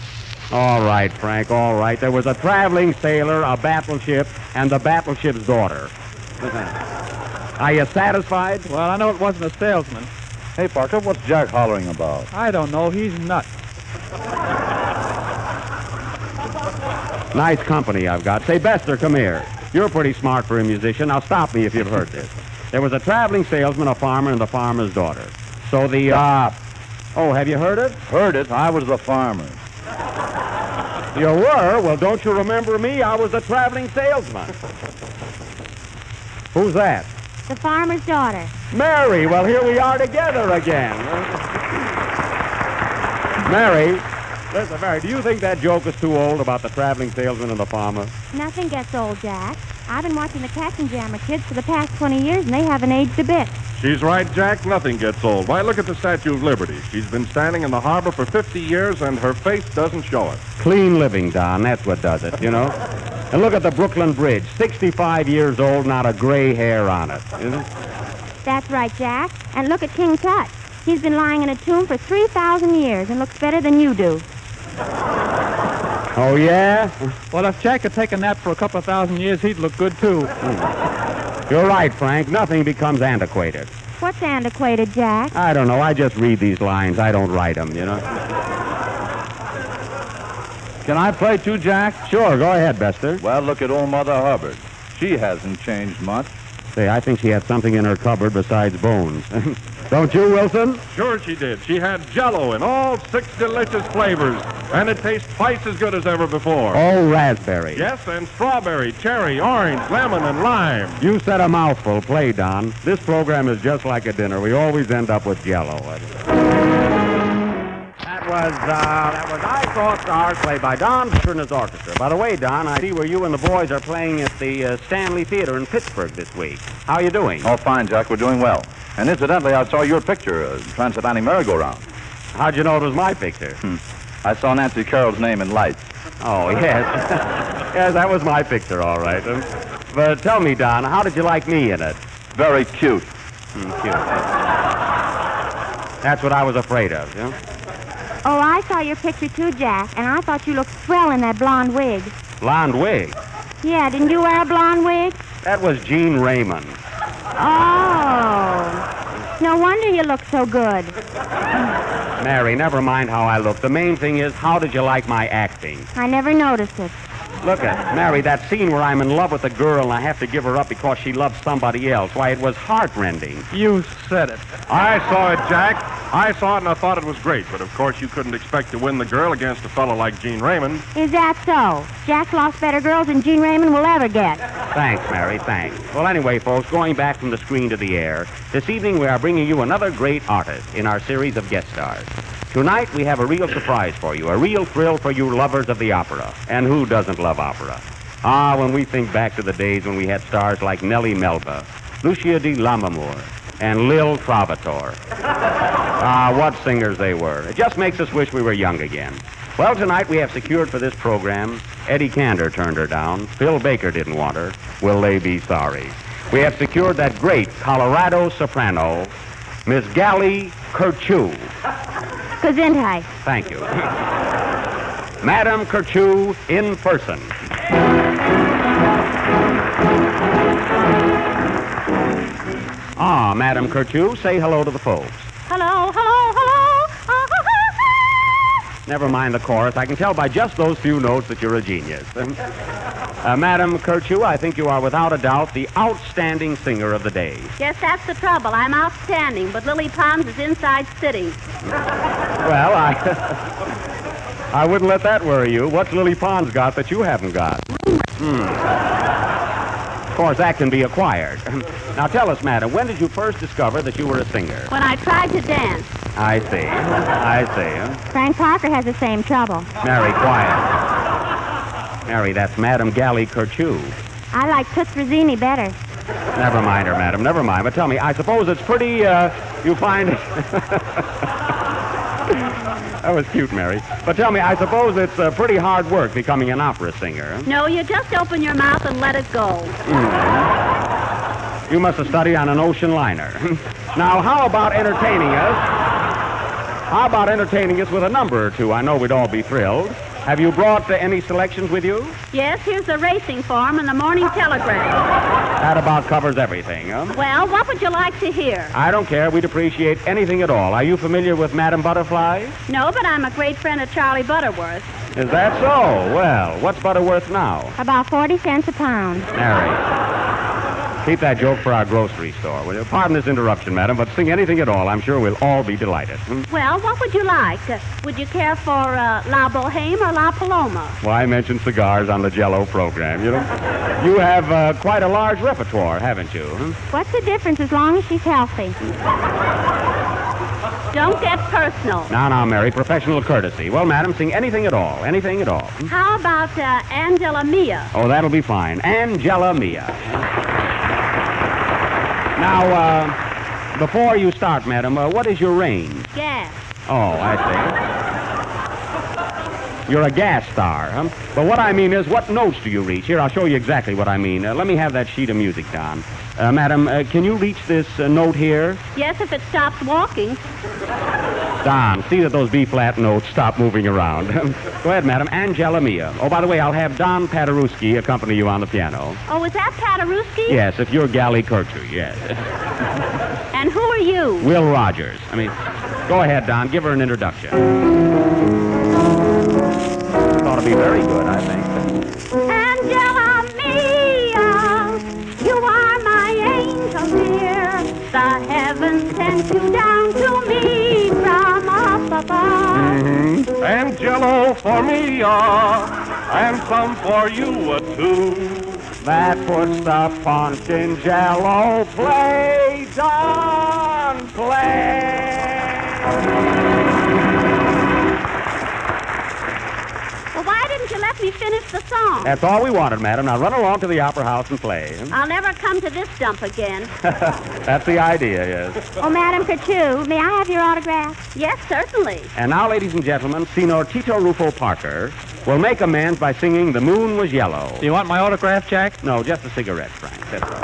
All right, Frank, all right. There was a traveling sailor, a battleship, and the battleship's daughter. Are you satisfied? Well, I know it wasn't a salesman. Hey, Parker, what's Jack hollering about? I don't know. He's nuts. Nice company I've got. Say, Bester, come here. You're pretty smart for a musician. Now stop me if you've heard this. There was a traveling salesman, a farmer, and the farmer's daughter. So the, Oh, have you heard it? Heard it. I was the farmer. You were? Well, don't you remember me? I was the traveling salesman. Who's that? The farmer's daughter. Mary. Well, here we are together again. Mary. Listen, Mary, do you think that joke is too old about the traveling salesman and the farmer? Nothing gets old, Jack. I've been watching the Captain Jammer kids for the past 20 years, and they haven't aged a bit. She's right, Jack. Nothing gets old. Why, look at the Statue of Liberty. She's been standing in the harbor for 50 years, and her face doesn't show it. Clean living, Don. That's what does it, you know? And look at the Brooklyn Bridge. 65 years old, not a gray hair on it. That's right, Jack. And look at King Tut. He's been lying in a tomb for 3,000 years and looks better than you do. Oh, yeah? Well, if Jack could take a nap for a couple of thousand years, he'd look good, too. You're right, Frank. Nothing becomes antiquated. What's antiquated, Jack? I don't know. I just read these lines. I don't write them, you know? Can I play too, Jack? Sure, go ahead, Bester. Well, look at old Mother Hubbard. She hasn't changed much. Say, I think she had something in her cupboard besides bones. Don't you, Wilson? Sure she did. She had Jell-O in all 6 delicious flavors, and it tastes twice as good as ever before. Oh, raspberry. Yes, and strawberry, cherry, orange, lemon, and lime. You said a mouthful. Play, Don. This program is just like a dinner. We always end up with Jell-O. That was I Saw Stars, played by Don Bester and his orchestra. By the way, Don, I see where you and the boys are playing at the Stanley Theater in Pittsburgh this week. How are you doing? Oh, fine, Jack. We're doing well. And incidentally, I saw your picture, Transatlantic Merry-Go-Round. How'd you know it was my picture? I saw Nancy Carroll's name in lights. Oh, yes. Yes, that was my picture, all right. But tell me, Don, how did you like me in it? Very cute. Cute. That's what I was afraid of, you know? Oh, I saw your picture too, Jack, and I thought you looked swell in that blonde wig. Blonde wig? Yeah, didn't you wear a blonde wig? That was Gene Raymond. Oh. No wonder you look so good. Mary, never mind how I look. The main thing is, how did you like my acting? I never noticed it. Look at Mary, that scene where I'm in love with a girl and I have to give her up because she loves somebody else. Why, it was heartrending. You said it. I saw it, Jack. I saw it and I thought it was great, but of course you couldn't expect to win the girl against a fellow like Gene Raymond. Is that so? Jack's lost better girls than Gene Raymond will ever get. Thanks, Mary, thanks. Well, anyway, folks, going back from the screen to the air, this evening we are bringing you another great artist in our series of guest stars. Tonight we have a real surprise for you, a real thrill for you lovers of the opera. And who doesn't love opera? Ah, when we think back to the days when we had stars like Nellie Melba, Lucia di Lammermoor, and Lil Trovatore. Ah, what singers they were. It just makes us wish we were young again. Well, tonight we have secured for this program, Eddie Cantor turned her down, Phil Baker didn't want her, will they be sorry? We have secured that great Colorado soprano, Miss Gallie Kirchu. Gesundheit. Thank you. Madame Kirchu in person. Ah, Madame Kirchu, say hello to the folks. Hello, hello, hello. Never mind the chorus. I can tell by just those few notes that you're a genius. Madame Kirchu, I think you are without a doubt the outstanding singer of the day. Yes, that's the trouble. I'm outstanding, but Lily Pons is inside sitting. Well, I wouldn't let that worry you. What's Lily Pons got that you haven't got? Of course, that can be acquired. Now tell us, madam, when did you first discover that you were a singer? When I tried to dance. I see. Frank Parker has the same trouble. Mary, quiet. Mary, that's Madame Gallie Kirchu. I like Toots Razzini better. Never mind her, madam, never mind. But tell me, I suppose it's pretty, you find... That was cute, Mary. But tell me, I suppose it's pretty hard work becoming an opera singer. No, you just open your mouth and let it go. You must have studied on an ocean liner. Now, how about entertaining us? How about entertaining us with a number or two? I know we'd all be thrilled. Have you brought any selections with you? Yes, here's the racing form and the Morning Telegram. That about covers everything, huh? Well, what would you like to hear? I don't care. We'd appreciate anything at all. Are you familiar with Madame Butterfly? No, but I'm a great friend of Charlie Butterworth. Is that so? Well, what's Butterworth now? About 40 cents a pound. Mary, keep that joke for our grocery store, will you? Pardon this interruption, madam, but sing anything at all. I'm sure we'll all be delighted. Well, what would you like? Would you care for La Boheme or La Paloma? Well, I mentioned cigars on the Jell-O program, you know. You have quite a large repertoire, haven't you? What's the difference as long as she's healthy? Don't get personal. Now, Mary, professional courtesy. Well, madam, sing anything at all, anything at all. How about Angela Mia? Oh, that'll be fine. Angela Mia. Now, before you start, madam, what is your range? Gas. Oh, I see. You're a gas star, huh? But what I mean is, what notes do you reach? Here, I'll show you exactly what I mean. Let me have that sheet of music, Don. Madam, can you reach this note here? Yes, if it stops walking. Don, see that those B-flat notes stop moving around. Go ahead, madam. Angela Mia. Oh, by the way, I'll have Don Paderewski accompany you on the piano. Oh, is that Paderewski? Yes, if you're Gallie Kirchu, yes. And who are you? Will Rogers. Go ahead, Don. Give her an introduction. Ought to be very good, I think. Angela Mia, you are my angel dear. The heavens sent you down to me from up above. And Jell-O for me, and some for you, too. That puts the punch in Jell-O. Play, Don, play. Well, why didn't you let me finish the song? That's all we wanted, madam. Now run along to the opera house and play. I'll never come to this dump again. That's the idea, yes. Oh, Madame Kirchu, may I have your autograph? Yes, certainly. And now, ladies and gentlemen, Senor Tito Rufo Parker will make amends by singing The Moon Was Yellow. Do you want my autograph, Jack? No, just a cigarette, Frank. That's all.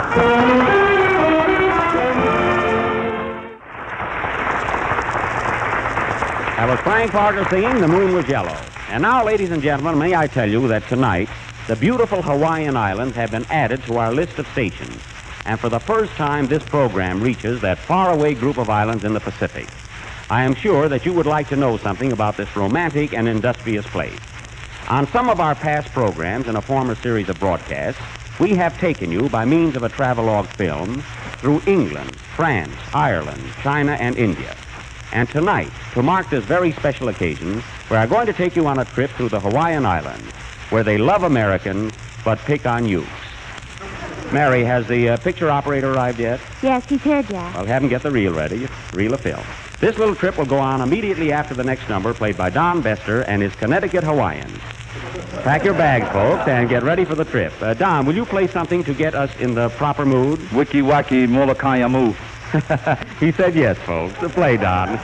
That was Frank Parker singing The Moon Was Yellow. And now, ladies and gentlemen, may I tell you that tonight the beautiful Hawaiian Islands have been added to our list of stations. And for the first time, this program reaches that faraway group of islands in the Pacific. I am sure that you would like to know something about this romantic and industrious place. On some of our past programs in a former series of broadcasts, we have taken you by means of a travelogue film through England, France, Ireland, China, and India. And tonight, to mark this very special occasion, we are going to take you on a trip through the Hawaiian Islands, where they love Americans but pick on youths. Mary, has the picture operator arrived yet? Yes, he's here, Jack. Well, have him get the reel ready. Reel of film. This little trip will go on immediately after the next number, played by Don Bester and his Connecticut Hawaiians. Pack your bags, folks, and get ready for the trip. Don, will you play something to get us in the proper mood? Wiki Waki Molokai Mu. He said yes, folks. Play, Don.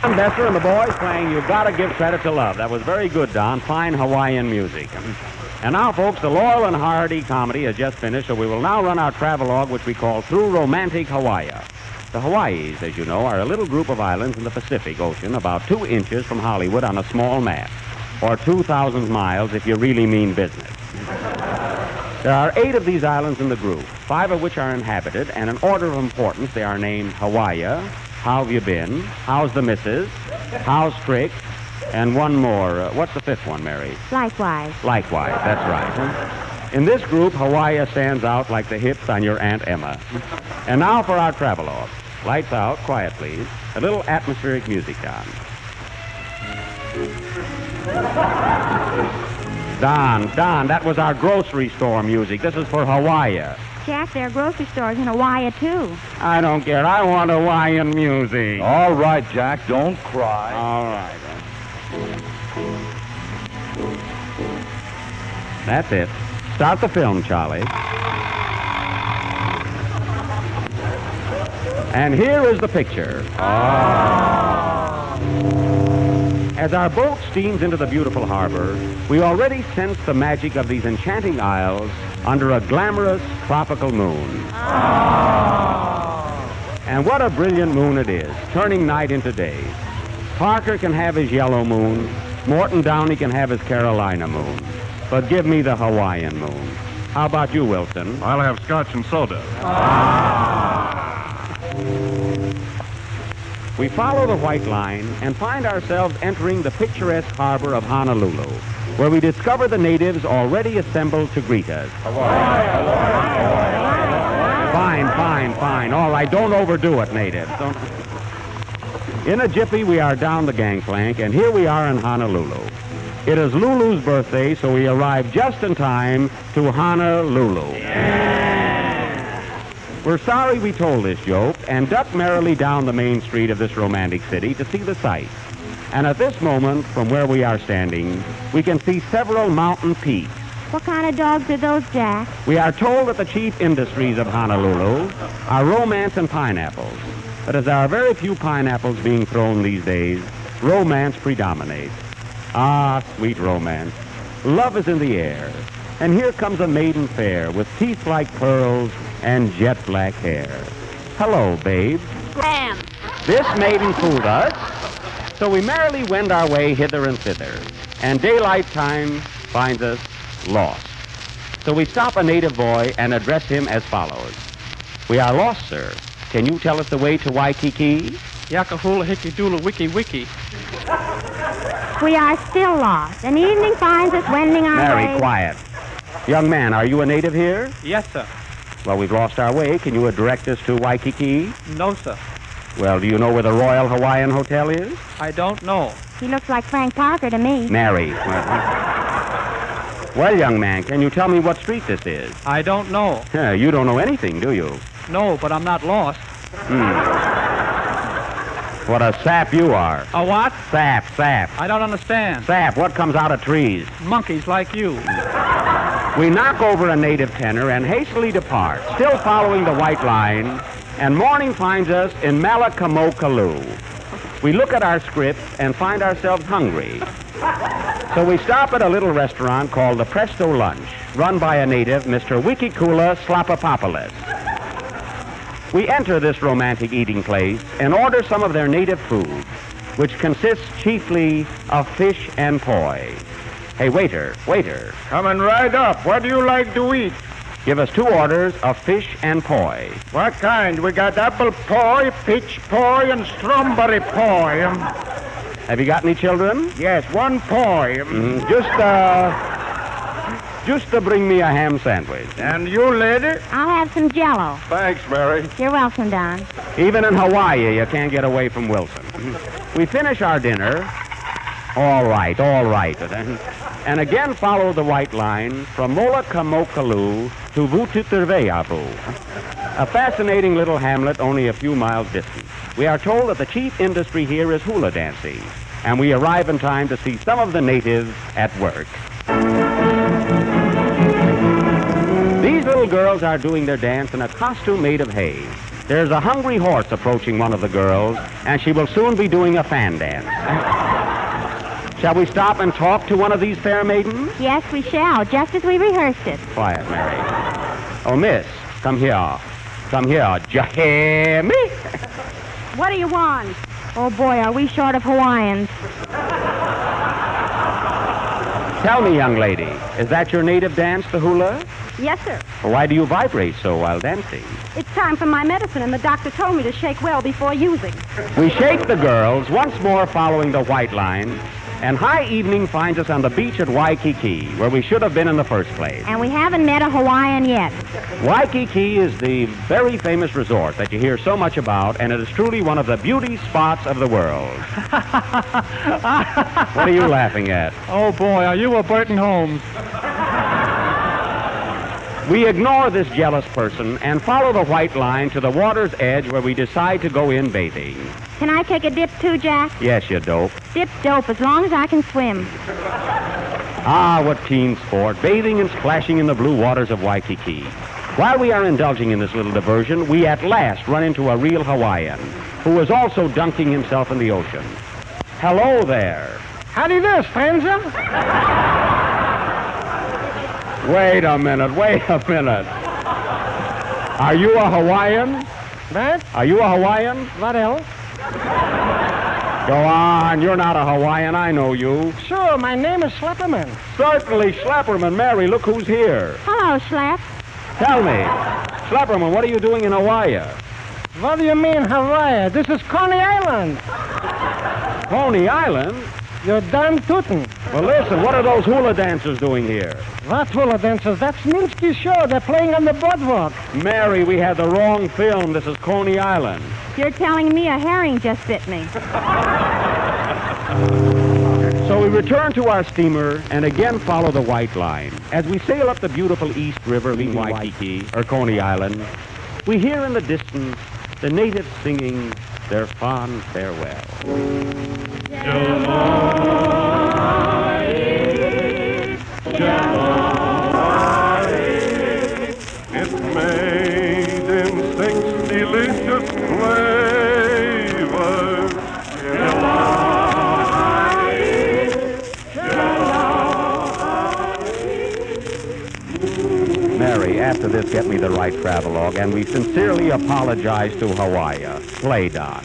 Don Bester and the boys playing You Gotta Give Credit to Love. That was very good, Don. Fine Hawaiian music. And now, folks, the Laurel and Hardy comedy has just finished, so we will now run our travelogue, which we call Through Romantic Hawaii. The Hawaiis, as you know, are a little group of islands in the Pacific Ocean, about 2 inches from Hollywood on a small map, or 2,000 miles if you really mean business. There are 8 of these islands in the group, 5 of which are inhabited, and in order of importance, they are named Hawaii, How Have You Been, How's the Missus, How's Crick, and one more. What's the 5th one, Mary? Likewise. Likewise, that's right. In this group, Hawaii stands out like the hips on your Aunt Emma. And now for our travelogue. Lights out, quiet please. A little atmospheric music, Don. Don, that was our grocery store music. This is for Hawaii. Jack, there are grocery stores in Hawaii, too. I don't care. I want Hawaiian music. All right, Jack, don't cry. All right. That's it. Start the film, Charlie. And here is the picture. As our boat steams into the beautiful harbor, we already sense the magic of these enchanting isles under a glamorous tropical moon. And what a brilliant moon it is, turning night into day. Parker can have his yellow moon. Morton Downey can have his Carolina moon. But give me the Hawaiian moon. How about you, Wilson? I'll have scotch and soda. We follow the white line and find ourselves entering the picturesque harbor of Honolulu, where we discover the natives already assembled to greet us. Fine. All right, don't overdo it, natives. In a jiffy, we are down the gangplank, and here we are in Honolulu. It is Lulu's birthday, so we arrive just in time to Honolulu. Yeah. We're sorry we told this joke and duck merrily down the main street of this romantic city to see the sights. And at this moment, from where we are standing, we can see several mountain peaks. What kind of dogs are those, Jack? We are told that the chief industries of Honolulu are romance and pineapples. But as there are very few pineapples being thrown these days, romance predominates. Ah, sweet romance. Love is in the air. And here comes a maiden fair with teeth like pearls and jet black hair. Hello, babe. Graham. This maiden fooled us, so we merrily wend our way hither and thither, and daylight time finds us lost. So we stop a native boy and address him as follows. We are lost, sir. Can you tell us the way to Waikiki? Yakahula Hickey Dula Wiki Wiki. We are still lost, and evening finds us wending our way. Mary, quiet. Young man, are you a native here? Yes, sir. Well, we've lost our way. Can you direct us to Waikiki? No, sir. Well, do you know where the Royal Hawaiian Hotel is? I don't know. He looks like Frank Parker to me. Mary. Well, young man, can you tell me what street this is? I don't know. You don't know anything, do you? No, but I'm not lost. What a sap you are. A what? Sap. I don't understand. Sap, what comes out of trees? Monkeys like you. We knock over a native tenor and hastily depart, still following the white line, and morning finds us in Malakamokalu. We look at our scripts and find ourselves hungry. So we stop at a little restaurant called the Presto Lunch, run by a native, Mr. Wikikula Slapapopoulos. We enter this romantic eating place and order some of their native food, which consists chiefly of fish and poi. Hey, waiter. Coming right up. What do you like to eat? Give us 2 orders of fish and poi. What kind? We got apple pie, peach pie, and strawberry pie. Have you got any children? Yes, 1 pie. Just to bring me a ham sandwich. And you, lady? I'll have some Jell-O. Thanks, Mary. You're welcome, Don. Even in Hawaii, you can't get away from Wilson. We finish our dinner. All right. And again follow the white line from Molokamokalu to Vutiterveabu, a fascinating little hamlet only a few miles distant. We are told that the chief industry here is hula dancing, and we arrive in time to see some of the natives at work. These little girls are doing their dance in a costume made of hay. There's a hungry horse approaching one of the girls, and she will soon be doing a fan dance. Shall we stop and talk to one of these fair maidens? Yes, we shall, just as we rehearsed it. Quiet, Mary. Oh, miss, come here. Do you hear me? What do you want? Oh, boy, are we short of Hawaiians. Tell me, young lady, is that your native dance, the hula? Yes, sir. Why do you vibrate so while dancing? It's time for my medicine, and the doctor told me to shake well before using. We shake the girls, once more following the white line, and high evening finds us on the beach at Waikiki, where we should have been in the first place. And we haven't met a Hawaiian yet. Waikiki is the very famous resort that you hear so much about, and it is truly one of the beauty spots of the world. What are you laughing at? Oh, boy, are you a Burton Holmes? We ignore this jealous person and follow the white line to the water's edge where we decide to go in bathing. Can I take a dip too, Jack? Yes, you dope. Dip's dope, as long as I can swim. Ah, what teen sport, bathing and splashing in the blue waters of Waikiki. While we are indulging in this little diversion, we at last run into a real Hawaiian, who is also dunking himself in the ocean. Hello there. Howdy there, stranger. Wait a minute. Are you a Hawaiian? What? Are you a Hawaiian? What else? Go on, you're not a Hawaiian, I know you. Sure, my name is Schlepperman. Certainly, Schlepperman. Mary, look who's here. Hello, Schlep. Tell me, Schlepperman, what are you doing in Hawaii? What do you mean, Hawaii? This is Coney Island. Coney Island? You're done tootin'. Well, listen, what are those hula dancers doing here? What hula dancers? That's Minsky's show. They're playing on the boardwalk. Mary, we had the wrong film. This is Coney Island. You're telling me a herring just bit me. So we return to our steamer and again follow the white line. As we sail up the beautiful East River leaving Waikiki, or Coney Island, we hear in the distance the natives singing their fond farewell. It's made in 6 delicious flavors. Mary, after this, get me the right travelogue, and we sincerely apologize to Hawaii. Play, Don.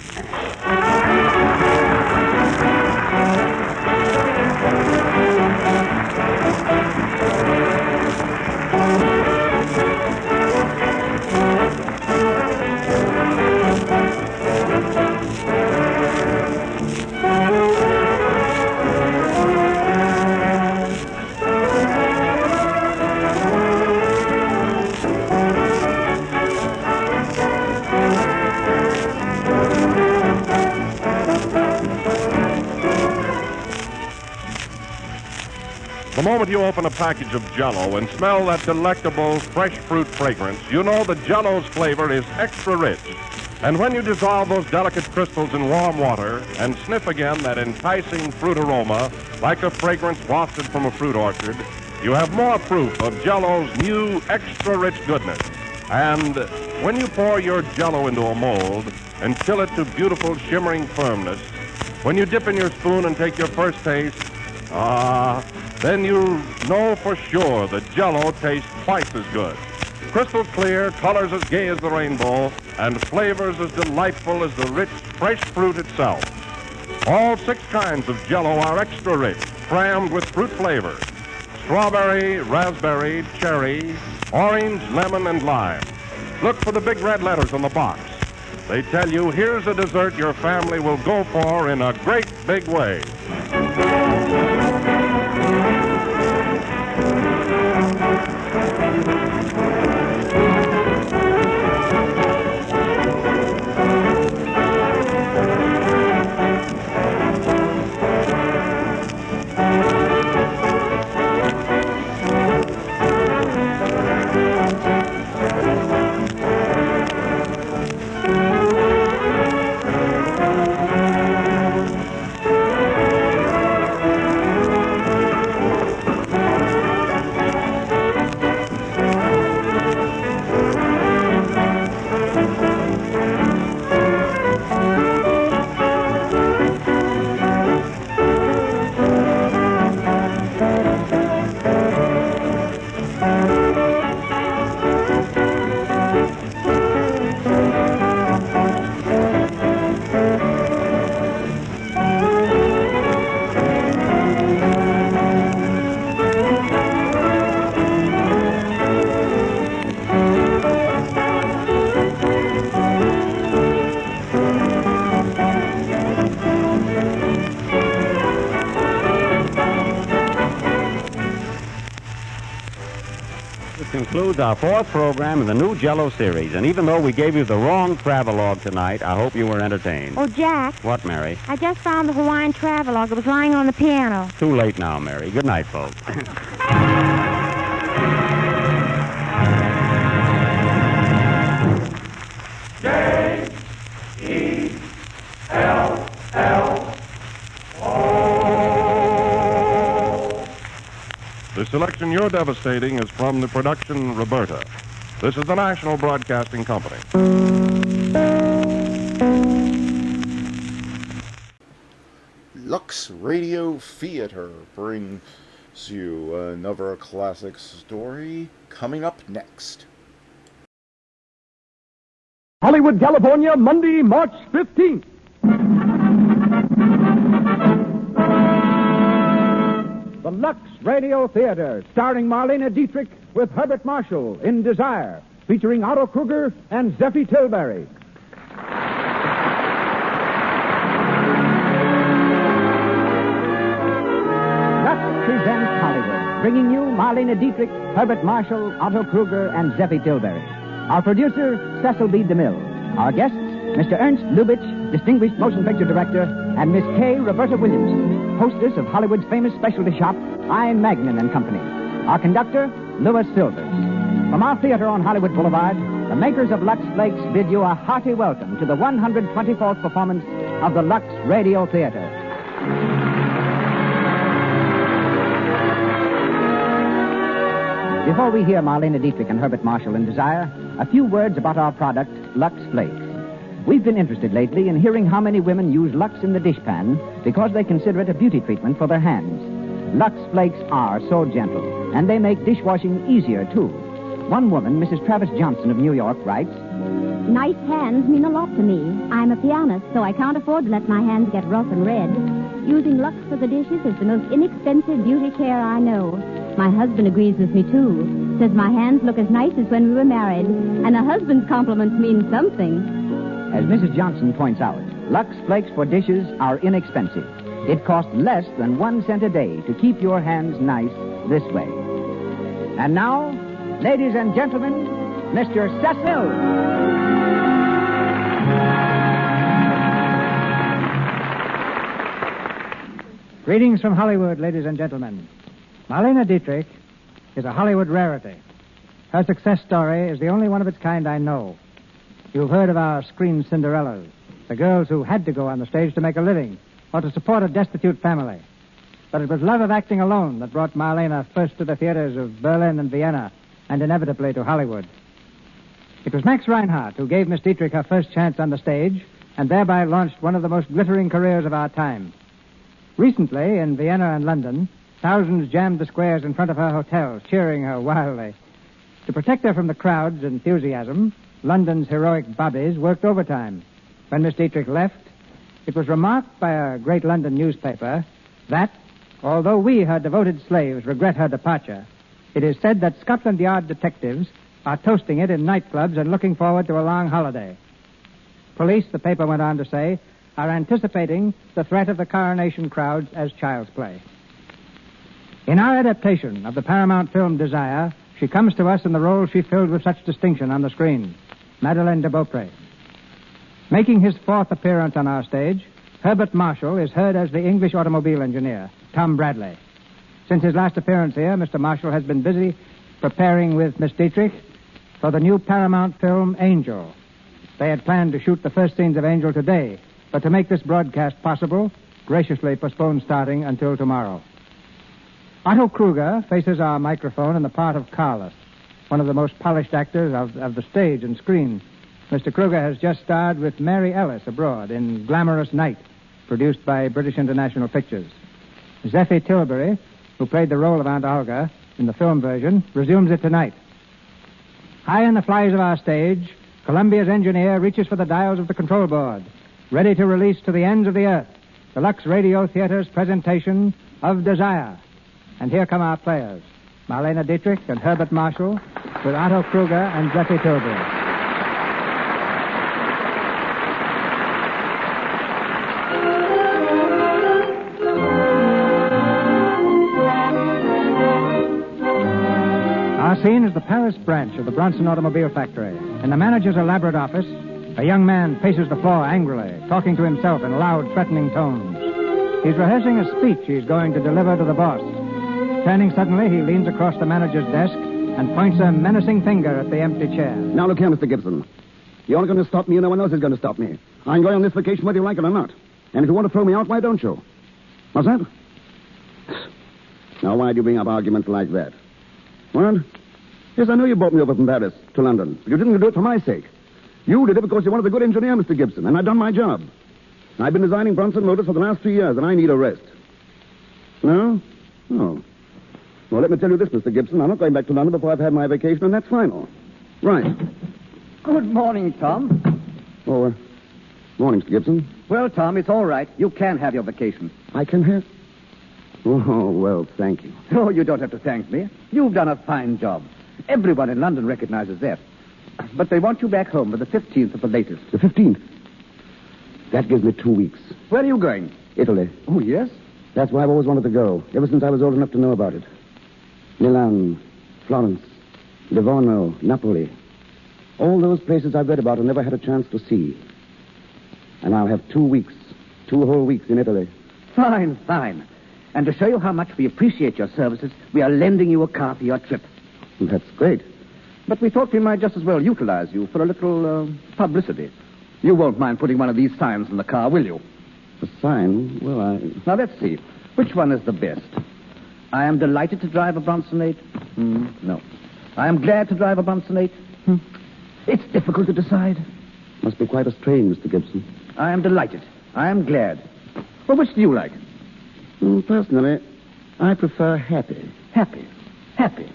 The moment you open a package of Jell-O and smell that delectable fresh fruit fragrance, you know the Jell-O's flavor is extra rich. And when you dissolve those delicate crystals in warm water and sniff again that enticing fruit aroma like a fragrance wafted from a fruit orchard, you have more proof of Jell-O's new extra rich goodness. And when you pour your Jell-O into a mold and chill it to beautiful shimmering firmness, when you dip in your spoon and take your first taste, then you know for sure that Jell-O tastes twice as good. Crystal clear, colors as gay as the rainbow, and flavors as delightful as the rich, fresh fruit itself. All 6 kinds of Jell-O are extra rich, crammed with fruit flavor. Strawberry, raspberry, cherry, orange, lemon, and lime. Look for the big red letters on the box. They tell you here's a dessert your family will go for in a great big way. Concludes our fourth program in the new Jell-O series. And even though we gave you the wrong travelogue tonight, I hope you were entertained. Oh, Jack. What, Mary? I just found the Hawaiian travelogue. It was lying on the piano. Too late now, Mary. Good night, folks. The selection you're devastating is from the production Roberta. This is the National Broadcasting Company. Lux Radio Theater brings you another classic story coming up next. Hollywood, California, Monday, March 15th. The Lux Radio Theater, starring Marlene Dietrich with Herbert Marshall in Desire, featuring Otto Kruger and Zeffie Tilbury. Lux presents Hollywood, bringing you Marlene Dietrich, Herbert Marshall, Otto Kruger, and Zeffie Tilbury. Our producer, Cecil B. DeMille. Our guests, Mr. Ernst Lubitsch, distinguished motion picture director, and Miss Kay Roberta Williamson, hostess of Hollywood's famous specialty shop, I. Magnin and Company. Our conductor, Louis Silvers. From our theater on Hollywood Boulevard, the makers of Lux Flakes bid you a hearty welcome to the 124th performance of the Lux Radio Theater. Before we hear Marlene Dietrich and Herbert Marshall in Desire, a few words about our product, Lux Flakes. We've been interested lately in hearing how many women use Lux in the dishpan because they consider it a beauty treatment for their hands. Lux Flakes are so gentle, and they make dishwashing easier, too. One woman, Mrs. Travis Johnson of New York, writes, "Nice hands mean a lot to me. I'm a pianist, so I can't afford to let my hands get rough and red. Using Lux for the dishes is the most inexpensive beauty care I know. My husband agrees with me, too. Says my hands look as nice as when we were married. And a husband's compliments mean something." As Mrs. Johnson points out, Lux Flakes for dishes are inexpensive. It costs less than 1 cent a day to keep your hands nice this way. And now, ladies and gentlemen, Mr. Cecil. Greetings from Hollywood, ladies and gentlemen. Marlene Dietrich is a Hollywood rarity. Her success story is the only one of its kind I know. You've heard of our screen Cinderellas, the girls who had to go on the stage to make a living or to support a destitute family. But it was love of acting alone that brought Marlene first to the theaters of Berlin and Vienna and inevitably to Hollywood. It was Max Reinhardt who gave Miss Dietrich her first chance on the stage and thereby launched one of the most glittering careers of our time. Recently, in Vienna and London, thousands jammed the squares in front of her hotels, cheering her wildly. To protect her from the crowd's enthusiasm, London's heroic bobbies worked overtime. When Miss Dietrich left, it was remarked by a great London newspaper that, although we, her devoted slaves, regret her departure, it is said that Scotland Yard detectives are toasting it in nightclubs and looking forward to a long holiday. Police, the paper went on to say, are anticipating the threat of the coronation crowds as child's play. In our adaptation of the Paramount film Desire, she comes to us in the role she filled with such distinction on the screen, Madeleine de Beaupré. Making his fourth appearance on our stage, Herbert Marshall is heard as the English automobile engineer, Tom Bradley. Since his last appearance here, Mr. Marshall has been busy preparing with Miss Dietrich for the new Paramount film Angel. They had planned to shoot the first scenes of Angel today, but to make this broadcast possible, graciously postponed starting until tomorrow. Otto Kruger faces our microphone in the part of Carlos, one of the most polished actors of the stage and screen. Mr. Kruger has just starred with Mary Ellis abroad in Glamorous Night, produced by British International Pictures. Zeffie Tilbury, who played the role of Aunt Olga in the film version, resumes it tonight. High in the flies of our stage, Columbia's engineer reaches for the dials of the control board, ready to release to the ends of the earth the Lux Radio Theater's presentation of Desire. And here come our players, Marlene Dietrich and Herbert Marshall, with Otto Kruger and Zeffie Tilbury. Our scene is the Paris branch of the Bronson Automobile Factory. In the manager's elaborate office, a young man paces the floor angrily, talking to himself in loud, threatening tones. He's rehearsing a speech he's going to deliver to the boss. Turning suddenly, he leans across the manager's desk and points a menacing finger at the empty chair. Now look here, Mr. Gibson. You're going to stop me and no one else is going to stop me. I'm going on this vacation whether you like it or not. And if you want to throw me out, why don't you? What's that? Now, why do you bring up arguments like that? What? Yes, I know you brought me over from Paris to London. But you didn't do it for my sake. You did it because you wanted a good engineer, Mr. Gibson, and I've done my job. I've been designing Bronson Motors for the last 3 years, and I need a rest. No? Oh. Well, let me tell you this, Mr. Gibson. I'm not going back to London before I've had my vacation, and that's final. Right. Good morning, Tom. Oh, morning, Mr. Gibson. Well, Tom, it's all right. You can have your vacation. I can have... Oh, well, thank you. Oh, you don't have to thank me. You've done a fine job. Everyone in London recognizes that. But they want you back home for the 15th at the latest. The 15th? That gives me 2 weeks. Where are you going? Italy. Oh, yes? That's why I've always wanted to go, ever since I was old enough to know about it. Milan, Florence, Livorno, Napoli. All those places I've read about and never had a chance to see. And I'll have 2 weeks, 2 whole weeks in Italy. Fine, fine. And to show you how much we appreciate your services, we are lending you a car for your trip. That's great. But we thought we might just as well utilize you for a little publicity. You won't mind putting one of these signs in the car, will you? A sign? Well, Now, let's see. Which one is the best? I am delighted to drive a Bronson 8. No. I am glad to drive a Bronson 8. It's difficult to decide. Must be quite a strain, Mr. Gibson. I am delighted. I am glad. Well, which do you like? Personally, I prefer happy. Happy. Happy.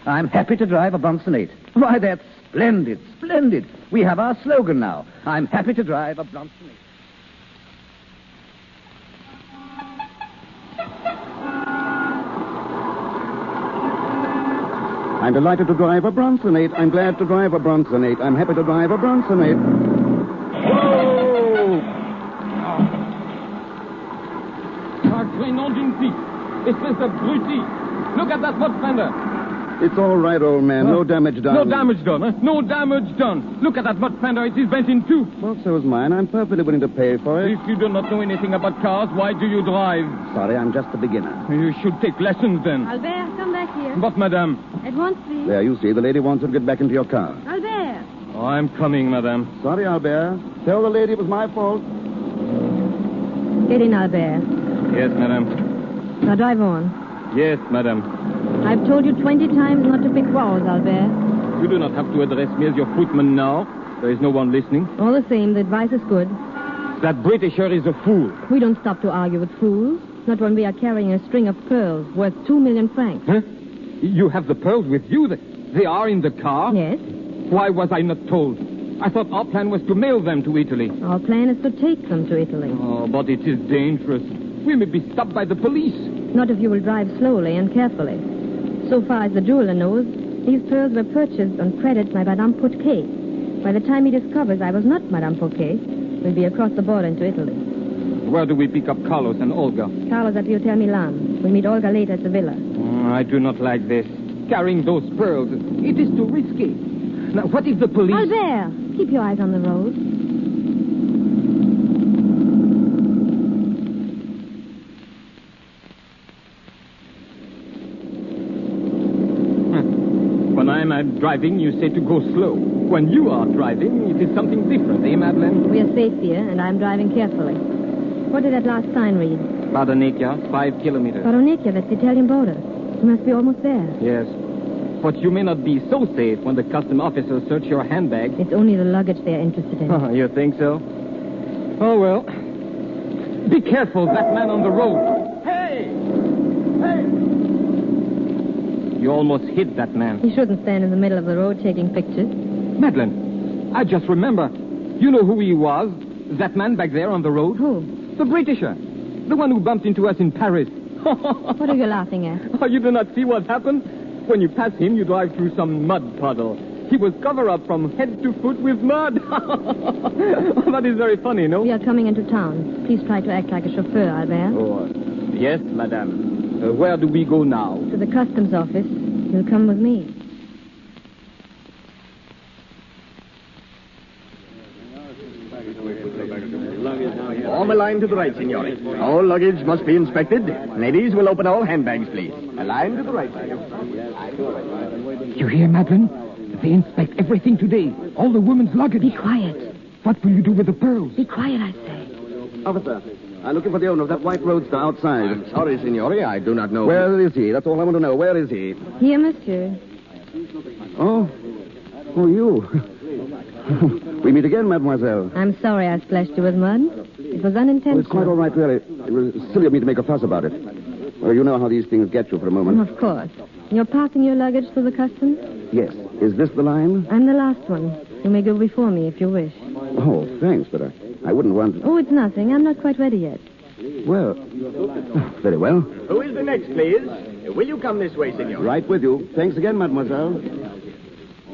I'm happy to drive a Bronson 8. Why, that's splendid, splendid. We have our slogan now. I'm happy to drive a Bronson 8. I'm delighted to drive a Bronson 8. I'm glad to drive a Bronson 8. I'm happy to drive a Bronson 8. Whoa! Sacré nom d'une pique. Espèce de bruti. Look at that foot fender. It's all right, old man. No damage done. No damage done, huh? No damage done. Look at that butt fender. It is bent in two. Well, so is mine. I'm perfectly willing to pay for it. If you do not know anything about cars, why do you drive? Sorry, I'm just a beginner. You should take lessons then. Albert, come back here. But, madame? At once, please. There, you see. The lady wants you to get back into your car. Albert. Oh, I'm coming, madame. Sorry, Albert. Tell the lady it was my fault. Get in, Albert. Yes, madame. Now drive on. Yes, madame. I've told you 20 times not to pick quarrels, Albert. You do not have to address me as your footman now. There is no one listening. All the same, the advice is good. That Britisher is a fool. We don't stop to argue with fools. Not when we are carrying a string of pearls worth 2 million francs. Huh? You have the pearls with you? They are in the car? Yes. Why was I not told? I thought our plan was to mail them to Italy. Our plan is to take them to Italy. Oh, but it is dangerous. We may be stopped by the police. Not if you will drive slowly and carefully. So far as the jeweler knows, these pearls were purchased on credit by Madame Pouquet. By the time he discovers I was not Madame Pouquet, we'll be across the border into Italy. Where do we pick up Carlos and Olga? Carlos at the Hotel Milan. We'll meet Olga later at the villa. I do not like this. Carrying those pearls, it is too risky. Now, what if the police... Albert, keep your eyes on the road. When I'm driving, you say to go slow. When you are driving, it is something different, eh, Madeleine? We are safe here, and I'm driving carefully. What did that last sign read? Badonekia, 5 kilometers. Baronekia, that's the Italian border. We must be almost there. Yes. But you may not be so safe when the custom officers search your handbag. It's only the luggage they're interested in. You think so? Oh, well. Be careful, that man on the road. Hey! Hey! You almost hit that man. He shouldn't stand in the middle of the road taking pictures. Madeline, I just remember. You know who he was? That man back there on the road? Who? The Britisher. The one who bumped into us in Paris. What are you laughing at? Oh, you do not see what happened? When you pass him, you drive through some mud puddle. He was covered up from head to foot with mud. That is very funny, no? We are coming into town. Please try to act like a chauffeur, Albert. Oh, yes, madame. Where do we go now? To the customs office. You'll come with me. Form a line to the right, signore. All luggage must be inspected. Ladies will open all handbags, please. A line to the right. You hear, Madeline? They inspect everything today. All the women's luggage. Be quiet. What will you do with the pearls? Be quiet, I say. Officer, I'm looking for the owner of that white roadster outside. I'm sorry, signore. I do not know. Where is he? That's all I want to know. Where is he? Here, monsieur. Oh, you. We meet again, mademoiselle. I'm sorry I splashed you with mud. It was unintentional. It's quite all right, really. It was silly of me to make a fuss about it. Well, you know how these things get you for a moment. Of course. You're passing your luggage through the customs? Yes. Is this the line? I'm the last one. You may go before me if you wish. Oh, thanks, but I wouldn't want... Oh, it's nothing. I'm not quite ready yet. Well, very well. Who is the next, please? Will you come this way, senor? Right with you. Thanks again, mademoiselle.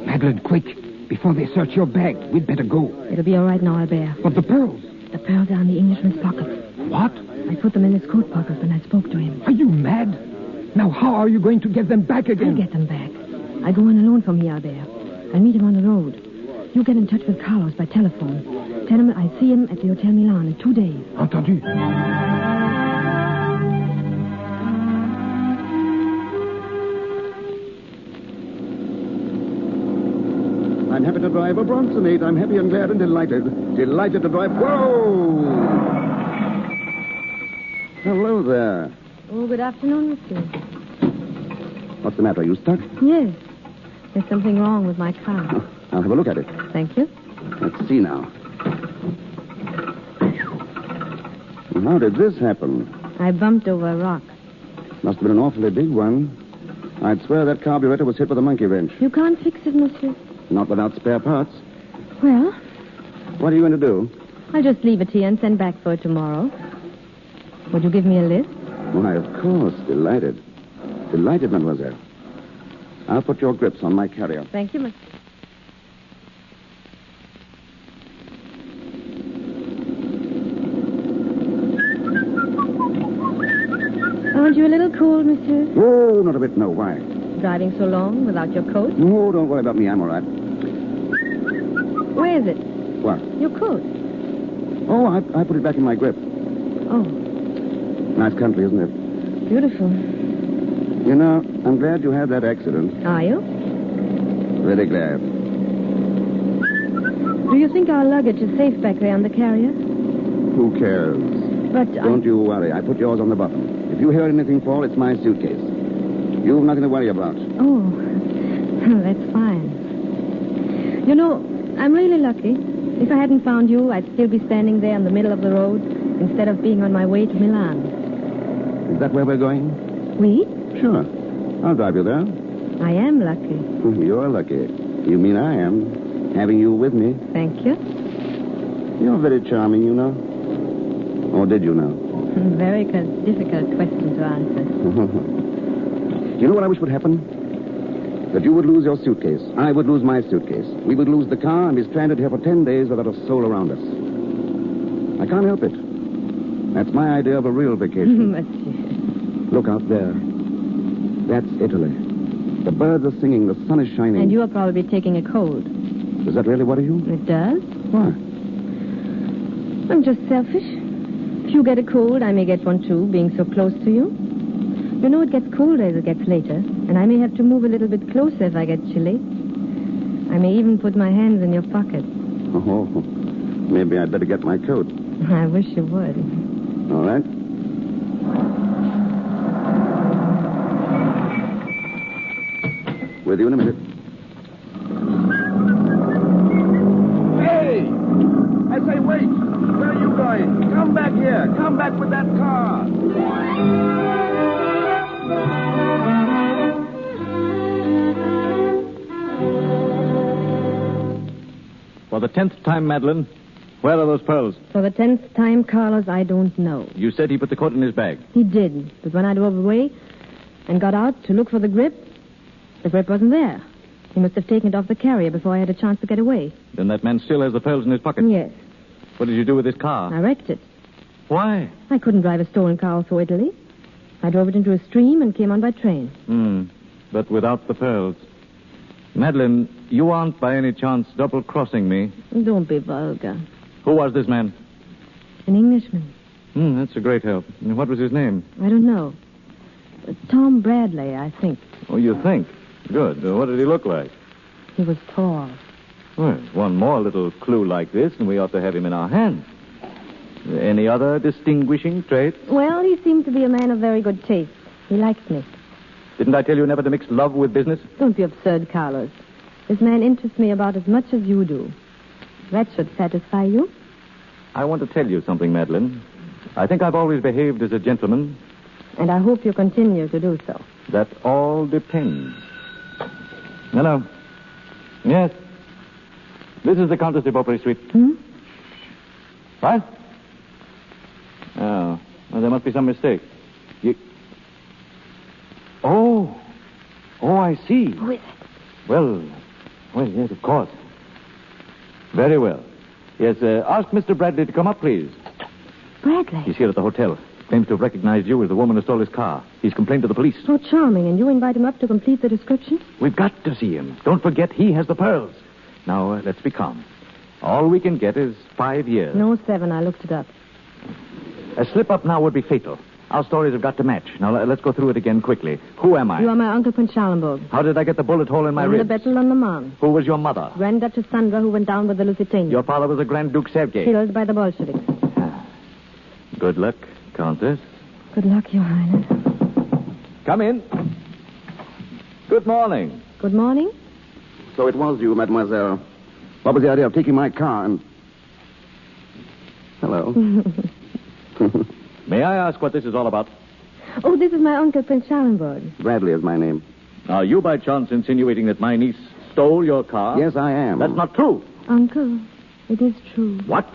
Madeline, quick. Before they search your bag, we'd better go. It'll be all right now, Albert. But the pearls? The pearls are in the Englishman's pocket. What? I put them in his coat pocket when I spoke to him. Are you mad? Now, how are you going to get them back again? I'll get them back. I go on alone from here, Albert. I'll meet him on the road. You get in touch with Carlos by telephone. Tell him I'll see him at the Hotel Milan in 2 days. Entendu. I'm happy to drive a Bronsonate. I'm happy and glad and delighted. Delighted to drive... Whoa! Hello there. Oh, good afternoon, monsieur. What's the matter? Are you stuck? Yes. There's something wrong with my car. I'll have a look at it. Thank you. Let's see now. How did this happen? I bumped over a rock. Must have been an awfully big one. I'd swear that carburetor was hit with a monkey wrench. You can't fix it, monsieur. Not without spare parts. Well, What are you going to do? I'll just leave it here and send back for it tomorrow. Would you give me a lift? Why, of course. Delighted. Delighted, mademoiselle. I'll put your grips on my carrier. Thank you, monsieur. Aren't you a little cold, monsieur? Oh, not a bit, no. Why? Driving so long without your coat? No, don't worry about me. I'm all right. Where is it? What? Your coat. Oh, I put it back in my grip. Oh, Nice country, isn't it? beautiful. You know, I'm glad you had that accident. Are you? Very glad. Do you think our luggage is safe back there on the carrier? Who cares? But Don't you worry. I put yours on the bottom. If you hear anything fall, it's my suitcase. You've nothing to worry about. Oh, that's fine. You know, I'm really lucky. If I hadn't found you, I'd still be standing there in the middle of the road instead of being on my way to Milan. Is that where we're going? We? Sure. I'll drive you there. I am lucky. You're lucky. You mean I am. Having you with me. Thank you. You're very charming, you know. Or did you know? Very difficult question to answer. You know what I wish would happen? That you would lose your suitcase. I would lose my suitcase. We would lose the car and be stranded here for 10 days without a soul around us. I can't help it. That's my idea of a real vacation. Look out there. That's Italy. The birds are singing. The sun is shining. And you are probably taking a cold. Does that really worry you? It does? Why? I'm just selfish. If you get a cold, I may get one too, being so close to you. You know, it gets colder as it gets later, and I may have to move a little bit closer if I get chilly. I may even put my hands in your pocket. Oh, maybe I'd better get my coat. I wish you would. All right. With you in a minute. Hey! I say, wait! Where are you going? Come back here. Come back with that car. For the 10th time, Madeline, where are those pearls? For the 10th time, Carlos, I don't know. You said he put the coat in his bag. He did, but when I drove away and got out to look for the grip wasn't there. He must have taken it off the carrier before I had a chance to get away. Then that man still has the pearls in his pocket? Yes. What did you do with his car? I wrecked it. Why? I couldn't drive a stolen car through Italy. I drove it into a stream and came on by train. But without the pearls. Madeline, you aren't by any chance double-crossing me. Don't be vulgar. Who was this man? An Englishman. That's a great help. And what was his name? I don't know. Tom Bradley, I think. Oh, you think? Good. What did he look like? He was tall. Well, one more little clue like this, and we ought to have him in our hands. Any other distinguishing traits? Well, he seemed to be a man of very good taste. He liked me. Didn't I tell you never to mix love with business? Don't be absurd, Carlos. This man interests me about as much as you do. That should satisfy you. I want to tell you something, Madeline. I think I've always behaved as a gentleman. And I hope you continue to do so. That all depends. Hello. Yes. This is the Countess de Beaupre Suite. What? Oh. Well, there must be some mistake. Oh, I see. Who is it? Well, yes, of course. Very well. Yes, ask Mr. Bradley to come up, please. Bradley? He's here at the hotel. Claims to have recognized you as the woman who stole his car. He's complained to the police. So charming. And you invite him up to complete the description? We've got to see him. Don't forget, he has the pearls. Now, let's be calm. All we can get is 5 years. No, 7. I looked it up. A slip-up now would be fatal. Our stories have got to match. Now, let's go through it again quickly. Who am I? You are my Uncle Prince Schalenburg. How did I get the bullet hole in my In ribs? the battle on the Marne. Who was your mother? Grand Duchess Sandra, who went down with the Lusitania. Your father was the Grand Duke Sergei. Killed by the Bolsheviks. Good luck, Countess. Good luck, Your Highness. Come in. Good morning. Good morning. So it was you, mademoiselle. What was the idea of taking my car and... Hello. May I ask what this is all about? Oh, this is my Uncle Prince Schalenburg. Bradley is my name. Are you by chance insinuating that my niece stole your car? Yes, I am. That's not true. Uncle, it is true. What?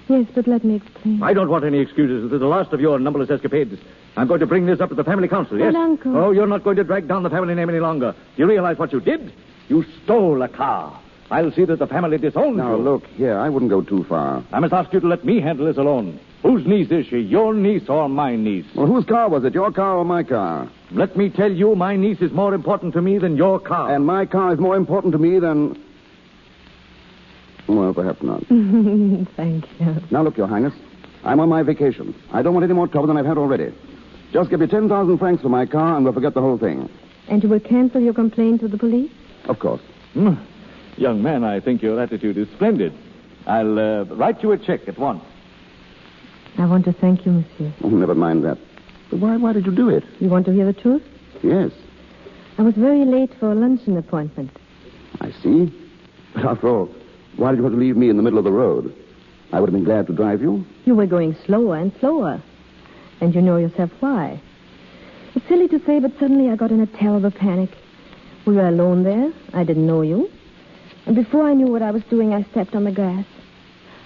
Yes, but let me explain. I don't want any excuses. This is the last of your numberless escapades. I'm going to bring this up to the family council, yes? But, Uncle... Oh, you're not going to drag down the family name any longer. Do you realize what you did? You stole a car. I'll see that the family disowns you. Now, look, here, I wouldn't go too far. I must ask you to let me handle this alone. Whose niece is she? Your niece or my niece? Well, whose car was it? Your car or my car? Let me tell you, my niece is more important to me than your car. And my car is more important to me than... Well, perhaps not. Thank you. Now, look, Your Highness. I'm on my vacation. I don't want any more trouble than I've had already. Just give me 10,000 francs for my car, and we'll forget the whole thing. And you will cancel your complaint to the police? Of course. Young man, I think your attitude is splendid. I'll write you a check at once. I want to thank you, monsieur. Oh, never mind that. But why did you do it? You want to hear the truth? Yes. I was very late for a luncheon appointment. I see. But after all, why did you have to leave me in the middle of the road? I would have been glad to drive you. You were going slower and slower. And you know yourself why. It's silly to say, but suddenly I got in a terrible panic. We were alone there. I didn't know you. And before I knew what I was doing, I stepped on the grass.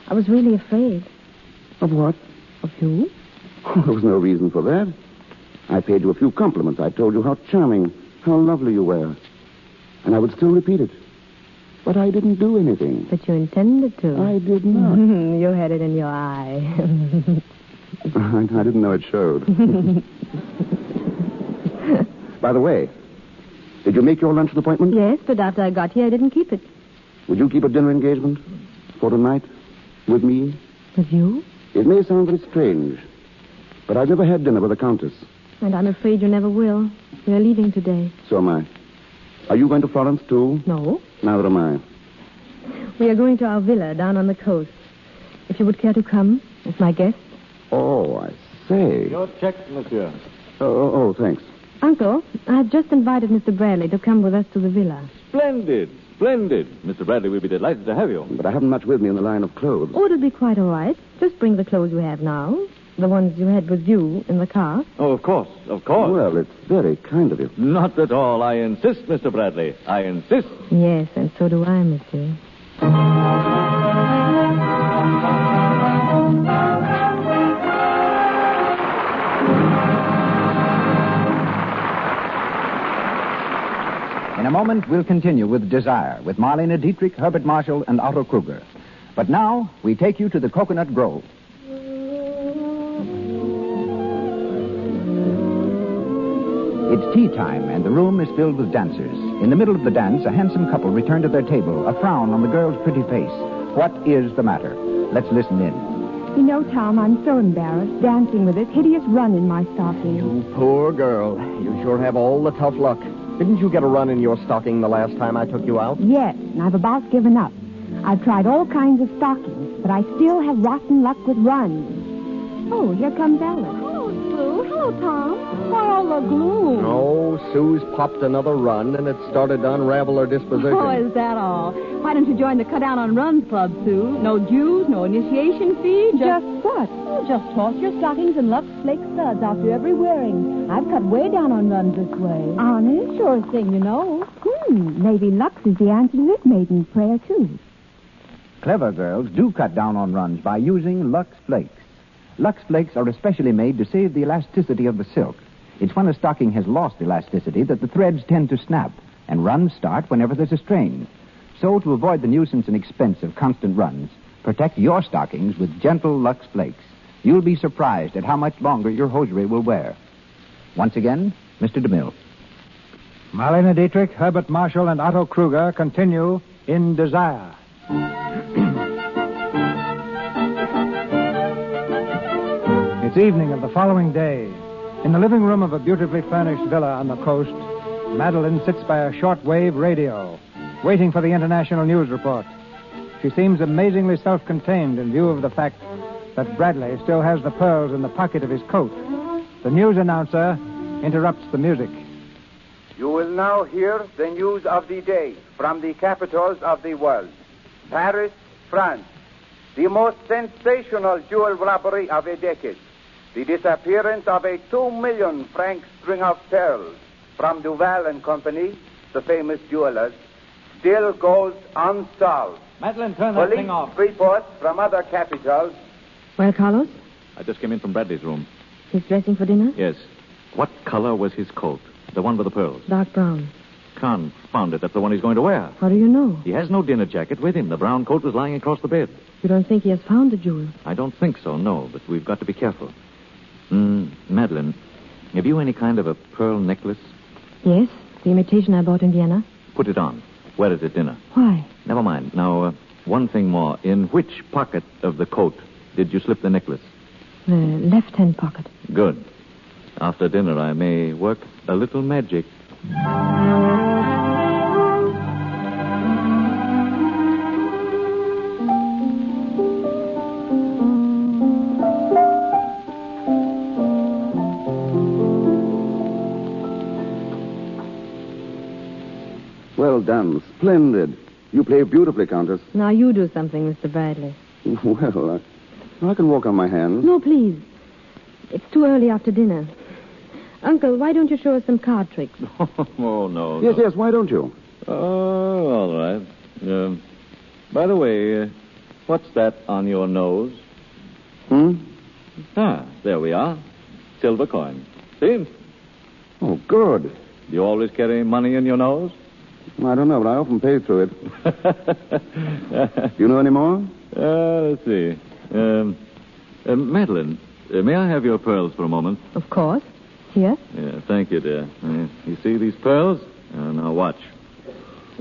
I was really afraid. Of what? Of you. Oh, there was no reason for that. I paid you a few compliments. I told you how charming, how lovely you were. And I would still repeat it. But I didn't do anything. But you intended to. I did not. You had it in your eye. I didn't know it showed. By the way, did you make your luncheon appointment? Yes, but after I got here, I didn't keep it. Would you keep a dinner engagement for tonight with me? With you? It may sound very strange, but I've never had dinner with a countess. And I'm afraid you never will. We're leaving today. So am I. Are you going to Florence, too? No. Neither am I. We are going to our villa down on the coast. If you would care to come as my guest. Oh, I say. Your check, monsieur. Oh, thanks. Uncle, I've just invited Mr. Bradley to come with us to the villa. Splendid. Mr. Bradley will be delighted to have you. But I haven't much with me in the line of clothes. Oh, it'll be quite all right. Just bring the clothes you have now. The ones you had with you in the car. Oh, of course. Well, it's very kind of you. Not at all. I insist, Mr. Bradley. I insist. Yes, and so do I, monsieur. In a moment, we'll continue with Desire, with Marlene Dietrich, Herbert Marshall, and Otto Kruger. But now, we take you to the Coconut Grove. It's tea time, and the room is filled with dancers. In the middle of the dance, a handsome couple return to their table, a frown on the girl's pretty face. What is the matter? Let's listen in. You know, Tom, I'm so embarrassed dancing with this hideous run in my stocking. You poor girl. You sure have all the tough luck. Didn't you get a run in your stocking the last time I took you out? Yes, and I've about given up. I've tried all kinds of stockings, but I still have rotten luck with runs. Oh, here comes Alice. Hello, Sue. Hello, Tom. Why all the gloom? Oh, Sue's popped another run, and it started to unravel her disposition. Oh, is that all? Why don't you join the Cut Down on Runs Club, Sue? No dues, no initiation fee, Just what? Oh, just toss your stockings and Lux Flake studs after every wearing. I've cut way down on runs this way. Honest? Sure thing, you know. Maybe Lux is the answer to this maiden prayer, too. Clever girls do cut down on runs by using Lux Flakes. Lux Flakes are especially made to save the elasticity of the silk. It's when a stocking has lost elasticity that the threads tend to snap, and runs start whenever there's a strain. So, to avoid the nuisance and expense of constant runs, protect your stockings with gentle Lux Flakes. You'll be surprised at how much longer your hosiery will wear. Once again, Mr. DeMille. Marlene Dietrich, Herbert Marshall, and Otto Kruger continue in Desire. It's evening of the following day. In the living room of a beautifully furnished villa on the coast, Madeline sits by a shortwave radio, waiting for the international news report. She seems amazingly self-contained in view of the fact that Bradley still has the pearls in the pocket of his coat. The news announcer interrupts the music. You will now hear the news of the day from the capitals of the world. Paris, France. The most sensational jewel robbery of a decade. The disappearance of a 2 million franc string of pearls from Duval and Company, the famous jewelers, still goes unsolved. Madeline, turn that thing off. Police reports from other capitals. Well, Carlos, I just came in from Bradley's room. he's dressing for dinner? Yes. What color was his coat? The one with the pearls? Dark brown. Confound it, that's the one he's going to wear. How do you know? He has no dinner jacket with him. The brown coat was lying across the bed. You don't think he has found the jewel? I don't think so, no, but we've got to be careful. Madeline, have you any kind of a pearl necklace? Yes, the imitation I bought in Vienna. Put it on. Wear it at dinner. Why? Never mind. Now, one thing more. In which pocket of the coat did you slip the necklace? The left-hand pocket. Good. After dinner, I may work a little magic. Well done. Splendid. You play beautifully, Countess. Now you do something, Mr. Bradley. Well, I can walk on my hands. No, please. It's too early after dinner. Uncle, why don't you show us some card tricks? Oh, no. Yes, why don't you? Oh, all right. By the way, what's that on your nose? Ah, there we are. Silver coin. See? Oh, good. You always carry money in your nose? I don't know, but I often pay through it. Do you know any more? Let's see. Madeline, may I have your pearls for a moment? Of course. Here. Yeah, thank you, dear. You see these pearls? Now watch.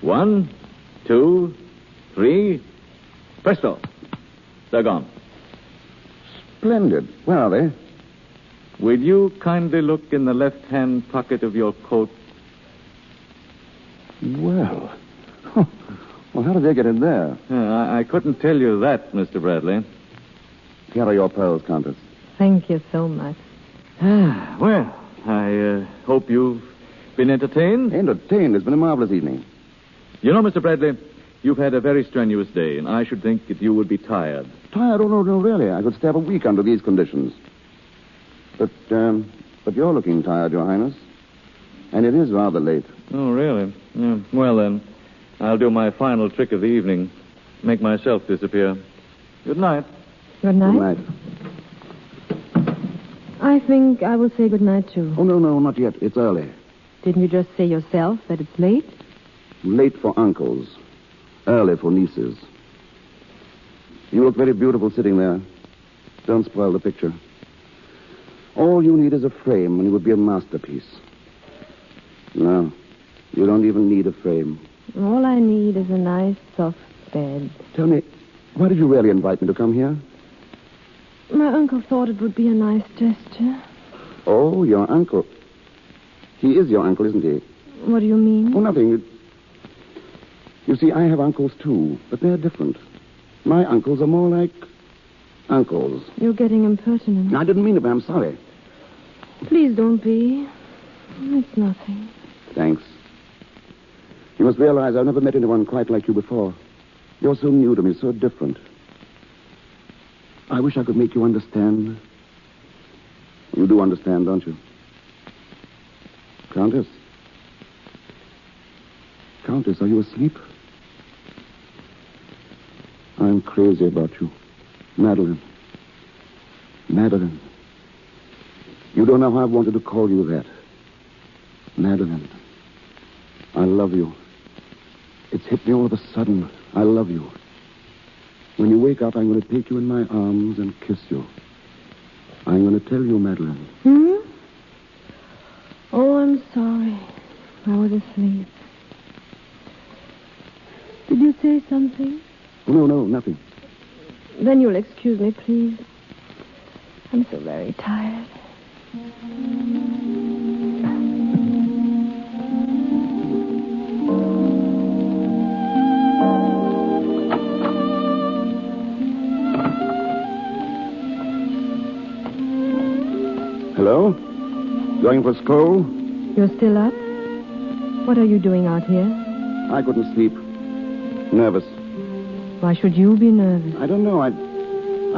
1, 2, 3. Presto. They're gone. Splendid. Where are they? Will you kindly look in the left-hand pocket of your coat? Well. Well, how did they get in there? I couldn't tell you that, Mr. Bradley. Here are your pearls, Countess. Thank you so much. Well, I hope you've been entertained. Entertained? It's been a marvelous evening. You know, Mr. Bradley, you've had a very strenuous day, and I should think that you would be tired. Tired? Oh, no, really. I could stay up a week under these conditions. But you're looking tired, Your Highness. And it is rather late. Oh, really? Yeah. Well, then, I'll do my final trick of the evening. Make myself disappear. Good night. Good night. Good night. I think I will say good night, too. Oh, no, not yet. It's early. Didn't you just say yourself that it's late? Late for uncles. Early for nieces. You look very beautiful sitting there. Don't spoil the picture. All you need is a frame, and it would be a masterpiece. No, you don't even need a frame. All I need is a nice, soft bed. Tell me, why did you really invite me to come here? My uncle thought it would be a nice gesture. Oh, your uncle. He is your uncle, isn't he? What do you mean? Oh, nothing. You see, I have uncles, too, but they're different. My uncles are more like uncles. You're getting impertinent. I didn't mean it, but I'm sorry. Please don't be. It's nothing. Thanks. You must realize I've never met anyone quite like you before. You're so new to me, so different. I wish I could make you understand. You do understand, don't you? Countess? Countess, are you asleep? I'm crazy about you. Madeline. Madeline. You don't know how I've wanted to call you that. Madeline. I love you. It's hit me all of a sudden. I love you. When you wake up, I'm going to take you in my arms and kiss you. I'm going to tell you, Madeline. Oh, I'm sorry. I was asleep. Did you say something? Oh, no, nothing. Then you'll excuse me, please. I'm so very tired. Hello? Going for school? You're still up? What are you doing out here? I couldn't sleep. Nervous. Why should you be nervous? I don't know. I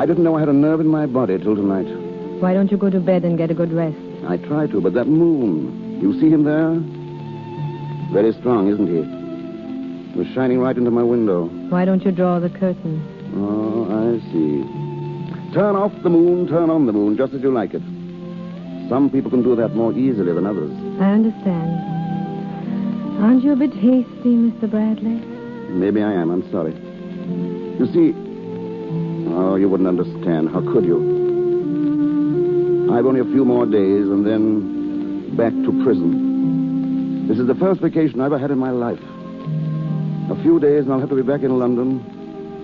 didn't know I had a nerve in my body till tonight. Why don't you go to bed and get a good rest? I try to, but that moon, you see him there? Very strong, isn't he? He was shining right into my window. Why don't you draw the curtain? Oh, I see. Turn off the moon, turn on the moon, just as you like it. Some people can do that more easily than others. I understand. Aren't you a bit hasty, Mr. Bradley? Maybe I am. I'm sorry. You see... Oh, you wouldn't understand. How could you? I've only a few more days and then back to prison. This is the first vacation I ever had in my life. A few days and I'll have to be back in London,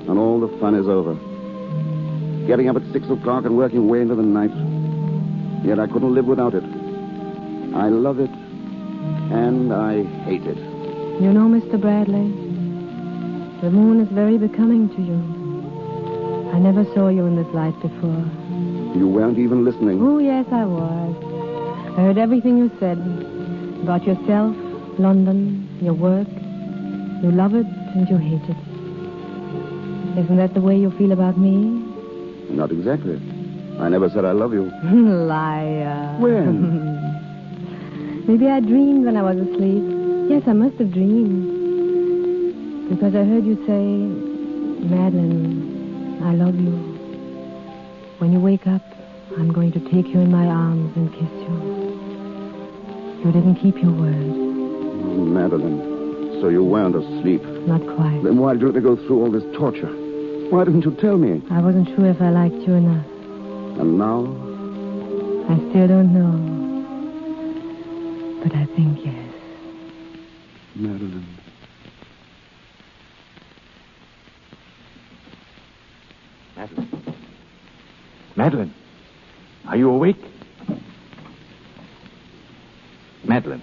and all the fun is over. Getting up at 6 o'clock and working way into the night. Yet I couldn't live without it. I love it, and I hate it. You know, Mr. Bradley, the moon is very becoming to you. I never saw you in this light before. You weren't even listening. Oh, yes, I was. I heard everything you said about yourself, London, your work. You love it and you hate it. Isn't that the way you feel about me? Not exactly. I never said I love you. Liar. When? Maybe I dreamed when I was asleep. Yes, I must have dreamed. Because I heard you say, Madeline, I love you. When you wake up, I'm going to take you in my arms and kiss you. You didn't keep your word. Madeline, so you weren't asleep. Not quite. Then why did you let me go through all this torture? Why didn't you tell me? I wasn't sure if I liked you enough. And now? I still don't know. But I think yes. Madeline. Madeline, are you awake? Madeline.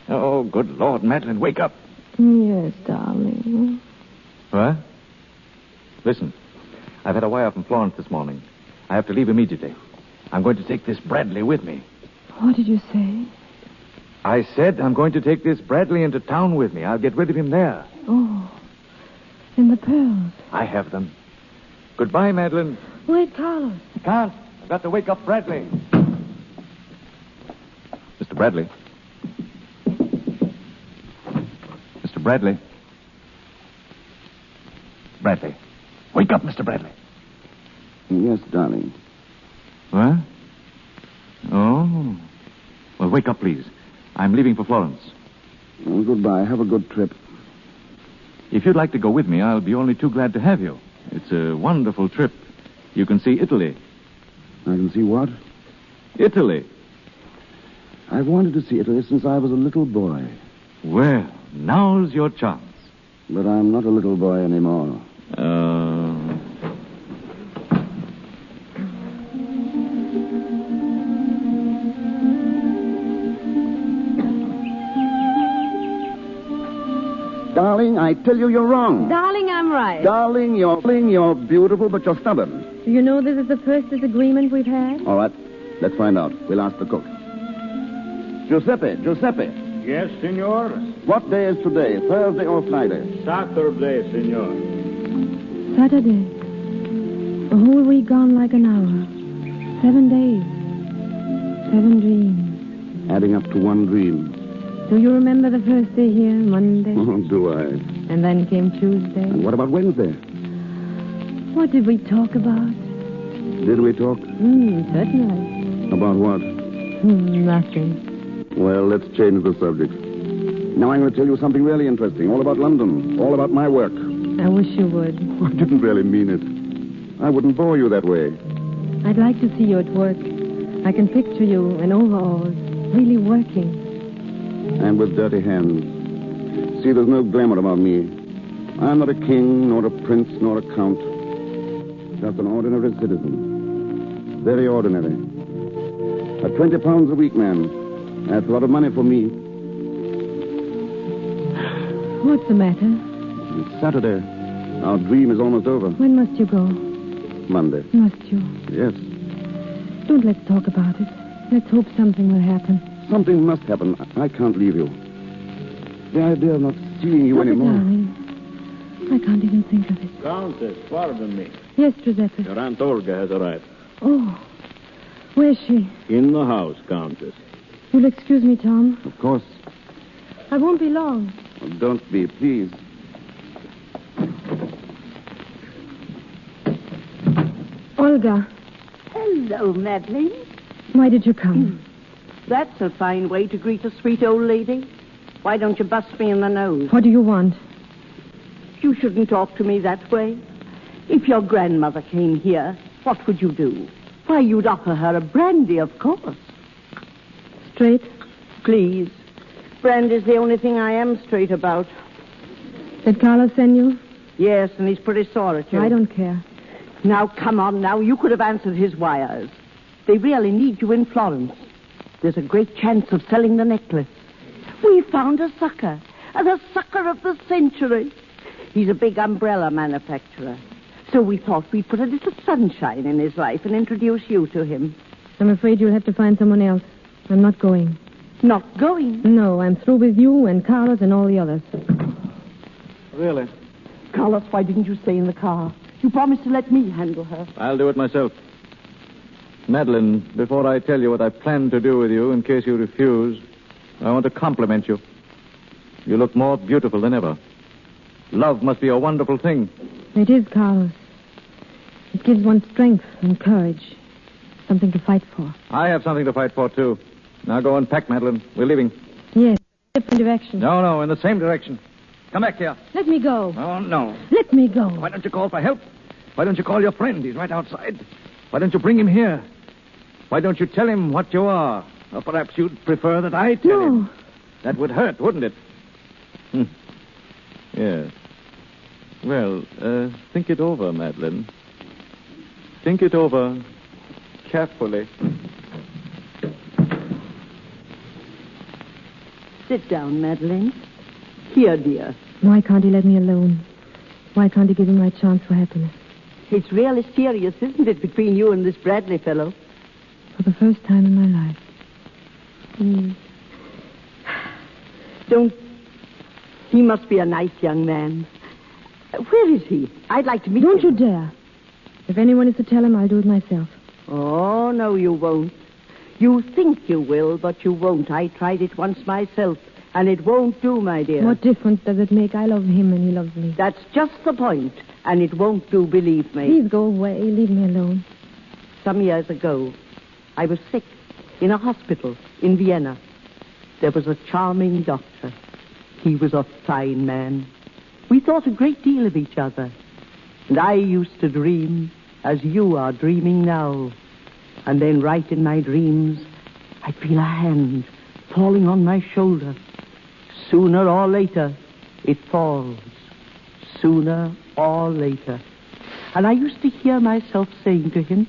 Oh, good Lord, Madeline, wake up. Yes, darling. What? Listen, I've had a wire from Florence this morning. I have to leave immediately. I'm going to take this Bradley with me. What did you say? I said I'm going to take this Bradley into town with me. I'll get rid of him there. Oh, and the pearls. I have them. Goodbye, Madeline. Wait, Carlos. I can't. I've got to wake up Bradley. Mr. Bradley. Mr. Bradley. Bradley. Wake up, Mr. Bradley. Yes, darling. What? Oh. Well, wake up, please. I'm leaving for Florence. Well, goodbye. Have a good trip. If you'd like to go with me, I'll be only too glad to have you. It's a wonderful trip. You can see Italy. I can see what? Italy. I've wanted to see Italy since I was a little boy. Well, now's your chance. But I'm not a little boy anymore. Darling, I tell you you're wrong. Darling, I'm right. Darling, you're beautiful, but you're stubborn. Do you know this is the first disagreement we've had? All right, let's find out. We'll ask the cook. Giuseppe. Yes, senor? What day is today, Thursday or Friday? Saturday, senor. Saturday. A whole week gone like an hour. 7 days. 7 dreams. Adding up to one dream. Do you remember the first day here, Monday? Oh, do I? And then came Tuesday. And what about Wednesday? What did we talk about? Did we talk? Certainly. About what? Nothing. Well, let's change the subject. Now I'm going to tell you something really interesting. All about London. All about my work. I wish you would. I didn't really mean it. I wouldn't bore you that way. I'd like to see you at work. I can picture you in overalls, really working. And with dirty hands. See, there's no glamour about me. I'm not a king, nor a prince, nor a count. Just an ordinary citizen. Very ordinary. A 20 pounds a week man. That's a lot of money for me. What's the matter? It's Saturday. Our dream is almost over. When must you go? Monday. Must you? Yes. Don't let's talk about it. Let's hope something will happen. Something must happen. I can't leave you. The idea of not seeing you anymore. Darling, I can't even think of it. Countess, pardon me. Yes, Giuseppe. Your Aunt Olga has arrived. Oh, where's she? In the house, Countess. You'll excuse me, Tom. Of course. I won't be long. Oh, don't be, please. Olga, Hello, Madeline. why did you come? That's a fine way to greet a sweet old lady. Why don't you bust me in the nose? What do you want? You shouldn't talk to me that way. If your grandmother came here, what would you do? Why, you'd offer her a brandy, of course. Straight? Please. Brandy's the only thing I am straight about. Did Carlos send you? Yes, and he's pretty sore at you. I don't care. Now, come on now. You could have answered his wires. They really need you in Florence. There's a great chance of selling the necklace. We found a sucker. The sucker of the century. He's a big umbrella manufacturer. So we thought we'd put a little sunshine in his life and introduce you to him. I'm afraid you'll have to find someone else. I'm not going. Not going? No, I'm through with you and Carlos and all the others. Really? Carlos, why didn't you stay in the car? You promised to let me handle her. I'll do it myself. Madeline, before I tell you what I plan to do with you, in case you refuse, I want to compliment you. You look more beautiful than ever. Love must be a wonderful thing. It is, Carlos. It gives one strength and courage. Something to fight for. I have something to fight for, too. Now go and pack, Madeline. We're leaving. Yes, different direction. No, in the same direction. Come back here. Let me go. Oh, no. Let me go. Why don't you call for help? Why don't you call your friend? He's right outside. Why don't you bring him here? Why don't you tell him what you are? Or perhaps you'd prefer that I tell him. That would hurt, wouldn't it? Yes. Well, think it over, Madeline. Think it over carefully. Sit down, Madeline. Here, dear. Why can't he let me alone? Why can't he give me my chance for happiness? It's really serious, isn't it, between you and this Bradley fellow? For the first time in my life. Don't... He must be a nice young man. Where is he? I'd like to meet him. Don't you dare. If anyone is to tell him, I'll do it myself. Oh, no, you won't. You think you will, but you won't. I tried it once myself, and it won't do, my dear. What difference does it make? I love him and he loves me. That's just the point, and it won't do, believe me. Please go away. Leave me alone. Some years ago, I was sick in a hospital in Vienna. There was a charming doctor. He was a fine man. We thought a great deal of each other. And I used to dream as you are dreaming now. And then right in my dreams, I'd feel a hand falling on my shoulder. Sooner or later, it falls. Sooner or later. And I used to hear myself saying to him,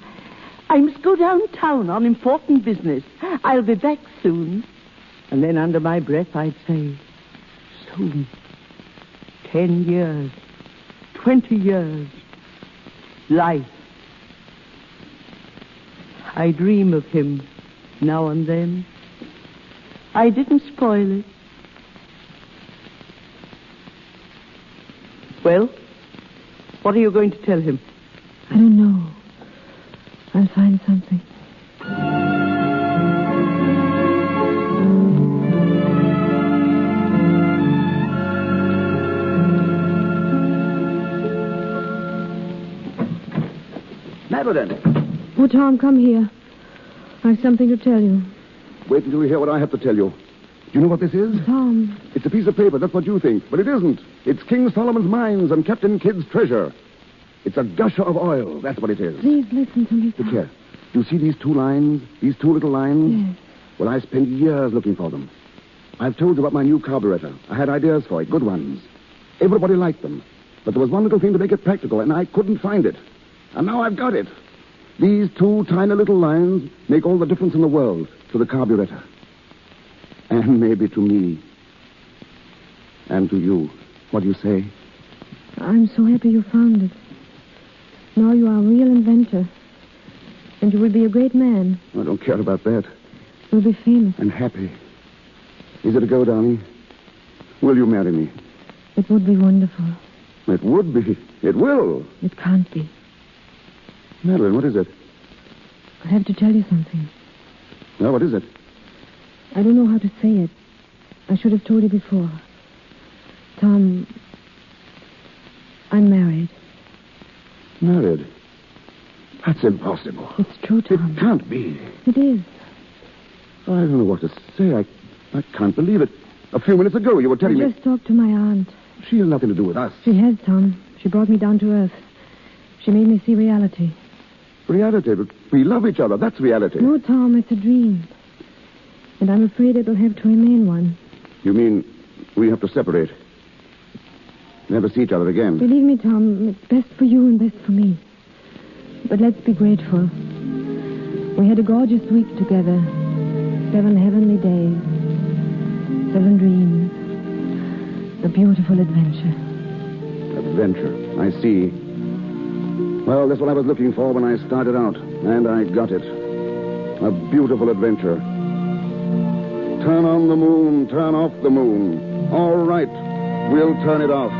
I must go downtown on important business. I'll be back soon. And then under my breath, I'd say, soon. 10 years. 20 years. Life. I dream of him now and then. I didn't spoil it. Well, what are you going to tell him? I don't know. I'll find something. Madeline. Oh, Tom, come here. I've something to tell you. Wait until you hear what I have to tell you. Do you know what this is? Tom. It's a piece of paper. That's what you think. But it isn't. It's King Solomon's mines and Captain Kidd's treasure. It's a gusher of oil. That's what it is. Please listen to me, Tom. Look here. Do you see these two lines? These two little lines? Yes. Well, I spent years looking for them. I've told you about my new carburetor. I had ideas for it, good ones. Everybody liked them. But there was one little thing to make it practical, and I couldn't find it. And now I've got it. These two tiny little lines make all the difference in the world to the carburetor. And maybe to me. And to you. What do you say? I'm so happy you found it. Now you are a real inventor. And you will be a great man. I don't care about that. You'll be famous. And happy. Is it a go, darling? Will you marry me? It would be wonderful. It would be. It will. It can't be. Madeline, what is it? I have to tell you something. Well, what is it? I don't know how to say it. I should have told you before. Tom, I'm married. Married? That's impossible. It's true, Tom. It can't be. It is. I don't know what to say. I can't believe it. A few minutes ago, you were telling I me... just talked to my aunt. She has nothing to do with us. She has, Tom. She brought me down to earth. She made me see reality. Reality? But we love each other. That's reality. No, Tom, it's a dream. And I'm afraid it'll have to remain one. You mean we have to separate? Never see each other again? Believe me, Tom, it's best for you and best for me. But let's be grateful. We had a gorgeous week together. 7 heavenly days. 7 dreams. A beautiful adventure. Adventure. I see. Well, that's what I was looking for when I started out. And I got it. A beautiful adventure. Turn on the moon, turn off the moon. All right, we'll turn it off.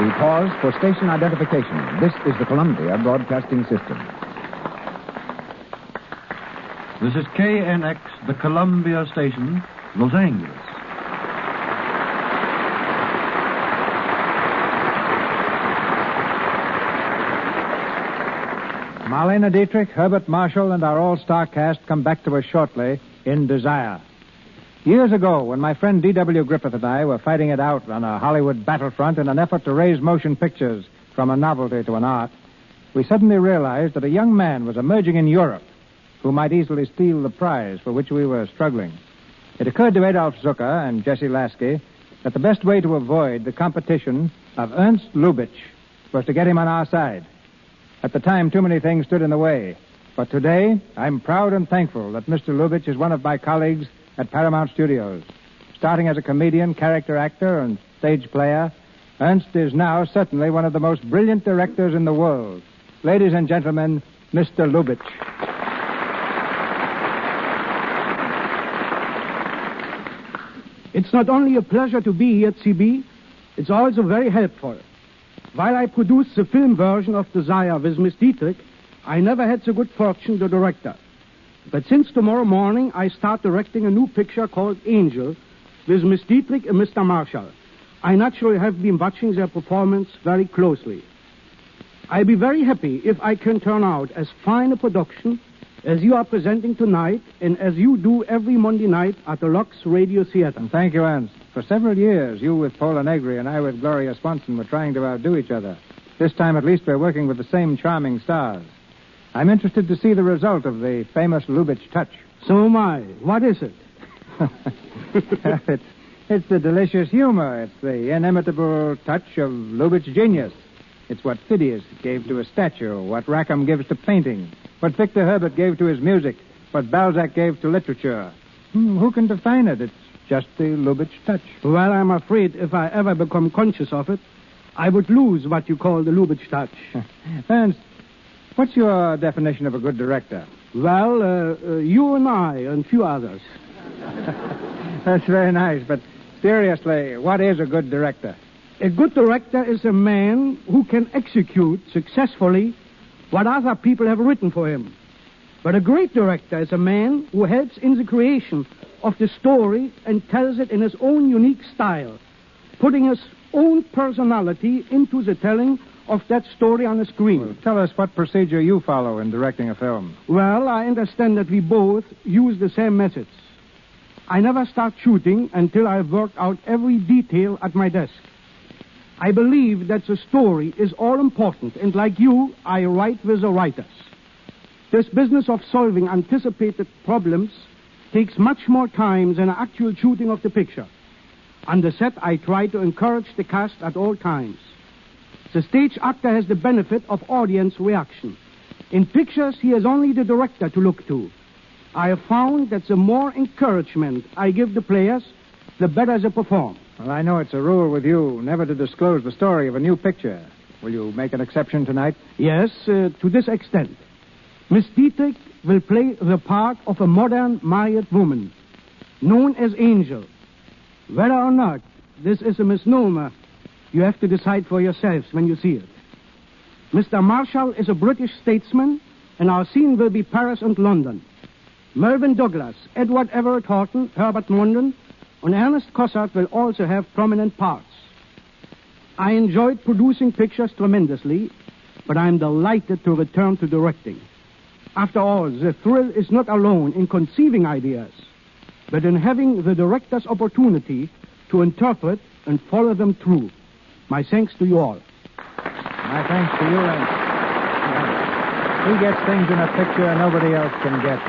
We pause for station identification. This is the Columbia Broadcasting System. This is KNX, the Columbia Station, Los Angeles. Marlene Dietrich, Herbert Marshall, and our all-star cast come back to us shortly in Desire. Years ago, when my friend D.W. Griffith and I were fighting it out on a Hollywood battlefront in an effort to raise motion pictures from a novelty to an art, we suddenly realized that a young man was emerging in Europe who might easily steal the prize for which we were struggling. It occurred to Adolf Zucker and Jesse Lasky that the best way to avoid the competition of Ernst Lubitsch was to get him on our side. At the time, too many things stood in the way. But today, I'm proud and thankful that Mr. Lubitsch is one of my colleagues at Paramount Studios. Starting as a comedian, character actor, and stage player, Ernst is now certainly one of the most brilliant directors in the world. Ladies and gentlemen, Mr. Lubitsch. It's not only a pleasure to be here at CB, it's also very helpful. While I produced the film version of Desire with Miss Dietrich, I never had so good fortune to direct her. But since tomorrow morning, I start directing a new picture called Angel with Miss Dietrich and Mr. Marshall. I naturally have been watching their performance very closely. I'll be very happy if I can turn out as fine a production as you are presenting tonight and as you do every Monday night at the Lux Radio Theater. And thank you, Ernst. For several years, you with Paula Negri and I with Gloria Swanson were trying to outdo each other. This time, at least, we're working with the same charming stars. I'm interested to see the result of the famous Lubitsch touch. So am I. What is it? It's the delicious humor. It's the inimitable touch of Lubitsch genius. It's what Phidias gave to a statue, what Rackham gives to painting, what Victor Herbert gave to his music, what Balzac gave to literature. Who can define it? It's just the Lubitsch touch. Well, I'm afraid if I ever become conscious of it, I would lose what you call the Lubitsch touch. Ernst, what's your definition of a good director? Well, you and I and a few others. That's very nice, but seriously, what is a good director? A good director is a man who can execute successfully what other people have written for him. But a great director is a man who helps in the creation of the story and tells it in his own unique style, putting his own personality into the telling of that story on the screen. Well, tell us what procedure you follow in directing a film. Well, I understand that we both use the same methods. I never start shooting until I've worked out every detail at my desk. I believe that the story is all important, and like you, I write with the writers. This business of solving anticipated problems takes much more time than actual shooting of the picture. On the set, I try to encourage the cast at all times. The stage actor has the benefit of audience reaction. In pictures, he has only the director to look to. I have found that the more encouragement I give the players, the better they perform. Well, I know it's a rule with you never to disclose the story of a new picture. Will you make an exception tonight? Yes, to this extent. Miss Dietrich will play the part of a modern married woman, known as Angel. Whether or not this is a misnomer, you have to decide for yourselves when you see it. Mr. Marshall is a British statesman, and our scene will be Paris and London. Melvyn Douglas, Edward Everett Horton, Herbert Munden, and Ernest Cossart will also have prominent parts. I enjoyed producing pictures tremendously, but I'm delighted to return to directing. After all, the thrill is not alone in conceiving ideas, but in having the director's opportunity to interpret and follow them through. My thanks to you all. My thanks to you, and he gets things in a picture nobody else can get.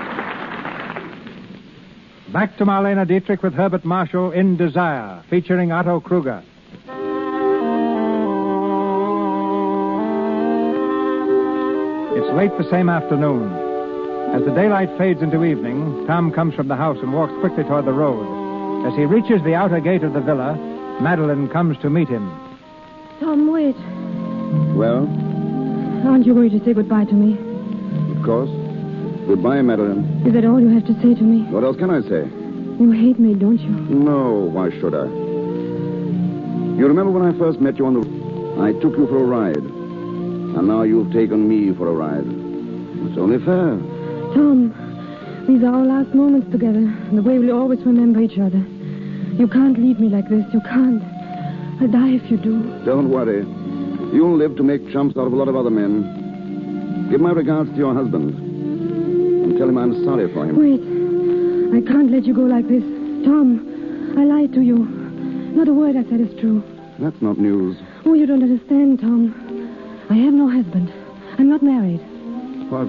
Back to Marlene Dietrich with Herbert Marshall in Desire, featuring Otto Kruger. It's late the same afternoon. As the daylight fades into evening, Tom comes from the house and walks quickly toward the road. As he reaches the outer gate of the villa, Madeline comes to meet him. Tom, wait. Well, Aren't you going to say goodbye to me? of course. Goodbye, Madeline. Is that all you have to say to me? What else can I say? You hate me, don't you? No, why should I? You remember when I first met you on the... I took you for a ride. And now you've taken me for a ride. It's only fair. Tom, These are our last moments together, and the way we'll always remember each other. You can't leave me like this. You can't. I'll die if you do. Don't worry. You'll live to make chumps out of a lot of other men. Give my regards to your husband. And tell him I'm sorry for him. Wait. I can't let you go like this. Tom, I lied to you. Not a word I said is true. That's not news. Oh, you don't understand, Tom. I have no husband. I'm not married. What?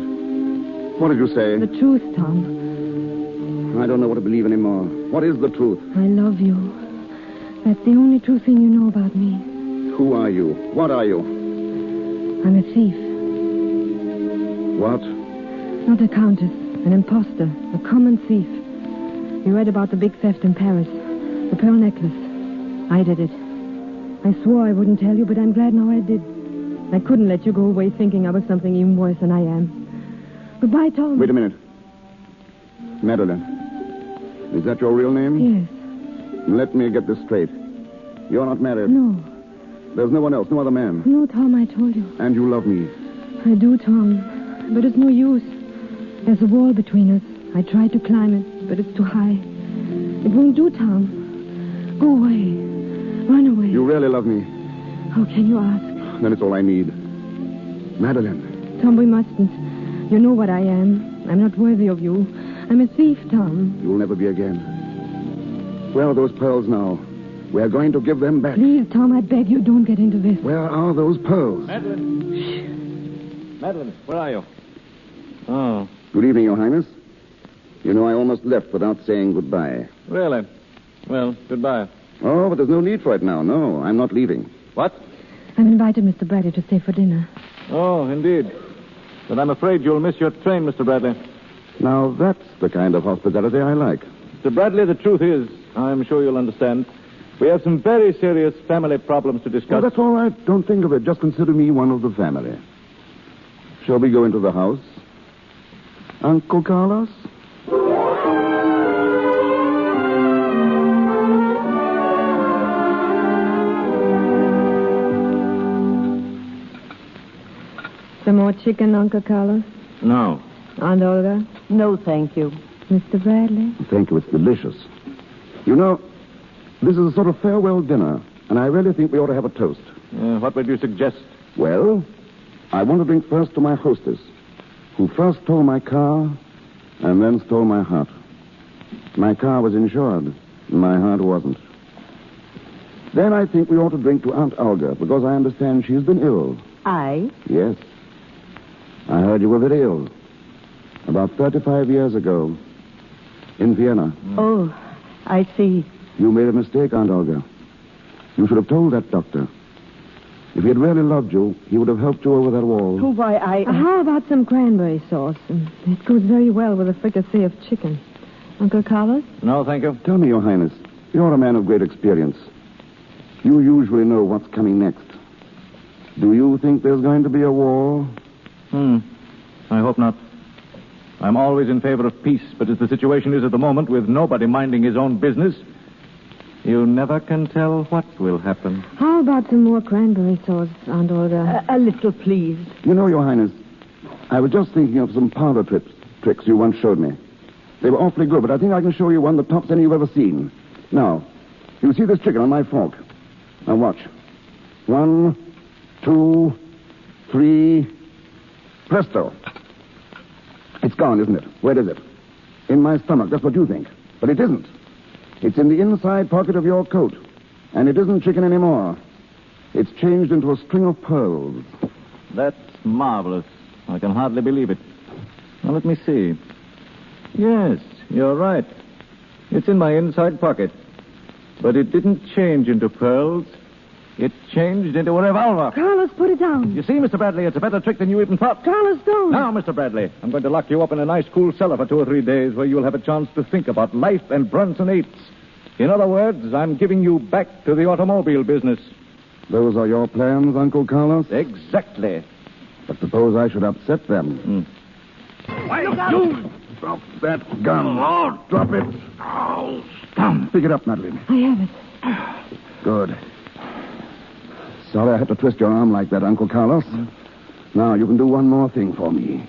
What did you say? The truth, Tom. I don't know what to believe anymore. What is the truth? I love you. That's the only true thing you know about me. Who are you? What are you? I'm a thief. What? Not a countess. An imposter. A common thief. You read about the big theft in Paris. The pearl necklace. I did it. I swore I wouldn't tell you, but I'm glad now I did. I couldn't let you go away thinking I was something even worse than I am. Goodbye, Tom. Wait a minute. Madeline. Is that your real name? Yes. Let me get this straight. You're not married? No. There's no one else, no other man? No, Tom, I told you. And you love me? I do, Tom. But it's no use. There's a wall between us. I tried to climb it, but it's too high. It won't do, Tom. Go away. Run away. You really love me? How can you ask? Then it's all I need. Madeline. Tom, we mustn't. You know what I am. I'm not worthy of you. I'm a thief, Tom. You'll never be again. Where are those pearls now? We're going to give them back. Please, Tom, I beg you, don't get into this. Where are those pearls? Madeline. Madeline, where are you? Oh. Good evening, Your Highness. You know, I almost left without saying goodbye. Really? Well, goodbye. Oh, but there's no need for it now. No, I'm not leaving. What? I've invited Mr. Bradley to stay for dinner. Oh, indeed. But I'm afraid you'll miss your train, Mr. Bradley. Now, that's the kind of hospitality I like. Mr. Bradley, the truth is, I'm sure you'll understand, we have some very serious family problems to discuss. Oh, that's all right. Don't think of it. Just consider me one of the family. Shall we go into the house? Uncle Carlos? Some more chicken, Uncle Carlos? No. Aunt Olga? No, thank you. Mr. Bradley? Thank you. It's delicious. You know, this is a sort of farewell dinner, and I really think we ought to have a toast. What would you suggest? Well, I want to drink first to my hostess, who first stole my car and then stole my heart. My car was insured, and my heart wasn't. Then I think we ought to drink to Aunt Olga, because I understand she's been ill. I? Yes. I heard you were very ill. About 35 years ago. In Vienna. Oh, I see. You made a mistake, Aunt Olga. You should have told that doctor. If he had really loved you, he would have helped you over that wall. Oh, why, How about some cranberry sauce? It goes very well with a fricassee of chicken. Uncle Carlos? No, thank you. Tell me, Your Highness, you're a man of great experience. You usually know what's coming next. Do you think there's going to be a war? I hope not. I'm always in favor of peace, but as the situation is at the moment, with nobody minding his own business, you never can tell what will happen. How about some more cranberry sauce, Aunt Olga? A little, please. You know, Your Highness, I was just thinking of some parlor tricks you once showed me. They were awfully good, but I think I can show you one that tops any you've ever seen. Now, you see this chicken on my fork. Now watch. 1, 2, 3... Presto. It's gone, isn't it? Where is it? In my stomach. That's what you think. But it isn't. It's in the inside pocket of your coat. And it isn't chicken anymore. It's changed into a string of pearls. That's marvelous. I can hardly believe it. Now, let me see. Yes, you're right. It's in my inside pocket. But it didn't change into pearls. It changed into a revolver. Carlos, put it down. You see, Mr. Bradley, it's a better trick than you even thought. Carlos, don't. Now, Mr. Bradley, I'm going to lock you up in a nice, cool cellar for 2 or 3 days where you'll have a chance to think about life and Brunsonates. In other words, I'm giving you back to the automobile business. Those are your plans, Uncle Carlos? Exactly. But suppose I should upset them. Why, you... Drop that gun. Oh, drop it. Oh, stop. Pick it up, Madeline. I have it. Good. Sorry I had to twist your arm like that, Uncle Carlos. Now, you can do one more thing for me.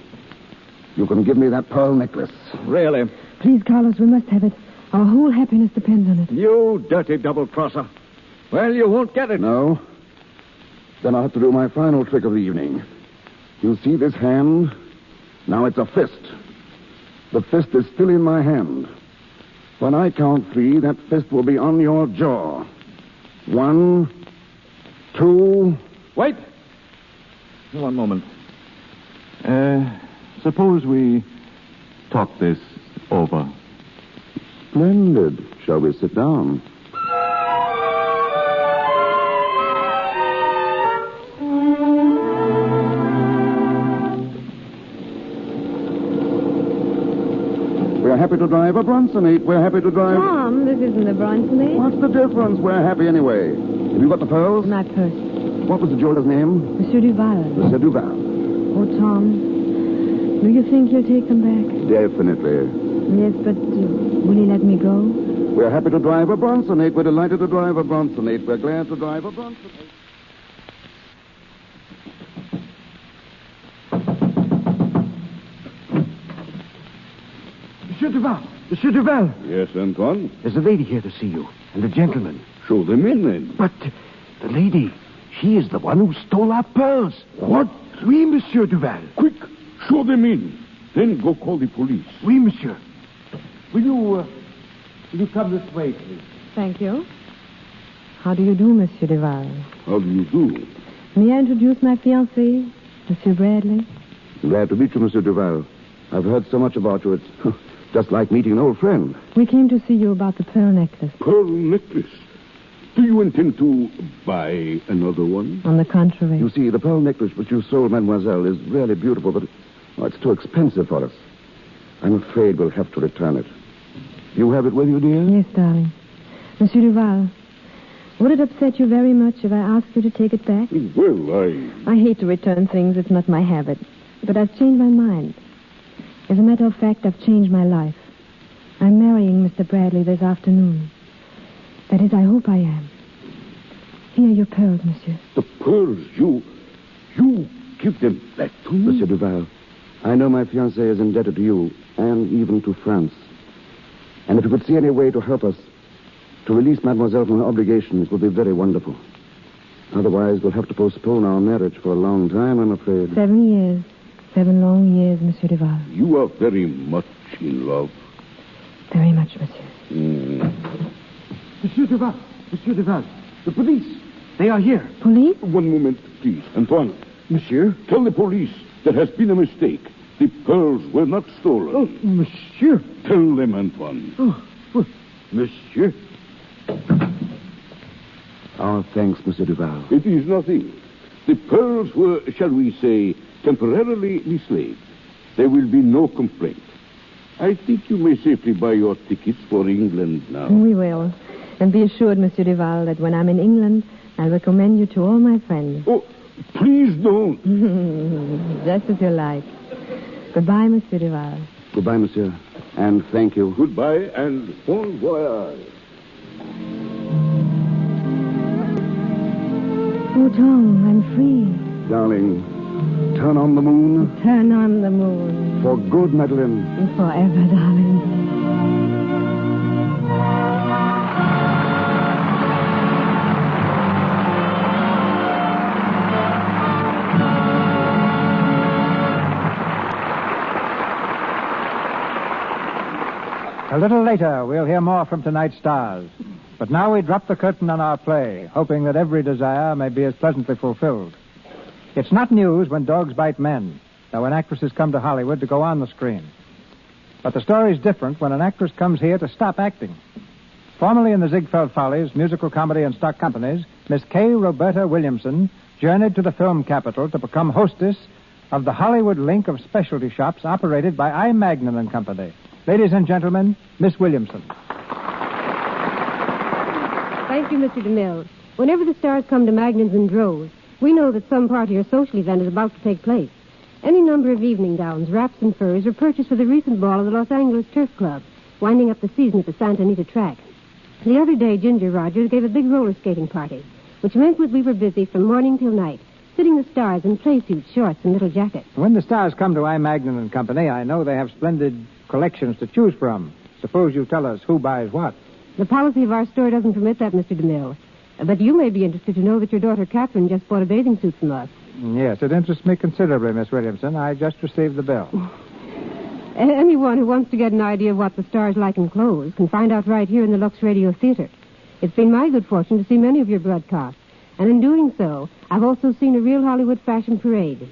you can give me that pearl necklace. Really? Please, Carlos, we must have it. Our whole happiness depends on it. You dirty double-crosser. Well, you won't get it. No? Then I'll have to do my final trick of the evening. You see this hand? Now it's a fist. The fist is still in my hand. When I count 3, that fist will be on your jaw. 1, 2... Wait! One moment. Suppose we talk this over. Splendid. Shall we sit down? We're happy to drive a Bronsonate. We're happy to drive... Tom, this isn't a Bronsonate. What's the difference? We're happy anyway. Have you got the pearls? My purse. What was the jeweler's name? Monsieur Duval. Monsieur Duval. Oh, Tom, do you think you'll take them back? Definitely. Yes, but will he let me go? We're happy to drive a Bronsonate. We're delighted to drive a Bronsonate. We're glad to drive a Bronsonate. Monsieur Duval! Monsieur Duval! Yes, Antoine? There's a lady here to see you, and a gentleman. Show them in, then. But the lady, she is the one who stole our pearls. What? Oui, Monsieur Duval. Quick, show them in. Then go call the police. Oui, Monsieur. Will you come this way, please? Thank you. How do you do, Monsieur Duval? How do you do? May I introduce my fiancé, Monsieur Bradley? Glad to meet you, Monsieur Duval. I've heard so much about you. It's just like meeting an old friend. We came to see you about the pearl necklace. Pearl necklace? Do you intend to buy another one? On the contrary. You see, the pearl necklace which you sold, mademoiselle, is really beautiful, but it's too expensive for us. I'm afraid we'll have to return it. You have it with you, dear? Yes, darling. Monsieur Duval, would it upset you very much if I asked you to take it back? Well, I hate to return things. It's not my habit. But I've changed my mind. As a matter of fact, I've changed my life. I'm marrying Mr. Bradley this afternoon. That is, I hope I am. Here are your pearls, monsieur. The pearls, you give them back to me? Monsieur Duval, I know my fiancée is indebted to you, and even to France. And if you could see any way to help us, to release mademoiselle from her obligation, it would be very wonderful. Otherwise, we'll have to postpone our marriage for a long time, I'm afraid. 7 years. 7 long years, Monsieur Duval. You are very much in love. Very much, monsieur. Monsieur Duval, the police. They are here. Police? One moment, please. Antoine. Monsieur? Tell the police there has been a mistake. The pearls were not stolen. Oh, monsieur. Tell them, Antoine. Oh, monsieur. Our thanks, Monsieur Duval. It is nothing. The pearls were, shall we say, temporarily mislaid. There will be no complaint. I think you may safely buy your tickets for England now. We will. And be assured, Monsieur Duval, that when I'm in England, I'll recommend you to all my friends. Oh, please don't. Just as you like. Goodbye, Monsieur Duval. Goodbye, monsieur. And thank you. Goodbye and bon voyage. Oh, Tom, I'm free. Darling, turn on the moon. Turn on the moon. For good, Madeline. And forever, darling. A little later, we'll hear more from tonight's stars. But now we drop the curtain on our play, hoping that every desire may be as pleasantly fulfilled. It's not news when dogs bite men, though when actresses come to Hollywood to go on the screen. But the story's different when an actress comes here to stop acting. Formerly in the Ziegfeld Follies, musical comedy and stock companies, Miss K. Roberta Williamson journeyed to the film capital to become hostess of the Hollywood link of specialty shops operated by I. Magnin and Company. Ladies and gentlemen, Miss Williamson. Thank you, Mr. DeMille. Whenever the stars come to Magnan's in droves, we know that some party or social event is about to take place. Any number of evening gowns, wraps, and furs were purchased for the recent ball of the Los Angeles Turf Club, winding up the season at the Santa Anita track. The other day, Ginger Rogers gave a big roller skating party, which meant that we were busy from morning till night, fitting the stars in play suits, shorts, and little jackets. When the stars come to I. Magnin and Company, I know they have splendid collections to choose from. Suppose you tell us who buys what. The policy of our store doesn't permit that, Mr. DeMille. But you may be interested to know that your daughter Catherine just bought a bathing suit from us. Yes, it interests me considerably, Miss Williamson. I just received the bill. Anyone who wants to get an idea of what the stars like in clothes can find out right here in the Lux Radio Theater. It's been my good fortune to see many of your broadcasts. And in doing so, I've also seen a real Hollywood fashion parade.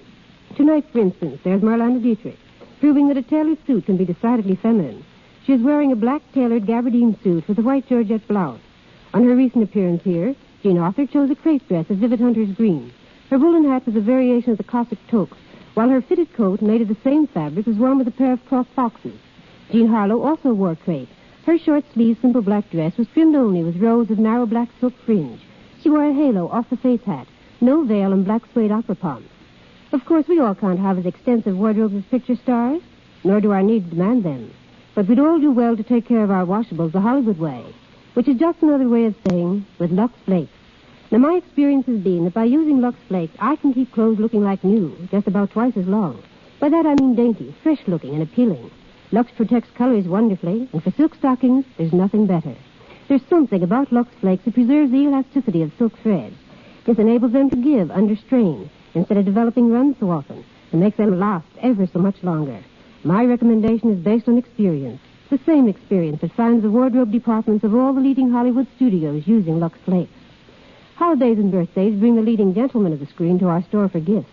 Tonight, for instance, there's Marlene Dietrich, proving that a tailored suit can be decidedly feminine. She is wearing a black tailored gabardine suit with a white georgette blouse. On her recent appearance here, Jean Arthur chose a crepe dress of vivid hunter's green. Her woolen hat was a variation of the Cossack toque, while her fitted coat, made of the same fabric, was worn with a pair of cloth foxes. Jean Harlow also wore crepe. Her short-sleeved, simple black dress was trimmed only with rows of narrow black silk fringe. She wore a halo off the face hat, no veil, and black suede opera pumps. Of course, we all can't have as extensive wardrobes as picture stars, nor do our needs demand them. But we'd all do well to take care of our washables the Hollywood way, which is just another way of saying with Lux Flakes. Now, my experience has been that by using Lux Flakes, I can keep clothes looking like new, just about twice as long. By that I mean dainty, fresh-looking, and appealing. Lux protects colors wonderfully, and for silk stockings, there's nothing better. There's something about Lux Flakes that preserves the elasticity of silk threads. This enables them to give under strain, instead of developing runs so often, and makes them last ever so much longer. My recommendation is based on experience, the same experience that finds the wardrobe departments of all the leading Hollywood studios using Lux Flakes. Holidays and birthdays bring the leading gentlemen of the screen to our store for gifts.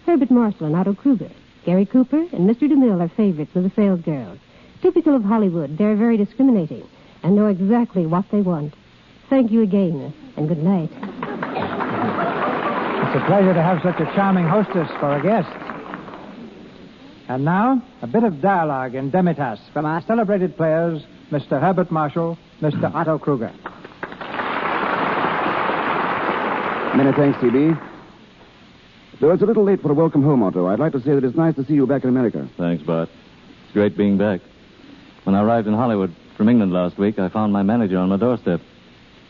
Herbert Marshall and Otto Kruger, Gary Cooper, and Mr. DeMille are favorites with the sales girls. Typical of Hollywood, they're very discriminating and know exactly what they want. Thank you again, and good night. It's a pleasure to have such a charming hostess for a guest. And now, a bit of dialogue in Demitas from our celebrated players, Mr. Herbert Marshall, Mr. Otto Kruger. Many thanks, C.B. Though it's a little late for a welcome home, Otto, I'd like to say that it's nice to see you back in America. Thanks, Bart. It's great being back. When I arrived in Hollywood from England last week, I found my manager on my doorstep.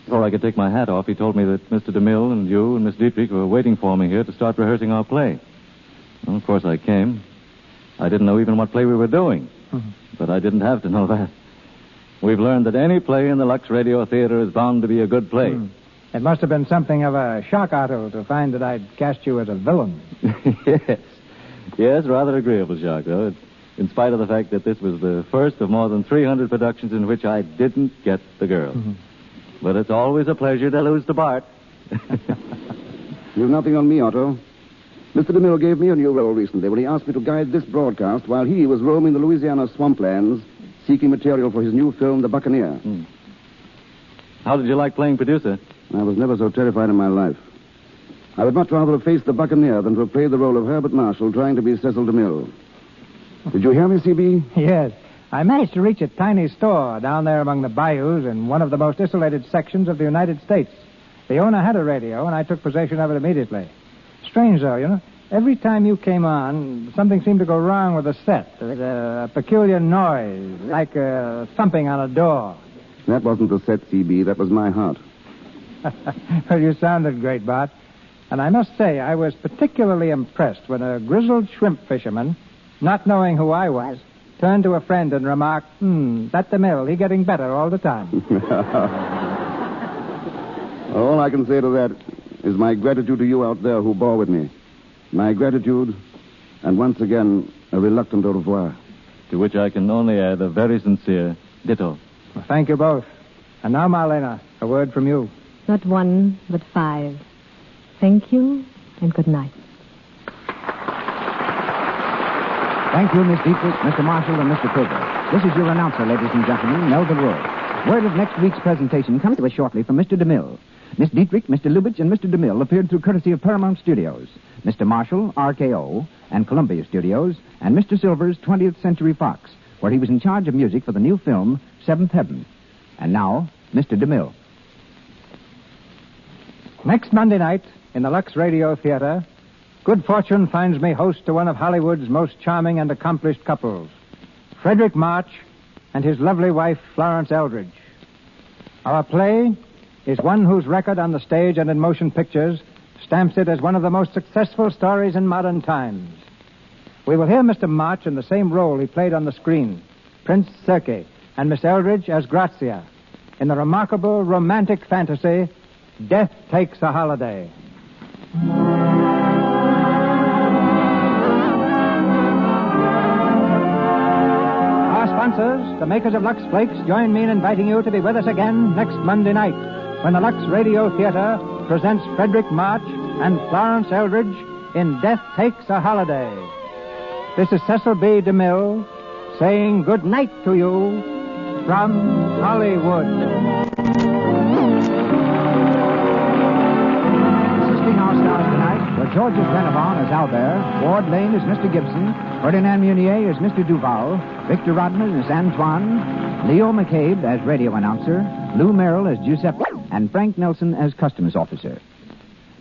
Before I could take my hat off, he told me that Mr. DeMille and you and Miss Dietrich were waiting for me here to start rehearsing our play. Well, of course, I came. I didn't know even what play we were doing. But I didn't have to know that. We've learned that any play in the Lux Radio Theater is bound to be a good play. It must have been something of a shock, Otto, to find that I'd cast you as a villain. Yes, rather agreeable shock, though. In spite of the fact that this was the first of more than 300 productions in which I didn't get the girl. But it's always a pleasure to lose to Bart. You've nothing on me, Otto. Mr. DeMille gave me a new role recently when he asked me to guide this broadcast while he was roaming the Louisiana swamplands seeking material for his new film, The Buccaneer. How did you like playing producer? I was never so terrified in my life. I would much rather have faced the Buccaneer than to have played the role of Herbert Marshall trying to be Cecil DeMille. Did you hear me, C.B.? Yes. I managed to reach a tiny store down there among the bayous in one of the most isolated sections of the United States. The owner had a radio, and I took possession of it immediately. Strange, though, you know. Every time you came on, something seemed to go wrong with the set. There was a peculiar noise, like thumping on a door. That wasn't the set, C.B. That was my heart. Well, you sounded great, Bart. And I must say, I was particularly impressed when a grizzled shrimp fisherman, not knowing who I was, turned to a friend and remarked, that DeMille, he getting better all the time. All I can say to that is my gratitude to you out there who bore with me. My gratitude, and once again, a reluctant au revoir. To which I can only add a very sincere ditto. Well, thank you both. And now, Marlena, a word from you. Not one, but 5. Thank you, and good night. Thank you, Miss Dietrich, Mr. Marshall, and Mr. Kruger. This is your announcer, ladies and gentlemen, Melvin Wood. Word of next week's presentation comes to us shortly from Mr. DeMille. Miss Dietrich, Mr. Lubitsch, and Mr. DeMille appeared through courtesy of Paramount Studios, Mr. Marshall, RKO, and Columbia Studios, and Mr. Silver's 20th Century Fox, where he was in charge of music for the new film, Seventh Heaven. And now, Mr. DeMille. Next Monday night, in the Lux Radio Theater, good fortune finds me host to one of Hollywood's most charming and accomplished couples, Frederick March and his lovely wife, Florence Eldridge. Our play is one whose record on the stage and in motion pictures stamps it as one of the most successful stories in modern times. We will hear Mr. March in the same role he played on the screen, Prince Circe, and Miss Eldridge as Grazia, in the remarkable romantic fantasy, Death Takes a Holiday. Our sponsors, the makers of Lux Flakes, join me in inviting you to be with us again next Monday night when the Lux Radio Theater presents Frederick March and Florence Eldridge in Death Takes a Holiday. This is Cecil B. DeMille saying good night to you from Hollywood. Assisting our stars tonight were Georges Glenavon as Albert, Ward Lane as Mr. Gibson, Ferdinand Munier as Mr. Duval, Victor Rodman as Antoine, Leo McCabe as radio announcer, Lou Merrill as Giuseppe, and Frank Nelson as customs officer.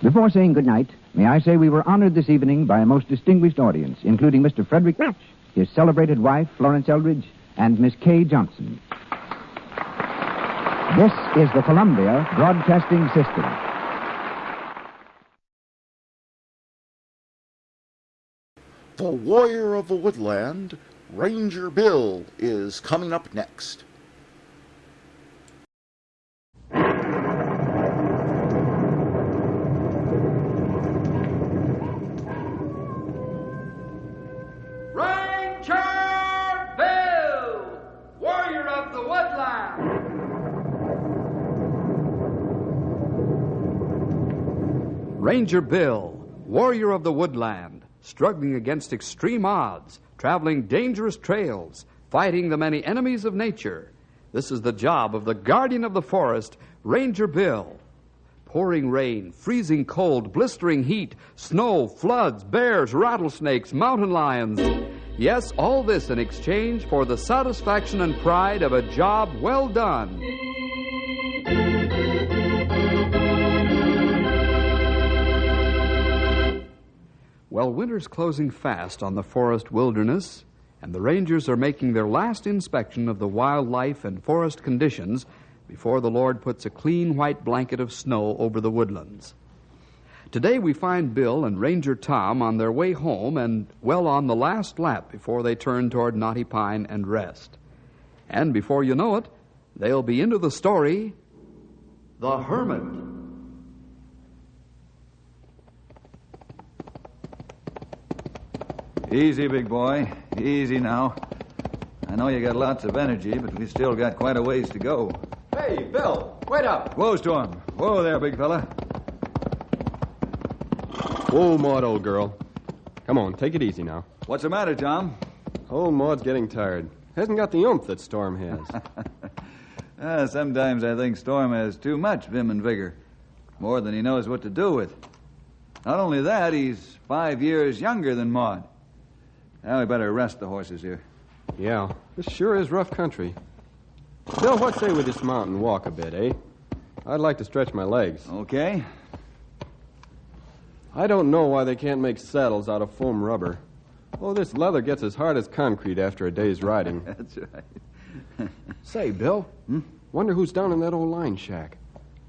Before saying good night, may I say we were honored this evening by a most distinguished audience, including Mr. Frederick March, his celebrated wife, Florence Eldridge, and Miss Kay Johnson. This is the Columbia Broadcasting System. The Warrior of the Woodland, Ranger Bill, is coming up next. Ranger Bill, warrior of the woodland, struggling against extreme odds, traveling dangerous trails, fighting the many enemies of nature. This is the job of the guardian of the forest, Ranger Bill. Pouring rain, freezing cold, blistering heat, snow, floods, bears, rattlesnakes, mountain lions. Yes, all this in exchange for the satisfaction and pride of a job well done. Well, winter's closing fast on the forest wilderness, and the rangers are making their last inspection of the wildlife and forest conditions before the Lord puts a clean white blanket of snow over the woodlands. Today we find Bill and Ranger Tom on their way home and well on the last lap before they turn toward Knotty Pine and rest. And before you know it, they'll be into the story, The Hermit. Easy, big boy. Easy now. I know you got lots of energy, but we still got quite a ways to go. Hey, Bill, wait up. Whoa, Storm. Whoa there, big fella. Whoa, Maud, old girl. Come on, take it easy now. What's the matter, Tom? Old Maud's getting tired. Hasn't got the oomph that Storm has. Sometimes I think Storm has too much vim and vigor. More than he knows what to do with. Not only that, he's 5 years younger than Maud. Now we better rest the horses here. Yeah, this sure is rough country. Bill, what say we dismount and walk a bit, eh? I'd like to stretch my legs. Okay. I don't know why they can't make saddles out of foam rubber. Oh, this leather gets as hard as concrete after a day's riding. That's right. Say, Bill, wonder who's down in that old line shack.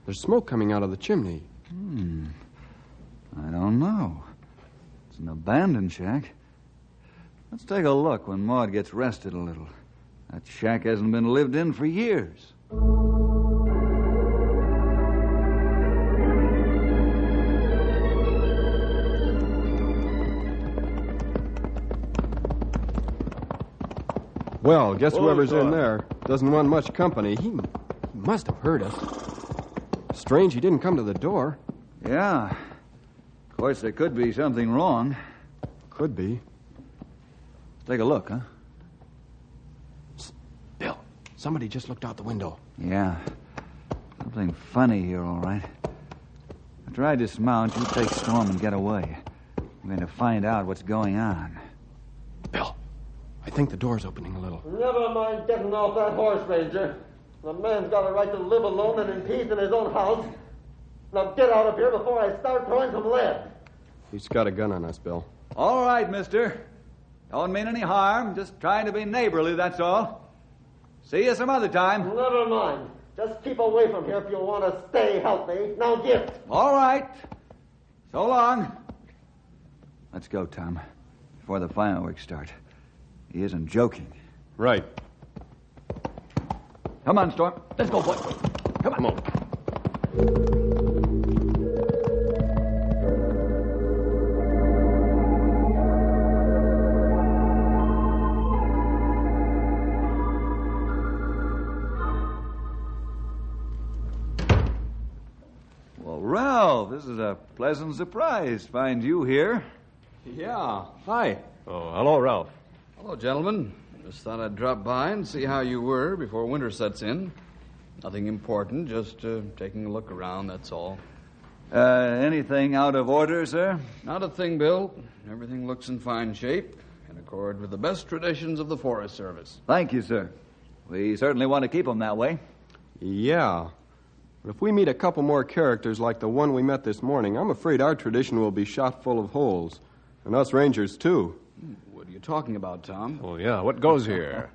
There's smoke coming out of the chimney. I don't know. It's an abandoned shack. Let's take a look when Maud gets rested a little. That shack hasn't been lived in for years. Well, guess whoever's in there doesn't want much company. He must have heard us. Strange he didn't come to the door. Yeah. Of course, there could be something wrong. Could be. Take a look, huh? Bill, somebody just looked out the window. Yeah. Something funny here, all right. After I dismount, you take Storm and get away. We're going to find out what's going on. Bill, I think the door's opening a little. Never mind getting off that horse, Ranger. The man's got a right to live alone and in peace in his own house. Now get out of here before I start throwing some lead. He's got a gun on us, Bill. All right, mister. Don't mean any harm. Just trying to be neighborly, that's all. See you some other time. Never mind. Just keep away from here if you want to stay healthy. Now get. All right. So long. Let's go, Tom, before the fireworks start. He isn't joking. Right. Come on, Storm. Let's go, boy. Come on. Well, Ralph, this is a pleasant surprise. Find you here. Yeah. Hi. Oh, hello, Ralph. Hello, gentlemen. Just thought I'd drop by and see how you were before winter sets in. Nothing important, just taking a look around, that's all. Anything out of order, sir? Not a thing, Bill. Everything looks in fine shape, in accord with the best traditions of the Forest Service. Thank you, sir. We certainly want to keep them that way. Yeah. But if we meet a couple more characters like the one we met this morning, I'm afraid our tradition will be shot full of holes. And us rangers, too. What are you talking about, Tom? Oh, yeah. What goes here?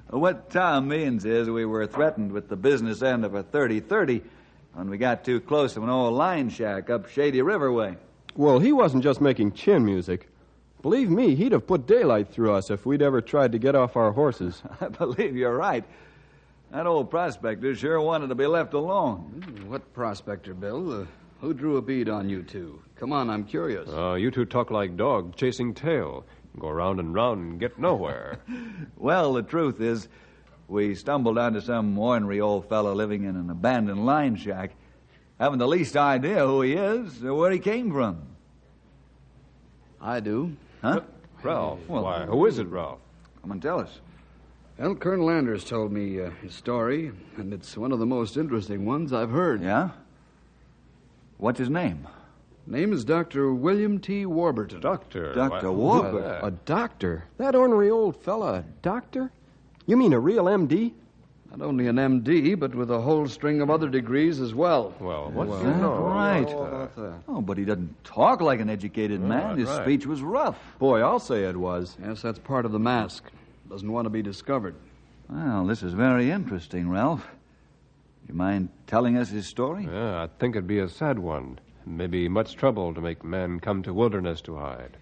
What Tom means is we were threatened with the business end of a 30-30 when we got too close to an old line shack up Shady River way. Well, he wasn't just making chin music. Believe me, he'd have put daylight through us if we'd ever tried to get off our horses. I believe you're right. That old prospector sure wanted to be left alone. What prospector, Bill? Who drew a bead on you two? Come on, I'm curious. Oh, you two talk like dogs chasing tail. Go round and round and get nowhere. Well, the truth is, we stumbled onto some ornery old fellow living in an abandoned line shack. Haven't the least idea who he is or where he came from. I do. Huh? Ralph. Why, who is it, Ralph? Come and tell us. Well, Colonel Anders told me his story, and it's one of the most interesting ones I've heard. Yeah? What's his name? Name is Dr. William T. Warburton. Doctor? Dr. Warburton? A doctor? That ornery old fella, a doctor? You mean a real M.D.? Not only an M.D., but with a whole string of other degrees as well. Well, what's that? Right. Oh, but he doesn't talk like an educated man. His speech was rough. Boy, I'll say it was. Yes, that's part of the mask. Doesn't want to be discovered. Well, this is very interesting, Ralph. You mind telling us his story? Yeah, I think it'd be a sad one. Maybe much trouble to make men come to wilderness to hide.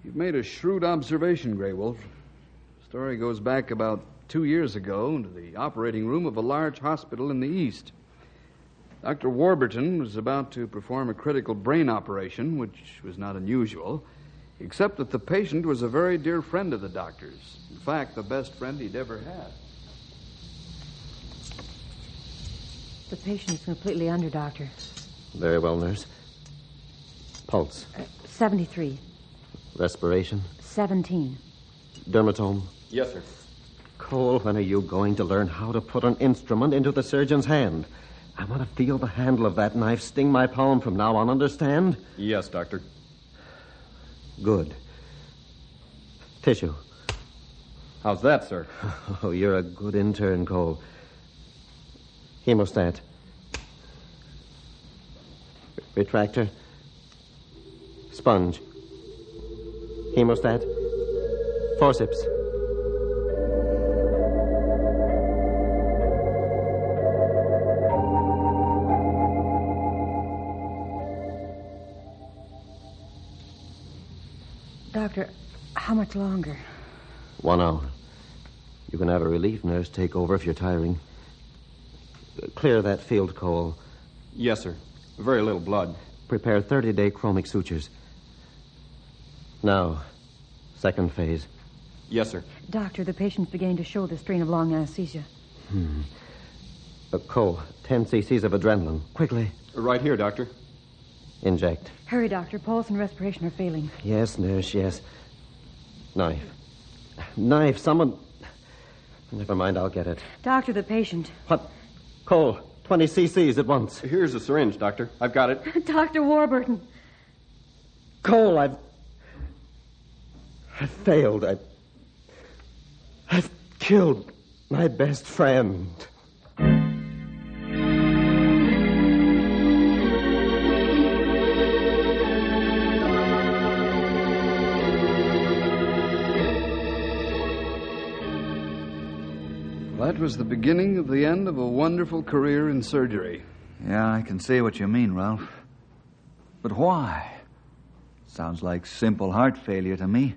You've made a shrewd observation, Grey Wolf. The story goes back about 2 years ago to the operating room of a large hospital in the East. Dr. Warburton was about to perform a critical brain operation, which was not unusual, except that the patient was a very dear friend of the doctor's. In fact, the best friend he'd ever had. The patient's completely under, Doctor. Very well, nurse. Pulse. 73. Respiration. 17. Dermatome. Yes, sir. Cole, when are you going to learn how to put an instrument into the surgeon's hand? I want to feel the handle of that knife sting my palm from now on, understand? Yes, Doctor. Good. Tissue. How's that, sir? Oh, you're a good intern, Cole. Hemostat. Retractor. Sponge. Hemostat. Forceps. Doctor, how much longer? 1 hour. You can have a relief nurse take over if you're tiring. Clear that field, Cole. Yes, sir. Very little blood. Prepare 30-day chromic sutures. Now, second phase. Yes, sir. Doctor, the patient's beginning to show the strain of long anesthesia. Cole, 10 cc's of adrenaline. Quickly. Right here, Doctor. Inject. Hurry, Doctor. Pulse and respiration are failing. Yes, nurse, yes. Knife. Knife, someone... Never mind, I'll get it. Doctor, the patient. What? Cole, 20 cc's at once. Here's a syringe, Doctor. I've got it. Dr. Warburton. Cole, I've failed. I've killed my best friend. That was the beginning of the end of a wonderful career in surgery. Yeah, I can see what you mean, Ralph. But why? Sounds like simple heart failure to me.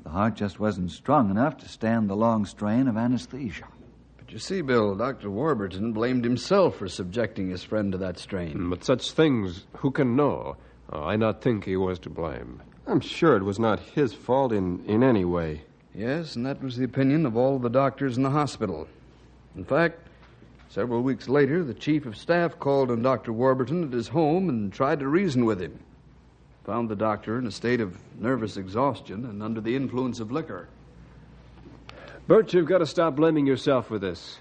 The heart just wasn't strong enough to stand the long strain of anesthesia. But you see, Bill, Dr. Warburton blamed himself for subjecting his friend to that strain. But such things, who can know? I not think he was to blame. I'm sure it was not his fault in any way. Yes, and that was the opinion of all the doctors in the hospital. In fact, several weeks later, the chief of staff called on Dr. Warburton at his home and tried to reason with him. Found the doctor in a state of nervous exhaustion and under the influence of liquor. Bert, you've got to stop blaming yourself for this.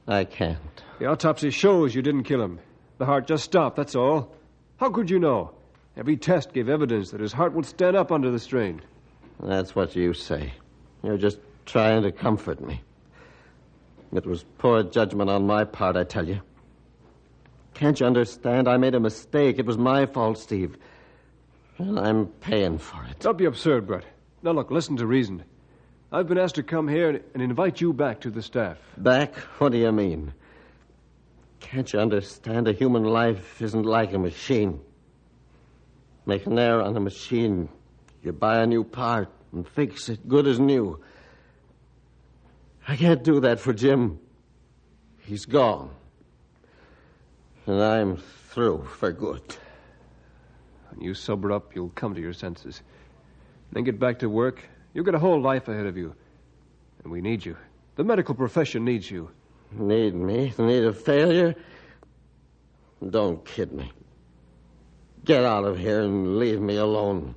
I can't. The autopsy shows you didn't kill him. The heart just stopped, that's all. How could you know? Every test gave evidence that his heart would stand up under the strain. That's what you say. You're just trying to comfort me. It was poor judgment on my part, I tell you. Can't you understand? I made a mistake. It was my fault, Steve. And I'm paying for it. Don't be absurd, Brett. Now, look, listen to reason. I've been asked to come here and invite you back to the staff. Back? What do you mean? Can't you understand? A human life isn't like a machine. Make an error on a machine. You buy a new part and fix it good as new. I can't do that for Jim. He's gone. And I'm through for good. When you sober up, you'll come to your senses. Then get back to work. You've got a whole life ahead of you. And we need you. The medical profession needs you. Need me? Need a failure? Don't kid me. Get out of here and leave me alone.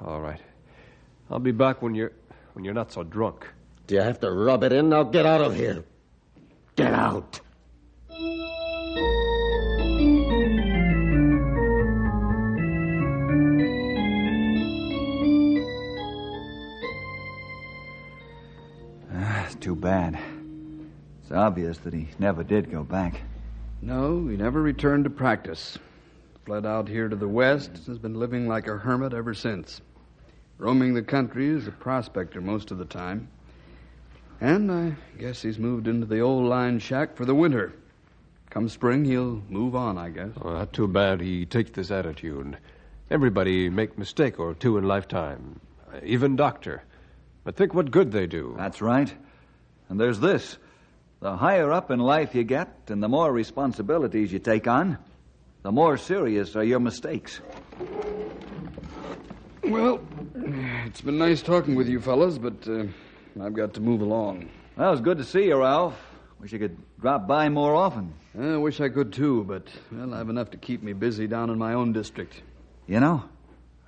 All right. I'll be back when you're not so drunk. Do you have to rub it in? Now get out of here. Get out. It's too bad. It's obvious that he never did go back. No, he never returned to practice. Fled out here to the west, has been living like a hermit ever since. Roaming the country as a prospector most of the time. And I guess he's moved into the old line shack for the winter. Come spring, he'll move on, I guess. Oh, not too bad he takes this attitude. Everybody make mistake or two in lifetime. Even doctor. But think what good they do. That's right. And there's this. The higher up in life you get and the more responsibilities you take on, the more serious are your mistakes. Well, it's been nice talking with you fellas, but I've got to move along. Well, it's good to see you, Ralph. Wish you could drop by more often. I wish I could, too, but, well, I have enough to keep me busy down in my own district. You know,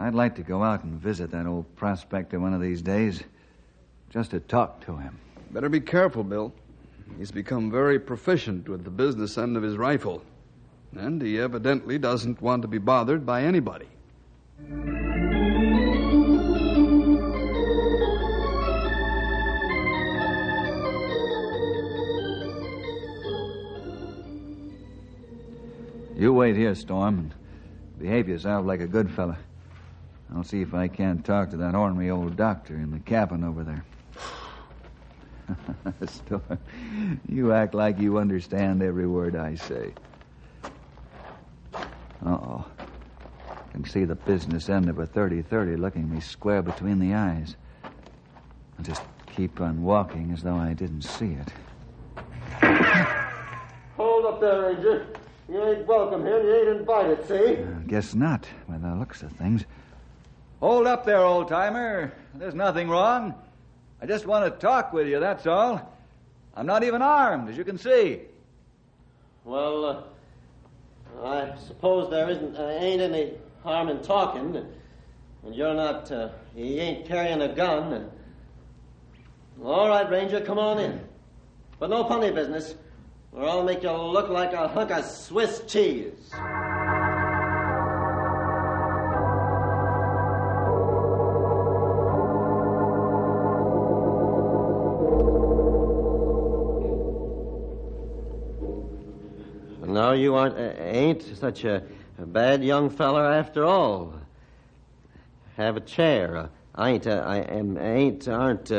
I'd like to go out and visit that old prospector one of these days, just to talk to him. Better be careful, Bill. He's become very proficient with the business end of his rifle, and he evidently doesn't want to be bothered by anybody. You wait here, Storm, and behave yourself like a good fella. I'll see if I can't talk to that ornery old doctor in the cabin over there. Storm, you act like you understand every word I say. Uh-oh. I can see the business end of a 30-30 looking me square between the eyes. I'll just keep on walking as though I didn't see it. Hold up there, Ranger. You ain't welcome here, and you ain't invited, see? Guess not, by the looks of things. Hold up there, old-timer. There's nothing wrong. I just want to talk with you, that's all. I'm not even armed, as you can see. Well, I suppose there ain't any harm in talking, and you're not, you ain't carrying a gun. All right, Ranger, come on in. But no funny business, or I'll make you look like a hunk of Swiss cheese. No, you ain't such a bad young feller after all. Have a chair. I aren't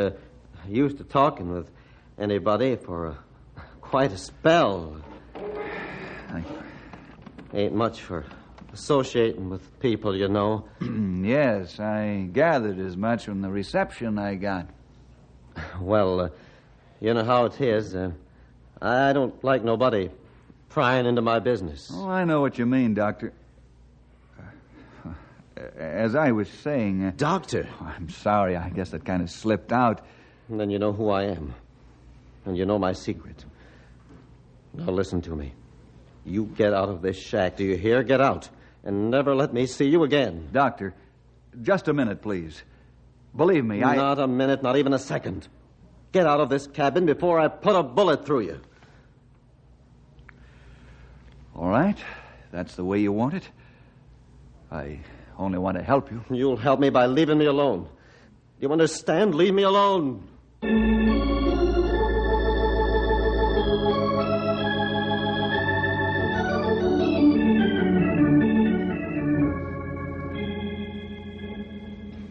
used to talking with anybody for quite a spell. Ain't much for associating with people, you know. Yes, I gathered as much from the reception I got. Well, you know how it is. I don't like nobody prying into my business. Oh, I know what you mean, Doctor. As I was saying... Doctor? I'm sorry, I guess that kind of slipped out. And then you know who I am. And you know my secret. Now listen to me. You get out of this shack, do you hear? Get out. And never let me see you again. Doctor, just a minute, please. Believe me, Not a minute, not even a second. Get out of this cabin before I put a bullet through you. All right. That's the way you want it. I only want to help you. You'll help me by leaving me alone. You understand? Leave me alone.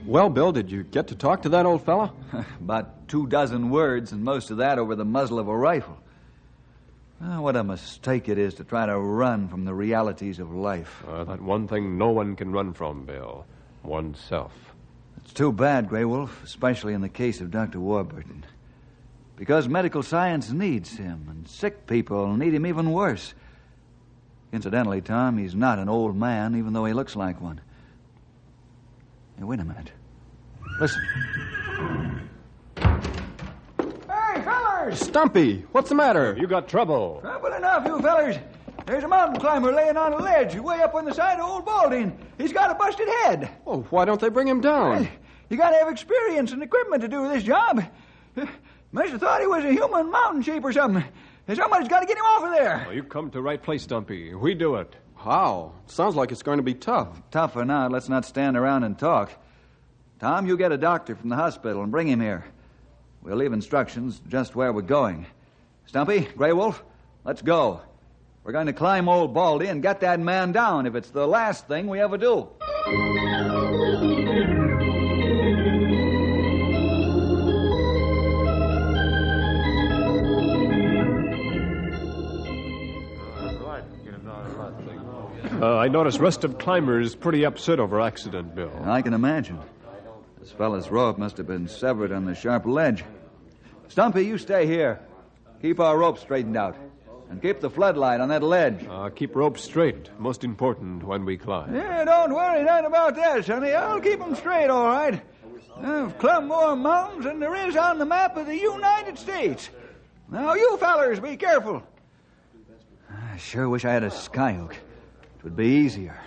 Well, Bill, did you get to talk to that old fella? About 24 words, and most of that over the muzzle of a rifle. Oh, what a mistake it is to try to run from the realities of life. That one thing no one can run from, Bill. Oneself. It's too bad, Grey Wolf, especially in the case of Dr. Warburton. Because medical science needs him, and sick people need him even worse. Incidentally, Tom, he's not an old man, even though he looks like one. Hey, wait a minute. Listen. Hey, fellers! Stumpy, what's the matter? You got trouble. Trouble enough, you fellers. There's a mountain climber laying on a ledge way up on the side of Old Balding. He's got a busted head. Well, why don't they bring him down? You got to have experience and equipment to do this job. Must have thought he was a human mountain sheep or something. Somebody's got to get him off of there. Well, you come to the right place, Stumpy. We do it. How? Sounds like it's going to be tough. Tough or not, let's not stand around and talk. Tom, you get a doctor from the hospital and bring him here. We'll leave instructions just where we're going. Stumpy, Grey Wolf, let's go. We're going to climb Old Baldy and get that man down if it's the last thing we ever do. I notice rest of climbers pretty upset over accident, Bill. I can imagine. This fella's rope must have been severed on the sharp ledge. Stumpy, you stay here. Keep our rope straightened out. And keep the floodlight on that ledge. Keep rope straight. Most important when we climb. Yeah, don't worry none about that, sonny. I'll keep 'em straight, all right. I've climbed more mountains than there is on the map of the United States. Now, you fellers, be careful. I sure wish I had a skyhook. It would be easier.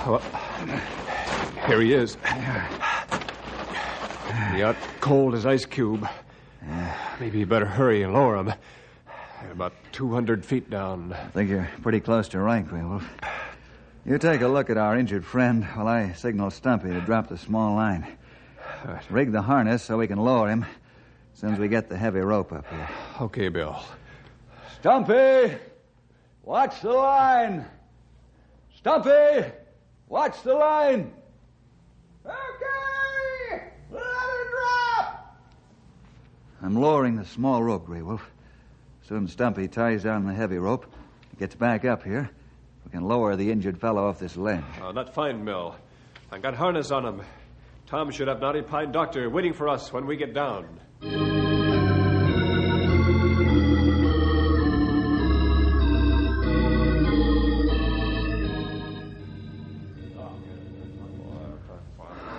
Well, here he is. He out cold as ice cube. Maybe you better hurry and lower him. About 200 feet down. I think you're pretty close to right, Grey Wolf. You take a look at our injured friend while I signal Stumpy to drop the small line. Rig the harness so we can lower him as soon as we get the heavy rope up here. Okay, Bill. Stumpy! Watch the line! Stumpy! Watch the line! Okay! Let her drop! I'm lowering the small rope, Grey Wolf. Soon Stumpy ties down the heavy rope, gets back up here. We can lower the injured fellow off this ledge. That's fine, Bill. I got harness on him. Tom should have an occupied doctor waiting for us when we get down.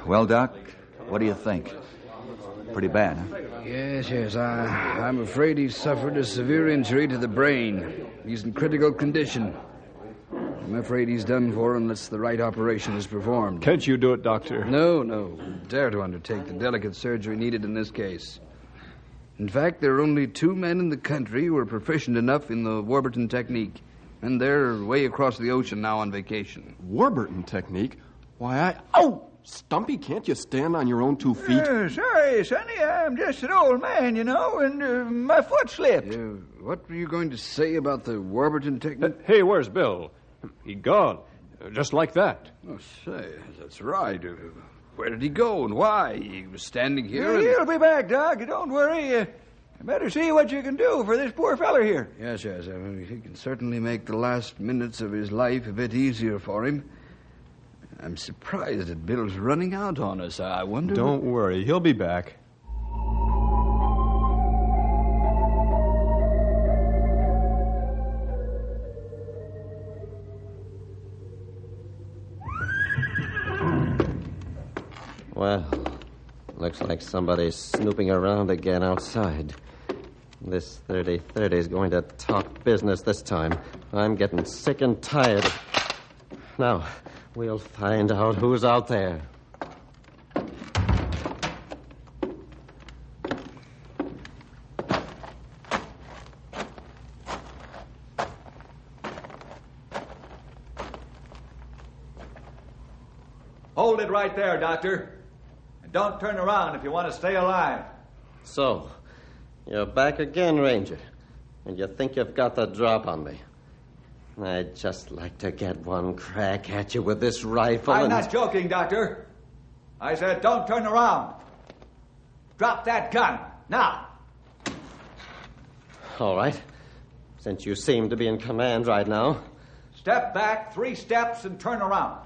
Well, Doc, what do you think? Pretty bad, huh? Yes. I'm afraid he's suffered a severe injury to the brain. He's in critical condition. I'm afraid he's done for unless the right operation is performed. Can't you do it, Doctor? No. Dare to undertake the delicate surgery needed in this case. In fact, there are only 2 men in the country who are proficient enough in the Warburton technique. And they're way across the ocean now on vacation. Warburton technique? Why, Oh! Stumpy, can't you stand on your own 2 feet? Sorry, Sonny. I'm just an old man, you know, and my foot slipped. What were you going to say about the Warburton technique? Hey, where's Bill? He gone. Just like that. Oh, say, that's right. Where did he go and why? He was standing here. He'll be back, Doc. Don't worry. You better see what you can do for this poor feller here. Yes. I mean, he can certainly make the last minutes of his life a bit easier for him. I'm surprised that Bill's running out on us. I wonder... Don't worry. He'll be back. Well, looks like somebody's snooping around again outside. This 30-30 is going to talk business this time. I'm getting sick and tired. Now, we'll find out who's out there. Hold it right there, Doctor. And don't turn around if you want to stay alive. So, you're back again, Ranger. And you think you've got the drop on me. I'd just like to get one crack at you with this rifle. I'm not joking, Doctor. I said don't turn around. Drop that gun, now. All right. Since you seem to be in command right now. Step back 3 steps and turn around.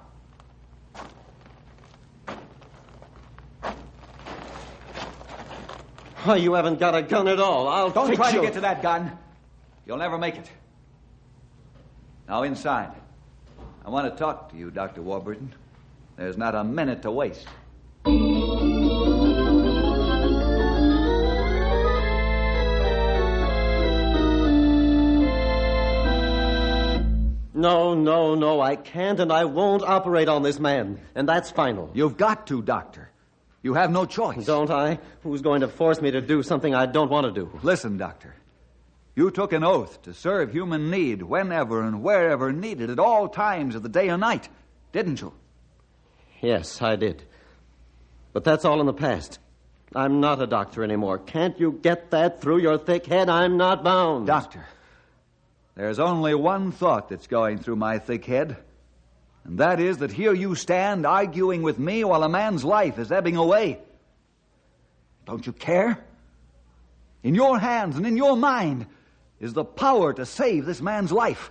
Oh, you haven't got a gun at all. Don't try to get to that gun. You'll never make it. Now inside. I want to talk to you, Dr. Warburton. There's not a minute to waste. No, I can't and I won't operate on this man. And that's final. You've got to, Doctor. You have no choice. Don't I? Who's going to force me to do something I don't want to do? Listen, Doctor. You took an oath to serve human need whenever and wherever needed at all times of the day and night, didn't you? Yes, I did. But that's all in the past. I'm not a doctor anymore. Can't you get that through your thick head? I'm not bound. Doctor, there's only one thought that's going through my thick head. And that is that here you stand arguing with me while a man's life is ebbing away. Don't you care? In your hands and in your mind is the power to save this man's life.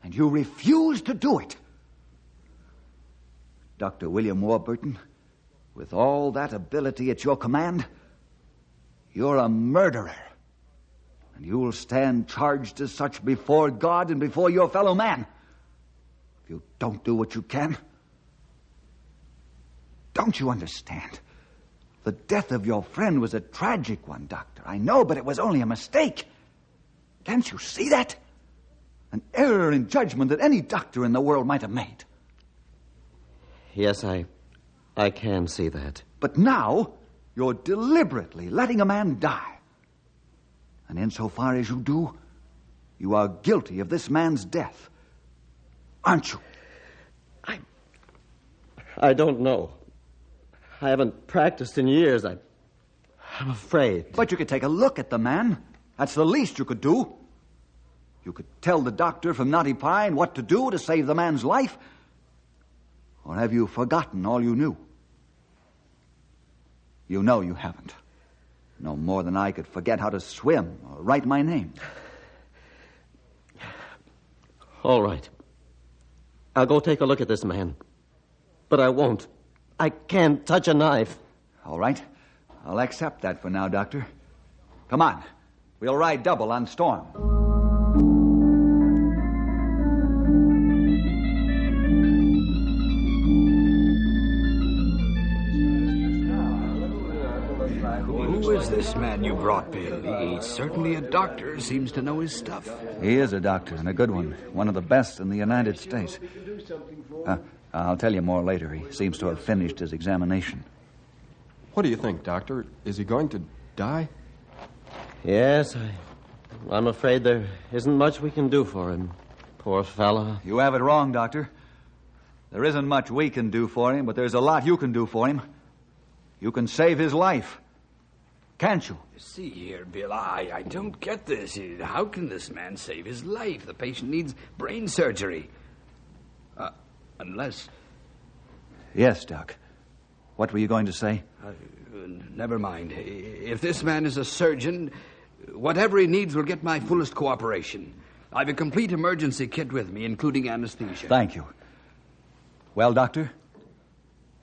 And you refuse to do it. Dr. William Warburton, with all that ability at your command, you're a murderer. And you will stand charged as such before God and before your fellow man. If you don't do what you can. Don't you understand? The death of your friend was a tragic one, Doctor. I know, but it was only a mistake. Can't you see that? An error in judgment that any doctor in the world might have made. Yes, I can see that. But now, you're deliberately letting a man die. And insofar as you do, you are guilty of this man's death. Aren't you? I don't know. I haven't practiced in years. I'm afraid. But you could take a look at the man. That's the least you could do. You could tell the doctor from Knotty Pine what to do to save the man's life. Or have you forgotten all you knew? You know you haven't. No more than I could forget how to swim or write my name. All right. I'll go take a look at this man. But I won't. I can't touch a knife. All right. I'll accept that for now, Doctor. Come on. We'll ride double on Storm. Who is this man you brought, Bill? He's certainly a doctor. Seems to know his stuff. He is a doctor, and a good one. One of the best in the United States. I'll tell you more later. He seems to have finished his examination. What do you think, Doctor? Is he going to die? Yes, I'm afraid there isn't much we can do for him. Poor fella. You have it wrong, Doctor. There isn't much we can do for him, but there's a lot you can do for him. You can save his life. Can't you? See here, Bill, I don't get this. How can this man save his life? The patient needs brain surgery. Unless... Yes, Doc. What were you going to say? Never mind. If this man is a surgeon, whatever he needs will get my fullest cooperation. I've a complete emergency kit with me, including anesthesia. Thank you. Well, Doctor,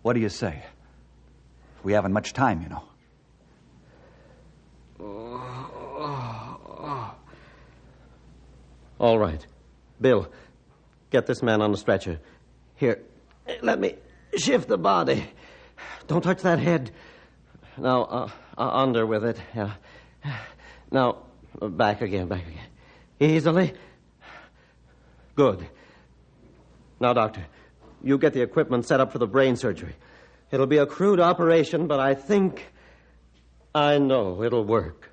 what do you say? We haven't much time, you know. All right. Bill, get this man on the stretcher. Here, let me shift the body. Don't touch that head. Now, under with it. Yeah. Now, back again. Easily. Good. Now, Doctor, you get the equipment set up for the brain surgery. It'll be a crude operation, but I think I know it'll work.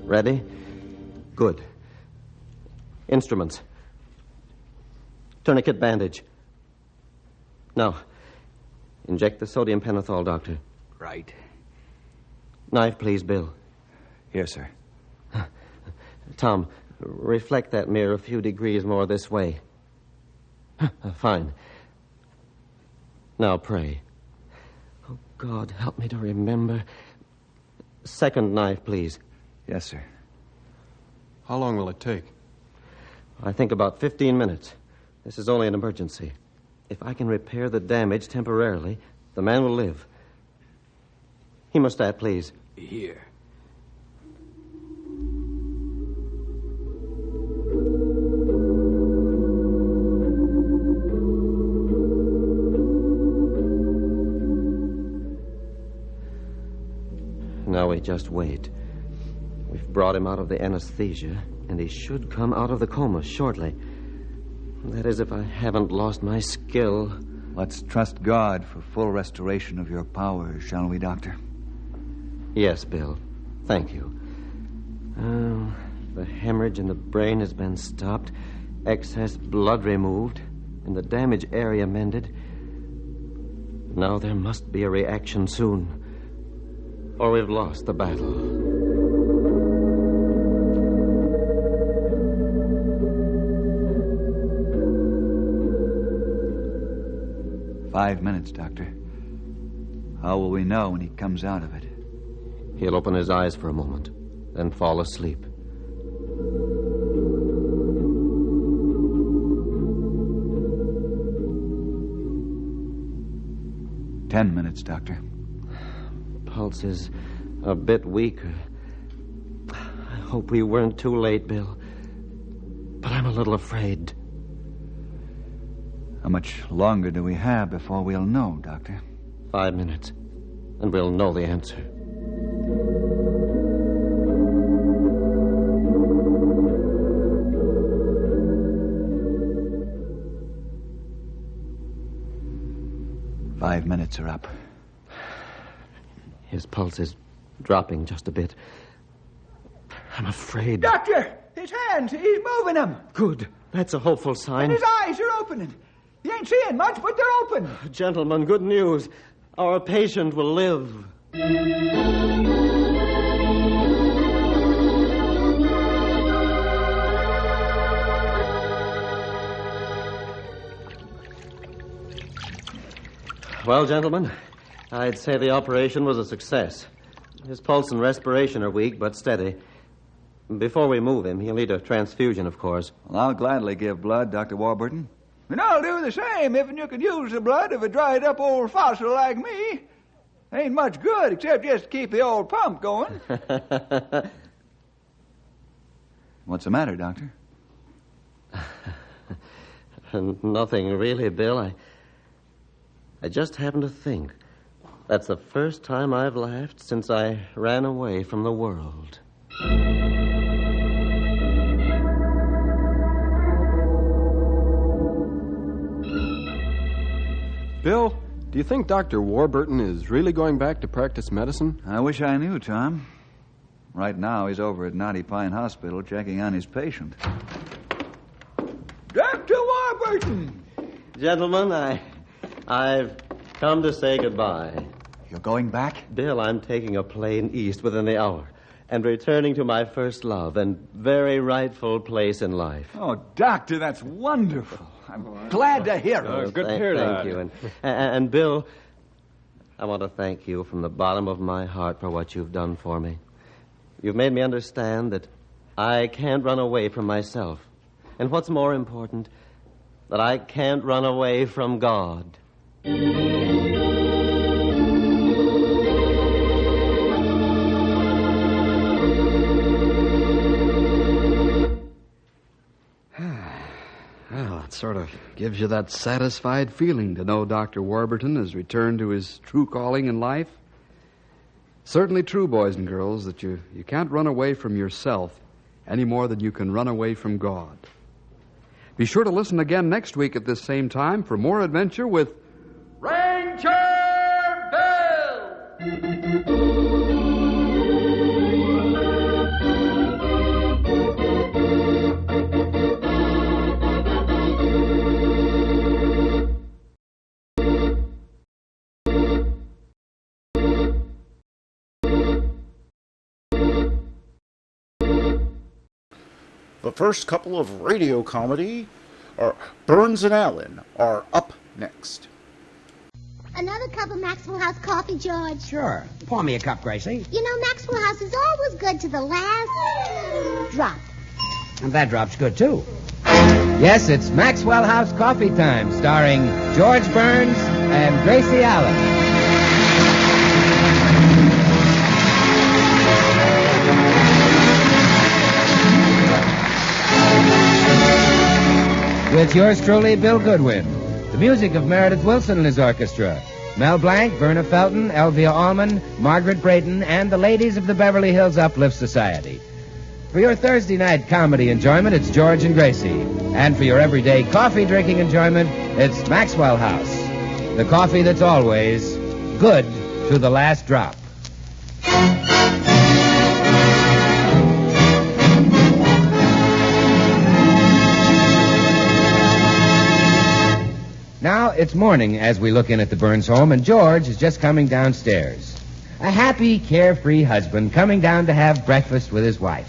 Ready? Good. Instruments. Tourniquet bandage. Now, inject the sodium pentothal, Doctor. Right. Knife, please, Bill. Here, sir. Tom, reflect that mirror a few degrees more this way. Fine. Now pray. Oh, God, help me to remember. Second knife, please. Yes, sir. How long will it take? I think about 15 minutes. This is only an emergency. If I can repair the damage temporarily, the man will live. Hemostat, please. Here. Now we just wait. We've brought him out of the anesthesia, and he should come out of the coma shortly. That is, if I haven't lost my skill. Let's trust God for full restoration of your powers, shall we, Doctor? Yes, Bill. Thank you. The hemorrhage in the brain has been stopped, excess blood removed, and the damaged area mended. Now there must be a reaction soon, or we've lost the battle. 5 minutes, Doctor. How will we know when he comes out of it? He'll open his eyes for a moment, then fall asleep. Ten minutes, Doctor. Pulse is a bit weaker. I hope we weren't too late, Bill. But I'm a little afraid. How much longer do we have before we'll know, Doctor? 5 minutes, and we'll know the answer. Five minutes are up. His pulse is dropping just a bit. I'm afraid. Doctor! His hands! He's moving them! Good. That's a hopeful sign. And his eyes are opening. You ain't seeing much, but they're open. Gentlemen, good news. Our patient will live. Well, gentlemen, I'd say the operation was a success. His pulse and respiration are weak, but steady. Before we move him, he'll need a transfusion, of course. Well, I'll gladly give blood, Dr. Warburton. And I'll do the same if you could use the blood of a dried-up old fossil like me. Ain't much good except just to keep the old pump going. What's the matter, Doctor? Nothing really, Bill. I just happened to think that's the first time I've laughed since I ran away from the world. Bill, do you think Dr. Warburton is really going back to practice medicine? I wish I knew, Tom. Right now, he's over at Knotty Pine Hospital checking on his patient. Dr. Warburton! Gentlemen, I've come to say goodbye. you're going back? Bill, I'm taking a plane east within the hour and returning to my first love and very rightful place in life. Oh, Doctor, that's wonderful. I'm glad to hear it. Good to hear that. Thank you. And Bill, I want to thank you from the bottom of my heart for what you've done for me. You've made me understand that I can't run away from myself. And what's more important, that I can't run away from God. Well, it sort of gives you that satisfied feeling to know Dr. Warburton has returned to his true calling in life. Certainly true, boys and girls, that you can't run away from yourself any more than you can run away from God. Be sure to listen again next week at this same time for more adventure with Ranger Bill! The first couple of radio comedy, or Burns and Allen, are up next. Another cup of Maxwell House coffee, George? Sure. Pour me a cup, Gracie. You know, Maxwell House is always good to the last drop. And that drop's good, too. Yes, it's Maxwell House Coffee Time, starring George Burns and Gracie Allen. With yours truly, Bill Goodwin. The music of Meredith Wilson and his orchestra. Mel Blanc, Verna Felton, Elvia Allman, Margaret Brayton, and the ladies of the Beverly Hills Uplift Society. For your Thursday night comedy enjoyment, it's George and Gracie. And for your everyday coffee-drinking enjoyment, it's Maxwell House. The coffee that's always good to the last drop. Now, it's morning as we look in at the Burns home, and George is just coming downstairs. A happy, carefree husband coming down to have breakfast with his wife.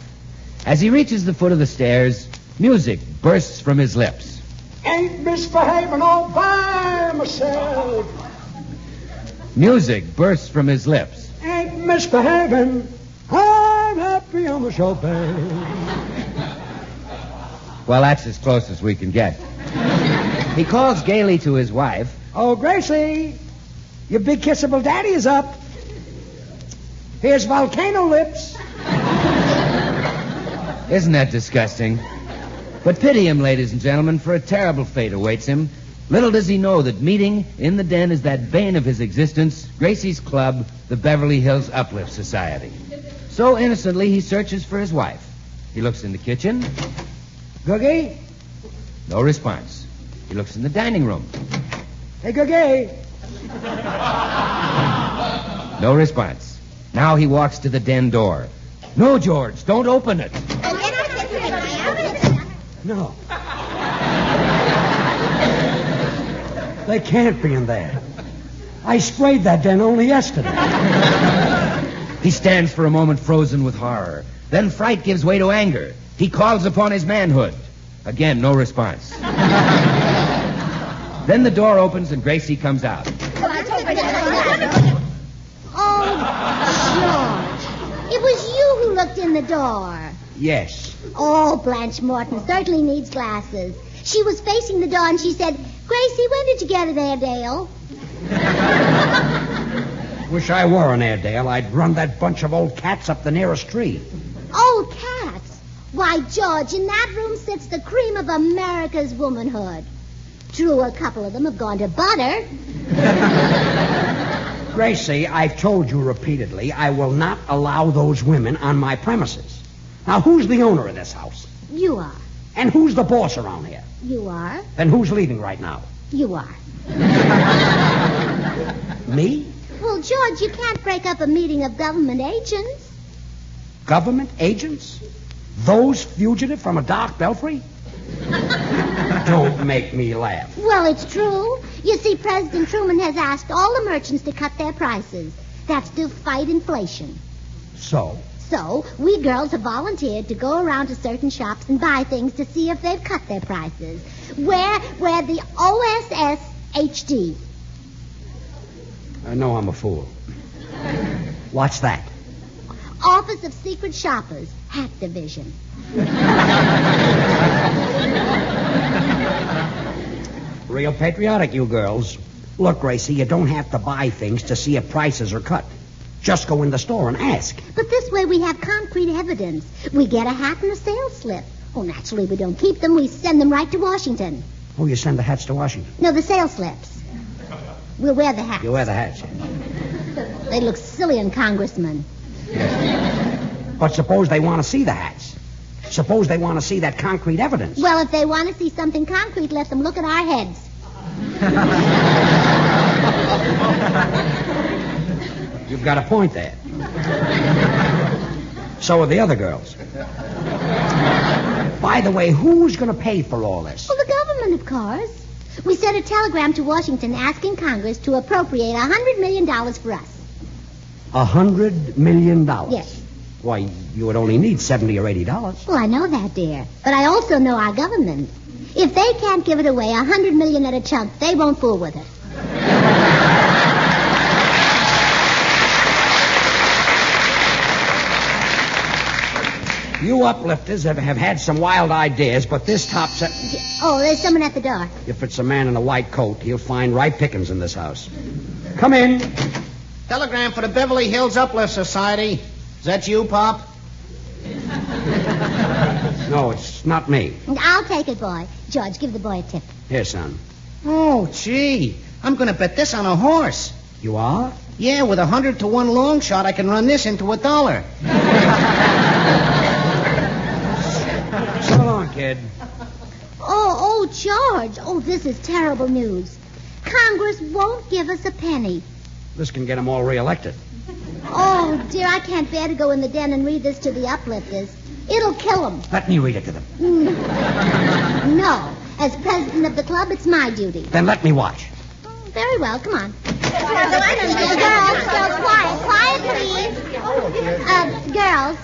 As he reaches the foot of the stairs, music bursts from his lips. Ain't misbehaving all by myself. Music bursts from his lips. Ain't misbehaving. I'm happy on the show, babe. Well, that's as close as we can get. He calls gaily to his wife. Oh, Gracie, your big kissable daddy is up. Here's volcano lips. Isn't that disgusting? But pity him, ladies and gentlemen, for a terrible fate awaits him. Little does he know that meeting in the den is that bane of his existence, Gracie's club, the Beverly Hills Uplift Society. So innocently, he searches for his wife. He looks in the kitchen. Googie? No response. He looks in the dining room. Hey, Googie. No response. Now he walks to the den door. No, George, don't open it. No. They can't be in there. I sprayed that den only yesterday. He stands for a moment frozen with horror. Then fright gives way to anger. He calls upon his manhood. Again, no response. Then the door opens and Gracie comes out. Oh, George. It was you who looked in the door. Yes. Oh, Blanche Morton certainly needs glasses. She was facing the door and she said, Gracie, when did you get it, Airedale? Wish I were an Airedale. I'd run that bunch of old cats up the nearest tree. Old cats? Why, George, in that room sits the cream of America's womanhood. True, a couple of them have gone to butter. Gracie, I've told you repeatedly I will not allow those women on my premises. Now, who's the owner of this house? You are. And who's the boss around here? You are. Then who's leading right now? You are. Me? Well, George, you can't break up a meeting of government agents. Government agents? Those fugitive from a dark belfry? Don't make me laugh. Well, it's true. You see, President Truman has asked all the merchants to cut their prices. That's to fight inflation. So? So, we girls have volunteered to go around to certain shops and buy things to see if they've cut their prices. We're the OSS HD. I know I'm a fool. What's that? Office of Secret Shoppers, Hat Division. Real patriotic, you girls. Look, Gracie, you don't have to buy things to see if prices are cut. Just go in the store and ask. But this way we have concrete evidence. We get a hat and a sales slip. Oh, naturally, we don't keep them. We send them right to Washington. Oh, you send the hats to Washington? No, the sales slips. We'll wear the hats. You wear the hats. They look silly on congressmen. But suppose they want to see the hats. Suppose they want to see that concrete evidence. Well, if they want to see something concrete, let them look at our heads. You've got a point there. So are the other girls. By the way, who's going to pay for all this? Well, the government, of course. We sent a telegram to Washington asking Congress to appropriate $100 million for us. $100 million? Yes. Why, you would only need $70 or $80. Well, I know that, dear. But I also know our government. If they can't give it away $100 million at a chunk, they won't fool with it. You uplifters have had some wild ideas, but this tops it. Oh, there's someone at the door. If it's a man in a white coat, he'll find ripe pickings in this house. Come in. Telegram for the Beverly Hills Uplift Society. Is that you, Pop? No, it's not me. I'll take it, boy. George, give the boy a tip. Here, son. Oh, gee. I'm going to bet this on a horse. You are? Yeah, with 100 to 1 long shot, I can run this into $1. So long, kid. Oh, George. Oh, this is terrible news. Congress won't give us a penny. This can get them all reelected. Oh, dear, I can't bear to go in the den and read this to the uplifters. It'll kill them. Let me read it to them. No. As president of the club, it's my duty. Then let me watch. Very well. Come on. Girls, quiet, please. Girls,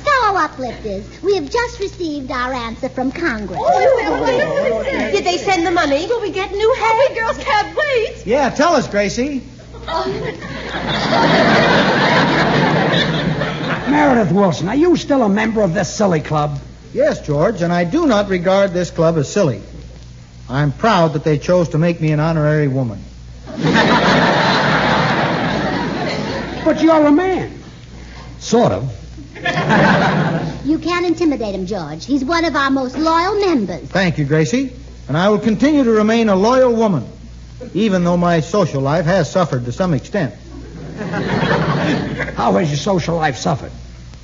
fellow uplifters, we have just received our answer from Congress. Did they send the money? Will we get new hair? We girls can't wait. Yeah, tell us, Gracie. Meredith Wilson, are you still a member of this silly club? Yes, George, and I do not regard this club as silly. I'm proud that they chose to make me an honorary woman. But you're a man. Sort of. You can't intimidate him, George. He's one of our most loyal members. Thank you, Gracie. And I will continue to remain a loyal woman, even though my social life has suffered to some extent. How has your social life suffered?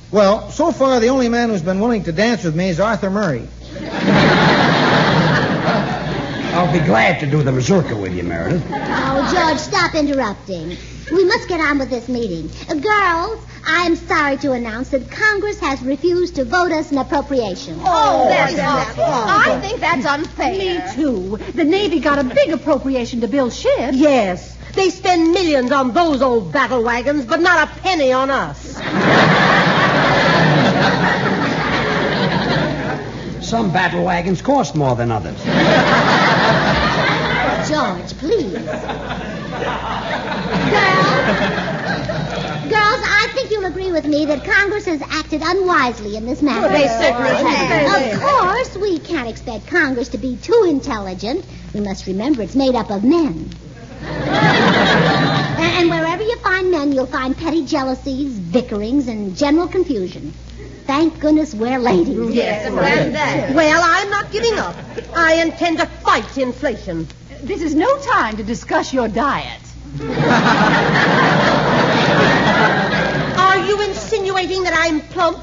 Well, so far the only man who's been willing to dance with me is Arthur Murray. I'll be glad to do the mazurka with you, Meredith. Oh, George, stop interrupting. We must get on with this meeting. Girls, I am sorry to announce that Congress has refused to vote us an appropriation. Oh, that's awful. I think that's unfair. Me too. The Navy got a big appropriation to build ships. Yes. They spend millions on those old battle wagons, but not a penny on us. Some battle wagons cost more than others. George, please. Girls, I think you'll agree with me that Congress has acted unwisely in this matter. They certainly have. Of course, we can't expect Congress to be too intelligent. We must remember it's made up of men. And wherever you find men, you'll find petty jealousies, bickerings, and general confusion. Thank goodness we're ladies. Yes, I'm glad of that. Well, I'm not giving up. I intend to fight inflation. This is no time to discuss your diet. Are you insinuating that I'm plump?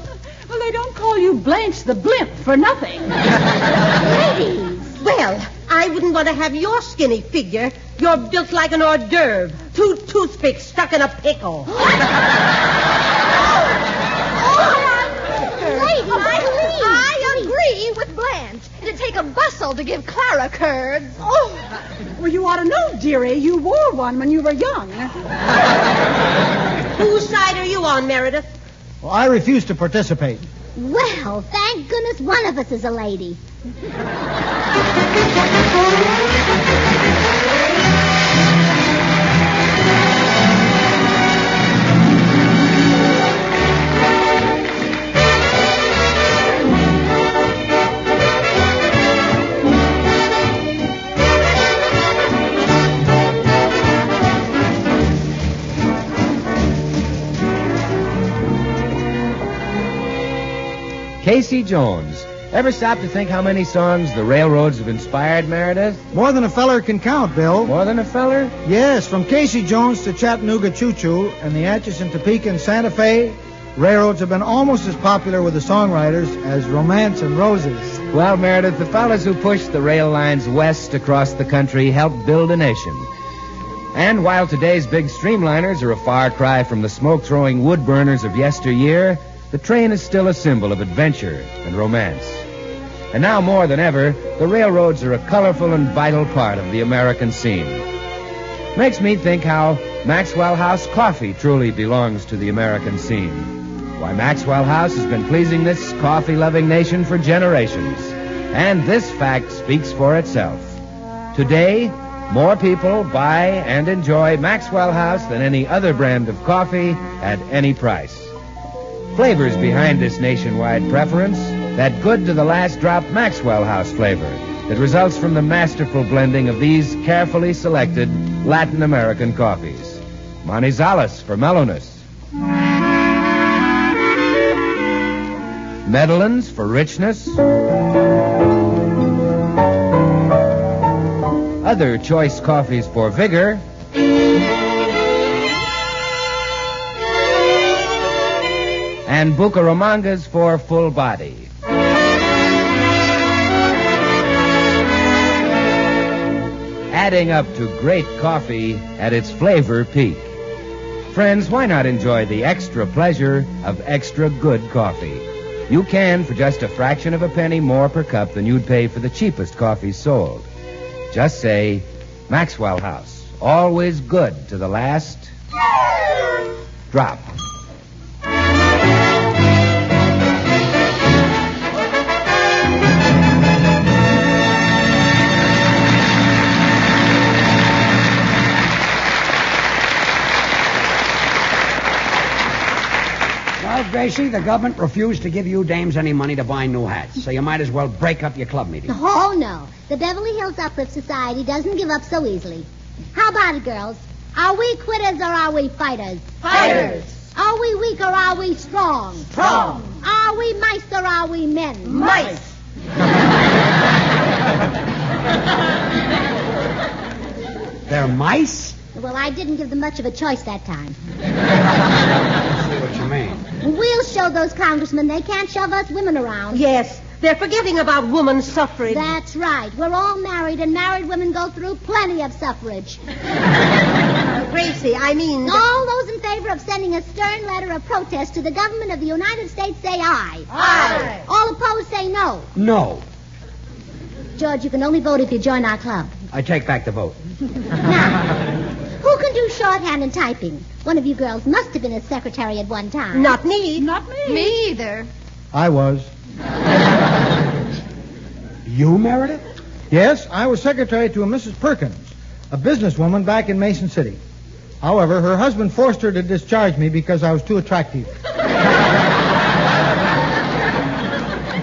Well, they don't call you Blanche the Blimp for nothing. Ladies! Well, I wouldn't want to have your skinny figure. You're built like an hors d'oeuvre. 2 toothpicks stuck in a pickle. Ladies, please. I agree. free with Blanche. It'd take a bustle to give Clara curds. Oh, well, you ought to know, dearie. You wore one when you were young. Whose side are you on, Meredith? Well, I refuse to participate. Well, thank goodness one of us is a lady. Casey Jones. Ever stop to think how many songs the railroads have inspired, Meredith? More than a feller can count, Bill. More than a feller? Yes, from Casey Jones to Chattanooga Choo Choo and the Atchison, Topeka, and Santa Fe, railroads have been almost as popular with the songwriters as Romance and Roses. Well, Meredith, the fellas who pushed the rail lines west across the country helped build a nation. And while today's big streamliners are a far cry from the smoke-throwing wood burners of yesteryear, the train is still a symbol of adventure and romance. And now more than ever, the railroads are a colorful and vital part of the American scene. Makes me think how Maxwell House coffee truly belongs to the American scene. Why, Maxwell House has been pleasing this coffee-loving nation for generations. And this fact speaks for itself. Today, more people buy and enjoy Maxwell House than any other brand of coffee at any price. Flavors behind this nationwide preference, that good-to-the-last-drop Maxwell House flavor that results from the masterful blending of these carefully selected Latin American coffees. Manizales for mellowness. Medellins for richness. Other choice coffees for vigor. And Bucaramangas for full body. Adding up to great coffee at its flavor peak. Friends, why not enjoy the extra pleasure of extra good coffee? You can for just a fraction of a penny more per cup than you'd pay for the cheapest coffee sold. Just say, Maxwell House, always good to the last drop. Well, Gracie, the government refused to give you dames any money to buy new hats, so you might as well break up your club meeting. Oh, no. The Beverly Hills Uplift Society doesn't give up so easily. How about it, girls? Are we quitters or are we fighters? Fighters. Are we weak or are we strong? Strong. Are we mice or are we men? Mice. They're mice? Well, I didn't give them much of a choice that time. I see what you mean. We'll show those congressmen they can't shove us women around. Yes, they're forgetting about women's suffrage. That's right. We're all married, and married women go through plenty of suffrage. Gracie, I mean... All those in favor of sending a stern letter of protest to the government of the United States say aye. Aye. All opposed say no. No. George, you can only vote if you join our club. I take back the vote. Now, who can do shorthand and typing? One of you girls must have been a secretary at one time. Not me. Not me. Me either. I was. You, Meredith? Yes, I was secretary to a Mrs. Perkins, a businesswoman back in Mason City. However, her husband forced her to discharge me because I was too attractive.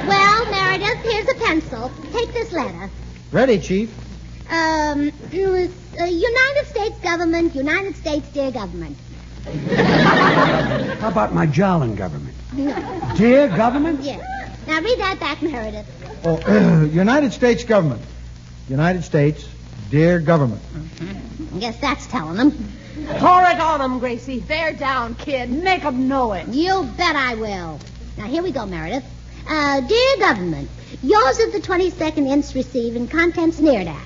Well, Meredith, here's a pencil. Take this letter. Ready, Chief. United States government, United States dear government. How about my Jolin government? Dear government? Yes. Now read that back, Meredith. Oh, United States government. United States, dear government. I guess that's telling them. Pour it on them, Gracie. Bear down, kid. Make 'em know it. You bet I will. Now, here we go, Meredith. Dear government, yours of the 22nd inst. Received and contents sneered at.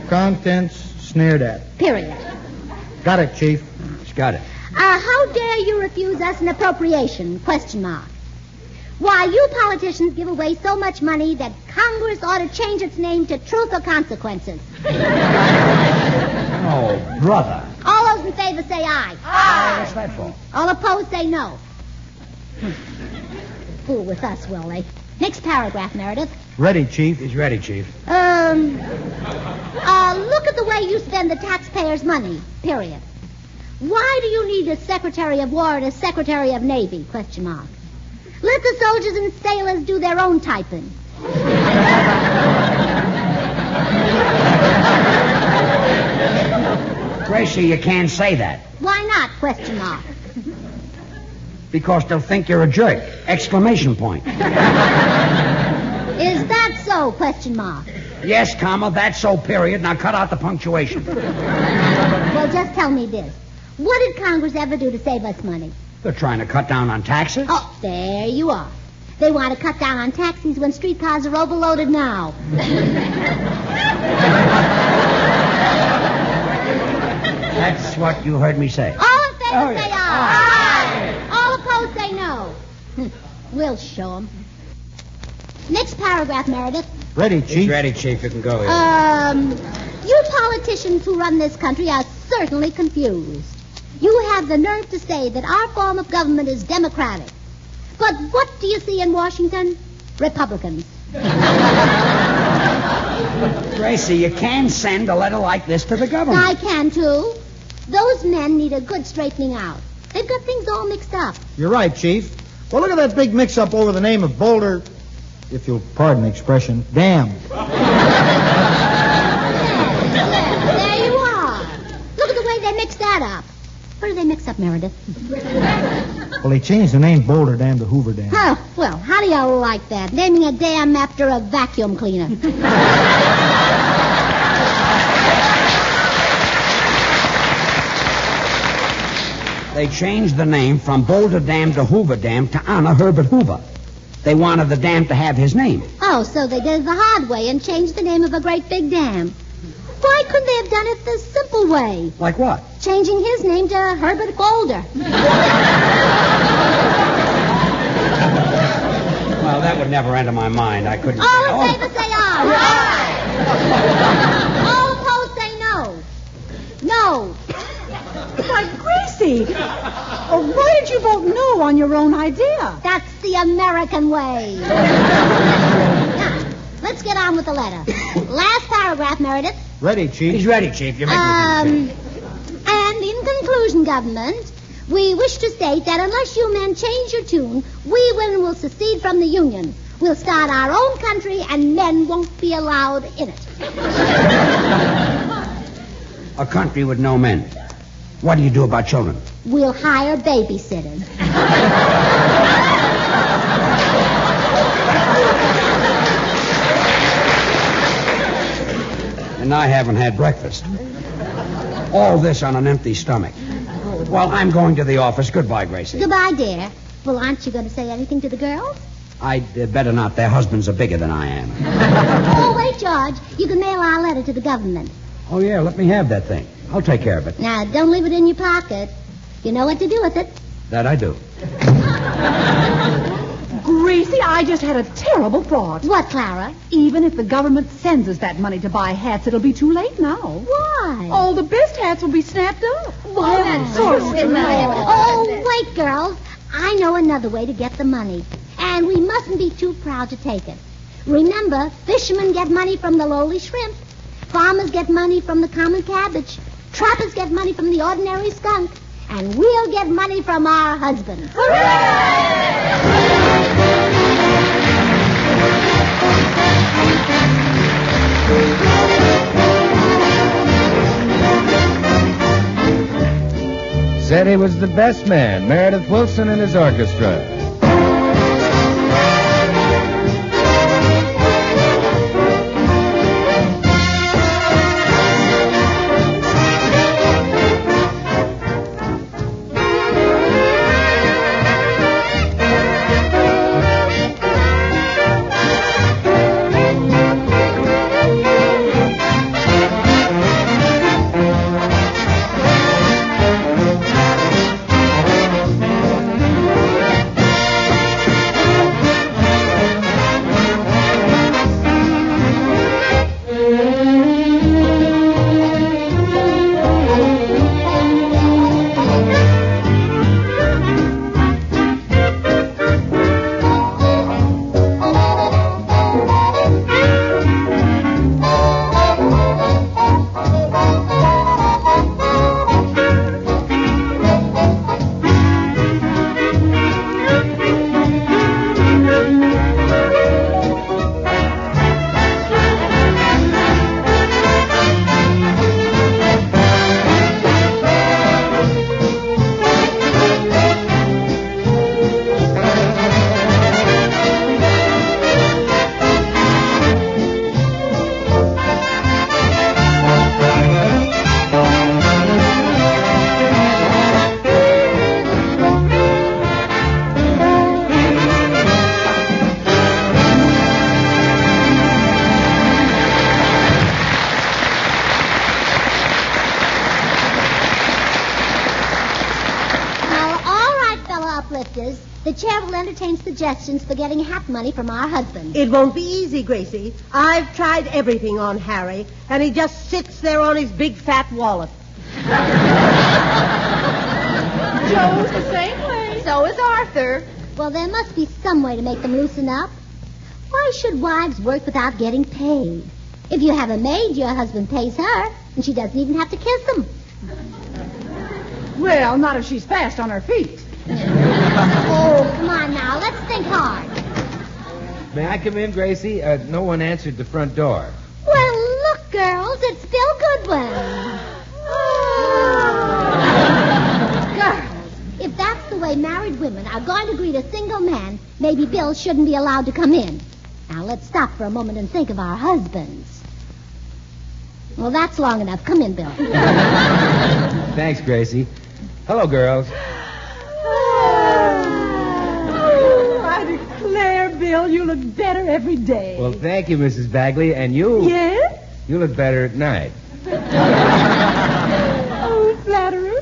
Contents sneered at. Period. Got it, Chief. She's got it. How How dare you refuse us an appropriation? Question mark. Why, you politicians give away so much money that Congress ought to change its name to Truth or Consequences. Oh, brother. All those in favor say aye. Aye. What's that for? All opposed say no. Fool with us, will they? Next paragraph, Meredith. Ready, Chief. He's ready, Chief. Look at the way you spend the taxpayers' money, period. Why do you need a Secretary of War and a Secretary of Navy? Question mark. Let the soldiers and sailors do their own typing. Gracie, you can't say that. Why not? Question mark. Because they'll think you're a jerk. Exclamation point. Is that so? Question mark. Yes, comma, that's so, period. Now cut out the punctuation. Well, just tell me this. What did Congress ever do to save us money? They're trying to cut down on taxes. Oh, there you are. They want to cut down on taxis when streetcars are overloaded now. That's what you heard me say. All in favor say aye. All opposed say no. We'll show them. Next paragraph, Meredith. Ready, Chief. He's ready, Chief. You can go here. You politicians who run this country are certainly confused. You have the nerve to say that our form of government is democratic. But what do you see in Washington? Republicans. Gracie, you can send a letter like this to the government. I can, too. Those men need a good straightening out. They've got things all mixed up. You're right, Chief. Well, look at that big mix-up over the name of Boulder, if you'll pardon the expression, Dam. There you are. Look at the way they mixed that up. What did they mix up, Meredith? Well, they changed the name Boulder Dam to Hoover Dam. Oh, well, how do you like that? Naming a dam after a vacuum cleaner. They changed the name from Boulder Dam to Hoover Dam to honor Herbert Hoover. They wanted the dam to have his name. Oh, so they did it the hard way and changed the name of a great big dam. Why couldn't they have done it the simple way? Like what? Changing his name to Herbert Boulder. Well, that would never enter my mind. I couldn't... All in favor say aye. All opposed say no. No. Why, Gracie, why did you vote no on your own idea? That's the American way. Now, let's get on with the letter. Last paragraph, Meredith. Ready, Chief. He's ready, Chief. You make me And in conclusion, government, we wish to state that unless you men change your tune, we women will secede from the Union. We'll start our own country, and men won't be allowed in it. A country with no men. What do you do about children? We'll hire babysitters. And I haven't had breakfast. All this on an empty stomach. Well, I'm going to the office. Goodbye, Gracie. Goodbye, dear. Well, aren't you going to say anything to the girls? I'd better not. Their husbands are bigger than I am. Oh, wait, George. You can mail our letter to the government. Oh, yeah, let me have that thing. I'll take care of it. Now, don't leave it in your pocket. You know what to do with it. That I do. Gracie, I just had a terrible thought. What, Clara? Even if the government sends us that money to buy hats, it'll be too late now. Why? All the best hats will be snapped up. Why, that's so silly. Oh, wait, girls. I know another way to get the money. And we mustn't be too proud to take it. Remember, fishermen get money from the lowly shrimp. Farmers get money from the common cabbage. Trappers get money from the ordinary skunk. And we'll get money from our husbands. Said he was the best man, Meredith Wilson and his orchestra. entertain suggestions for getting hat money from our husbands. It won't be easy, Gracie. I've tried everything on Harry, and he just sits there on his big fat wallet. Joe's the same way. So is Arthur. Well, there must be some way to make them loosen up. Why should wives work without getting paid? If you have a maid, your husband pays her, and she doesn't even have to kiss them. Well, not if she's fast on her feet. Oh, come on now. Let's think hard. May I come in, Gracie? No one answered the front door. Well, look, girls, it's Bill Goodwin. Girls, if that's the way married women are going to greet a single man, maybe Bill shouldn't be allowed to come in. Now, let's stop for a moment and think of our husbands. Well, that's long enough. Come in, Bill. Thanks, Gracie. Hello, girls. Oh, I declare, Bill, you look better every day. Well, thank you, Mrs. Bagley. And you... Yes? You look better at night. Oh, flatterer.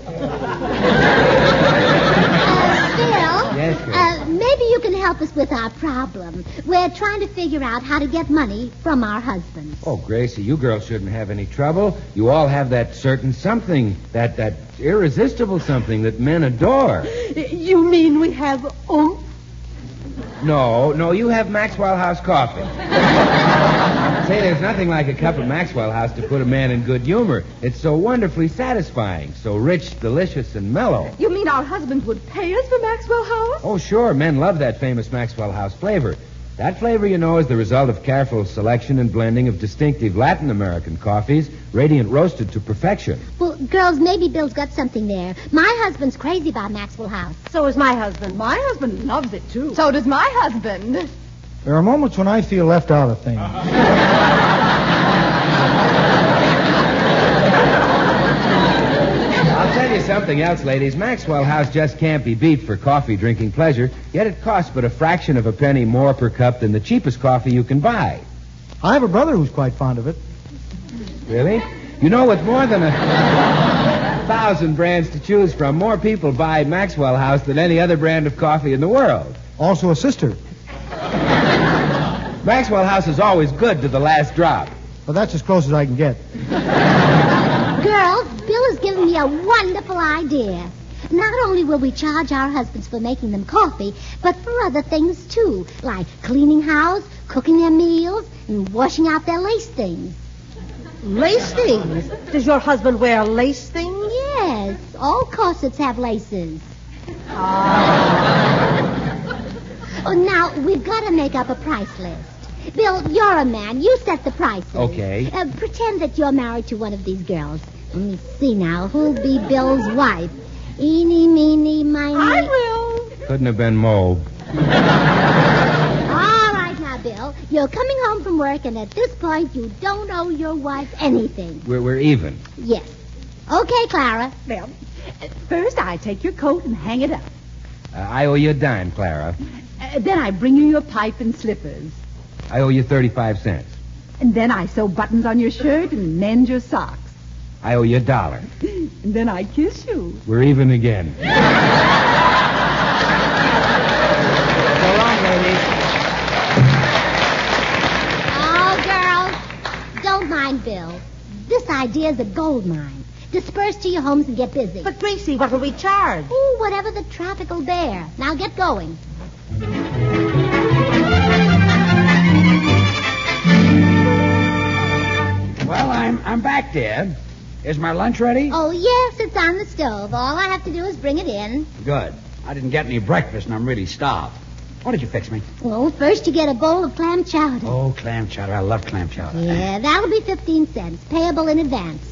Bill? Yes, Gracie. Maybe you can help us with our problem. We're trying to figure out how to get money from our husbands. Oh, Gracie, you girls shouldn't have any trouble. You all have that certain something, that irresistible something that men adore. You mean we have oomph? No, you have Maxwell House coffee. Say, there's nothing like a cup of Maxwell House to put a man in good humor. It's so wonderfully satisfying, so rich, delicious, and mellow. You mean our husbands would pay us for Maxwell House? Oh, sure, men love that famous Maxwell House flavor. That flavor, you know, is the result of careful selection and blending of distinctive Latin American coffees, radiant roasted to perfection. Well, girls, maybe Bill's got something there. My husband's crazy about Maxwell House. So is my husband. My husband loves it, too. So does my husband. There are moments when I feel left out of things. I'll tell you something else, ladies. Maxwell House just can't be beat for coffee drinking pleasure, yet it costs but a fraction of a penny more per cup than the cheapest coffee you can buy. I have a brother who's quite fond of it. Really? You know, with more than 1,000 brands to choose from, more people buy Maxwell House than any other brand of coffee in the world. Also a sister. Maxwell House is always good to the last drop. Well, that's as close as I can get. Girls, Bill has given me a wonderful idea. Not only will we charge our husbands for making them coffee, but for other things, too, like cleaning house, cooking their meals, and washing out their lace things. Lace things? Does your husband wear lace things? Yes, all corsets have laces. Oh, now, we've got to make up a price list. Bill, you're a man. You set the prices. Okay. Pretend that you're married to one of these girls. Let me see now. Who'll be Bill's wife? Eeny, meeny, miny. I will. Couldn't have been Mo. All right now, Bill. You're coming home from work, and at this point, you don't owe your wife anything. We're even. Yes. Okay, Clara. Well, first I take your coat and hang it up. I owe you a dime, Clara. Then I bring you your pipe and slippers. I owe you 35 cents. And then I sew buttons on your shirt and mend your socks. I owe you $1. And then I kiss you. We're even again. So long, ladies. Oh, girls, don't mind Bill. This idea is a gold mine. Disperse to your homes and get busy. But, Gracie, what will we charge? Ooh, whatever the traffic will bear. Now get going. Well, I'm back, dear. Is my lunch ready? Oh, yes, it's on the stove. All I have to do is bring it in. Good. I didn't get any breakfast, and I'm really starved. What did you fix me? Well, first you get a bowl of clam chowder. Oh, clam chowder. I love clam chowder. Yeah, that'll be 15 cents, payable in advance.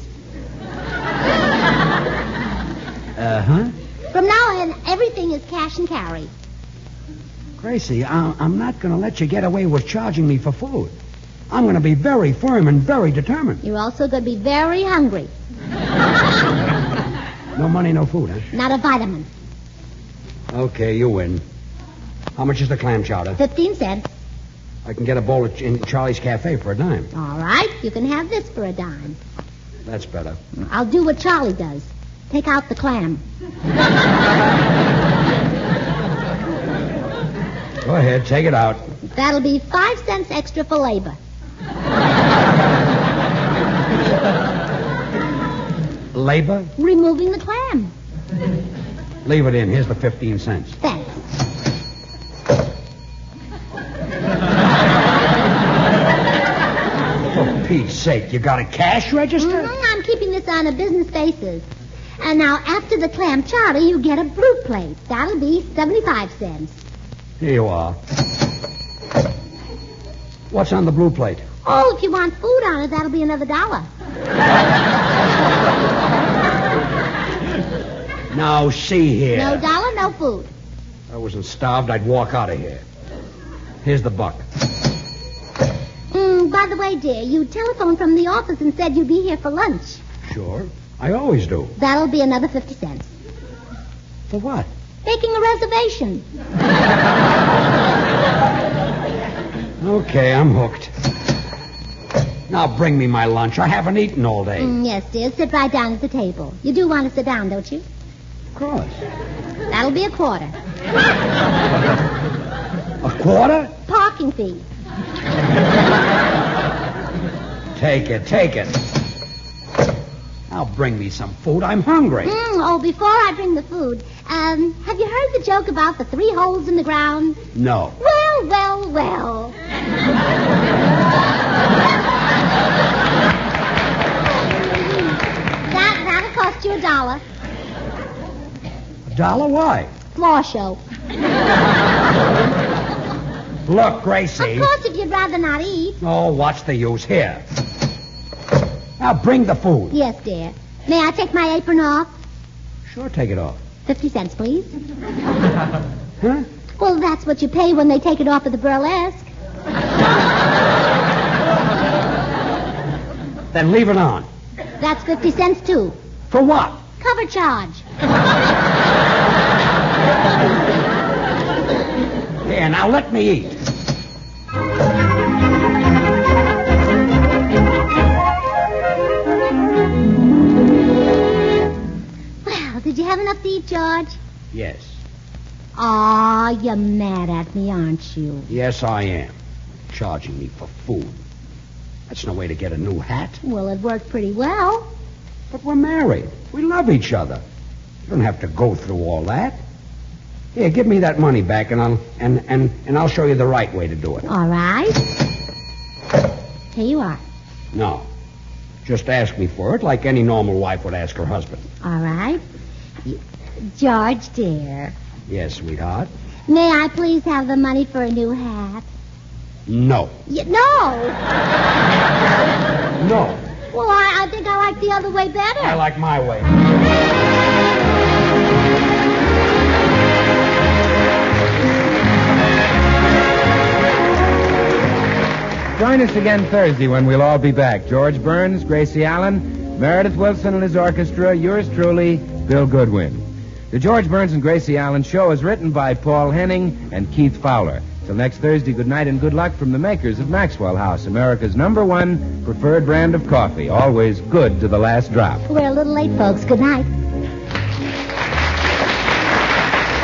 Uh-huh. From now on, everything is cash and carry. Gracie, I'm not going to let you get away with charging me for food. I'm going to be very firm and very determined. You're also going to be very hungry. No money, no food, huh? Not a vitamin. Okay, you win. How much is the clam chowder? 15 cents. I can get a bowl in Charlie's Cafe for a dime. All right, you can have this for a dime. That's better. I'll do what Charlie does. Take out the clam. Go ahead, take it out. That'll be 5 cents extra for labor. Labor? Removing the clam. Leave it in. Here's the 15 cents. Thanks. For Pete's sake, you got a cash register? I'm keeping this on a business basis. And now, after the clam chowder, you get a blue plate. That'll be 75 cents. Here you are. What's on the blue plate? Oh, if you want food on it, that'll be another $1. Now, see here. No dollar, no food. If I wasn't starved, I'd walk out of here. Here's the buck. By the way, dear, you telephoned from the office and said you'd be here for lunch. Sure. I always do. That'll be another 50 cents. For what? Making a reservation. Okay, I'm hooked. Now bring me my lunch. I haven't eaten all day. Yes, dear. Sit right down at the table. You do want to sit down, don't you? Of course. That'll be a quarter. A quarter? Parking fee. Take it. Now bring me some food. I'm hungry. Before I bring the food, have you heard the joke about the 3 holes in the ground? No. Well. That'll cost you $1. $1? Why? Floor show. Look, Gracie. Of course, if you'd rather not eat. Oh, what's the use? Here. Now bring the food. Yes, dear. May I take my apron off? Sure, take it off. 50 cents, please. Huh? Well, that's what you pay when they take it off at the burlesque. Then leave it on. That's 50 cents, too. For what? Cover charge. Here, now let me eat. Well, did you have enough to eat, George? Yes. Aw, you're mad at me, aren't you? Yes, I am. Charging me for food. That's no way to get a new hat. Well, it worked pretty well. But we're married. We love each other. You don't have to go through all that. Here, give me that money back, and I'll show you the right way to do it. All right. Here you are. No. Just ask me for it like any normal wife would ask her husband. All right. George, dear. Yes, sweetheart? May I please have the money for a new hat? No. No! No. Well, I think I like the other way better. I like my way. Join us again Thursday when we'll all be back. George Burns, Gracie Allen, Meredith Wilson and his orchestra, yours truly, Bill Goodwin. The George Burns and Gracie Allen show is written by Paul Henning and Keith Fowler. Till next Thursday, good night and good luck from the makers of Maxwell House, America's #1 preferred brand of coffee. Always good to the last drop. We're a little late, folks. Good night.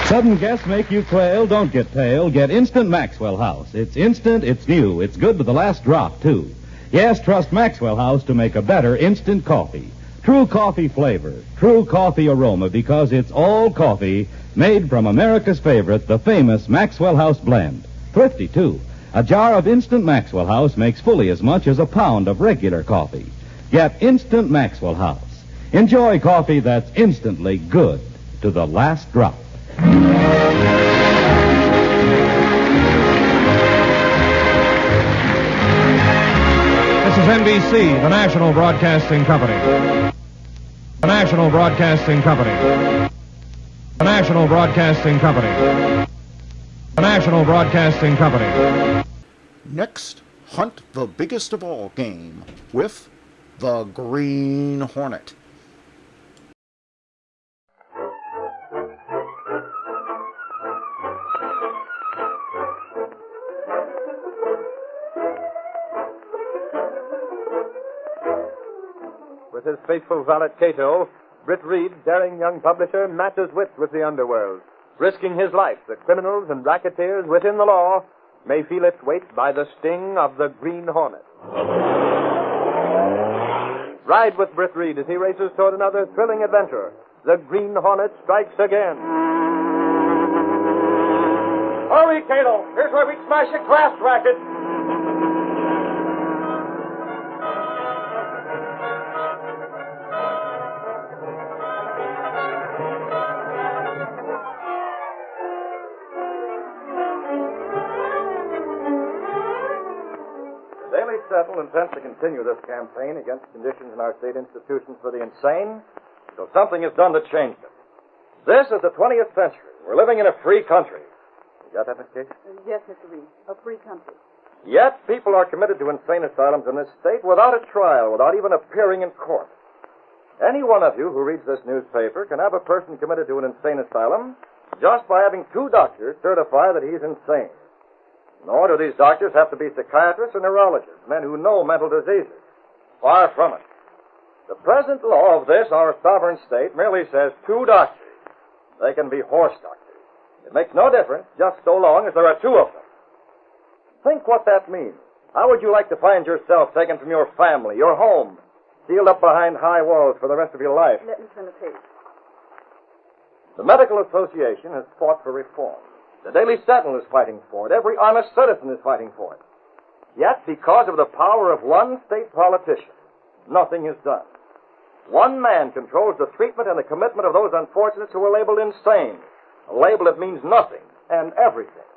Sudden guests make you quail, don't get pale. Get instant Maxwell House. It's instant, it's new, it's good to the last drop, too. Yes, trust Maxwell House to make a better instant coffee. True coffee flavor, true coffee aroma, because it's all coffee made from America's favorite, the famous Maxwell House blend. Thrifty, too. A jar of instant Maxwell House makes fully as much as a pound of regular coffee. Get instant Maxwell House. Enjoy coffee that's instantly good to the last drop. This is NBC, the National Broadcasting Company. The National Broadcasting Company. The National Broadcasting Company. The National Broadcasting Company. Next, hunt the biggest of all game with the Green Hornet. With his faithful valet Cato, Britt Reed, daring young publisher, matches wit with the underworld. risking his life that criminals and racketeers within the law may feel its weight by the sting of the Green Hornet. Ride with Britt Reed as he races toward another thrilling adventure. The Green Hornet strikes again. Hurry, Cato. Here's where we smash a glass racket. The Daily Sentinel intends to continue this campaign against conditions in our state institutions for the insane until something is done to change them. This is the 20th century. We're living in a free country. You got that, Miss Case? Yes, Mr. Reed. A free country. Yet people are committed to insane asylums in this state without a trial, without even appearing in court. Any one of you who reads this newspaper can have a person committed to an insane asylum just by having two doctors certify that he's insane. Nor do these doctors have to be psychiatrists or neurologists, men who know mental diseases. Far from it. The present law of this, our sovereign state, merely says two doctors. They can be horse doctors. It makes no difference, just so long as there are two of them. Think what that means. How would you like to find yourself taken from your family, your home, sealed up behind high walls for the rest of your life? Let me turn the page. The Medical Association has fought for reform. The Daily Sentinel is fighting for it. Every honest citizen is fighting for it. Yet, because of the power of one state politician, nothing is done. One man controls the treatment and the commitment of those unfortunates who are labeled insane. A label that means nothing and everything.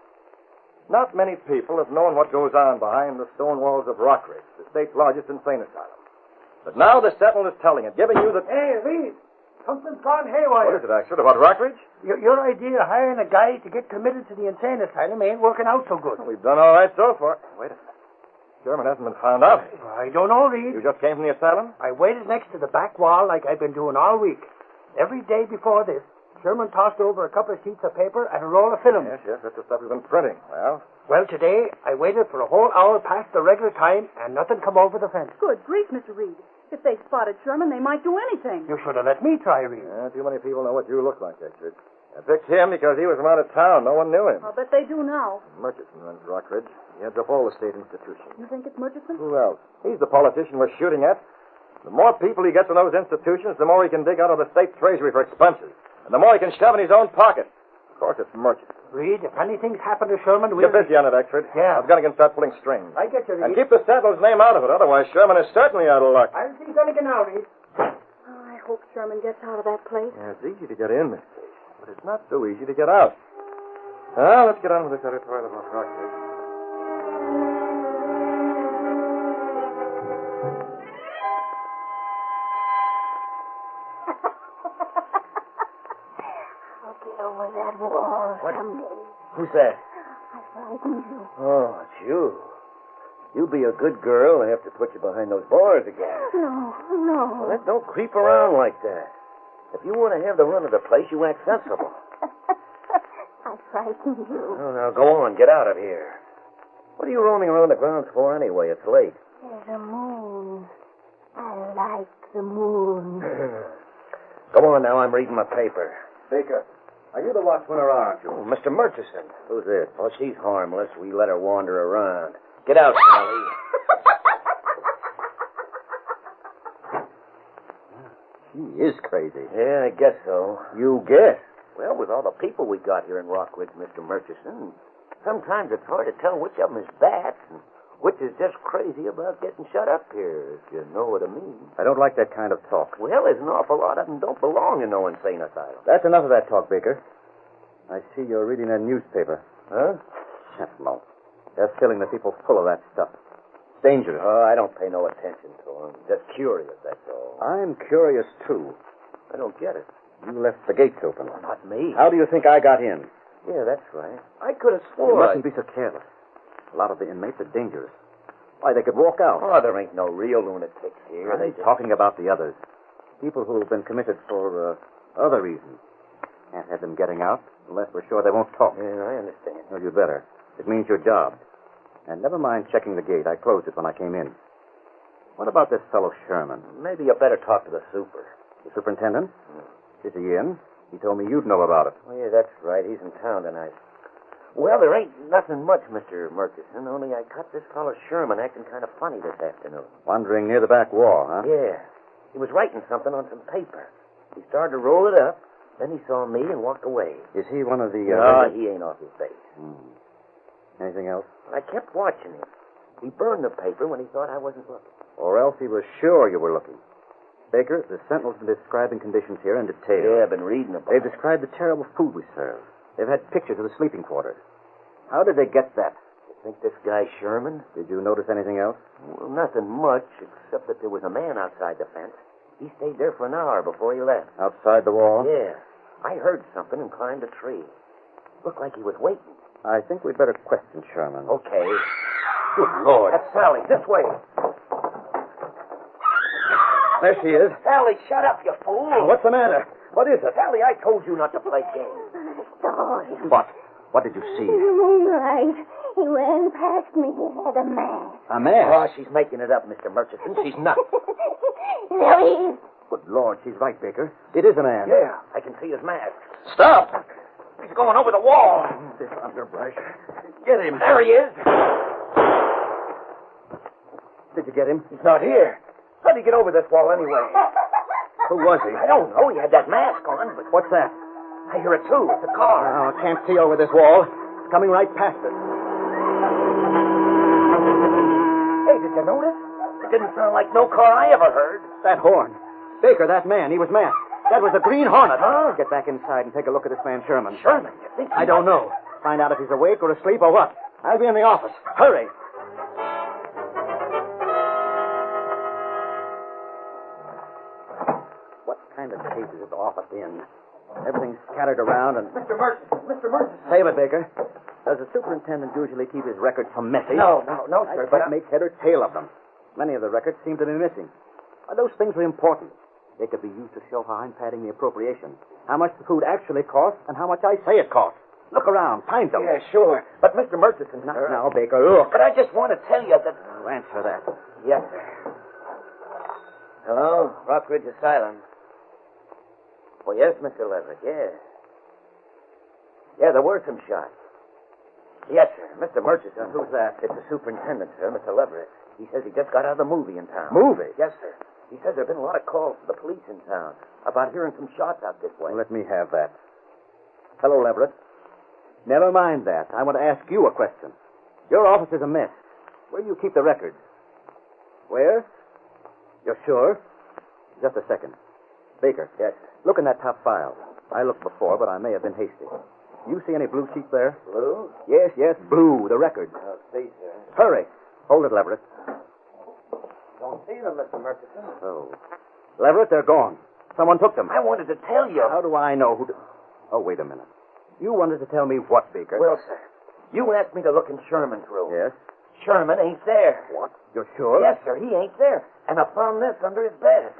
Not many people have known what goes on behind the stone walls of Rockridge, the state's largest insane asylum. But now the Sentinel is telling it, giving you the... Hey, Reed, something's gone haywire. What is it, Axford, about Rockridge? Your idea of hiring a guy to get committed to the insane asylum ain't working out so good. We've done all right so far. Wait a minute. Sherman hasn't been found out. I don't know, Reed. You just came from the asylum? I waited next to the back wall like I've been doing all week. Every day before this, Sherman tossed over a couple of sheets of paper and a roll of film. Yes, that's the stuff we've been printing. Well, today, I waited for a whole hour past the regular time, and nothing come over the fence. Good grief, Mr. Reed. If they spotted Sherman, they might do anything. You should have let me try, Reed. Too many people know what you look like, Richard. I picked him because he was from out of town. No one knew him. I'll bet they do now. Murchison runs Rockridge. He heads up all the state institutions. You think it's Murchison? Who else? He's the politician we're shooting at. The more people he gets in those institutions, the more he can dig out of the state treasury for expenses. And the more he can shove in his own pocket. Of course, it's Murchison. Reed, if anything's happened to Sherman, we'll... Get busy on it, Exford. Yeah. I've got to start pulling strings. I get you, Reed. And keep the Sentinel's name out of it. Otherwise, Sherman is certainly out of luck. I'll see Dunnigan now, Reed. Oh, I hope Sherman gets out of that place. Yeah, it's easy to get in, Miss Case. But it's not so easy to get out. Well, let's get on with this editorial about Rockridge. Over that wall someday. Who's that? I frightened you. Oh, it's you. You be a good girl and have to put you behind those bars again. No. Well, don't creep around like that. If you want to have the run of the place, you act sensible. I frightened you. Oh, now go on. Get out of here. What are you roaming around the grounds for anyway? It's late. There's a moon. I like the moon. Go on now. I'm reading my paper. Baker, are you the watchman or aren't you? Oh, Mr. Murchison. Who's this? Oh, she's harmless. We let her wander around. Get out, Sally. She is crazy. Yeah, I guess so. You guess? Well, with all the people we got here in Rockridge, Mr. Murchison, sometimes it's hard to tell which of them is bats and which is just crazy about getting shut up here, if you know what I mean. I don't like that kind of talk. Well, there's an awful lot of them don't belong in no insane asylum. That's enough of that talk, Baker. I see you're reading that newspaper. Huh? Sentinel. They're filling the people full of that stuff. It's dangerous. Oh, I don't pay no attention to them. Just curious, that's all. I'm curious, too. I don't get it. You left the gates open. Well, not me. How do you think I got in? Yeah, that's right. I could have You sworn. mustn't be so careless. A lot of the inmates are dangerous. Why, they could walk out. Oh, there ain't no real lunatics here. I'm talking about the others. People who've been committed for other reasons. Can't have them getting out unless we're sure they won't talk. Yeah, I understand. Well, you better. It means your job. And never mind checking the gate. I closed it when I came in. What about this fellow Sherman? Maybe you better talk to the super. The superintendent? Is he in? He told me you'd know about it. Oh, yeah, that's right. He's in town tonight. Well, there ain't nothing much, Mr. Murchison, only I caught this fellow Sherman acting kind of funny this afternoon. Wandering near the back wall, huh? Yeah. He was writing something on some paper. He started to roll it up, then he saw me and walked away. Is he one of the... No, he ain't off his base. Anything else? I kept watching him. He burned the paper when he thought I wasn't looking. Or else he was sure you were looking. Baker, the Sentinel's been describing conditions here in detail. Yeah, I've been reading about They've described the terrible food we serve. They've had pictures of the sleeping quarters. How did they get that? You think this guy Sherman? Did you notice anything else? Well, nothing much, except that there was a man outside the fence. He stayed there for an hour before he left. Outside the wall? Yeah. I heard something and climbed a tree. Looked like he was waiting. I think we'd better question Sherman. Okay. Good Lord. That's Sally. This way. There she is. Sally, shut up, you fool. What's the matter? What is it? Sally, I told you not to play games. What? What did you see? In the moonlight, he ran past me. He had a mask. A mask? Oh, she's making it up, Mr. Murchison. She's nuts. There he is. Good Lord, she's right, Baker. It is a man. Yeah, I can see his mask. Stop! He's going over the wall. This underbrush. Get him. There he is. Did you get him? He's not here. How'd he get over this wall anyway? Who was he? I don't know. He had that mask on, but... What's that? I hear it, too. It's a car. Oh, I can't see over this wall. It's coming right past us. Hey, did you notice? It didn't sound like no car I ever heard. That horn. Baker, that man, he was masked. That was the Green Hornet. Huh? Get back inside and take a look at this man, Sherman. Sherman? You think I don't know. Find out if he's awake or asleep or what. I'll be in the office. Hurry. What kind of case is this office in? Everything's scattered around and... Mr. Murchison. Save it, Baker. Does the superintendent usually keep his records from messy? No, sir. I can't make head or tail of them. Many of the records seem to be missing. Those things are important. They could be used to show how I'm padding the appropriation, how much the food actually costs, and how much I say it costs. Look around. Find them. Yeah, sure. But, Mr. Murchison... Not now, Baker. Look. But I just want to tell you that... Answer that. Yes, sir. Hello? Rockridge Asylum. Oh, yes, Mr. Leverett, yes. Yeah, there were some shots. Yes, sir. Mr. Murchison. Who's that? It's the superintendent, sir, Mr. Leverett. He says he just got out of the movie in town. Movie? Yes, sir. He says there have been a lot of calls to the police in town about hearing some shots out this way. Well, let me have that. Hello, Leverett. Never mind that. I want to ask you a question. Your office is a mess. Where do you keep the records? Where? You're sure? Just a second. Baker. Yes, sir. Look in that top file. I looked before, but I may have been hasty. You see any blue sheets there? Blue? Yes, blue. The records. I'll see, sir. Hurry. Hold it, Leverett. Don't see them, Mr. Murchison. Oh. Leverett, they're gone. Someone took them. I wanted to tell you. How do I know who... Oh, wait a minute. You wanted to tell me what, Baker? Well, sir, you asked me to look in Sherman's room. Yes? Sherman ain't there. What? You're sure? Yes, sir, he ain't there. And I found this under his bed.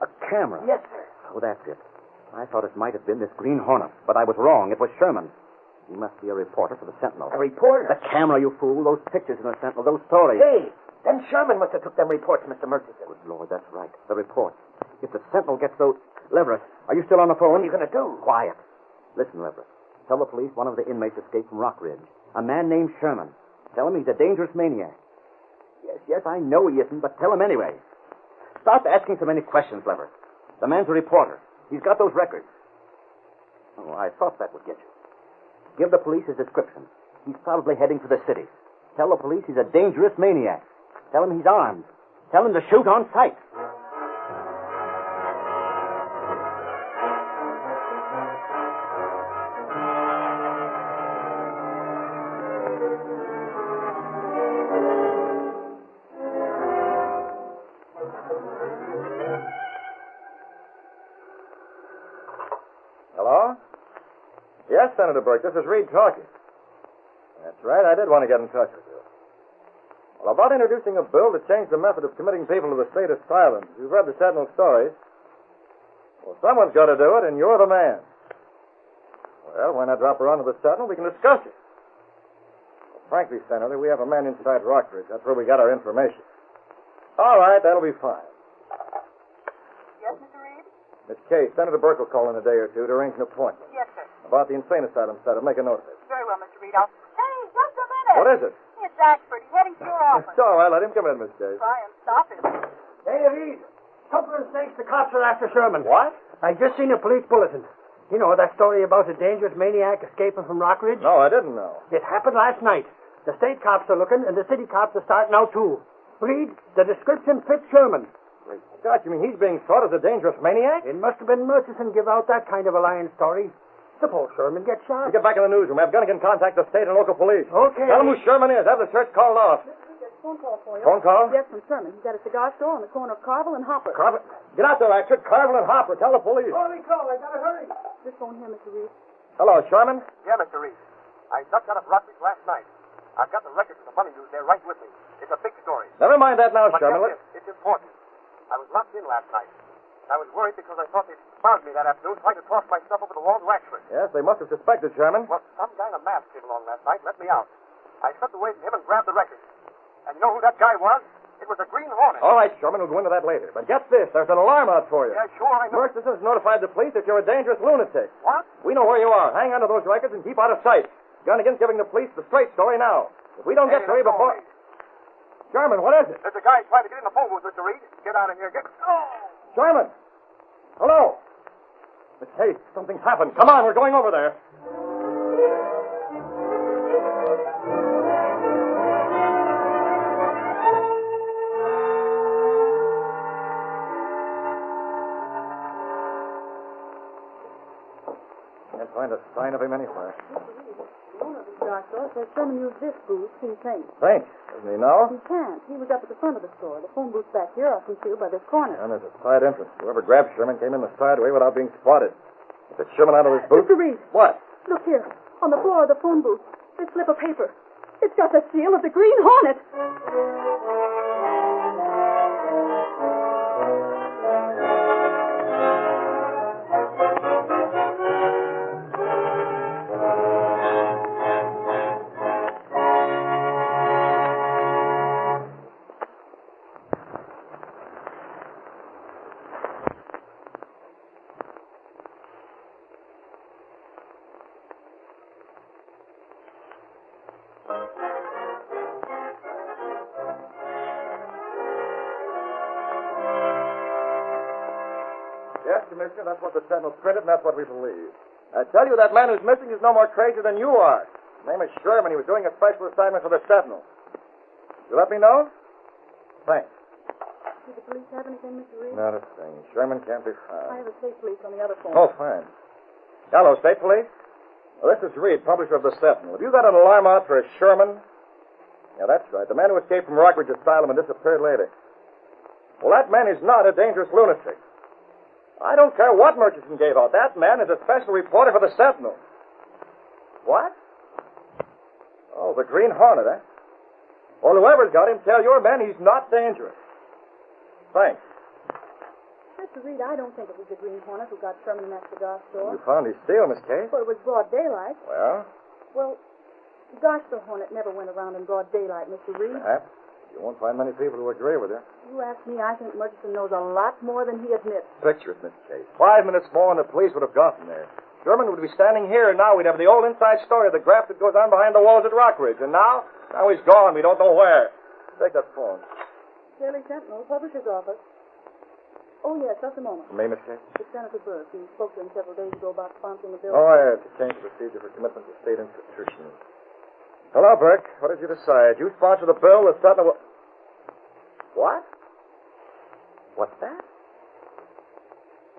A camera? Yes, sir. Oh, that's it. I thought it might have been this Green Hornet, but I was wrong. It was Sherman. He must be a reporter for the Sentinel. A reporter? The camera, you fool. Those pictures in the Sentinel, those stories. Hey, then Sherman must have took them reports, Mr. Murchison. Good Lord, that's right. The reports. If the Sentinel gets those... Leverett, are you still on the phone? What are you going to do? Quiet. Listen, Leverett. Tell the police one of the inmates escaped from Rockridge. A man named Sherman. Tell him he's a dangerous maniac. Yes, I know he isn't, but tell him anyway. Stop asking so many questions, Leverett. The man's a reporter. He's got those records. Oh, I thought that would get you. Give the police his description. He's probably heading for the city. Tell the police he's a dangerous maniac. Tell him he's armed. Tell him to shoot on sight. Hello? Yes, Senator Burke, this is Reed talking. That's right, I did want to get in touch with you. Well, about introducing a bill to change the method of committing people to the state asylums. You've read the Sentinel stories. Well, someone's got to do it, and you're the man. Well, why not drop around to the Sentinel? We can discuss it. Well, frankly, Senator, we have a man inside Rockridge. That's where we got our information. All right, that'll be fine. Yes, Mr. Reed? Miss Kay, Senator Burke will call in a day or two to arrange an appointment. Yes, sir. About the insane asylum setup. Make a note of it. Very well, Mr. Reed. Hey, just a minute. What is it? It's Ashford. He's heading to your office. It's all right. Let him come in, Miss Kay. Try and stop him. Hey, Reed. Something thinks the cops are after Sherman. What? I just seen a police bulletin. You know, that story about a dangerous maniac escaping from Rockridge? No, I didn't know. It happened last night. The state cops are looking, and the city cops are starting out, too. Reed, the description fits Sherman. Great Scott, you mean he's being sought as a dangerous maniac? It must have been Murchison give out that kind of a lying story. Suppose Sherman gets shot. You get back in the newsroom. Have Gunnigan contact the state and local police. Okay. Tell them who Sherman is. Have the search called off. Phone call for you. Phone call? Yes, from Sherman. He's at a cigar store on the corner of Carville and Hopper. Carver? Get out there, Ashford. Carville and Hopper. Tell the police. Holy crow, I gotta hurry. This phone here, Mr. Reed. Hello, Sherman. Yeah, Mr. Reed. I ducked out of Rockridge last night. I've got the records of the money news there right with me. It's a big story. Never mind that now, But Sherman. get this, it's important. I was locked in last night. I was worried because I thought they'd found me that afternoon trying to toss my stuff over the wall to Ashford. Yes, they must have suspected Sherman. Well, some guy in a mask came along last night and let me out. I slipped away from him and grabbed the records. And you know who that guy was? It was a Green Hornet. All right, Sherman, we'll go into that later. But get this, there's an alarm out for you. Yeah, sure, I know. Murchison's notified the police that you're a dangerous lunatic. What? We know where you are. Hang on to those records and keep out of sight. Gunnigan's giving the police the straight story now. If we don't get to you before... Sherman, what is it? There's a guy trying to get in the phone booth, Mr. Reed. Get out of here. Get... Oh! Sherman! Hello? Miss Hayes, something's happened. Come on, we're going over there. Can't find a sign of him anywhere. The owner of the cigar store says Sherman used this booth in St. Thanks. Doesn't he know? He can't. He was up at the front of the store. The phone booth's back here, off concealed by this corner. And there's a side entrance. Whoever grabbed Sherman came in the side way without being spotted. Is it Sherman out of his booth? Mr. Reed. What? Look here. On the floor of the phone booth. This slip of paper. It's got the seal of the Green Hornet. Yes, Commissioner, that's what the Sentinel printed, and that's what we believe. I tell you, that man who's missing is no more crazy than you are. His name is Sherman. He was doing a special assignment for the Sentinel. You let me know? Thanks. Did the police have anything, Mr. Reed? Not a thing. Sherman can't be I found. have a state police on the other phone. Oh, fine. Hello, State Police. Well, this is Reed, publisher of the Sentinel. Have you got an alarm out for a Sherman? Yeah, that's right. The man who escaped from Rockridge Asylum and disappeared later. Well, that man is not a dangerous lunatic. I don't care what Murchison gave out. That man is a special reporter for the Sentinel. What? Oh, the Green Hornet, eh? Well, whoever's got him, tell your men he's not dangerous. Thanks. Mr. Reed, I don't think it was the Green Hornet who got Sherman in that cigar store. You found his seal, Miss Kay? Well, it was broad daylight. Well, Well, gosh, the Hornet never went around in broad daylight, Mr. Reed. perhaps. You won't find many people who agree with you. You ask me, I think Murchison knows a lot more than he admits. Picture it, Miss Kay. 5 minutes more and the police would have gotten there. Sherman would be standing here, and now we'd have the old inside story of the graft that goes on behind the walls at Rockridge. And now he's gone. We don't know where. Take that phone. Daily Sentinel, publisher's office. Oh, yes, just a moment. Me, Miss Kay? It's Senator Burke. He spoke to him several days ago about sponsoring the bill. Oh, yes. To change the procedure for commitment to state institutions. Hello, Burke. What did you decide? You sponsor the bill, the Sentinel will... What? What's that?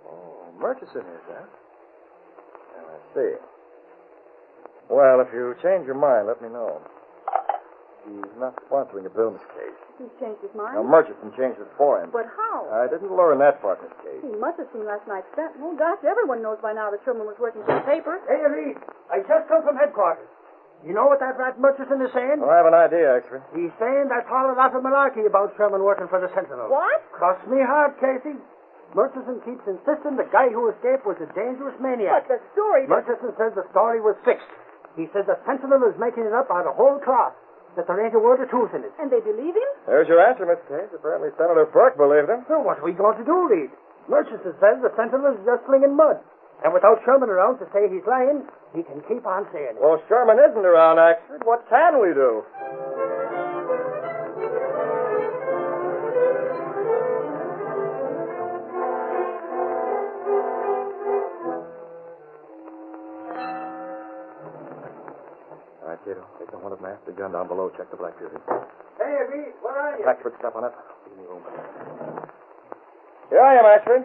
Oh, Murchison is, huh? I see. Well, if you change your mind, let me know. He's not sponsoring a bill, Miss Case. He's changed his mind? Now, Murchison changed it for him. But how? I didn't learn that part, Miss Case. He must have seen last night's Sentinel. Gosh, everyone knows by now that Sherman was working for the paper. Hey, Reed, I just come from headquarters. You know what that rat Murchison is saying? Well, I have an idea, Extra. He's saying that's all a lot of malarkey about Sherman working for the Sentinel. What? Cross me hard, Casey. Murchison keeps insisting the guy who escaped was a dangerous maniac. But the story... Murchison says the story was fixed. He says the Sentinel is making it up out of whole cloth, that there ain't a word of truth in it. And they believe him? There's your answer, Miss Case. Apparently Senator Burke believed him. So what are we going to do, Reed? Murchison says the Sentinel is just slinging mud. And without Sherman around to say he's lying, he can keep on saying it. Well, Sherman isn't around, Axford. What can we do? All right, Cato. Take the wanted mask, the gun down below. Check the Black Beauty. Hey, Reed, where are you? Axford, step on it. Give me room. Here I am, Axford.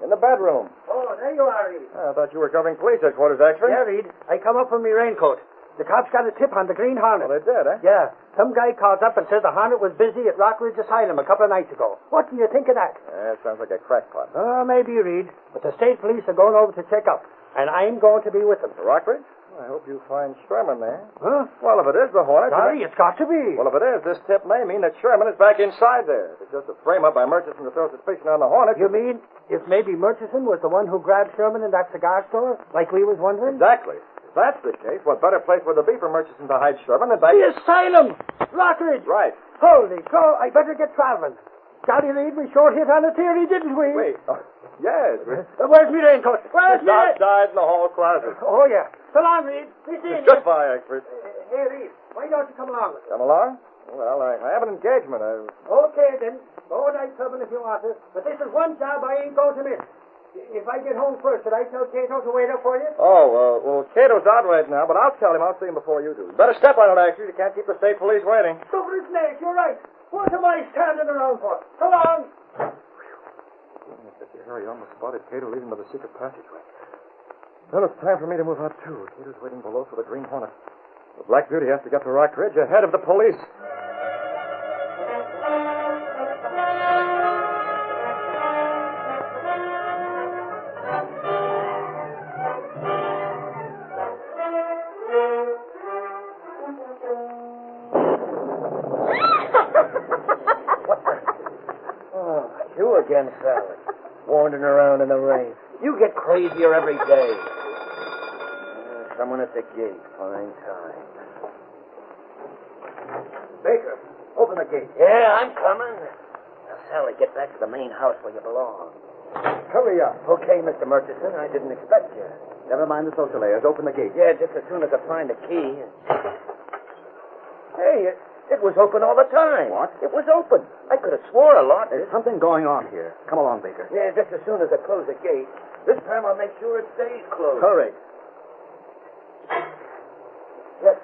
In the bedroom. Oh, there you are, Reed. I thought you were covering police headquarters, Axford. Yeah, Reed. I come up from my raincoat. The cops got a tip on the Green Hornet. Oh, they did, eh? Yeah. Some guy calls up and says the Hornet was busy at Rockridge Asylum a couple of nights ago. What do you think of that? Yeah, sounds like a crackpot. Oh, maybe, Reed. But the state police are going over to check up. And I'm going to be with them. The Rockridge? I hope you find Sherman there. Huh? Well, if it is the Hornet... Sorry, it's got to be. Well, if it is, this tip may mean that Sherman is back inside there. If it's just a frame-up by Murchison to throw suspicion on the Hornet... You mean if maybe Murchison was the one who grabbed Sherman in that cigar store, like we was wondering? Exactly. If that's the case, what better place would there be for Murchison to hide Sherman than back... The asylum! Rockridge! Right. Holy cow, I better get traveling. Golly, Reed, we sure hit on a theory, didn't we? Wait. Yes. Where's me raincoat? Where's It's outside in the hall closet. Oh, yeah. So long, Reed. Be seeing you. Goodbye, Axford. Hey, Reed, why don't you come along with us? Come along? Well, I have an engagement. Okay, then. Go night clubbing if you want to. But this is one job I ain't going to miss. If I get home first, should I tell Cato to wait up for you? Oh, well, Cato's out right now, but I'll tell him. I'll see him before you do. Better step on it, Axford. You can't keep the state police waiting. Over his neck, you're right. What am I standing around for? Come on. If you hurry, I almost spotted Cato leading by the secret passageway. Well, it's time for me to move out, too. Cato's waiting below for the Green Hornet. The Black Beauty has to get to Rock Ridge ahead of the police. You again, Sally. Wandering around in the rain. You get crazier every day. Someone at the gate. Fine time. Baker, open the gate. Yeah, I'm coming. Now, Sally, get back to the main house where you belong. Hurry up. Okay, Mr. Murchison. I didn't expect you. Never mind the social airs. Open the gate. Yeah, just as soon as I find the key. Hey, it was open all the time. What? It was open. I could have swore a lot. There's something going on here. Come along, Baker. Yeah, just as soon as I close the gate. This time I'll make sure it stays closed. Hurry. Yes.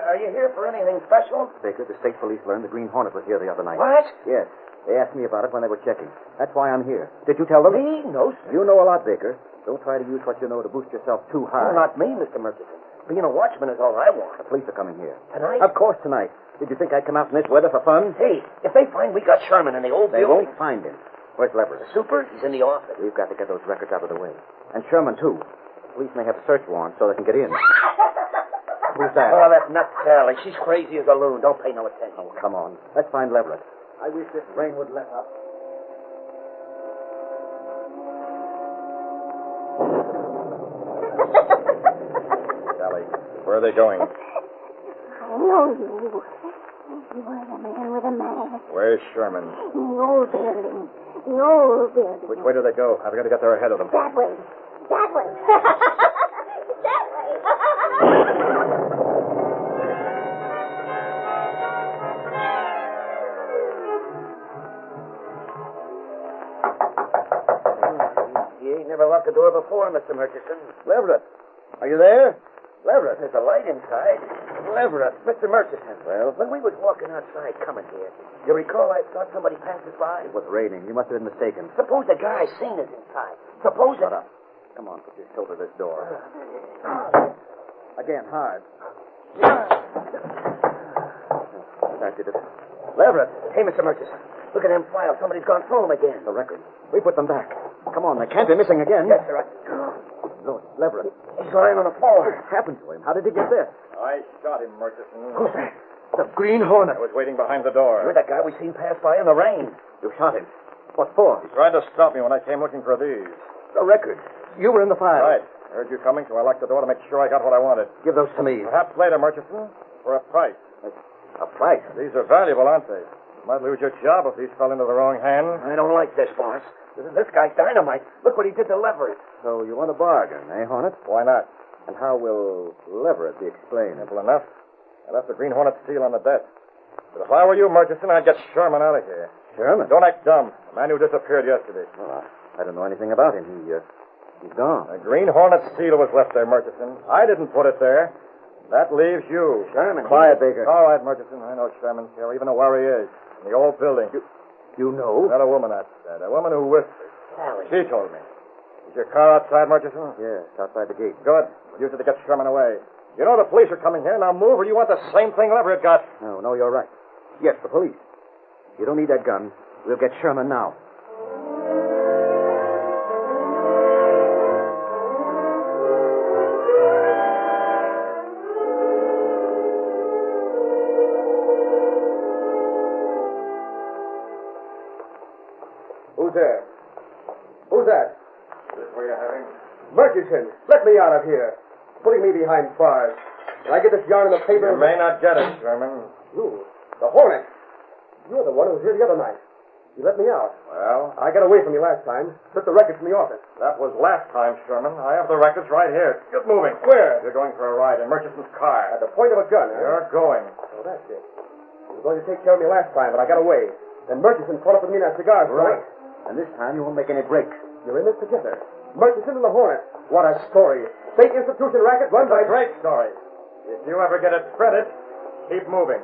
Are you here for anything special? Baker, the state police learned the Green Hornet was here the other night. What? Yes. They asked me about it when they were checking. That's why I'm here. Did you tell them? Me? No, sir. You know a lot, Baker. Don't try to use what you know to boost yourself too high. No, not me, Mr. Murchison. Being a watchman is all I want. The police are coming here. Tonight? Of course, tonight. Did you think I'd come out in this weather for fun? Hey, if they find we got Sherman in the old They building... won't find him. Where's Leverett? The super? He's in the office. We've got to get those records out of the way. And Sherman, too. The police may have a search warrant so they can get in. Who's that? Oh, that's nuts, Sally. She's crazy as a loon. Don't pay no attention. Oh, come on. Let's find Leverett. I wish this rain would let up. Sally, where are they going? I know you. You are the man with a mask. Where's Sherman? In the old building. The old building. Which way do they go? I've got to get there ahead of them. That way. That way. That way. You ain't never locked the door before, Mr. Murchison. Leverett, are you there? Leverett. There's a light inside. Leverett. Mr. Murchison. Well? When we was walking outside coming here, you recall I thought somebody passed us by? It was raining. You must have been mistaken. Suppose the guy seen us inside. Suppose Shut up. Come on, put your toe to this door. Again, hard. That did it. Leverett. Hey, Mr. Murchison. Look at them files. Somebody's gone through them again. The records. We put them back. Come on, they can't be missing again. Yes, sir. Look, Leverett. He's lying on the floor. What happened to him? How did he get this? I shot him, Murchison. Who's that? The Green Hornet. I was waiting behind the door. You're that guy we seen pass by in the rain. You shot him. What for? He tried to stop me when I came looking for these. The records. You were in the file. Right. I heard you coming, so I locked the door to make sure I got what I wanted. Give those to me. Perhaps later, Murchison, for a price. A price? These are valuable, aren't they? Might lose your job if these fell into the wrong hands. I don't like this, boss. This guy's dynamite. Look what he did to Leverett. So you want a bargain, eh, Hornet? Why not? And how will Leverett be explained? Simple enough. I left the Green Hornet seal on the desk. But if I were you, Murchison, I'd get Sherman out of here. Sherman? Don't act dumb. The man who disappeared yesterday. Well, I don't know anything about him. He's gone. The Green Hornet seal was left there, Murchison. I didn't put it there. That leaves you. Sherman. Quiet, Baker. All right, Murchison. I know Sherman's here. I even know where he is. In the old building. You know? Not a woman outside. A woman who whispered. She told me. Is your car outside, Murchison? Yes, outside the gate. Good. We'll use it to get Sherman away. You know the police are coming here. Now move, or you want the same thing Leverett got. No, you're right. Yes, the police. You don't need that gun. We'll get Sherman now. Who's there? Who's that? This way you're having. Murchison, let me out of here. Putting me behind bars. When I get this yarn in the paper... You may not get it, Sherman. You? The Hornet? You're the one who was here the other night. You let me out. Well? I got away from you last time. Took the records from the office. That was last time, Sherman. I have the records right here. Get moving. Where? You're going for a ride in Murchison's car. At the point of a gun, huh? You're going. Oh, that's it. You were going to take care of me last time, but I got away. Then Murchison caught up with me in that cigar store. Right. And this time you won't make any breaks. You're in this together. Murchison and the Hornet. What a story. State institution racket run by... It's a great story. If you ever get it printed, keep moving.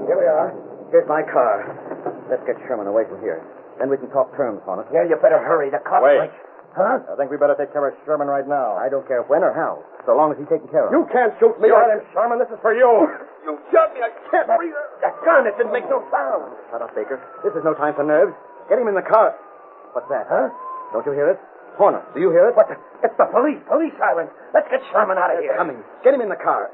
Here we are. Here's my car. Let's get Sherman away from here. Then we can talk terms on it. Yeah, you better hurry. The cops Wait. might... Huh? I think we better take care of Sherman right now. I don't care when or how, so long as he's taken care of. You can't shoot me. You heard him, Sherman. This is for you. You shot me. I can't breathe. That gun, it didn't make no sound. Shut up, Baker. This is no time for nerves. Get him in the car. What's that? Huh? Don't you hear it? Horner, do you hear it? What the... It's the police. Police sirens. Let's get Sherman out of here. Coming. Get him in the car.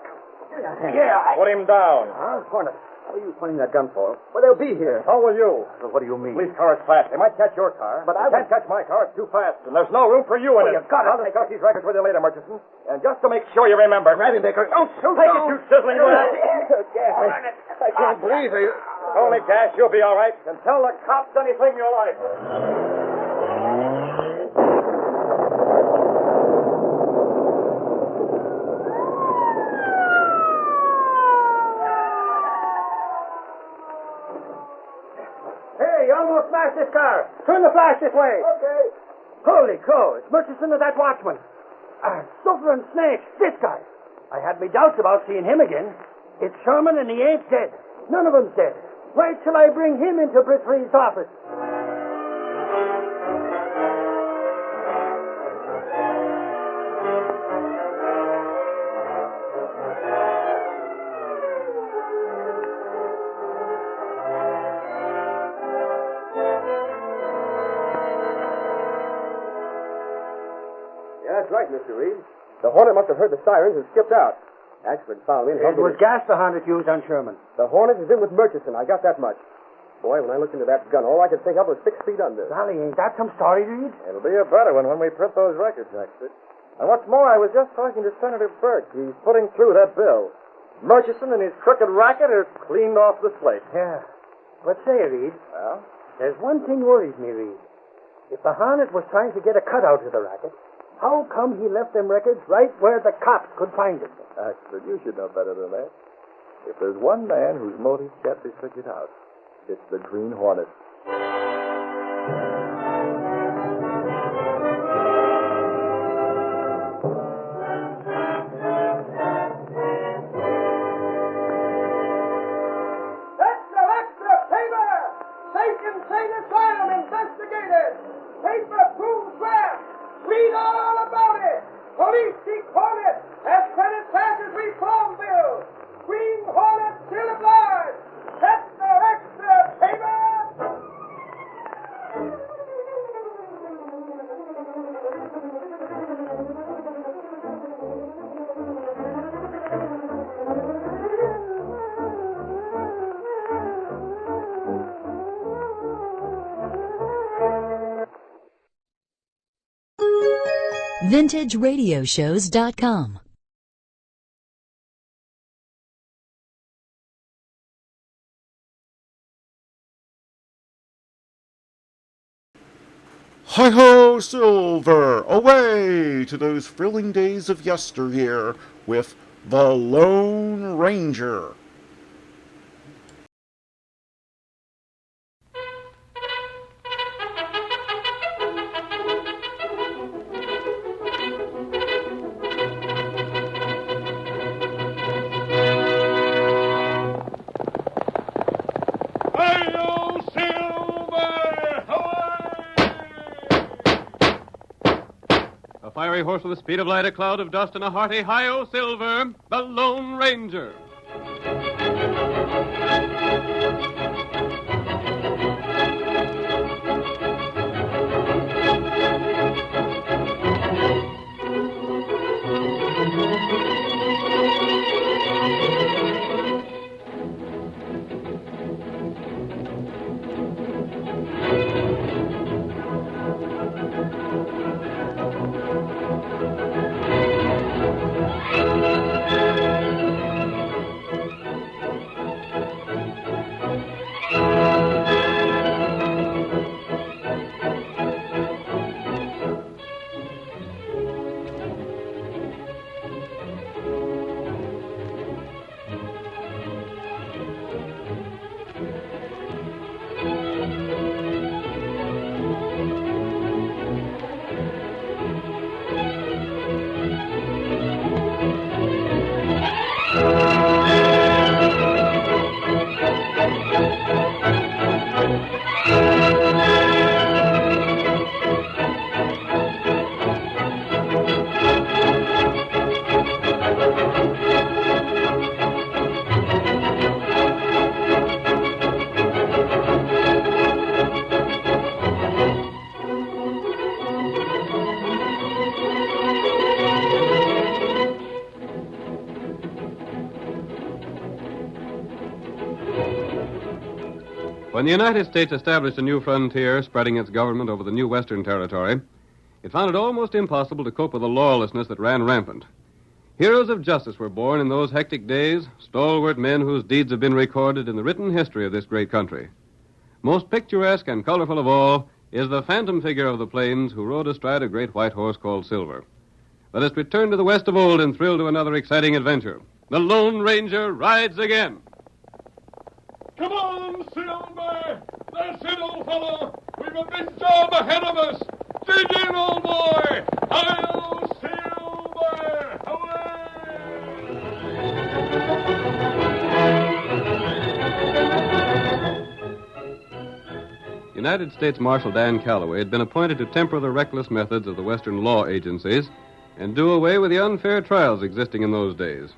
Yeah. Put him down. Huh? Horner, what are you pointing that gun for? Well, they'll be here. So will you. Well, what do you mean? Police car is fast. They might catch your car. But they can't catch my car. It's too fast. And there's no room for you in it. You got it. I'll discuss these records with you later, Murchison. And just to make sure you remember. Grab him, Baker. Don't shoot. Take it, you sizzling rat. I can't breathe. Only gas. You'll be all right. And tell the cops anything you like. Hey, you almost smashed this car. Turn the flash this way. Okay. Holy crow, it's Murchison and that watchman. Sulphur and Snake, this guy. I had me doubts about seeing him again. It's Sherman and he ain't dead. None of them's dead. Wait till I bring him into Britt Reed's office. Yeah, that's right, Mr. Reed. The Hornet must have heard the sirens and skipped out. Ashford found me and It was gas the Hornet used on Sherman. The Hornet is in with Murchison. I got that much. Boy, when I looked into that gun, all I could think of was 6 feet under. Golly, ain't that some story, Reed? It'll be a better one when we print those records, Ashford. And what's more, I was just talking to Senator Burke. He's putting through that bill. Murchison and his crooked racket are cleaned off the slate. Yeah. But say, Reed, Well? there's one thing worries me, Reed. If the Hornet was trying to get a cutout of the racket, how come he left them records right where the cops could find them? Ashford, you should know better than that. If there's one man whose motives can't be figured out, it's the Green Hornet. Extra, extra, paper! State Insane Asylum investigated! Paper proves that! Read all about it! Police keep Hornet as Senate passes reform bill! Green Hornet still alive! Extra, extra, paper! VintageRadioshows.com. Hi-ho, Silver! Away to those thrilling days of yesteryear with the Lone Ranger. A fiery horse with the speed of light, a cloud of dust, and a hearty hi-yo Silver, the Lone Ranger. When the United States established a new frontier, spreading its government over the new Western Territory, it found it almost impossible to cope with the lawlessness that ran rampant. Heroes of justice were born in those hectic days, stalwart men whose deeds have been recorded in the written history of this great country. Most picturesque and colorful of all is the phantom figure of the plains who rode astride a great white horse called Silver. Let us return to the west of old and thrill to another exciting adventure. The Lone Ranger rides again. Come on, Silver! That's it, old fellow! We've a big job ahead of us! Dig in, old boy! Hi-yo, Silver! United States Marshal Dan Calloway had been appointed to temper the reckless methods of the Western law agencies and do away with the unfair trials existing in those days.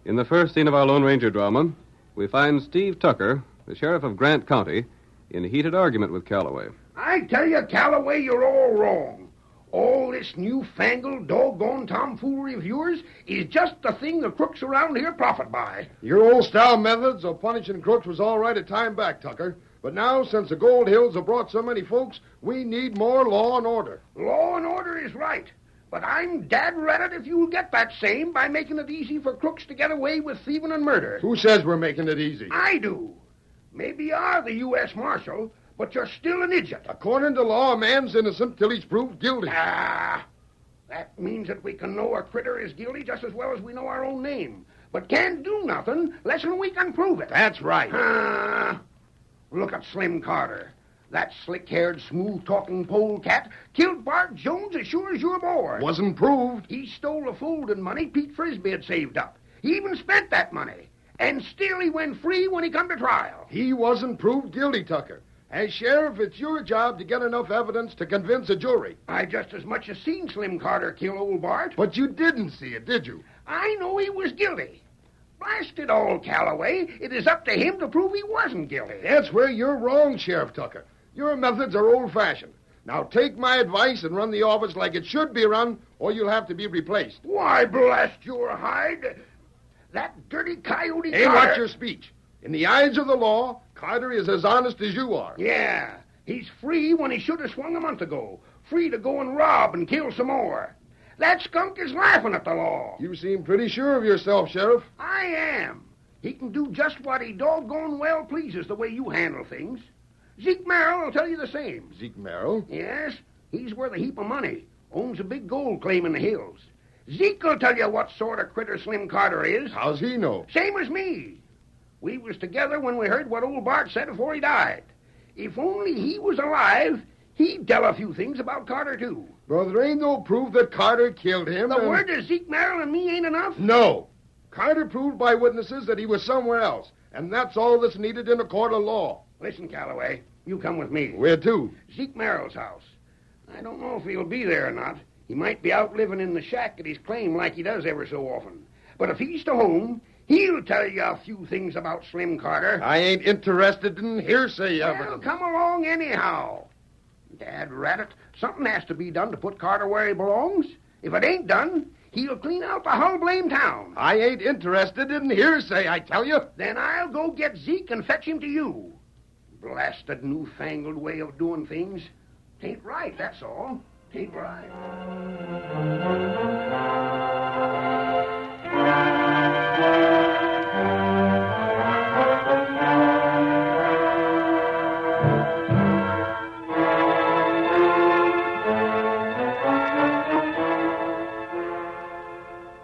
In the first scene of our Lone Ranger drama, we find Steve Tucker, the sheriff of Grant County, in a heated argument with Calloway. I tell you, Calloway, you're all wrong. All this newfangled, doggone tomfoolery of yours is just the thing the crooks around here profit by. Your old-style methods of punishing crooks was all right a time back, Tucker. But now, since the Gold Hills have brought so many folks, we need more law and order. Law and order is right. But I'm dad-ratted if you'll get that same by making it easy for crooks to get away with thieving and murder. Who says we're making it easy? I do. Maybe you are the U.S. Marshal, but you're still an idiot. According to law, a man's innocent till he's proved guilty. Ah, that means that we can know a critter is guilty just as well as we know our own name, but can't do nothing less than we can prove it. That's right. Look at Slim Carter. That slick-haired, smooth-talking polecat killed Bart Jones as sure as you're born. Wasn't proved. He stole the folding money Pete Frisbee had saved up. He even spent that money. And still he went free when he come to trial. He wasn't proved guilty, Tucker. As sheriff, it's your job to get enough evidence to convince a jury. I just as much as seen Slim Carter kill old Bart. But you didn't see it, did you? I know he was guilty. Blast it all, Calloway. It is up to him to prove he wasn't guilty. That's where you're wrong, Sheriff Tucker. Your methods are old-fashioned. Now take my advice and run the office like it should be run, or you'll have to be replaced. Why, blast your hide. That dirty coyote Hey, Carter... watch your speech. In the eyes of the law, Carter is as honest as you are. Yeah, he's free when he should have swung a month ago. Free to go and rob and kill some more. That skunk is laughing at the law. You seem pretty sure of yourself, Sheriff. I am. He can do just what he doggone well pleases the way you handle things. Zeke Merrill will tell you the same. Zeke Merrill? Yes, he's worth a heap of money. Owns a big gold claim in the hills. Zeke will tell you what sort of critter Slim Carter is. How's he know? Same as me. We was together when we heard what old Bart said before he died. If only he was alive, he'd tell a few things about Carter, too. Well, there ain't no proof that Carter killed him. The word of Zeke Merrill and me ain't enough? No. Carter proved by witnesses that he was somewhere else, and that's all that's needed in a court of law. Listen, Calloway, you come with me. Where to? Zeke Merrill's house. I don't know if he'll be there or not. He might be out living in the shack at his claim like he does ever so often. But if he's to home, he'll tell you a few things about Slim Carter. I ain't interested in hearsay evidence. Well, come along anyhow. Dad rat it, something has to be done to put Carter where he belongs. If it ain't done, he'll clean out the whole blame town. I ain't interested in hearsay, I tell you. Then I'll go get Zeke and fetch him to you. Blasted newfangled way of doing things. Tain't right, that's all. Tain't right.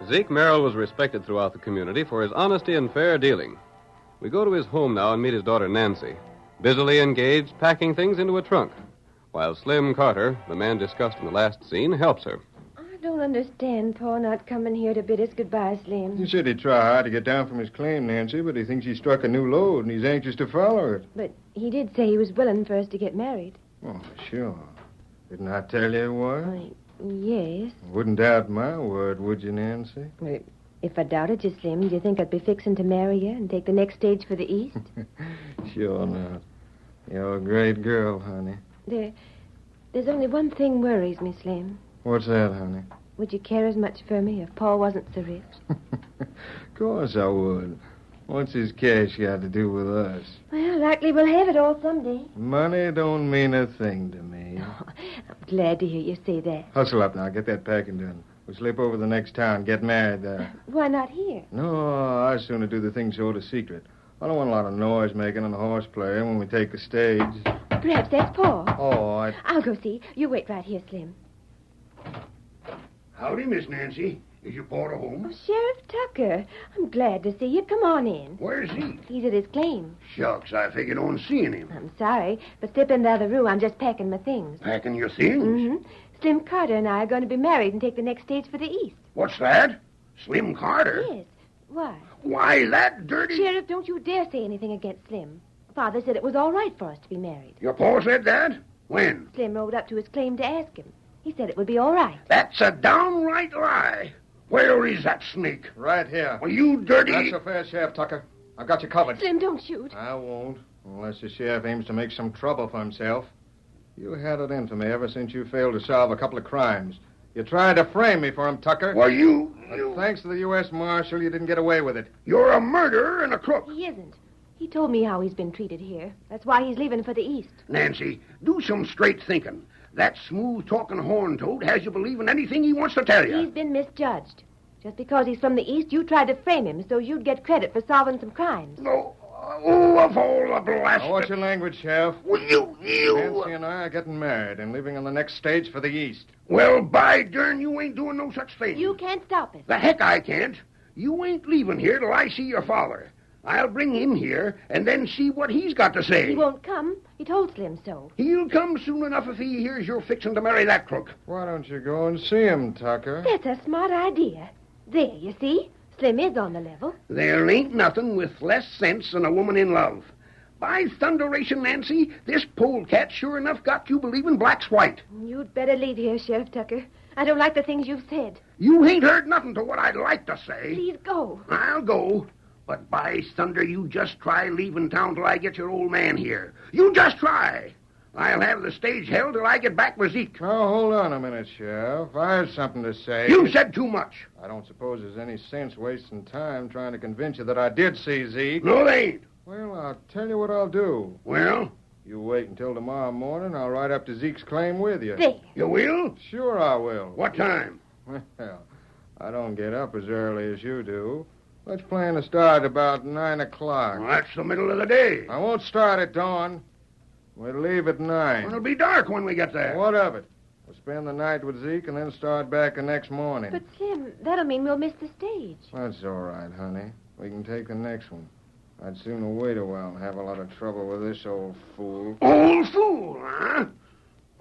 Zeke Merrill was respected throughout the community for his honesty and fair dealing. We go to his home now and meet his daughter Nancy, busily engaged packing things into a trunk, while Slim Carter, the man discussed in the last scene, helps her. I don't understand Pa not coming here to bid us goodbye, Slim. He said he'd try hard to get down from his claim, Nancy, but he thinks he struck a new lode and he's anxious to follow it. But he did say he was willing for us to get married. Oh, sure. Didn't I tell you he was? Yes. Wouldn't doubt my word, would you, Nancy? Well, if I doubted you, Slim, do you think I'd be fixing to marry you and take the next stage for the East? Sure not. You're a great girl, honey. There's only one thing worries me, Slim. What's that, honey? Would you care as much for me if Paul wasn't so rich? Of course I would. What's his cash got to do with us? Well, likely we'll have it all someday. Money don't mean a thing to me. I'm glad to hear you say that. Hustle up now. Get that packing done. We'll slip over the next town, get married there. Why not here? No, I'd sooner do the thing sort of secret. I don't want a lot of noise making and the horse playing when we take the stage. Perhaps that's Paul. Oh, I'll go see. You wait right here, Slim. Howdy, Miss Nancy. Is your porter home? Oh, Sheriff Tucker. I'm glad to see you. Come on in. Where's he? He's at his claim. Shucks, I figured on seeing him. I'm sorry, but step in the other room. I'm just packing my things. Packing your things? Mm-hmm. Slim Carter and I are going to be married and take the next stage for the East. What's that? Slim Carter? Yes. Why? Why, that dirty... Sheriff, don't you dare say anything against Slim. Father said it was all right for us to be married. Your pa said that? When? Slim rode up to his claim to ask him. He said it would be all right. That's a downright lie. Where is that snake? Right here. Well, you dirty... That's so fair, Sheriff Tucker. I've got you covered. Slim, don't shoot. I won't, unless the sheriff aims to make some trouble for himself. You had it in for me ever since you failed to solve a couple of crimes. You tried to frame me for him, Tucker. Well, you... But thanks to the U.S. Marshal, you didn't get away with it. You're a murderer and a crook. He isn't. He told me how he's been treated here. That's why he's leaving for the East. Nancy, do some straight thinking. That smooth-talking horn toad has you believing anything he wants to tell you. He's been misjudged. Just because he's from the East, you tried to frame him so you'd get credit for solving some crimes. Oh, of all the blasted... Now, watch your language, Sheriff. Well, you... Nancy and I are getting married and leaving on the next stage for the East. Well, by darn, you ain't doing no such thing. You can't stop it. The heck I can't. You ain't leaving here till I see your father. I'll bring him here and then see what he's got to say. He won't come. He told Slim so. He'll come soon enough if he hears you're fixing to marry that crook. Why don't you go and see him, Tucker? That's a smart idea. There, you see? Slim is on the level. There ain't nothing with less sense than a woman in love. By thunderation, Nancy, this polecat sure enough got you believing black's white. You'd better leave here, Sheriff Tucker. I don't like the things you've said. You ain't heard nothing to what I'd like to say. Please go. I'll go. But by thunder, you just try leaving town till I get your old man here. You just try. I'll have the stage held till I get back with Zeke. Oh, hold on a minute, Sheriff. I have something to say. You said too much. I don't suppose there's any sense wasting time trying to convince you that I did see Zeke. No, there ain't. Well, I'll tell you what I'll do. Well? You wait until tomorrow morning. I'll ride up to Zeke's claim with you. There. You will? Sure I will. What time? Well, I don't get up as early as you do. Let's plan to start about 9 o'clock. Well, that's the middle of the day. I won't start at dawn. We'll leave at 9. It'll be dark when we get there. What of it? We'll spend the night with Zeke and then start back the next morning. But, Slim, that'll mean we'll miss the stage. That's all right, honey. We can take the next one. I'd sooner wait a while and have a lot of trouble with this old fool. Old fool, huh?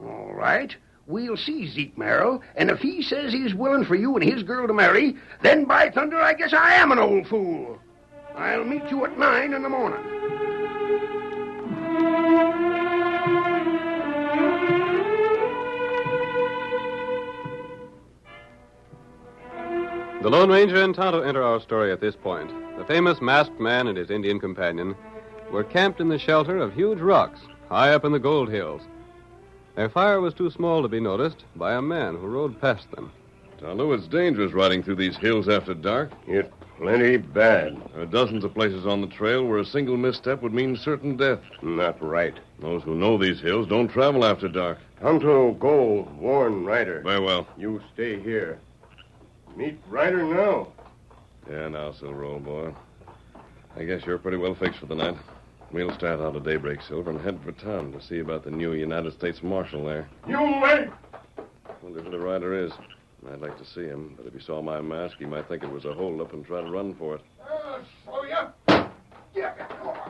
All right. We'll see Zeke Merrill, and if he says he's willing for you and his girl to marry, then by thunder, I guess I am an old fool. I'll meet you at 9 in the morning. The Lone Ranger and Tonto enter our story at this point. The famous masked man and his Indian companion were camped in the shelter of huge rocks high up in the Gold Hills. Their fire was too small to be noticed by a man who rode past them. Tonto, it's dangerous riding through these hills after dark. It's plenty bad. There are dozens of places on the trail where a single misstep would mean certain death. Not right. Those who know these hills don't travel after dark. Tonto, go. Warn Ryder. Very well. You stay here. Meet Ryder now. Yeah, now, Silver, old boy. I guess you're pretty well fixed for the night. We'll start out at daybreak, Silver, and head for town to see about the new United States Marshal there. You wait! Wonder who the rider is. I'd like to see him, but if he saw my mask, he might think it was a holdup and try to run for it. Slow ya.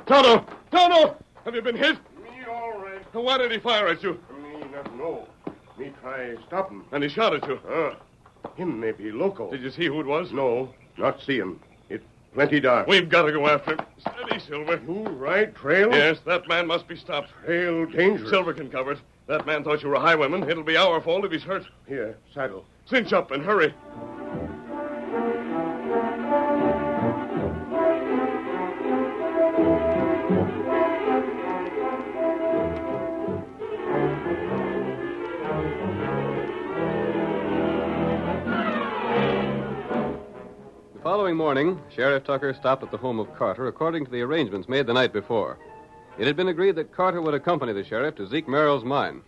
Tonto! Tonto! Have you been hit? Me all right. Why did he fire at you? Me not know. Me try stop him. And he shot at you? Him may be loco. Did you see who it was? No, not see him. It's plenty dark. We've got to go after him. Steady, Silver. You right trail? Yes, that man must be stopped. Trail dangerous. Silver can cover it. That man thought you were a highwayman. It'll be our fault if he's hurt. Here, saddle. Cinch up and hurry. The following morning, Sheriff Tucker stopped at the home of Carter according to the arrangements made the night before. It had been agreed that Carter would accompany the sheriff to Zeke Merrill's mine.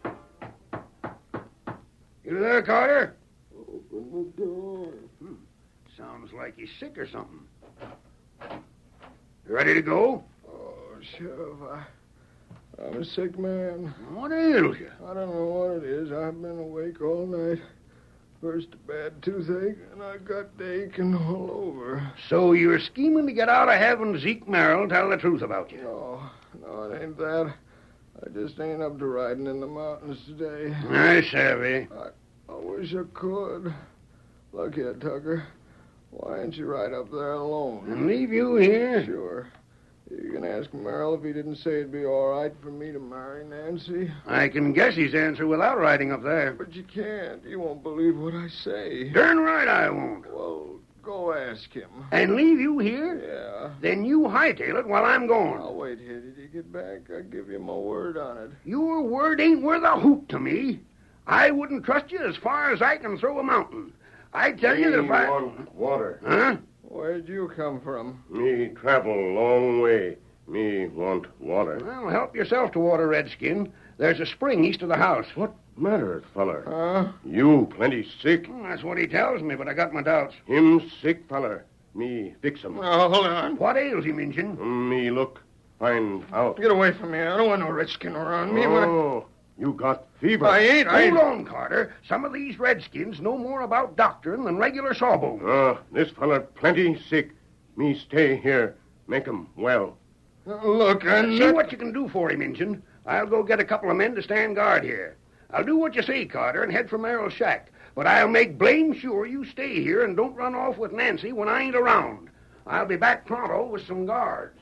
You there, Carter? Open the door. Sounds like he's sick or something. You ready to go? Oh, Sheriff, I'm a sick man. What ails you? I don't know what it is. I've been awake all night. First a bad toothache, and I got the aching all over. So you're scheming to get out of having Zeke Merrill tell the truth about you? No, it ain't that. I just ain't up to riding in the mountains today. I savvy. I wish I could. Look here, Tucker. Why ain't you right up there alone? And leave you here? Sure. You can ask Merrill if he didn't say it'd be all right for me to marry Nancy. I can guess his answer without riding up there. But you can't. You won't believe what I say. Darn right I won't. Well, go ask him. And leave you here? Yeah. Then you hightail it while I'm gone. I'll wait here till you get back. I'll give you my word on it. Your word ain't worth a hoot to me. I wouldn't trust you as far as I can throw a mountain. I tell you that if I... want water. Huh? Where'd you come from? Me travel long way. Me want water. Well, help yourself to water, Redskin. There's a spring east of the house. What matter, feller? Huh? You plenty sick. Well, that's what he tells me, but I got my doubts. Him sick, feller. Me fix him. Oh, hold on. What ails him, Injun? Me look. Find out. Get away from me. I don't want no redskin around me. Oh, you got fever. I ain't. Hold on, Carter. Some of these Redskins know more about doctoring than regular sawbones. This feller plenty sick. Me stay here. Make him well. Look, See what you can do for him, Injun. I'll go get a couple of men to stand guard here. I'll do what you say, Carter, and head for Merrill's shack. But I'll make blame sure you stay here and don't run off with Nancy when I ain't around. I'll be back pronto with some guards.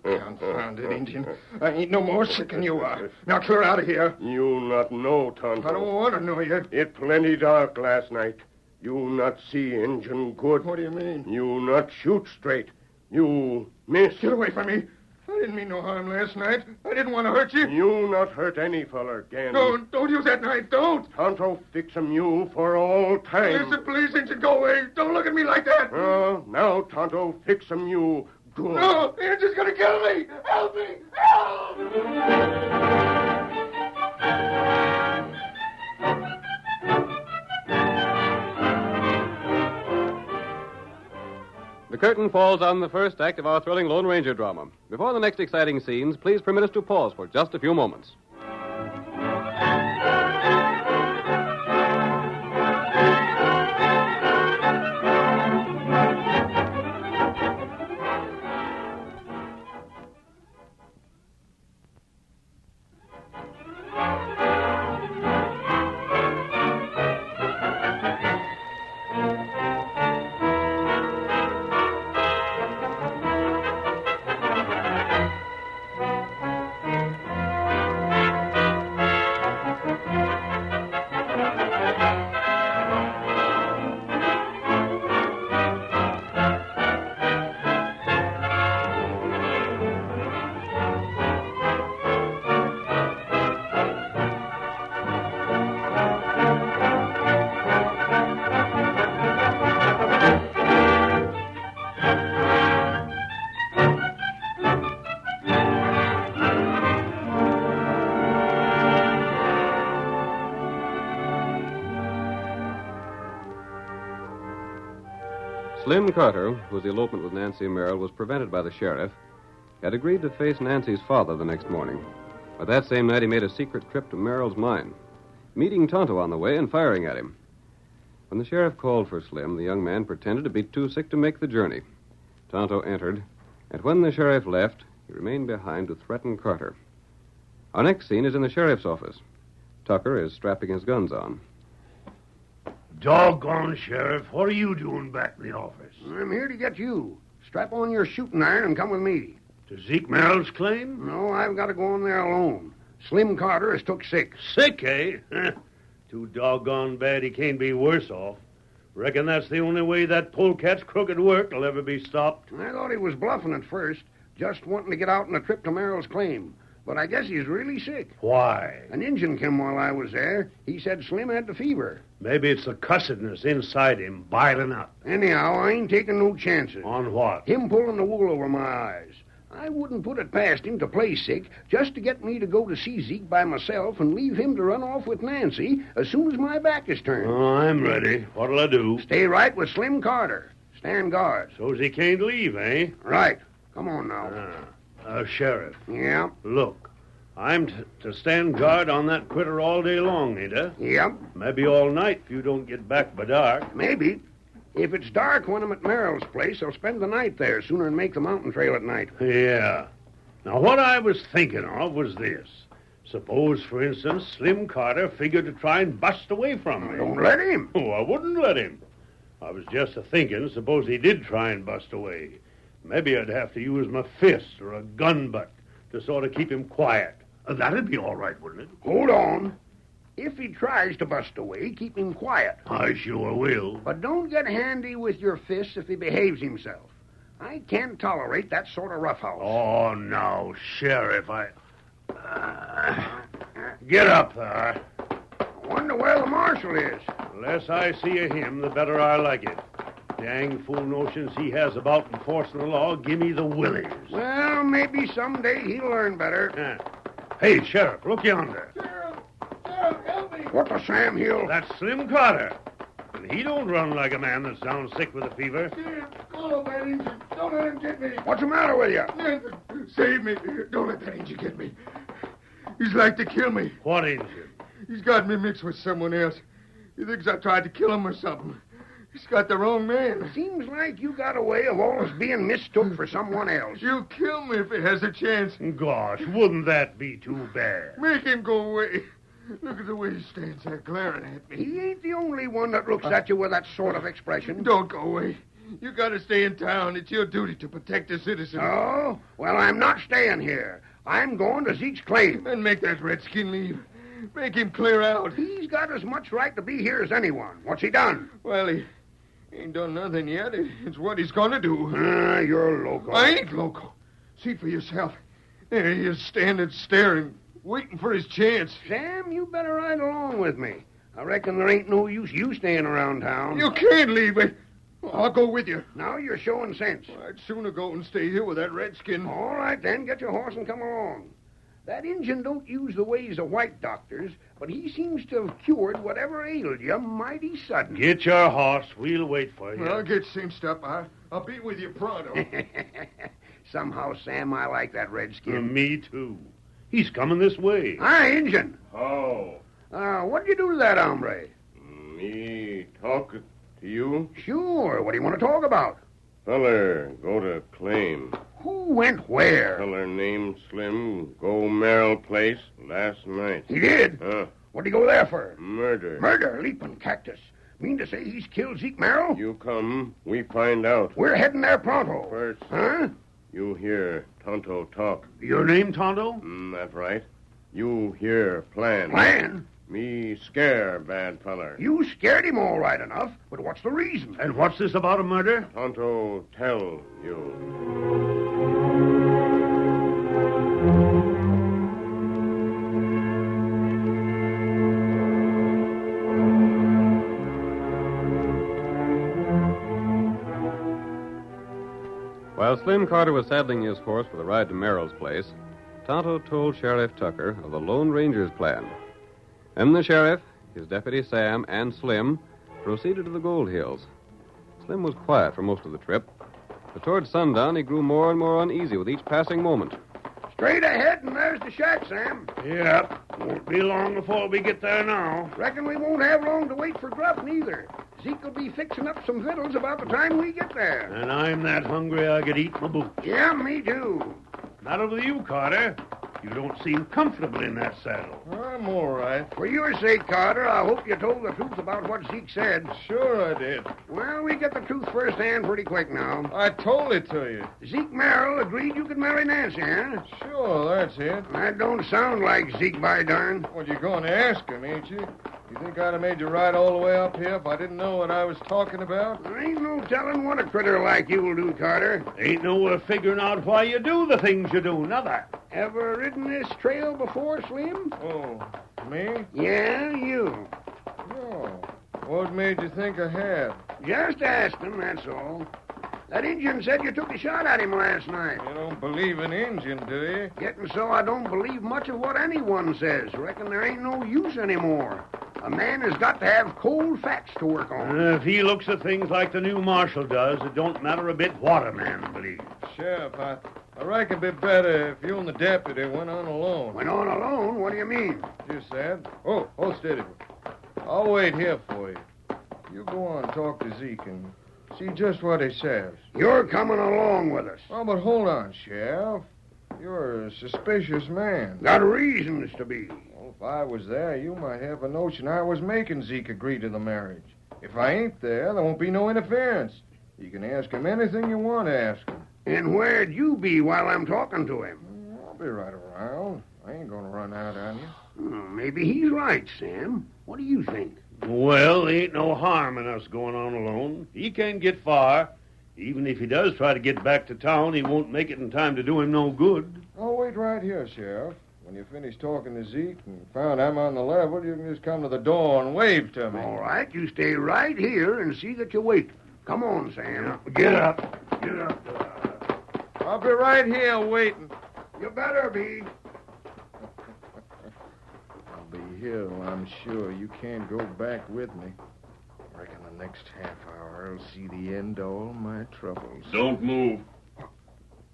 Confounded Indian. I ain't no more sick than you are. Now clear out of here. You not know, Tonto. I don't want to know yet. It plenty dark last night. You not see engine good. What do you mean? You not shoot straight. You miss. Get away from me. I didn't mean no harm last night. I didn't want to hurt you. You not hurt any feller again. Don't use that knife. Don't. Tonto fix 'em you for all time. Listen, please, Injun, go away. Don't look at me like that. Now Tonto fix 'em you good. No, the Injun's gonna kill me. Help me. Help! The curtain falls on the first act of our thrilling Lone Ranger drama. Before the next exciting scenes, please permit us to pause for just a few moments. Slim Carter, whose elopement with Nancy Merrill was prevented by the sheriff, had agreed to face Nancy's father the next morning. But that same night he made a secret trip to Merrill's mine, meeting Tonto on the way and firing at him. When the sheriff called for Slim, the young man pretended to be too sick to make the journey. Tonto entered, and when the sheriff left, he remained behind to threaten Carter. Our next scene is in the sheriff's office. Tucker is strapping his guns on. Doggone, Sheriff. What are you doing back in the office? I'm here to get you. Strap on your shooting iron and come with me. To Zeke Merrill's claim? No, I've got to go on there alone. Slim Carter has took sick. Sick, eh? Too doggone bad he can't be worse off. Reckon that's the only way that polecat's crooked work will ever be stopped. I thought he was bluffing at first, just wanting to get out on a trip to Merrill's claim. But I guess he's really sick. Why? An Injun came while I was there. He said Slim had the fever. Maybe it's the cussedness inside him biling up. Anyhow, I ain't taking no chances. On what? Him pulling the wool over my eyes. I wouldn't put it past him to play sick just to get me to go to see Zeke by myself and leave him to run off with Nancy as soon as my back is turned. Oh, I'm ready. What'll I do? Stay right with Slim Carter. Stand guard. So's he can't leave, eh? Right. Come on now. Sheriff. Yeah? Look, I'm to stand guard on that critter all day long, ain't I? Yep. Maybe all night if you don't get back by dark. Maybe. If it's dark when I'm at Merrill's place, I'll spend the night there sooner than make the mountain trail at night. Yeah. Now, what I was thinking of was this. Suppose, for instance, Slim Carter figured to try and bust away from me. Don't let him. Oh, I wouldn't let him. I was just a-thinking, suppose he did try and bust away. Maybe I'd have to use my fist or a gun butt to sort of keep him quiet. That'd be all right, wouldn't it? Hold on. If he tries to bust away, keep him quiet. I sure will. But don't get handy with your fists if he behaves himself. I can't tolerate that sort of roughhouse. Oh, now, Sheriff, Get up there. I wonder where the marshal is. The less I see of him, the better I like it. Dang fool notions he has about enforcing the law give me the willies. Well, maybe someday he'll learn better. Hey, Sheriff, look yonder. Sheriff, help me. What the Sam Hill? That's Slim Carter. And he don't run like a man that's down sick with a fever. Sheriff, call that Injun. Don't let him get me. What's the matter with you? Save me. Don't let that Injun get me. He's like to kill me. What Injun? He's got me mixed with someone else. He thinks I tried to kill him or something. He's got the wrong man. Seems like you got a way of always being mistook for someone else. He'll kill me if he has a chance. Gosh, wouldn't that be too bad? Make him go away. Look at the way he stands there glaring at me. He ain't the only one that looks at you with that sort of expression. Don't go away. You got to stay in town. It's your duty to protect the citizens. Oh? Well, I'm not staying here. I'm going to Zeke's claim. And make that redskin leave. Make him clear out. He's got as much right to be here as anyone. What's he done? Well, he ain't done nothing yet. It's what he's going to do. You're loco. I ain't loco. See for yourself. There he is standing staring, waiting for his chance. Sam, you better ride along with me. I reckon there ain't no use you staying around town. You can't leave me. I'll go with you. Now you're showing sense. I'd sooner go and stay here with that redskin. All right, then. Get your horse and come along. That Injun don't use the ways of white doctors, but he seems to have cured whatever ailed you mighty sudden. Get your horse. We'll wait for you. I'll get cinched up. I'll I'll be with you pronto. Somehow, Sam, I like that redskin. Me, too. He's coming this way. Hi, Injun. How? What'd you do to that hombre? Me talk to you? Sure. What do you want to talk about? Feller go to claim. Who went where? Feller named Slim go Merrill place last night. He did? What'd he go there for? Murder. Murder? Leaping cactus. Mean to say he's killed Zeke Merrill? You come, we find out. We're heading there pronto. First, Huh? you hear Tonto talk. Your name, Tonto? That's right. You hear plan. Plan? Me scare bad feller. You scared him all right enough, but what's the reason? And what's this about a murder? Tonto tell you. While Slim Carter was saddling his horse for the ride to Merrill's place, Tonto told Sheriff Tucker of the Lone Ranger's plan. Then the sheriff, his deputy Sam, and Slim proceeded to the Gold Hills. Slim was quiet for most of the trip, but toward sundown he grew more and more uneasy with each passing moment. Straight ahead, and there's the shack, Sam. Yep. Won't be long before we get there now. Reckon we won't have long to wait for grub, neither. Zeke will be fixing up some victuals about the time we get there. And I'm that hungry I could eat my boots. Yeah, me too. Not over you, Carter. You don't seem comfortable in that saddle. I'm all right. For your sake, Carter, I hope you told the truth about what Zeke said. Sure I did. Well, we get the truth firsthand pretty quick now. I told it to you. Zeke Merrill agreed you could marry Nancy, huh? Sure, that's it. That don't sound like Zeke, by darn. Well, you're going to ask him, ain't you? You think I'd have made you ride all the way up here if I didn't know what I was talking about? There ain't no telling what a critter like you'll do, Carter. Ain't no way of figuring out why you do the things you do, neither. Ever ridden this trail before, Slim? Oh, me? Yeah, you. Oh. What made you think I had? Just asked him, that's all. That Indian said you took a shot at him last night. You don't believe in Indian, do you? Getting so I don't believe much of what anyone says. Reckon there ain't no use anymore. A man has got to have cold facts to work on. If he looks at things like the new marshal does, it don't matter a bit what a man believes. Sheriff, I reckon it'd be better if you and the deputy went on alone. Went on alone? What do you mean? Just that. Oh, hold steady. I'll wait here for you. You go on and talk to Zeke and see just what he says. You're coming along with us. Oh, but hold on, Sheriff. You're a suspicious man. Got reasons to be. Well, if I was there, you might have a notion I was making Zeke agree to the marriage. If I ain't there won't be no interference. You can ask him anything you want to ask him. And where'd you be while I'm talking to him? I'll be right around. I ain't gonna run out on you. Maybe he's right, Sam. What do you think? Well, ain't no harm in us going on alone. He can't get far. Even if he does try to get back to town, he won't make it in time to do him no good. I'll wait right here, Sheriff. When you finish talking to Zeke and found I'm on the level, you can just come to the door and wave to me. All right, you stay right here and see that you wait. Come on, Sam. Get up. Get up. I'll be right here waiting. You better be. I'll be here, I'm sure. You can't go back with me. I reckon the next half hour I'll see the end of all my troubles. Don't move.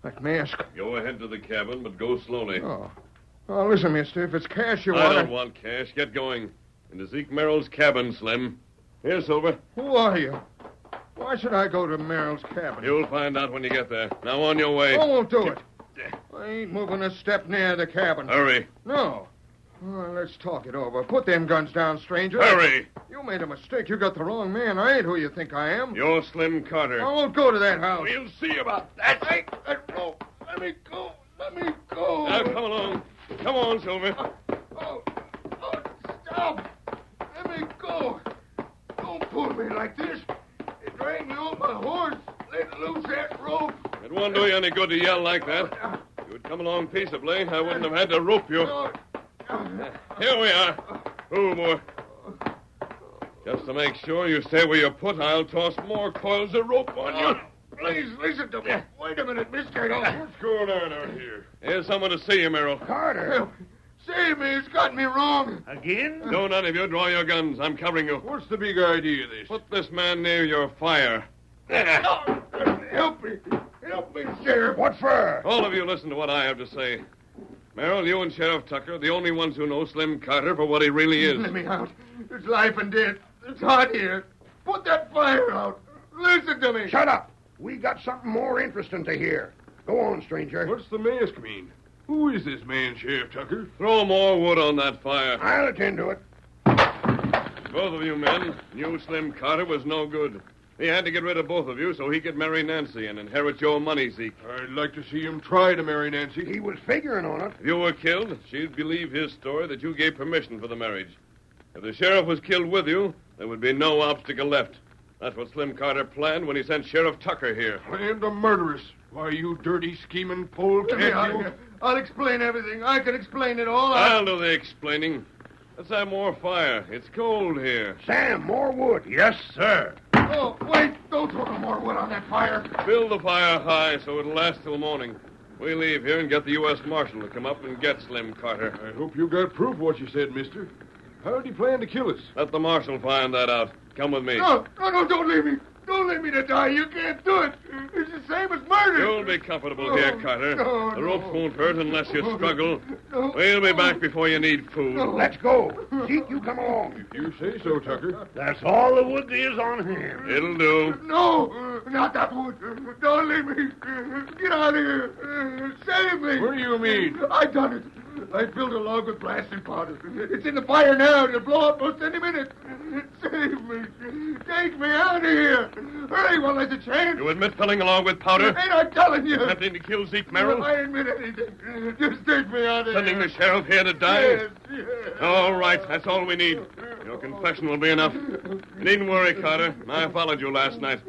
That mask. Go ahead to the cabin, but go slowly. Oh, listen, mister, if it's cash you want... I don't want cash. Get going. Into Zeke Merrill's cabin, Slim. Here, Silver. Who are you? Why should I go to Merrill's cabin? You'll find out when you get there. Now on your way. I won't do it. I ain't moving a step near the cabin. Hurry. No. Well, let's talk it over. Put them guns down, stranger. Hurry. You made a mistake. You got the wrong man. I ain't who you think I am. You're Slim Carter. I won't go to that house. We'll see about that. Let me go. Let me go. Now, come along. Come on, Silver. Stop. Let me go. Don't pull me like this. It dragged me off my horse. Let loose that rope. It won't do you any good to yell like that. You would come along peaceably. I wouldn't have had to rope you. Here we are. Oh, boy. Just to make sure you stay where you're put, I'll toss more coils of rope on you. Please, listen to me. Wait a minute, mister. What's going on out here? Here's someone to see you, Merrill. Carter. Save me. He's got me wrong. Again? Don't none of you draw your guns. I'm covering you. What's the big idea of this? Put this man near your fire. Help me. Help me, Sheriff. What for? All of you listen to what I have to say. Merrill, you and Sheriff Tucker are the only ones who know Slim Carter for what he really is. Let me out. It's life and death. It's hot here. Put that fire out. Listen to me. Shut up. We got something more interesting to hear. Go on, stranger. What's the mask mean? Who is this man, Sheriff Tucker? Throw more wood on that fire. I'll attend to it. Both of you men knew Slim Carter was no good. He had to get rid of both of you so he could marry Nancy and inherit your money, Zeke. I'd like to see him try to marry Nancy. He was figuring on it. If you were killed, she'd believe his story that you gave permission for the marriage. If the sheriff was killed with you, there would be no obstacle left. That's what Slim Carter planned when he sent Sheriff Tucker here. And a murderess. Why, you dirty, scheming fool, Let me out can't of you? here. I'll explain everything. I can explain it all. I'll do the explaining. Let's have more fire. It's cold here. Sam, more wood. Yes, sir. Oh, wait. Don't throw no more wood on that fire. Build the fire high so it'll last till morning. We leave here and get the U.S. Marshal to come up and get Slim Carter. I hope you got proof of what you said, mister. How'd he plan to kill us? Let the Marshal find that out. Come with me. No, don't leave me. Don't leave me to die. You can't do it. It's the same as murder. You'll be comfortable here, Carter. no, The ropes won't hurt unless you struggle. no. We'll be back before you need food. Let's go. Zeke, you come along. If you say so, Tucker. That's all the wood there is on hand. It'll do. No, not that wood. Don't leave me. Get out of here. Save me. What do you mean? I done it. I filled a log with blasting powder. It's in the fire now. It'll blow up most any minute. Save me. Take me out of here. Hurry while there's a chance. You admit filling a log with powder? Ain't I telling you? Attempting to kill Zeke Merrill? I admit anything. Just take me out of Sending here. the sheriff here to die? Yes. All right, that's all we need. Your confession will be enough. You needn't worry, Carter. I followed you last night.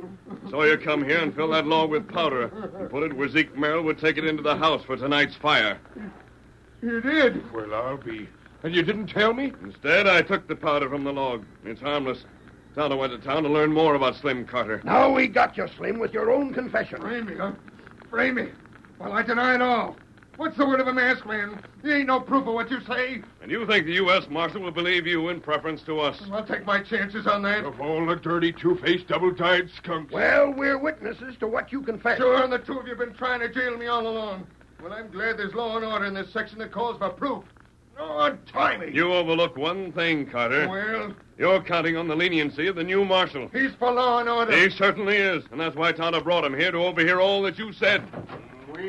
Saw you come here and fill that log with powder and put it where Zeke Merrill would take it into the house for tonight's fire. You did? Well, I'll be. And you didn't tell me? Instead, I took the powder from the log. It's harmless. Tonto went to town to learn more about Slim Carter. Now we got you, Slim, with your own confession. Frame me, huh? Frame me. Well, I deny it all. What's the word of a masked man? You ain't no proof of what you say. And you think the U.S. Marshal will believe you in preference to us? I'll take my chances on that. Of all the dirty, two-faced, double-dyed skunks. Well, we're witnesses to what you confess. Sure, and the two of you have been trying to jail me all along. Well, I'm glad there's law and order in this section that calls for proof. No, untie me. You overlook one thing, Carter. Well? You're counting on the leniency of the new marshal. He's for law and order. He certainly is, and that's why Tonto brought him here to overhear all that you said. We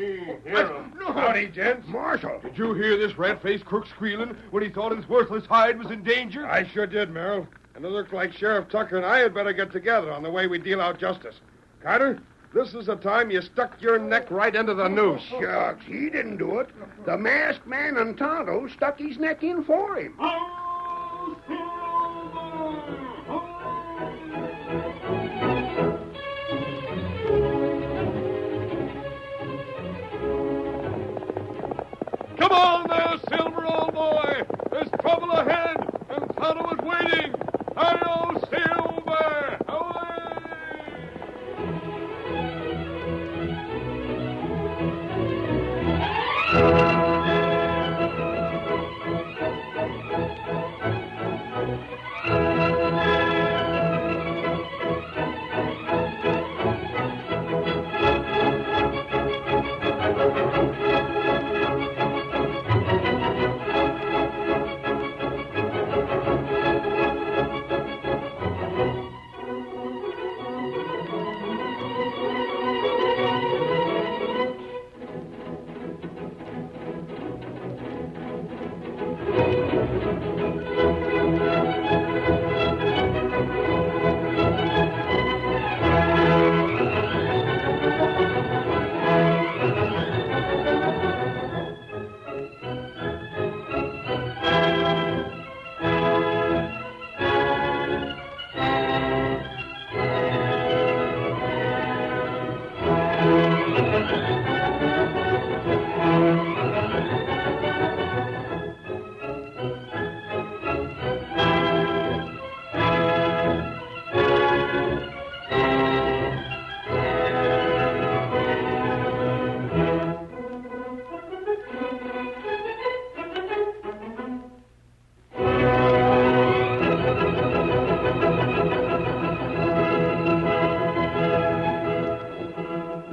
hear him. No. Howdy, gents. Marshal. Did you hear this rat-faced crook squealing when he thought his worthless hide was in danger? I sure did, Merrill. And it looks like Sheriff Tucker and I had better get together on the way we deal out justice. Carter, this is the time you stuck your neck right into the noose. Shucks, he didn't do it. The masked man and Tonto stuck his neck in for him. Come on there, Silver, old boy. There's trouble ahead, and Tonto is waiting. Hi-yo, Silver! Away!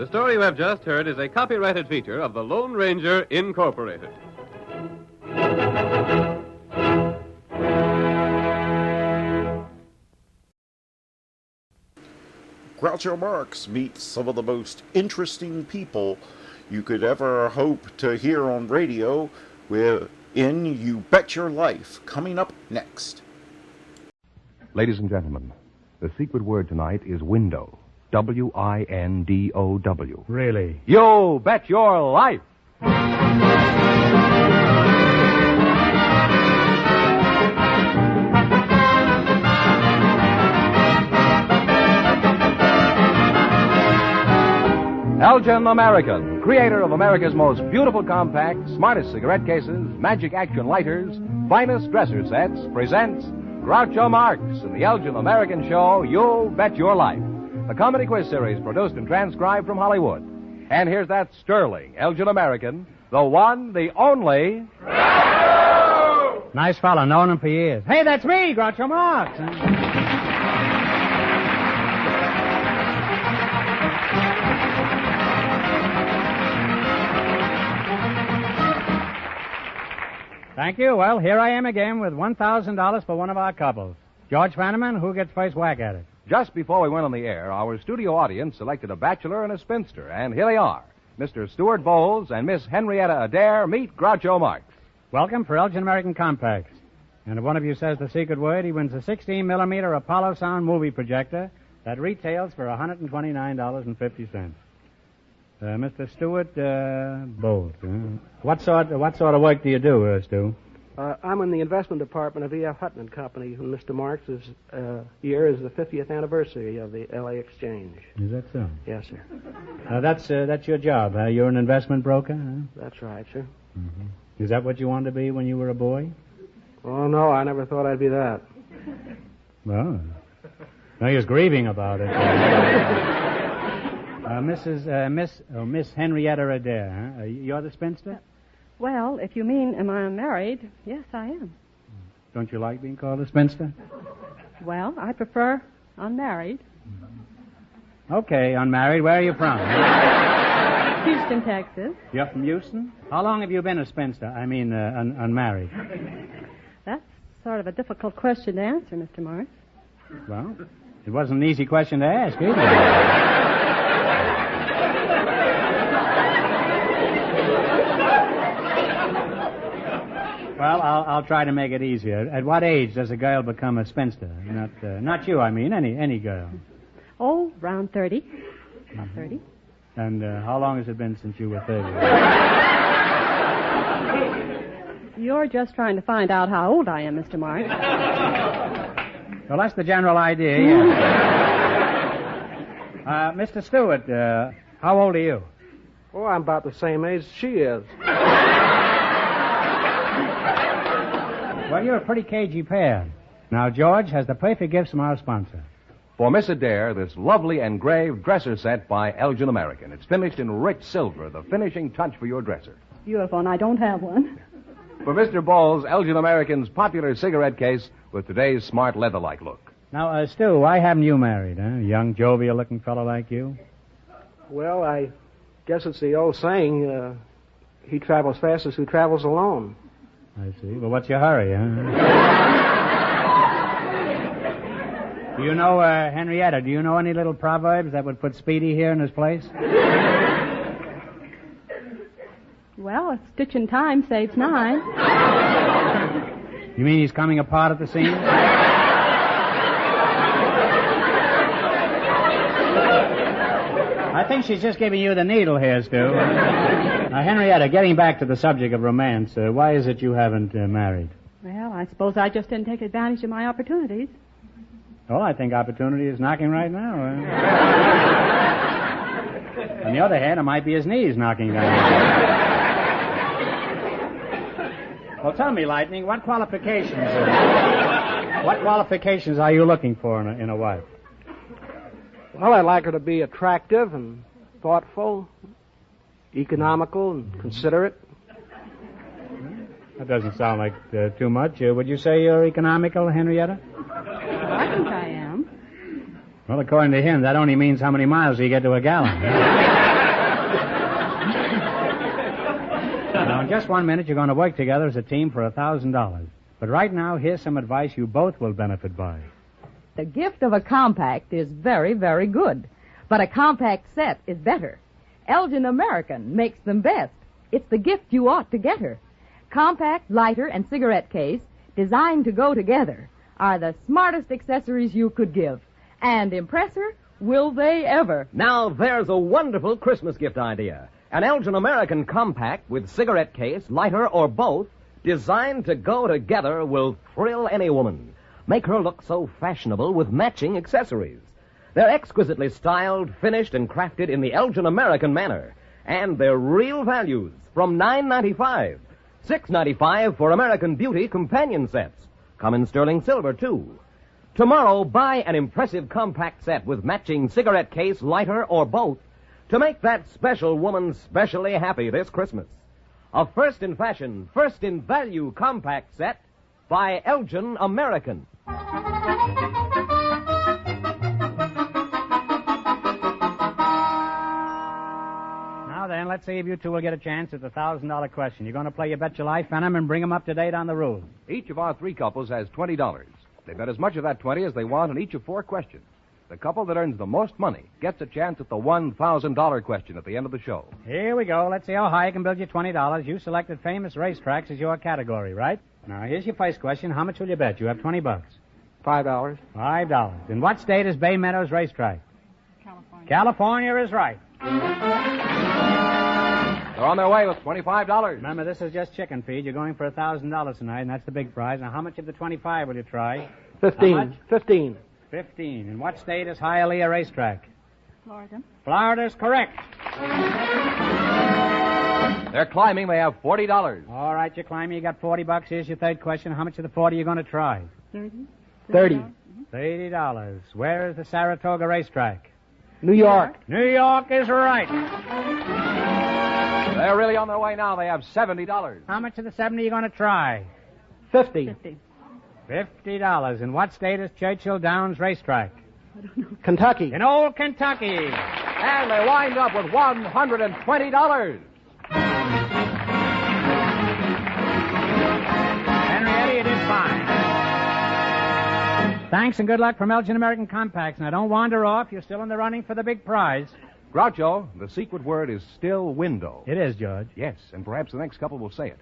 The story you have just heard is a copyrighted feature of the Lone Ranger Incorporated. Groucho Marx meets some of the most interesting people you could ever hope to hear on radio in You Bet Your Life, coming up next. Ladies and gentlemen, the secret word tonight is window. W-I-N-D-O-W. Really? You bet your life! Elgin American, creator of America's most beautiful compact, smartest cigarette cases, magic action lighters, finest dresser sets, presents Groucho Marx in the Elgin American show, You Bet Your Life, the comedy quiz series produced and transcribed from Hollywood. And here's that sterling Elgin American, the one, the only... Nice fellow, known him for years. Hey, that's me, Groucho Marx. Thank you. Well, here I am again with $1,000 for one of our couples. George Fanaman, who gets first whack at it? Just before we went on the air, our studio audience selected a bachelor and a spinster, and here they are. Mr. Stuart Bowles and Miss Henrietta Adair meet Groucho Marx. Welcome for Elgin American Compacts. And if one of you says the secret word, he wins a 16-millimeter Apollo Sound movie projector that retails for $129.50. Mr. Stuart Bowles. What sort of work do you do, Stu? I'm in the investment department of E.F. Hutton and Company. Mr. Marx's year is the 50th anniversary of the L.A. Exchange. Is that so? Yes, sir. That's your job, huh? You're an investment broker, huh? That's right, sir. Mm-hmm. Is that what you wanted to be when you were a boy? Oh, no, I never thought I'd be that. Well, no, you're grieving about it. Miss Henrietta Adair, huh? You're the spinster? Well, if you mean, am I married? Yes, I am. Don't you like being called a spinster? Well, I prefer unmarried. Okay, unmarried. Where are you from? Houston, Texas. You're from Houston? How long have you been a spinster? I mean, unmarried. That's sort of a difficult question to answer, Mr. Marx. Well, it wasn't an easy question to ask, either. Well, I'll try to make it easier. At what age does a girl become a spinster? Not you, I mean, any girl. Oh, around 30. About 30. And how long has it been since you were 30? You're just trying to find out how old I am, Mr. Marx. Well, that's the general idea, yeah. Mr. Stewart, how old are you? Oh, I'm about the same age she is. Well, you're a pretty cagey pair. Now, George has the perfect gifts from our sponsor. For Miss Adair, this lovely engraved dresser set by Elgin American. It's finished in rich silver, the finishing touch for your dresser. Beautiful, and I don't have one. For Mr. Bowles, Elgin American's popular cigarette case with today's smart leather-like look. Now, Stu, why haven't you married, huh? A young, jovial-looking fellow like you? Well, I guess it's the old saying, he travels fastest who travels alone. I see. Well, what's your hurry, huh? Do you know, Henrietta, do you know any little proverbs that would put Speedy here in his place? Well, a stitch in time saves 9. You mean he's coming apart at the seams? I think she's just giving you the needle here, Stu. Henrietta, getting back to the subject of romance, why is it you haven't married? Well, I suppose I just didn't take advantage of my opportunities. Well, I think opportunity is knocking right now. On the other hand, it might be his knees knocking down. Well, tell me, Lightning, what qualifications are you looking for in a wife? Well, I'd like her to be attractive and thoughtful, economical and considerate. That doesn't sound like too much. Would you say you're economical, Henrietta? I think I am. Well, according to him, that only means how many miles you get to a gallon. just 1 minute, you're going to work together as a team for $1,000. But right now, here's some advice you both will benefit by. The gift of a compact is very, very good. But a compact set is better. Elgin American makes them best. It's the gift you ought to get her. Compact, lighter, and cigarette case, designed to go together, are the smartest accessories you could give. And impress her, will they ever? Now there's a wonderful Christmas gift idea. An Elgin American compact with cigarette case, lighter, or both, designed to go together will thrill any woman. Make her look so fashionable with matching accessories. They're exquisitely styled, finished, and crafted in the Elgin American manner. And they're real values from $9.95. $6.95 for American Beauty companion sets. Come in sterling silver, too. Tomorrow, buy an impressive compact set with matching cigarette case, lighter, or both to make that special woman specially happy this Christmas. A first in fashion, first in value compact set by Elgin American. Now then, let's see if you two will get a chance at the $1,000 question. You're going to play You Bet Your Life, Phantom, and bring them up to date on the rules. Each of our three couples has $20. They bet as much of that 20 as they want on each of 4 questions. The couple that earns the most money gets a chance at the $1,000 question at the end of the show. Here we go. Let's see how high I can build you $20. You selected famous racetracks as your category, right? Now, here's your first question. How much will you bet? You have $20. $5. $5. In what state is Bay Meadows Racetrack? California. California is right. They're on their way with $25. Remember, this is just chicken feed. You're going for $1,000 tonight, and that's the big prize. Now, how much of the 25 will you try? 15. How much? 15. 15. In what state is Hialeah Racetrack? Florida. Florida's correct. They're climbing. They have $40. All right, you're climbing. You got $40. Here's your third question. How much of the 40 are you going to try? 30. $30. Where is the Saratoga Racetrack? New York. New York is right. They're really on their way now. They have $70. How much of the 70 are you going to try? 50. $50. In what state is Churchill Downs Racetrack? I don't know. Kentucky. In old Kentucky. And they wind up with $120. Henrietta, you did fine. Thanks and good luck from Elgin American Compacts. Now, don't wander off. You're still in the running for the big prize. Groucho, the secret word is still window. It is, George. Yes, and perhaps the next couple will say it.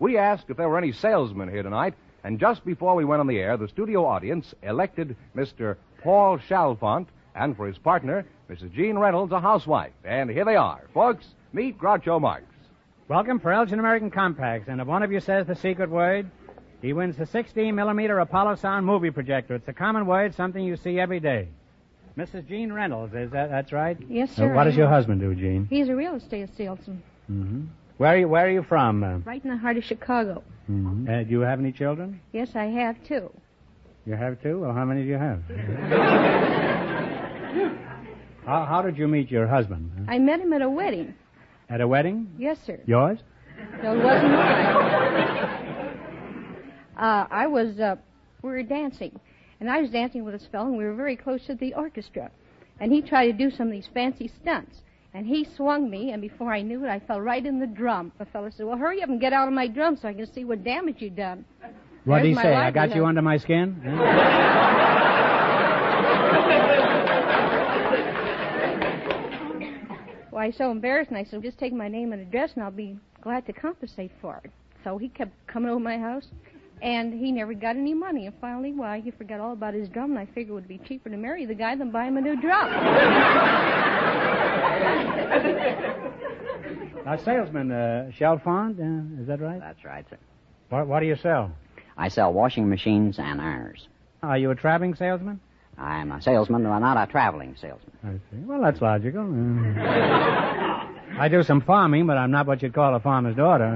We asked if there were any salesmen here tonight, and just before we went on the air, the studio audience elected Mr. Paul Chalfont, and for his partner, Mrs. Jean Reynolds, a housewife. And here they are. Folks, meet Groucho Marx. Welcome for Elgin American Compacts. And if one of you says the secret word, he wins the 16-millimeter Apollo Sound movie projector. It's a common word, something you see every day. Mrs. Jean Reynolds, that's right? Yes, sir. What does your husband do, Jean? He's a real estate salesman. Mm-hmm. Where are you from? Right in the heart of Chicago. Mm-hmm. Do you have any children? Yes, I have, too. You have two? Well, how many do you have? How did you meet your husband? I met him at a wedding. At a wedding? Yes, sir. Yours? No, it wasn't mine. We were dancing. And I was dancing with this fellow, and we were very close to the orchestra. And he tried to do some of these fancy stunts. And he swung me, and before I knew it, I fell right in the drum. The fellow said, well, hurry up and get out of my drum so I can see what damage you've done. What did he say? I got you under my skin? Well, I was so embarrassed, and I said, just take my name and address, and I'll be glad to compensate for it. So he kept coming over my house, and he never got any money. And finally, he forgot all about his drum, and I figured it would be cheaper to marry the guy than buy him a new drum. Now, salesman, Chalfont, is that right? That's right, sir. What do you sell? I sell washing machines and ironers. Are you a traveling salesman? I'm a salesman, but not a traveling salesman. I see. Well, that's logical. I do some farming, but I'm not what you'd call a farmer's daughter.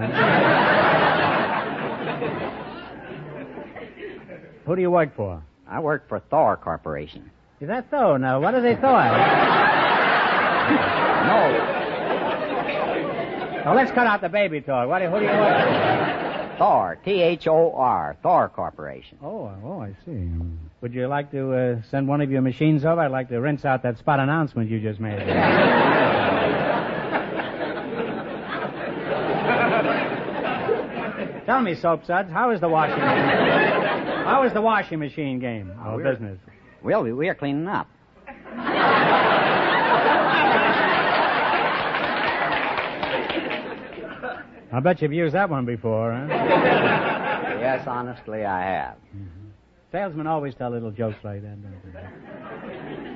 Who do you work for? I work for Thor Corporation. Is that Thor? Now, what is a Thor? No. Now, let's cut out the baby talk. Who do you work for? Thor, Thor, Thor Corporation. Oh, I see. Would you like to send one of your machines over? I'd like to rinse out that spot announcement you just made. Tell me, Soap Suds, how is the washing machine? How is the washing machine game or business? Well, we are cleaning up. I bet you've used that one before, huh? Yes, honestly, I have. Salesmen always tell little jokes like that, don't they?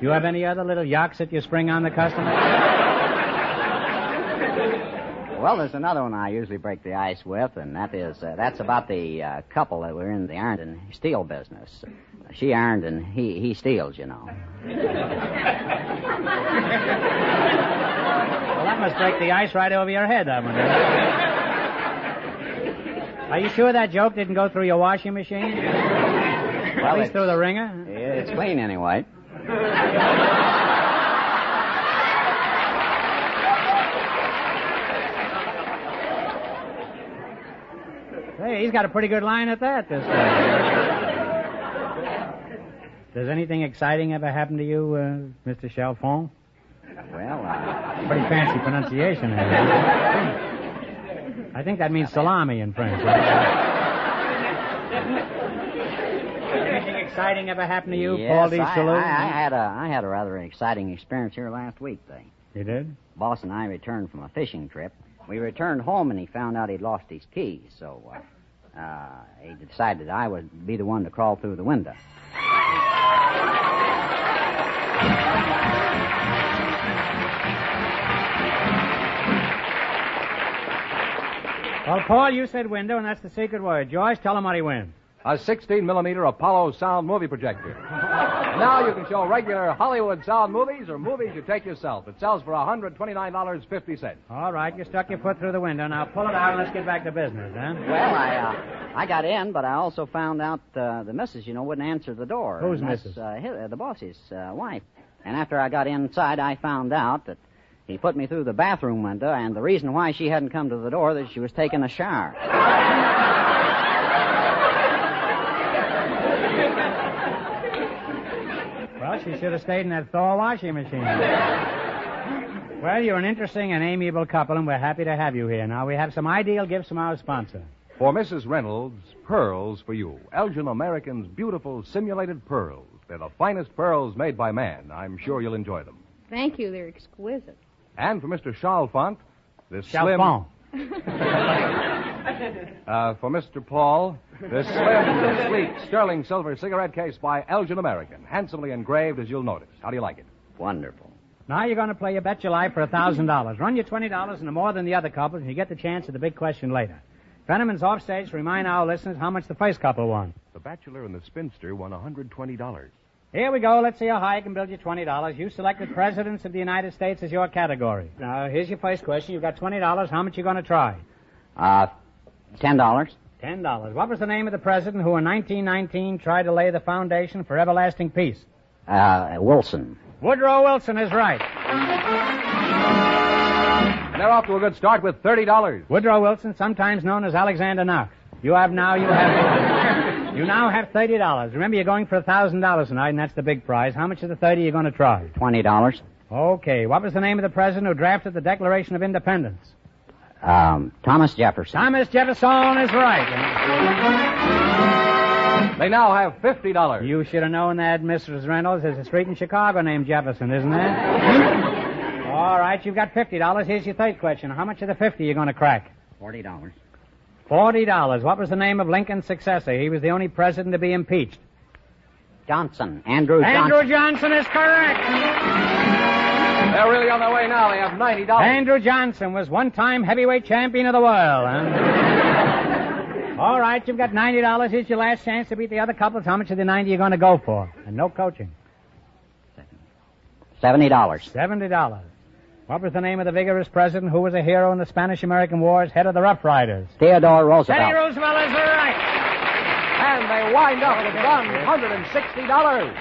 You have any other little yucks that you spring on the customer? Well, there's another one I usually break the ice with, and that's about the couple that were in the iron and steel business. She ironed and he steals, you know. Well, that must break the ice right over your head, that one. Are you sure that joke didn't go through your washing machine? Well, at least through the ringer? It's clean anyway. Hey, he's got a pretty good line at that this time. Does anything exciting ever happen to you, Mr. Chalfont? Well, pretty fancy pronunciation. I think that means salami in French. Anything exciting ever happened to you, yes, Paul D. Saloon? I had a rather exciting experience here last week, You did? Boss and I returned from a fishing trip. We returned home and he found out he'd lost his keys, so he decided I would be the one to crawl through the window. Well, Paul, you said window, and that's the secret word. Joyce, tell him what he wins. A 16-millimeter Apollo sound movie projector. Now you can show regular Hollywood sound movies or movies you take yourself. It sells for $129.50. All right, you stuck your foot through the window. Now pull it out and let's get back to business, huh? Well, I got in, but I also found out the missus, wouldn't answer the door. Who's and that's, missus? The boss's wife. And after I got inside, I found out that he put me through the bathroom window, and the reason why she hadn't come to the door that she was taking a shower. Well, she should have stayed in that Thor washing machine. Well, you're an interesting and amiable couple, and we're happy to have you here. Now, we have some ideal gifts from our sponsor. For Mrs. Reynolds, pearls for you. Elgin American's beautiful simulated pearls. They're the finest pearls made by man. I'm sure you'll enjoy them. Thank you. They're exquisite. And for Mr. Chalfont, this Chalfont. For Mr. Paul, this slim, sleek, sterling silver cigarette case by Elgin American, handsomely engraved as you'll notice. How do you like it? Wonderful. Now you're going to play your Bet Your Life for $1,000. Run your $20 into more than the other couples, and you get the chance at the big question later. Fenneman's offstage to remind our listeners how much the first couple won. The bachelor and the spinster won $120. Here we go. Let's see how high I can build you $20. You selected Presidents of the United States as your category. Now, here's your first question. You've got $20. How much you going to try? $10. $10. What was the name of the president who in 1919 tried to lay the foundation for everlasting peace? Wilson. Woodrow Wilson is right. And they're off to a good start with $30. Woodrow Wilson, sometimes known as Alexander Knox. You now have $30. Remember, you're going for $1,000 tonight, and that's the big prize. How much of the 30 are you going to try? $20. Okay. What was the name of the president who drafted the Declaration of Independence? Thomas Jefferson. Thomas Jefferson is right. They now have $50. You should have known that, Mrs. Reynolds. There's a street in Chicago named Jefferson, isn't there? All right, you've got $50. Here's your third question. How much of the 50 are you going to crack? $40. $40. What was the name of Lincoln's successor? He was the only president to be impeached. Johnson. Andrew Johnson. Andrew Johnson is correct. They're really on their way now. They have $90. Andrew Johnson was one-time heavyweight champion of the world. All right, you've got $90. Here's your last chance to beat the other couples. How much of the 90 are you going to go for? And no coaching. $70. $70. What was the name of the vigorous president who was a hero in the Spanish-American Wars, head of the Rough Riders? Theodore Roosevelt. Teddy Roosevelt is right. And they wind up with $160.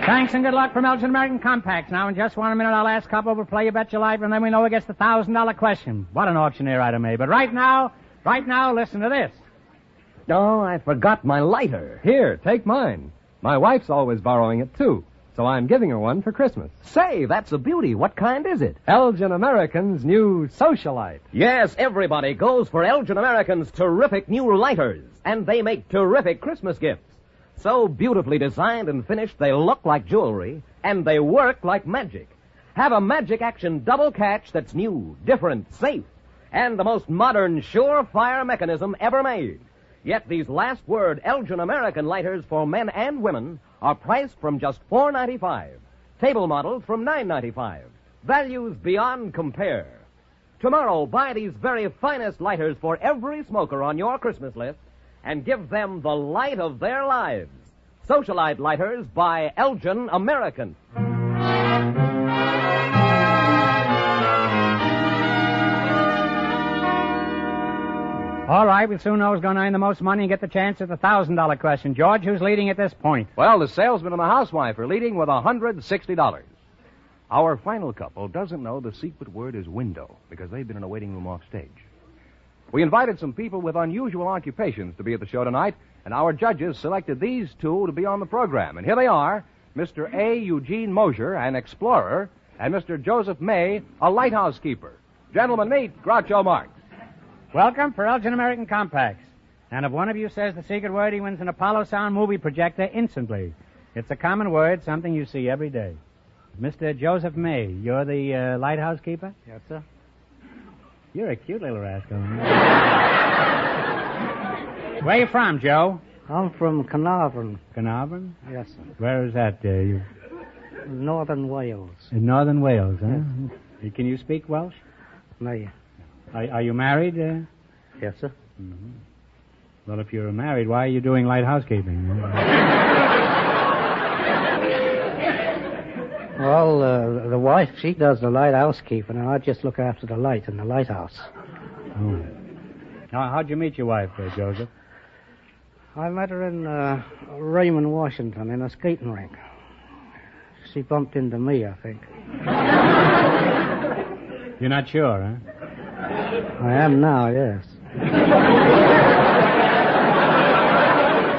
Thanks and good luck from Elgin American Compacts. Now, in just 1 minute, our last couple will play You Bet Your Life, and then we know who gets the $1,000 question. What an auctioneer item, eh? But right now, listen to this. Oh, I forgot my lighter. Here, take mine. My wife's always borrowing it, too. So I'm giving her one for Christmas. Say, that's a beauty. What kind is it? Elgin American's new Socialite. Yes, everybody goes for Elgin American's terrific new lighters, and they make terrific Christmas gifts. So beautifully designed and finished, they look like jewelry, and they work like magic. Have a magic action double catch that's new, different, safe, and the most modern sure-fire mechanism ever made. Yet these last word Elgin American lighters for men and women are priced from just $4.95. Table models from $9.95. Values beyond compare. Tomorrow, buy these very finest lighters for every smoker on your Christmas list and give them the light of their lives. Socialite lighters by Elgin American. All right, we'll soon know who's going to earn the most money and get the chance at the $1,000 question. George, who's leading at this point? Well, the salesman and the housewife are leading with $160. Our final couple doesn't know the secret word is window because they've been in a waiting room off stage. We invited some people with unusual occupations to be at the show tonight, and our judges selected these two to be on the program. And here they are, Mr. A. Eugene Mosier, an explorer, and Mr. Joseph May, a lighthouse keeper. Gentlemen, meet Groucho Marx. Welcome for Elgin American Compacts. And if one of you says the secret word, he wins an Apollo Sound movie projector instantly. It's a common word, something you see every day. Mr. Joseph May, you're the lighthouse keeper? Yes, sir. You're a cute little rascal. Where you from, Joe? I'm from Carnarvon. Carnarvon? Yes, sir. Where is that? Northern Wales. In Northern Wales, huh? Yes. Can you speak Welsh? No. Are you married? Yes, sir. Mm-hmm. Well, if you're married, why are you doing light housekeeping? Well, the wife, she does the light housekeeping, and I just look after the light in the lighthouse. Oh. How'd you meet your wife, Joseph? I met her in Raymond, Washington, in a skating rink. She bumped into me, I think. You're not sure, huh? I am now, yes.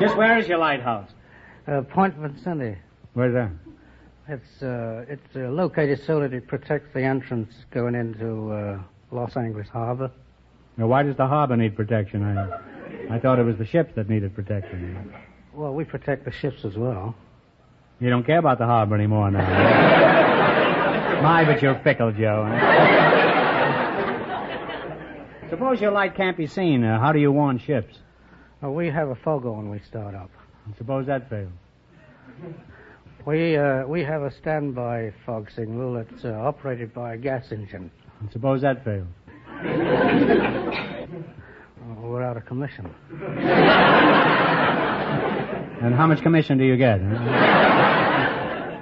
Just where is your lighthouse? Point Vincente. Where's that? It's located so that it protects the entrance going into Los Angeles Harbor. Now, why does the harbor need protection? I thought it was the ships that needed protection. Well, we protect the ships as well. You don't care about the harbor anymore now. My, but you're fickle, Joe. Suppose your light can't be seen. How do you warn ships? We have a fogo when we start up. Suppose that fails. We have a standby fog signal that's operated by a gas engine. And suppose that fails. We're out of commission. And how much commission do you get?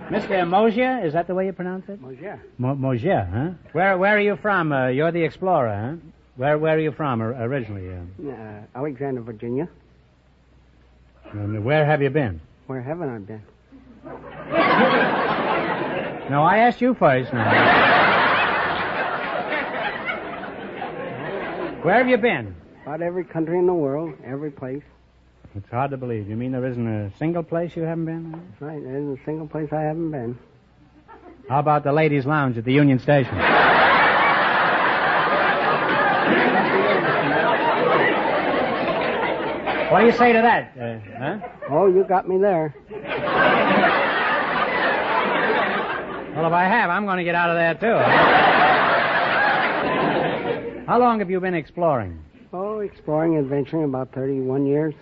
Mr. Mosier, is that the way you pronounce it? Mosier. Mosier, huh? Where are you from? You're the explorer, huh? Where are you from originally? Alexander, Virginia. And where have you been? Where haven't I been? No, I asked you first now. Where have you been? About every country in the world, every place. It's hard to believe. You mean there isn't a single place you haven't been? That's right, there isn't a single place I haven't been. How about the ladies' lounge at the Union Station? What do you say to that? Huh? Oh, you got me there. Well, if I have, I'm going to get out of there, too. How long have you been exploring? Oh, exploring, adventuring, about 31 years.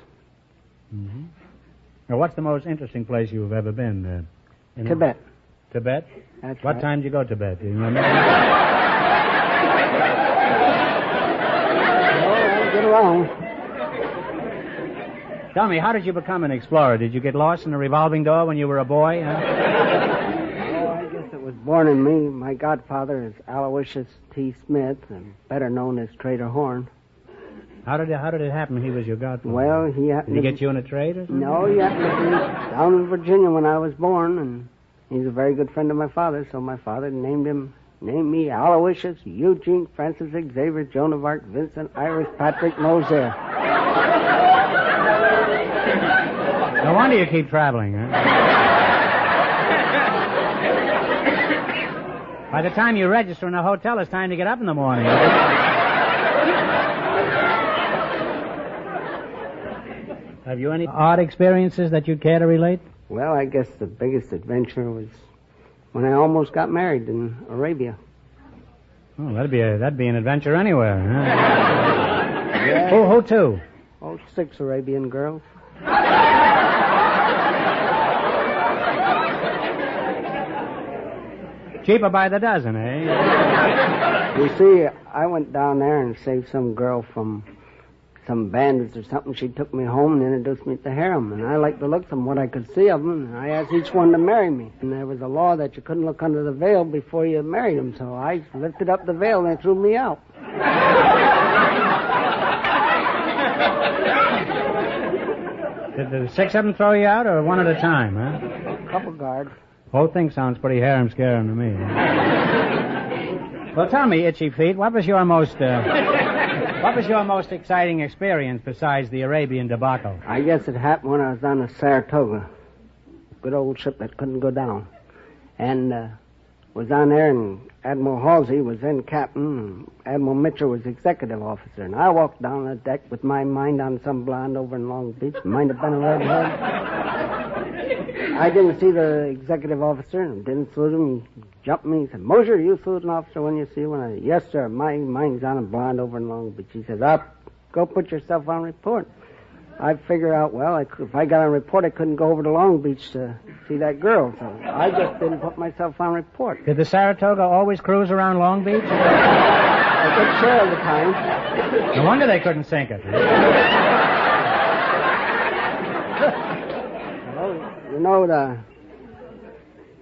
Mm-hmm. Now, what's the most interesting place you've ever been? Tibet. Tibet? That's What right. time did you go to Tibet? Do you remember? Oh, I'll get along. Tell me, how did you become an explorer? Did you get lost in a revolving door when you were a boy? Huh? Oh, I guess it was born in me. My godfather is Aloysius T. Smith, and better known as Trader Horn. How did it happen he was your godfather? Well, he happened Did he to get you in a trade or something? No, he happened to be down in Virginia when I was born, and he's a very good friend of my father, so my father named me Aloysius Eugene Francis Xavier Joan of Arc Vincent Iris Patrick Mosier. No wonder you keep traveling, huh? By the time you register in a hotel, it's time to get up in the morning. Have you any odd experiences that you'd care to relate? Well, I guess the biggest adventure was when I almost got married in Arabia. Oh, that'd be an adventure anywhere. Huh? Yeah. Who to? Oh, 6 Arabian girls. Cheaper by the dozen, eh? You see, I went down there and saved some girl from some bandits or something. She took me home and introduced me to harem. And I liked the looks of them, what I could see of them. And I asked each one to marry me. And there was a law that you couldn't look under the veil before you married them. So I lifted up the veil and they threw me out. Did the 6 of them throw you out, or one at a time, huh? A couple guards. Whole thing sounds pretty harem-scaring to me. Well, tell me, Itchy Feet, what was your most exciting experience besides the Arabian debacle? I guess it happened when I was on the Saratoga. Good old ship that couldn't go down. And was on there, and Admiral Halsey was then captain, and Admiral Mitchell was executive officer. And I walked down the deck with my mind on some blonde over in Long Beach. Might have been a redhead. I didn't see the executive officer and didn't salute him. He jumped me. He said, Mosher, you salute an officer when you see one? I said, yes, sir. My mind's on a blonde over in Long Beach. He said, up, go put yourself on report. I figure out, well, if I got on report, I couldn't go over to Long Beach to see that girl. So I just didn't put myself on report. Did the Saratoga always cruise around Long Beach? A good share of the time. No wonder they couldn't sink it. You know,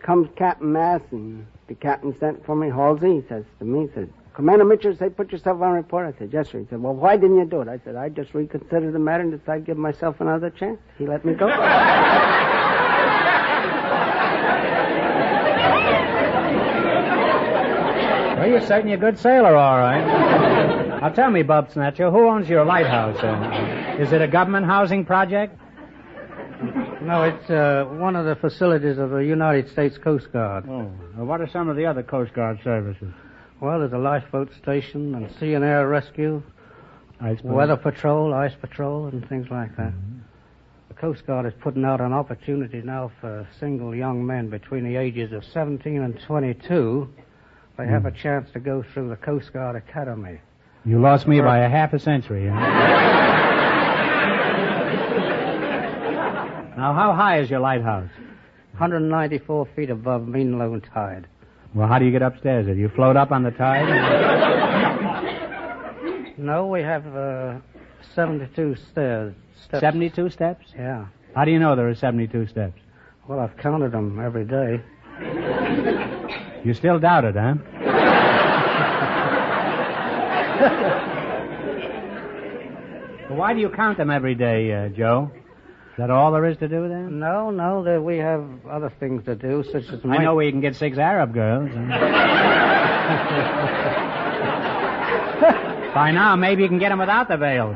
comes Captain Mass, and the captain sent for me, Halsey. He says to me, he said, Commander Mitchell, say, put yourself on report. I said, yes, sir. He said, well, why didn't you do it? I said, I just reconsidered the matter and decided to give myself another chance. He let me go. Well, you're certainly a good sailor, all right. Now, tell me, Bub Snatcher, who owns your lighthouse? Is it a government housing project? No, it's one of the facilities of the United States Coast Guard. Oh. Well, what are some of the other Coast Guard services? Well, there's a lifeboat station and sea and air rescue, Ice weather patrol, ice patrol, and things like that. Mm-hmm. The Coast Guard is putting out an opportunity now for single young men between the ages of 17 and 22. They have a chance to go through the Coast Guard Academy. You lost me by a half a century, huh? Now, how high is your lighthouse? 194 feet above mean low tide. Well, how do you get upstairs? Do you float up on the tide? No, we have 72 steps. 72 steps? Yeah. How do you know there are 72 steps? Well, I've counted them every day. You still doubt it, huh? Well, why do you count them every day, Joe? Is that all there is to do then? No, we have other things to do, such as... I know where you can get 6 Arab girls. By now, maybe you can get them without the veils.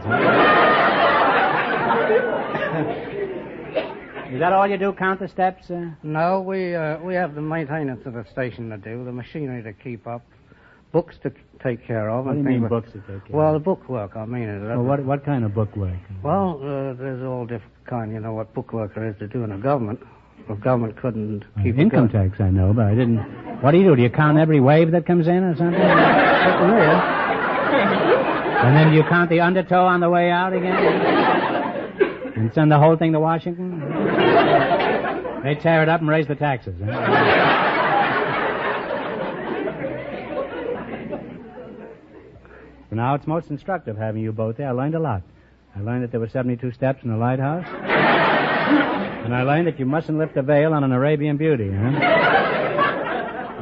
Is that all you do, count the steps? No, we have the maintenance of the station to do, the machinery to keep up, books to take care of. What do you mean books to take care of? Well, the bookwork, I mean. Well, what kind of bookwork? Well, there's all different kind. You know what bookwork there is to do in a government. The government couldn't keep income tax, I know, but I didn't... What do? Do you count every wave that comes in or something? And then do you count the undertow on the way out again? And send the whole thing to Washington? They tear it up and raise the taxes. Huh? So now it's most instructive having you both there. I learned a lot. I learned that there were 72 steps in the lighthouse. And I learned that you mustn't lift a veil on an Arabian beauty. Huh?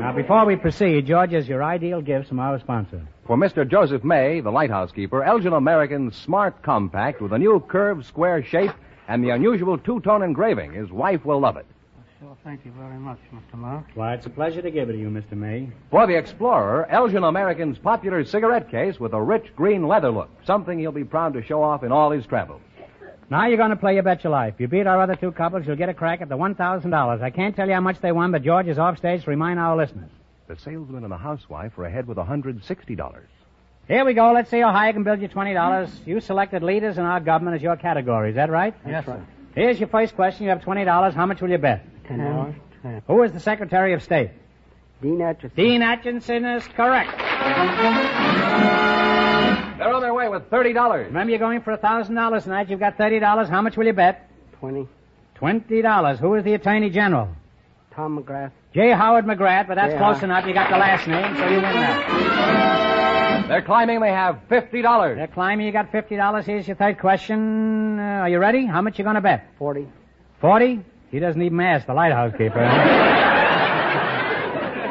Now, before we proceed, George, is your ideal gift from our sponsor. For Mr. Joseph May, the lighthouse keeper, Elgin American's Smart Compact with a new curved square shape and the unusual two-tone engraving. His wife will love it. Sure, thank you very much, Mr. Mark. Why, it's a pleasure to give it to you, Mr. May. For the Explorer, Elgin American's popular cigarette case with a rich green leather look, something he'll be proud to show off in all his travels. Now you're going to play You Bet Your Life. You beat our other two couples, you'll get a crack at the $1,000. I can't tell you how much they won, but George is off stage to remind our listeners. The salesman and the housewife are ahead with $160. Here we go. Let's see how high I can build you $20. You selected leaders in our government as your category. Is that right? Yes, sir. Here's your first question. You have $20. How much will you bet? $10. Who is the Secretary of State? Dean Atchison. Dean Atchison is correct. They're on their way with $30. Remember, you're going for $1,000 tonight. You've got $30. How much will you bet? $20. $20. Who is the Attorney General? Tom McGrath. J. Howard McGrath, but that's J. close Howard. enough. You got the last name, so you win that. They're climbing. They have $50. They're climbing. You got $50. Here's your third question. Are you ready? How much you going to bet? 40. 40? He doesn't even ask, the lighthouse keeper.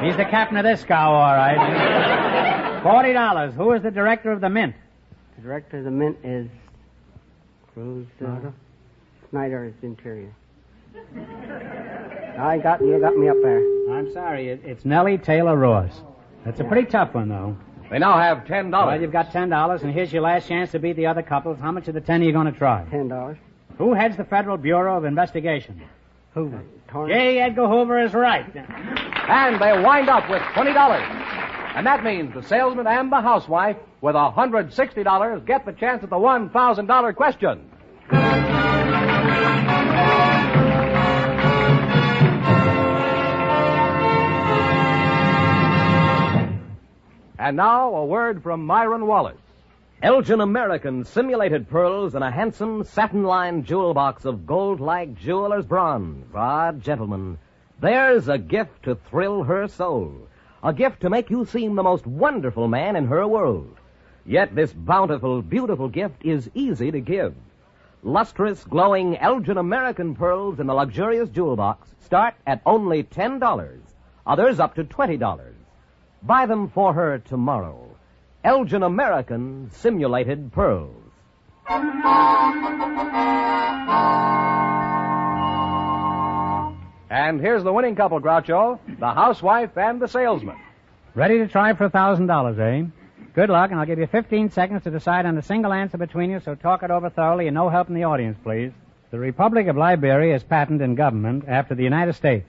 He's the captain of this scow, all right. $40. Who is the director of the Mint? The director of the Mint is Cruz. Snyder is Interior. You got me up there. I'm sorry. It's Nellie Taylor Ross. That's a pretty tough one, though. They now have $10. Well, you've got $10, and here's your last chance to beat the other couples. How much of the 10 are you going to try? $10. Who heads the Federal Bureau of Investigation? Hoover. J. Edgar Hoover is right. And they wind up with $20. And that means the salesman and the housewife, with $160, get the chance at the $1,000 question. And now, a word from Myron Wallace. Elgin American simulated pearls in a handsome satin-lined jewel box of gold-like jeweler's bronze. Ah, gentlemen, there's a gift to thrill her soul. A gift to make you seem the most wonderful man in her world. Yet this bountiful, beautiful gift is easy to give. Lustrous, glowing Elgin American pearls in the luxurious jewel box start at only $10. Others up to $20. Buy them for her tomorrow. Elgin American simulated pearls. And here's the winning couple, Groucho, the housewife and the salesman. Ready to try for $1,000, eh? Good luck, and I'll give you 15 seconds to decide on a single answer between you, so talk it over thoroughly and no help in the audience, please. The Republic of Liberia is patented in government after the United States.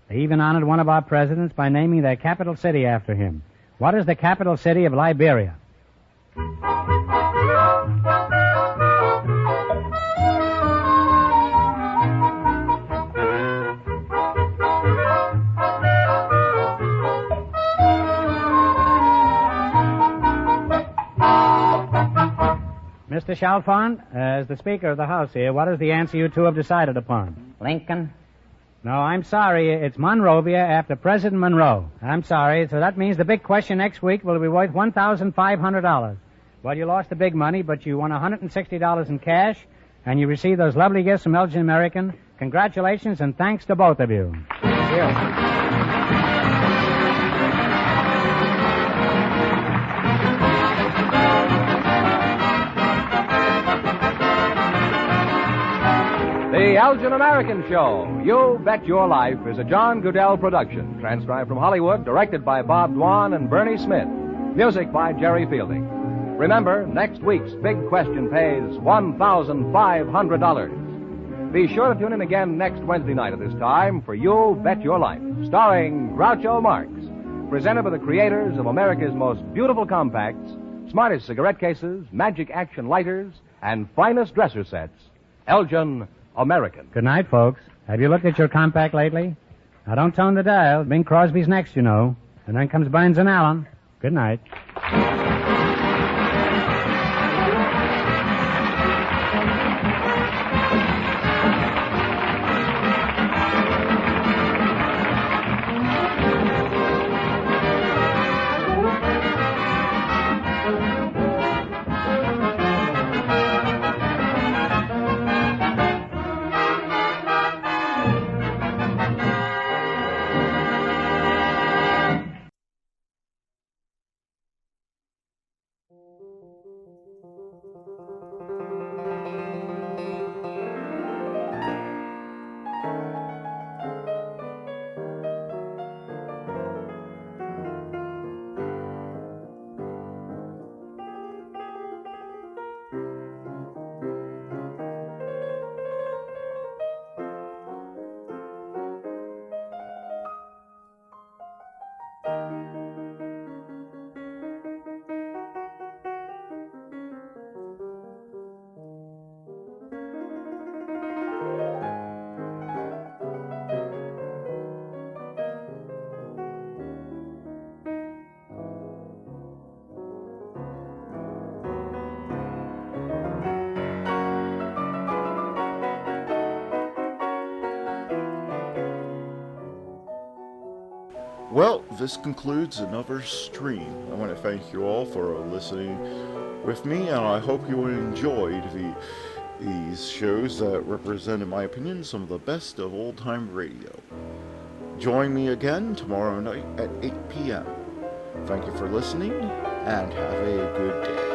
They even honored one of our presidents by naming their capital city after him. What is the capital city of Liberia? Mr. Chalfont, as the Speaker of the House here, what is the answer you two have decided upon? Lincoln. No, I'm sorry. It's Monrovia after President Monroe. I'm sorry. So that means the big question next week will be worth $1,500. Well, you lost the big money, but you won $160 in cash, and you received those lovely gifts from Elgin American. Congratulations, and thanks to both of you. Thank you. The Elgin American Show, You Bet Your Life, is a John Goodell production. Transcribed from Hollywood, directed by Bob Dwan and Bernie Smith. Music by Jerry Fielding. Remember, next week's big question pays $1,500. Be sure to tune in again next Wednesday night at this time for You Bet Your Life, starring Groucho Marx. Presented by the creators of America's most beautiful compacts, smartest cigarette cases, magic action lighters, and finest dresser sets, Elgin American. Good night, folks. Have you looked at your compact lately? Now, don't tone the dial. Bing Crosby's next, you know. And then comes Burns and Allen. Good night. Well, this concludes another stream. I want to thank you all for listening with me, and I hope you enjoyed these shows that represent, in my opinion, some of the best of old-time radio. Join me again tomorrow night at 8 p.m. Thank you for listening, and have a good day.